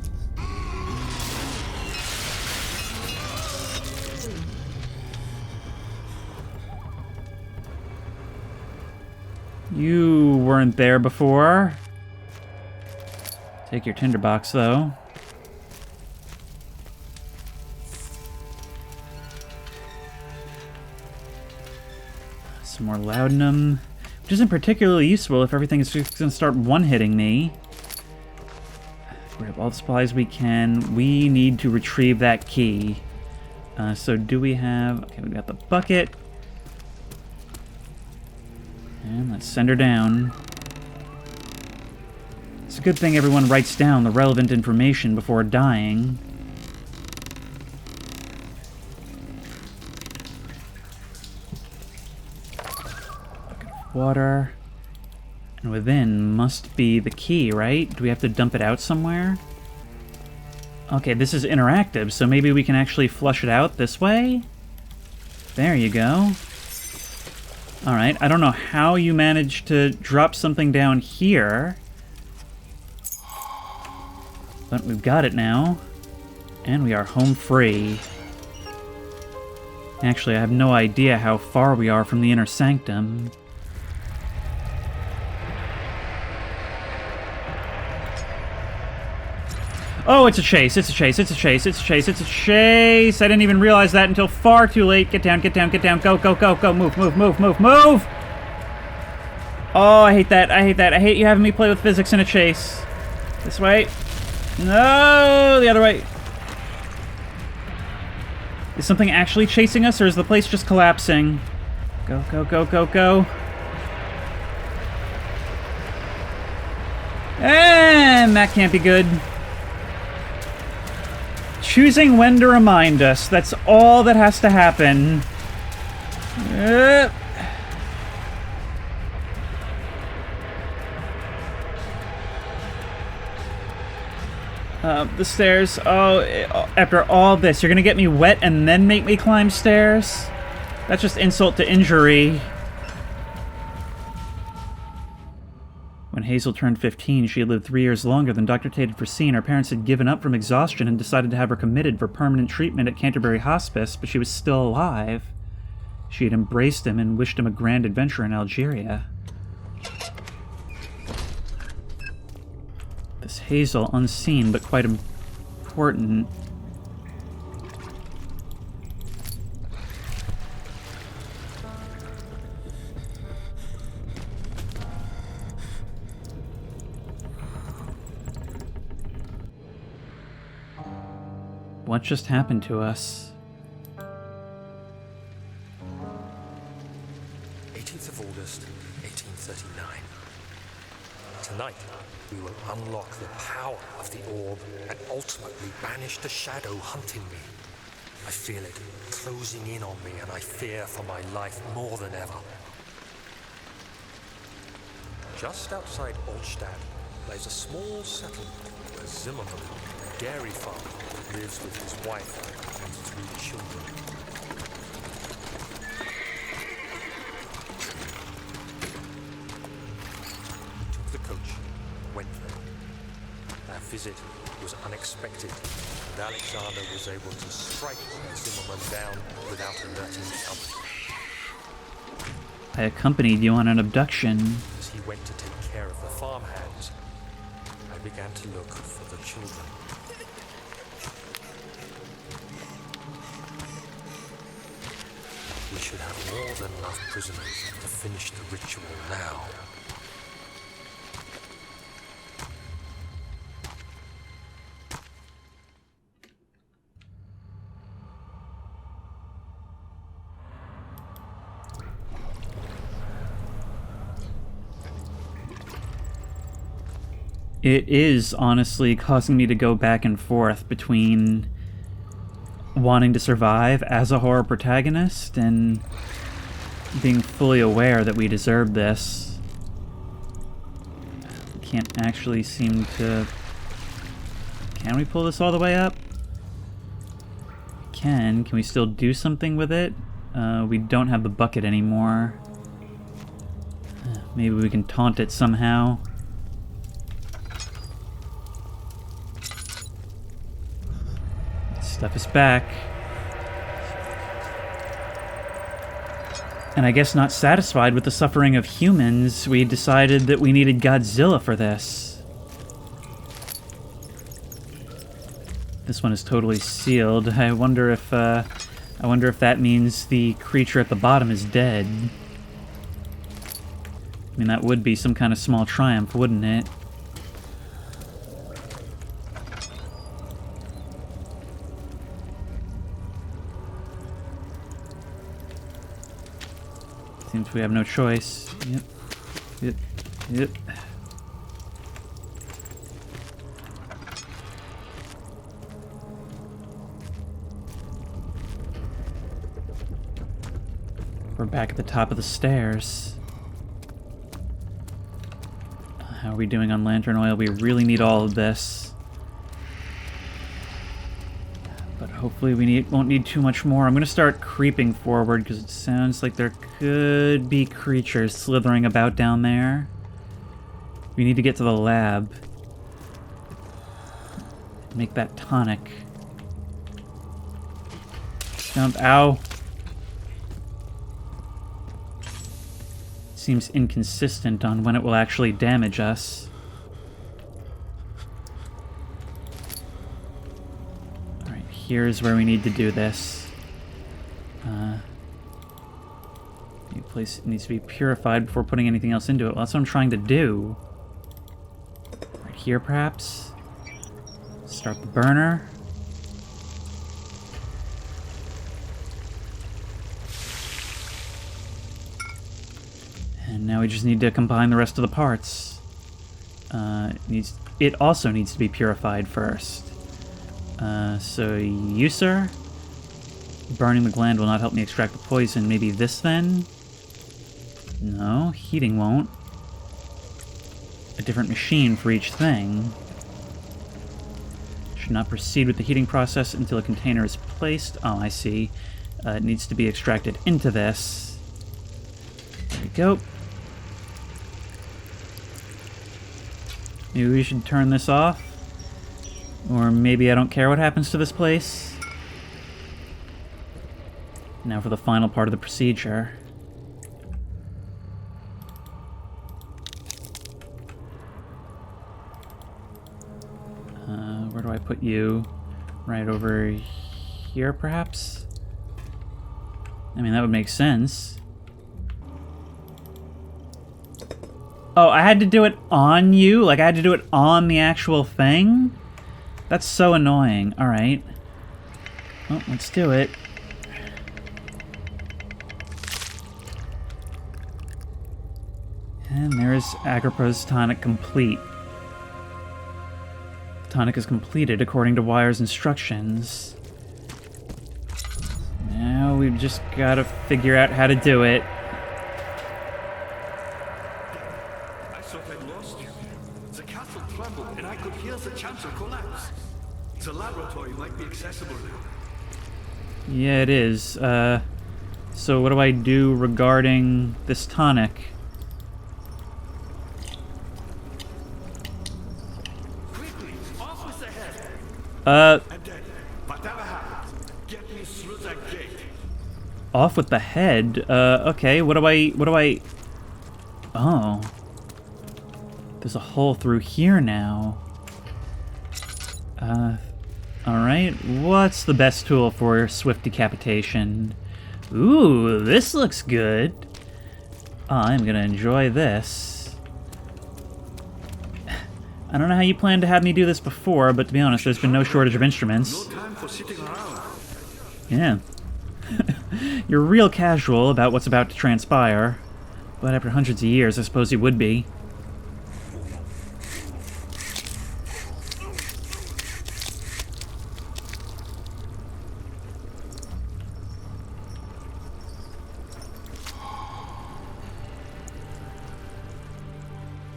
You weren't there before. Take your tinderbox, though. Some more laudanum, which isn't particularly useful if everything is just going to start one-hitting me. Grab all the supplies we can. We need to retrieve that key. So do we have... Okay, we got the bucket. And let's send her down. It's a good thing everyone writes down the relevant information before dying. Water. And within must be the key, right? Do we have to dump it out somewhere? Okay, this is interactive, so maybe we can actually flush it out this way? There you go. Alright, I don't know how you managed to drop something down here. But we've got it now. And we are home free. Actually, I have no idea how far we are from the inner sanctum. Oh, it's a chase, it's a chase, it's a chase, it's a chase, it's a chase! I didn't even realize that until far too late. Get down, get down, get down, go, go, go, go, move, move, move, move, move! Oh, I hate that, I hate that. I hate you having me play with physics in a chase. This way. No, the other way. Is something actually chasing us, or is the place just collapsing? Go, go, go, go, go. And that can't be good. Choosing when to remind us. That's all that has to happen. The stairs. Oh, after all this, you're gonna get me wet and then make me climb stairs? That's just insult to injury. When Hazel turned 15, she had lived 3 years longer than Dr. Tate had foreseen. Her parents had given up from exhaustion and decided to have her committed for permanent treatment at Canterbury Hospice, but she was still alive. She had embraced him and wished him a grand adventure in Algeria. This Hazel, unseen but quite important. What just happened to us? 18th of August, 1839. Tonight, we will unlock the power of the orb and ultimately banish the shadow hunting me. I feel it closing in on me, and I fear for my life more than ever. Just outside Altstadt lays a small settlement where Zimmerman, a dairy farmer, lives with his wife and 3 children. He took the coach, went there. Our visit was unexpected, and Alexander was able to strike Zimmerman down without alerting the others. I accompanied you on an abduction. As he went to take care of the farmhands, I began to look for the children. We should have more than enough prisoners to finish the ritual now. It is honestly causing me to go back and forth between wanting to survive as a horror protagonist and being fully aware that we deserve this. Can't actually seem to... Can we pull this all the way up? Can we still do something with it? We don't have the bucket anymore. Maybe we can taunt it somehow. Stuff us back. And I guess not satisfied with the suffering of humans, we decided that we needed Godzilla for this. This one is totally sealed. I wonder if that means the creature at the bottom is dead. I mean, that would be some kind of small triumph, wouldn't it? Seems we have no choice. Yep. We're back at the top of the stairs. How are we doing on lantern oil? We really need all of this. But hopefully we won't need too much more. I'm going to start creeping forward because it sounds like there could be creatures slithering about down there. We need to get to the lab. Make that tonic. Jump. Ow. Seems inconsistent on when it will actually damage us. Here's where we need to do this. The place needs to be purified before putting anything else into it. Well, that's what I'm trying to do. Right here, perhaps. Start the burner. And now we just need to combine the rest of the parts. It also needs to be purified first. So you, sir? Burning the gland will not help me extract the poison. Maybe this, then? No, heating won't. A different machine for each thing. Should not proceed with the heating process until a container is placed. Oh, I see. It needs to be extracted into this. There we go. Maybe we should turn this off. Or maybe I don't care what happens to this place. Now for the final part of the procedure. Where do I put you? Right over here, perhaps? I mean, that would make sense. Oh, I had to do it on you? Like, I had to do it on the actual thing? That's so annoying. Alright. Well, let's do it. And there is Agrippa's tonic complete. The tonic is completed according to Wire's instructions. Now we've just gotta figure out how to do it. I thought I'd lost you. The castle trembled and I could hear the chancel collapse. accessible now. Yeah, it is. So what do I do regarding this tonic? Quickly, off with the head. And then, whatever happens, get me through that gate. Off with the head? Okay, what do I... Oh. There's a hole through here now. Alright, what's the best tool for swift decapitation? Ooh, this looks good. I'm gonna enjoy this. I don't know how you planned to have me do this before, but to be honest, there's been no shortage of instruments. No time for sitting around. Yeah. You're real casual about what's about to transpire. But after hundreds of years, I suppose you would be.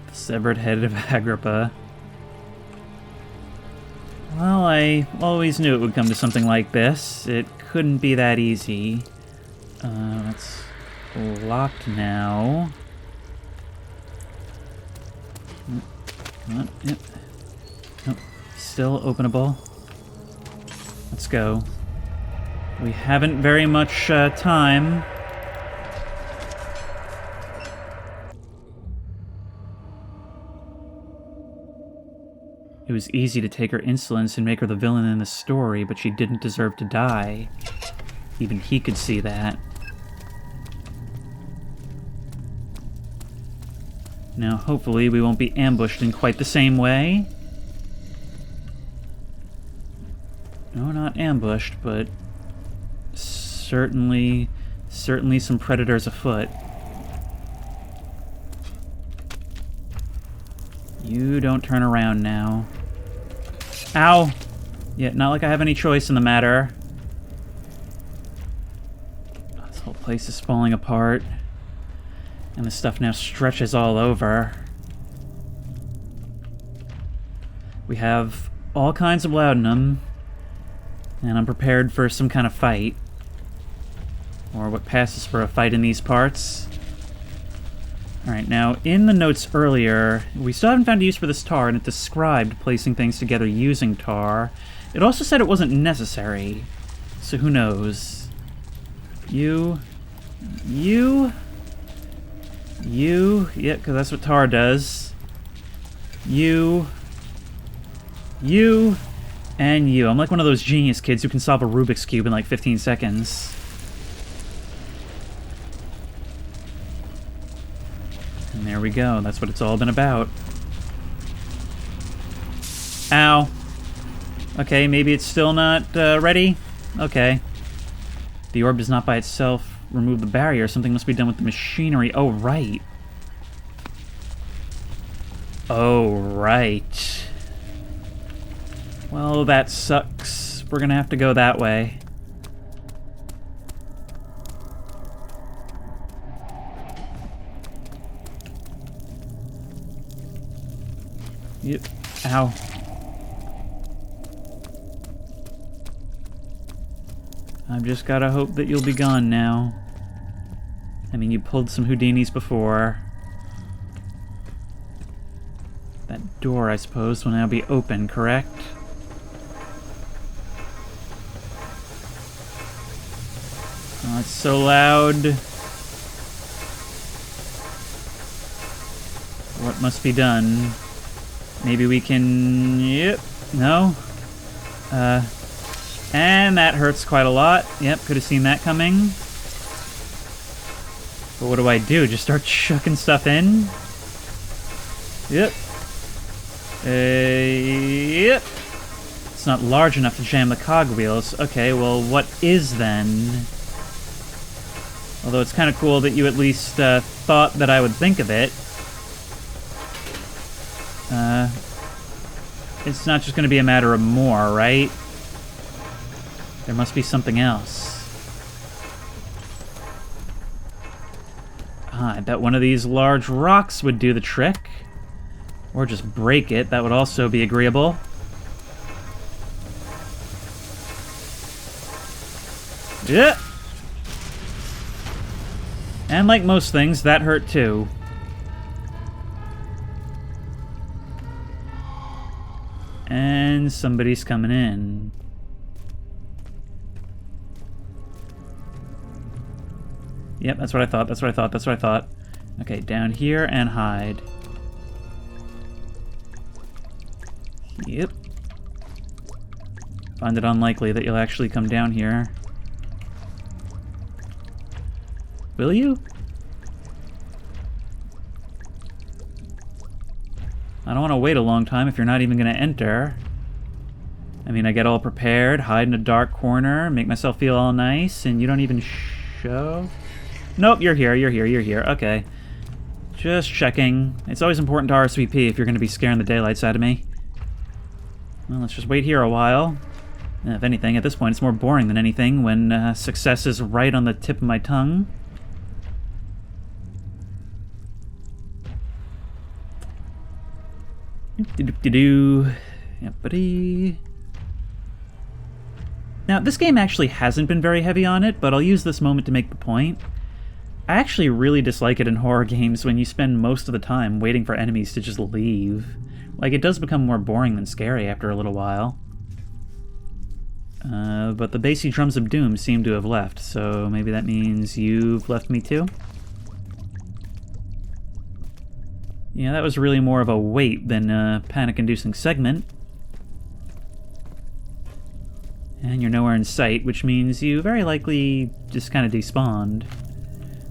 The severed head of Agrippa. Well, I always knew it would come to something like this. It couldn't be that easy. It's locked now. Yep. Oh, still openable. Let's go. We haven't very much time. It was easy to take her insolence and make her the villain in the story, but she didn't deserve to die. Even he could see that. Now, hopefully, we won't be ambushed in quite the same way. No, not ambushed, but certainly some predators afoot. You don't turn around now. Ow! Yeah, not like I have any choice in the matter. This whole place is falling apart. And the stuff now stretches all over. We have all kinds of laudanum. And I'm prepared for some kind of fight. Or what passes for a fight in these parts. Alright, now, in the notes earlier, we still haven't found a use for this tar, and it described placing things together using tar. It also said it wasn't necessary, so who knows. You, yeah, because that's what tar does. You, and you. I'm like one of those genius kids who can solve a Rubik's Cube in like 15 seconds. And there we go. That's what it's all been about. Ow. Okay, maybe it's still not ready? Okay. The orb does not by itself remove the barrier. Something must be done with the machinery. Oh, right. Oh, right. Well, that sucks. We're gonna have to go that way. Yep. Ow. I've just gotta hope that you'll be gone now. I mean, you pulled some Houdinis before. That door, I suppose, will now be open, correct? Oh, it's so loud. What must be done? Maybe we can... Yep. No. And that hurts quite a lot. Yep, could have seen that coming. But what do I do? Just start chucking stuff in? Yep. Yep. It's not large enough to jam the cogwheels. Okay, well, what is then? Although it's kind of cool that you at least thought that I would think of it. It's not just going to be a matter of more, right? There must be something else. I bet one of these large rocks would do the trick. Or just break it. That would also be agreeable. Yeah. And like most things, that hurt too. And somebody's coming in. Yep, that's what I thought, that's what I thought, that's what I thought. Okay, down here and hide. Yep. Find it unlikely that you'll actually come down here. Will you? I don't want to wait a long time if you're not even going to enter. I mean, I get all prepared, hide in a dark corner, make myself feel all nice, and you don't even show? Nope, you're here, you're here, you're here. Okay. Just checking. It's always important to RSVP if you're going to be scaring the daylights out of me. Well, let's just wait here a while. If anything, at this point, it's more boring than anything when success is right on the tip of my tongue. Do-do-do-do. Yeah, buddy. Now, this game actually hasn't been very heavy on it, but I'll use this moment to make the point. I actually really dislike it in horror games when you spend most of the time waiting for enemies to just leave. Like, it does become more boring than scary after a little while. But the bassy drums of doom seem to have left, so maybe that means you've left me too? Yeah, that was really more of a wait than a panic-inducing segment. And you're nowhere in sight, which means you very likely just kind of despawned.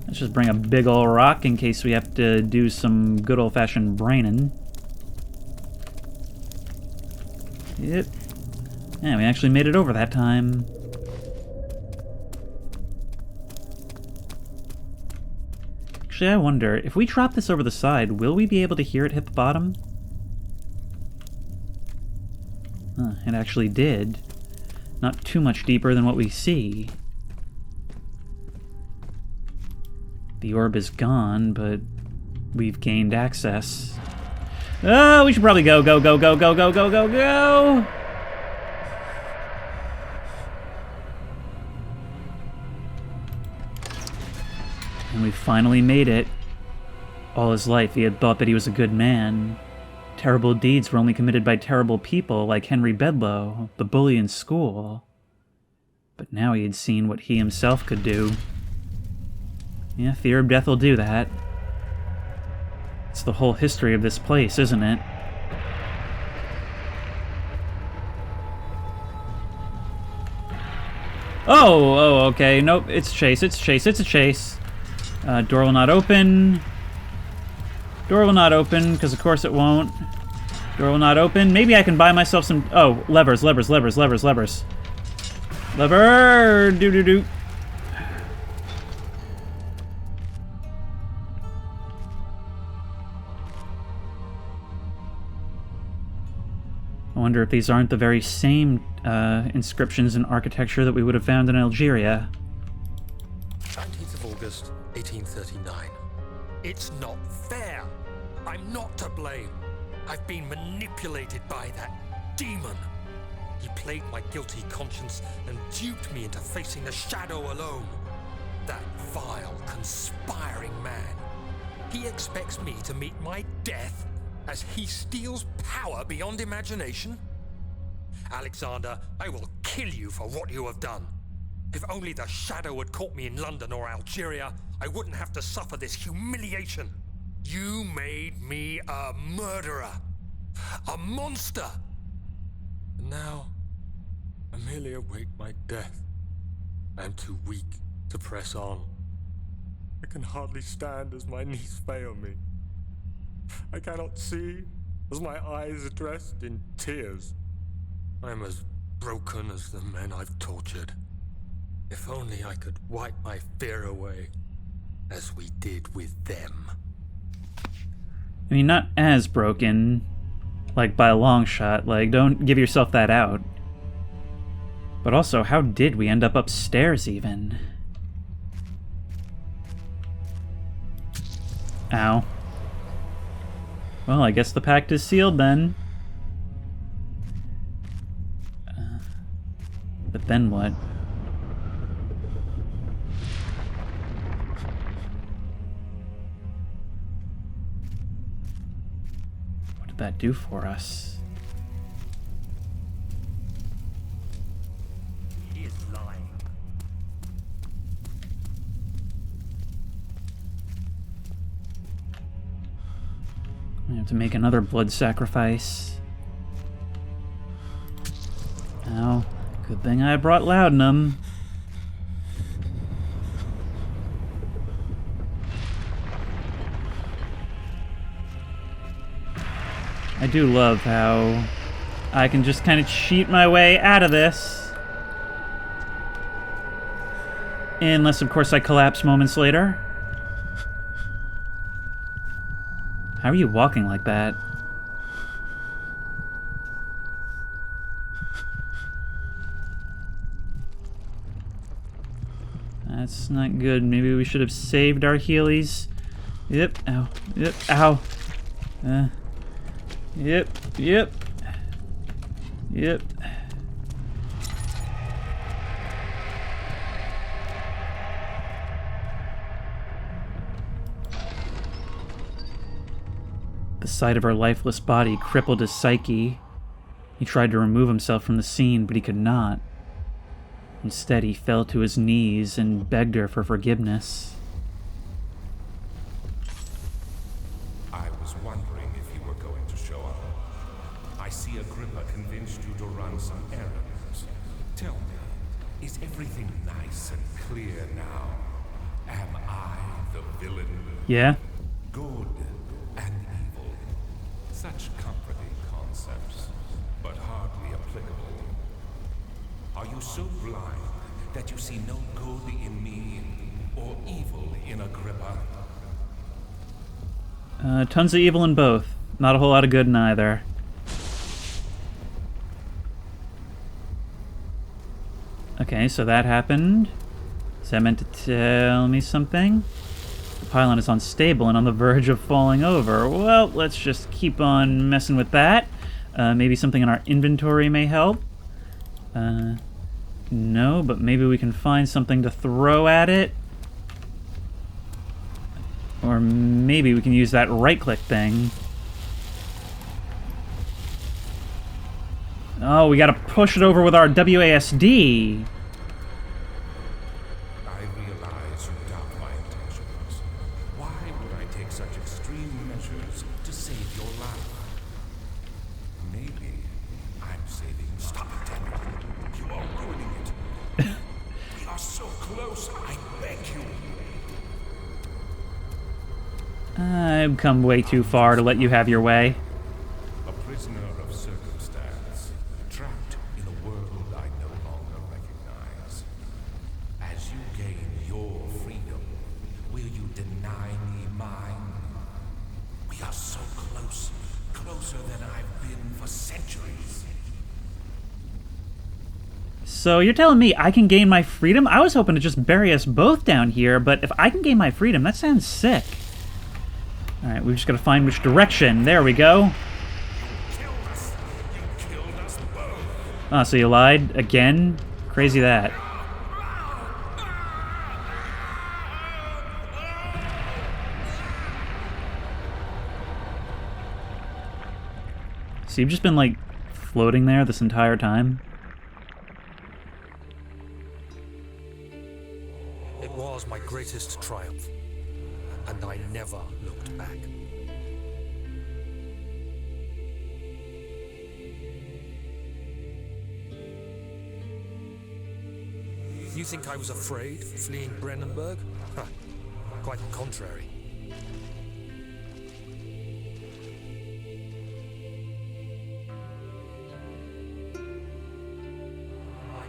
Let's just bring a big ol' rock in case we have to do some good old-fashioned braining. Yep. Yeah, we actually made it over that time. Actually, I wonder, if we drop this over the side, will we be able to hear it hit the bottom? It actually did. Not too much deeper than what we see. The orb is gone, but we've gained access. Oh, we should probably go, go, go, go, go, go, go, go, go! And we finally made it. All his life, he had thought that he was a good man. Terrible deeds were only committed by terrible people like Henry Bedloe, the bully in school. But now he had seen what he himself could do. Yeah, fear of death will do that. It's the whole history of this place, isn't it? Oh, okay. Nope, it's chase, it's chase, it's a chase. Door will not open. Door will not open, because of course it won't. Door will not open. Maybe I can buy myself some... Oh, levers, levers, levers, levers, levers. Lever! Do-do-do. I wonder if these aren't the very same inscriptions and architecture that we would have found in Algeria. 19th of August, 1839. It's not fair. I'm not to blame. I've been manipulated by that demon. He played my guilty conscience and duped me into facing the shadow alone. That vile, conspiring man. He expects me to meet my death as he steals power beyond imagination? Alexander, I will kill you for what you have done. If only the shadow had caught me in London or Algeria, I wouldn't have to suffer this humiliation. You made me a murderer. A monster. And now, I merely await my death. I am too weak to press on. I can hardly stand as my knees fail me. I cannot see as my eyes are dressed in tears. I am as broken as the men I've tortured. If only I could wipe my fear away, as we did with them. I mean, not as broken, like by a long shot, like, don't give yourself that out. But also, how did we end up upstairs, even? Ow. Well, I guess the pact is sealed then. But then what? did that do for us? He is lying. I have to make another blood sacrifice. Oh, good thing I brought laudanum. I do love how I can just kind of cheat my way out of this. Unless, of course, I collapse moments later. How are you walking like that? That's not good. Maybe we should have saved our healies. Yep. Ow. Yep. Ow. Yep. Yep. Yep. The sight of her lifeless body crippled his psyche. He tried to remove himself from the scene, but he could not. Instead, he fell to his knees and begged her for forgiveness. I was wondering if you were going to show up. I see Agrippa convinced you to run some errands. Tell me, is everything nice and clear now? Am I the villain? Yeah? Good and evil. Such comforting concepts, but hardly applicable. Are you so blind that you see no good in me or evil in Agrippa? Tons of evil in both. Not a whole lot of good in either. Okay, so that happened. Is that meant to tell me something? The pylon is unstable and on the verge of falling over. Well, let's just keep on messing with that. Maybe something in our inventory may help. No, but maybe we can find something to throw at it. Or maybe we can use that right-click thing. Oh, we gotta push it over with our WASD. I realize you doubt my intentions. Why would I take such extreme measures to save your life? Maybe I'm saving. Stop it, Daniel. You are ruining it. We are so close. I beg you. I've come way too far to let you have your way. A prisoner of circumstance, trapped in a world I no longer recognize. As you gain your freedom, will you deny me mine? We are so close, closer than I've been for centuries. So you're telling me I can gain my freedom? I was hoping to just bury us both down here, but if I can gain my freedom, that sounds sick. Alright, we've just got to find which direction. There we go. Oh, so you lied again? Crazy that. So you've just been, like, floating there this entire time? It was my greatest triumph, and I never looked back. You think I was afraid fleeing Brennenburg? Huh. Quite the contrary.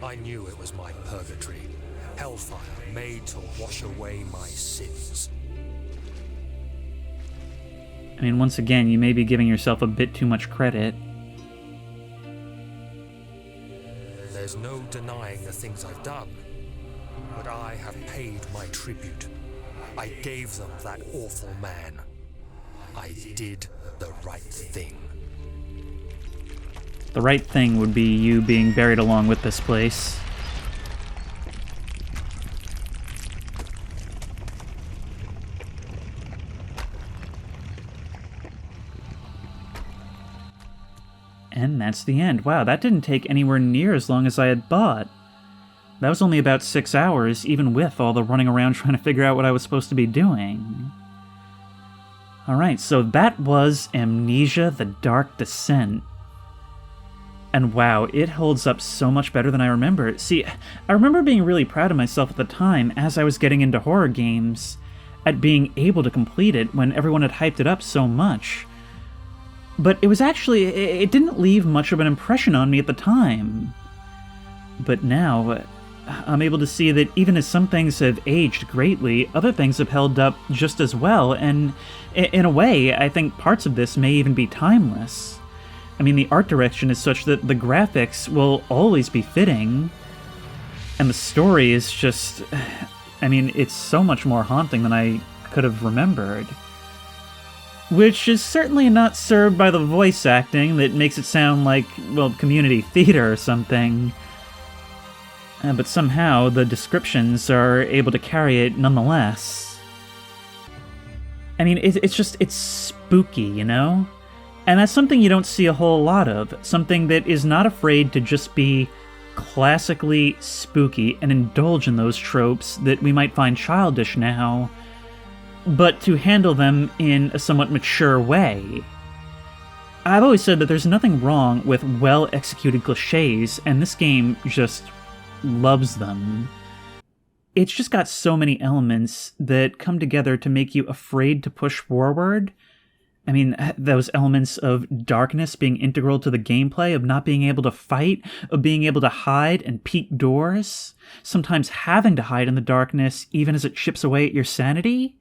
I knew it was my purgatory, hellfire made to wash away my sins. I mean, once again, you may be giving yourself a bit too much credit. There's no denying the things I've done, but I have paid my tribute. I gave them that awful man. I did the right thing. The right thing would be you being buried along with this place. And that's the end. Wow, that didn't take anywhere near as long as I had thought. That was only about 6 hours, even with all the running around trying to figure out what I was supposed to be doing. Alright, so that was Amnesia: The Dark Descent. And wow, it holds up so much better than I remember. See, I remember being really proud of myself at the time, as I was getting into horror games, at being able to complete it when everyone had hyped it up so much. But it was actually, it didn't leave much of an impression on me at the time. But now, I'm able to see that even as some things have aged greatly, other things have held up just as well, and in a way, I think parts of this may even be timeless. I mean, the art direction is such that the graphics will always be fitting, and the story is just, I mean, it's so much more haunting than I could have remembered. Which is certainly not served by the voice acting that makes it sound like, well, community theater or something. But somehow the descriptions are able to carry it nonetheless. I mean, it's spooky, you know? And that's something you don't see a whole lot of. Something that is not afraid to just be classically spooky and indulge in those tropes that we might find childish now, but to handle them in a somewhat mature way. I've always said that there's nothing wrong with well-executed cliches, and this game just loves them. It's just got so many elements that come together to make you afraid to push forward. I mean, those elements of darkness being integral to the gameplay, of not being able to fight, of being able to hide and peek doors, sometimes having to hide in the darkness even as it chips away at your sanity.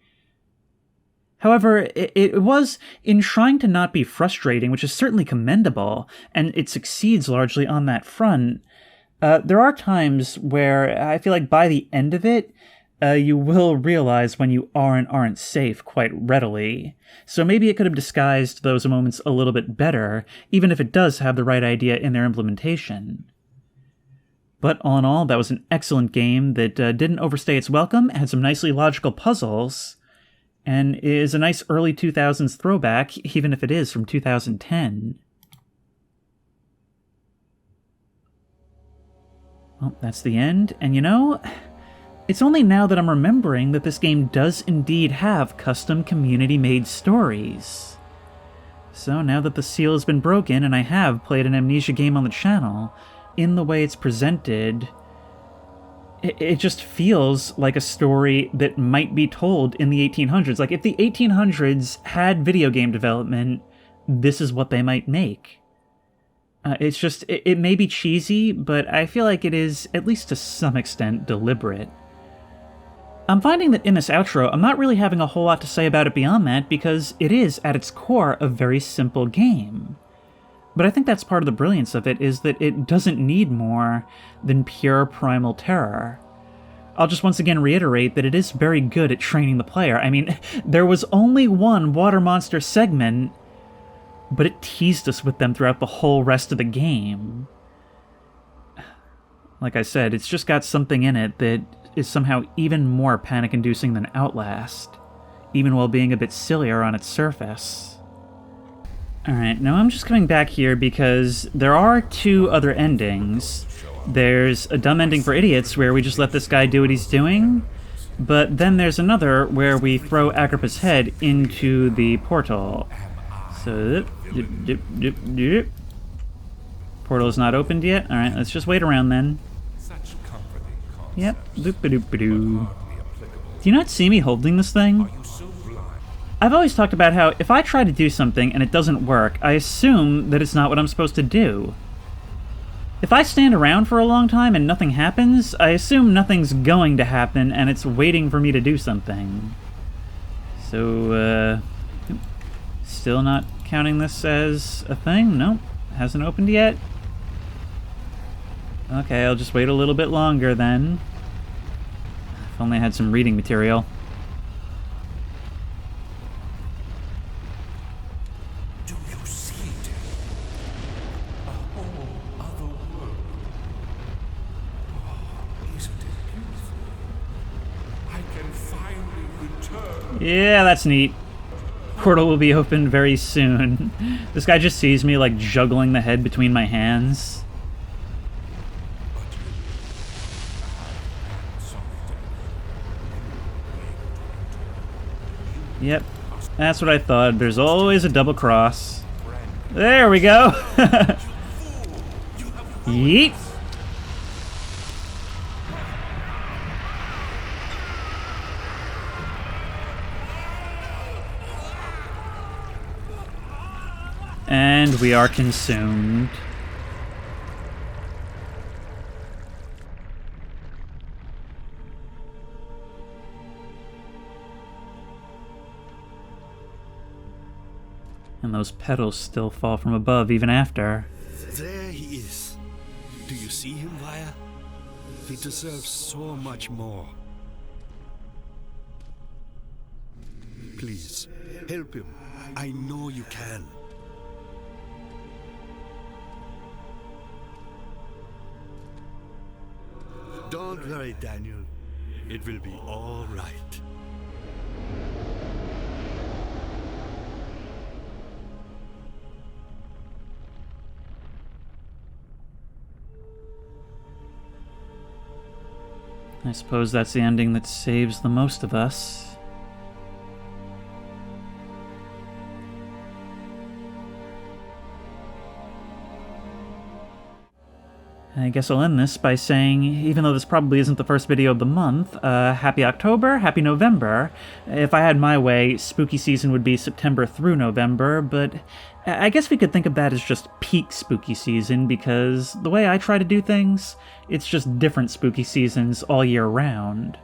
However, it was in trying to not be frustrating, which is certainly commendable, and it succeeds largely on that front. There are times where I feel like by the end of it, you will realize when you are and aren't safe quite readily. So maybe it could have disguised those moments a little bit better, even if it does have the right idea in their implementation. But all in all, that was an excellent game that didn't overstay its welcome, had some nicely logical puzzles, and is a nice early 2000s throwback, even if it is from 2010. Well, that's the end, and you know, it's only now that I'm remembering that this game does indeed have custom community-made stories. So now that the seal has been broken and I have played an Amnesia game on the channel, in the way it's presented, it just feels like a story that might be told in the 1800s. Like, if the 1800s had video game development, this is what they might make. It's just, it may be cheesy, but I feel like it is, at least to some extent, deliberate. I'm finding that in this outro, I'm not really having a whole lot to say about it beyond that, because it is, at its core, a very simple game. But I think that's part of the brilliance of it, is that it doesn't need more than pure primal terror. I'll just once again reiterate that it is very good at training the player. I mean, there was only one water monster segment, but it teased us with them throughout the whole rest of the game. Like I said, it's just got something in it that is somehow even more panic-inducing than Outlast, even while being a bit sillier on its surface. Alright, now I'm just coming back here because there are two other endings. There's a dumb ending for idiots where we just let this guy do what he's doing, but then there's another where we throw Agrippa's head into the portal. So, portal is not opened yet? Alright, let's just wait around then. Yep, doop-a-doop-a-doo. Do you not see me holding this thing? I've always talked about how if I try to do something and it doesn't work, I assume that it's not what I'm supposed to do. If I stand around for a long time and nothing happens, I assume nothing's going to happen and it's waiting for me to do something. So, still not counting this as a thing? Nope, hasn't opened yet. Okay, I'll just wait a little bit longer then. If only I had some reading material. Do you see it? A whole other world. Oh, isn't it beautiful? I can finally return. Yeah, that's neat. portal will be opened very soon. This guy just sees me, like, juggling the head between my hands. Yep, that's what I thought. There's always a double cross. There we go! Yeet! And we are consumed. And those petals still fall from above even after. There he is. Do you see him, Vaya? He deserves so much more. Please, help him. I know you can. Don't worry, Daniel. It will be all right. I suppose that's the ending that saves the most of us. I guess I'll end this by saying, even though this probably isn't the first video of the month, happy October, happy November. If I had my way, spooky season would be September through November, but I guess we could think of that as just peak spooky season, because the way I try to do things, it's just different spooky seasons all year round.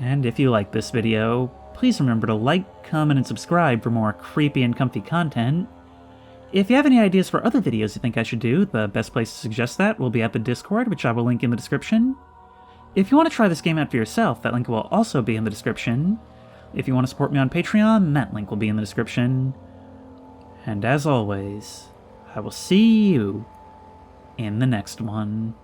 And if you like this video, please remember to like, comment, and subscribe for more creepy and comfy content. If you have any ideas for other videos you think I should do, the best place to suggest that will be at the Discord, which I will link in the description. If you want to try this game out for yourself, that link will also be in the description. If you want to support me on Patreon, that link will be in the description. And as always, I will see you in the next one.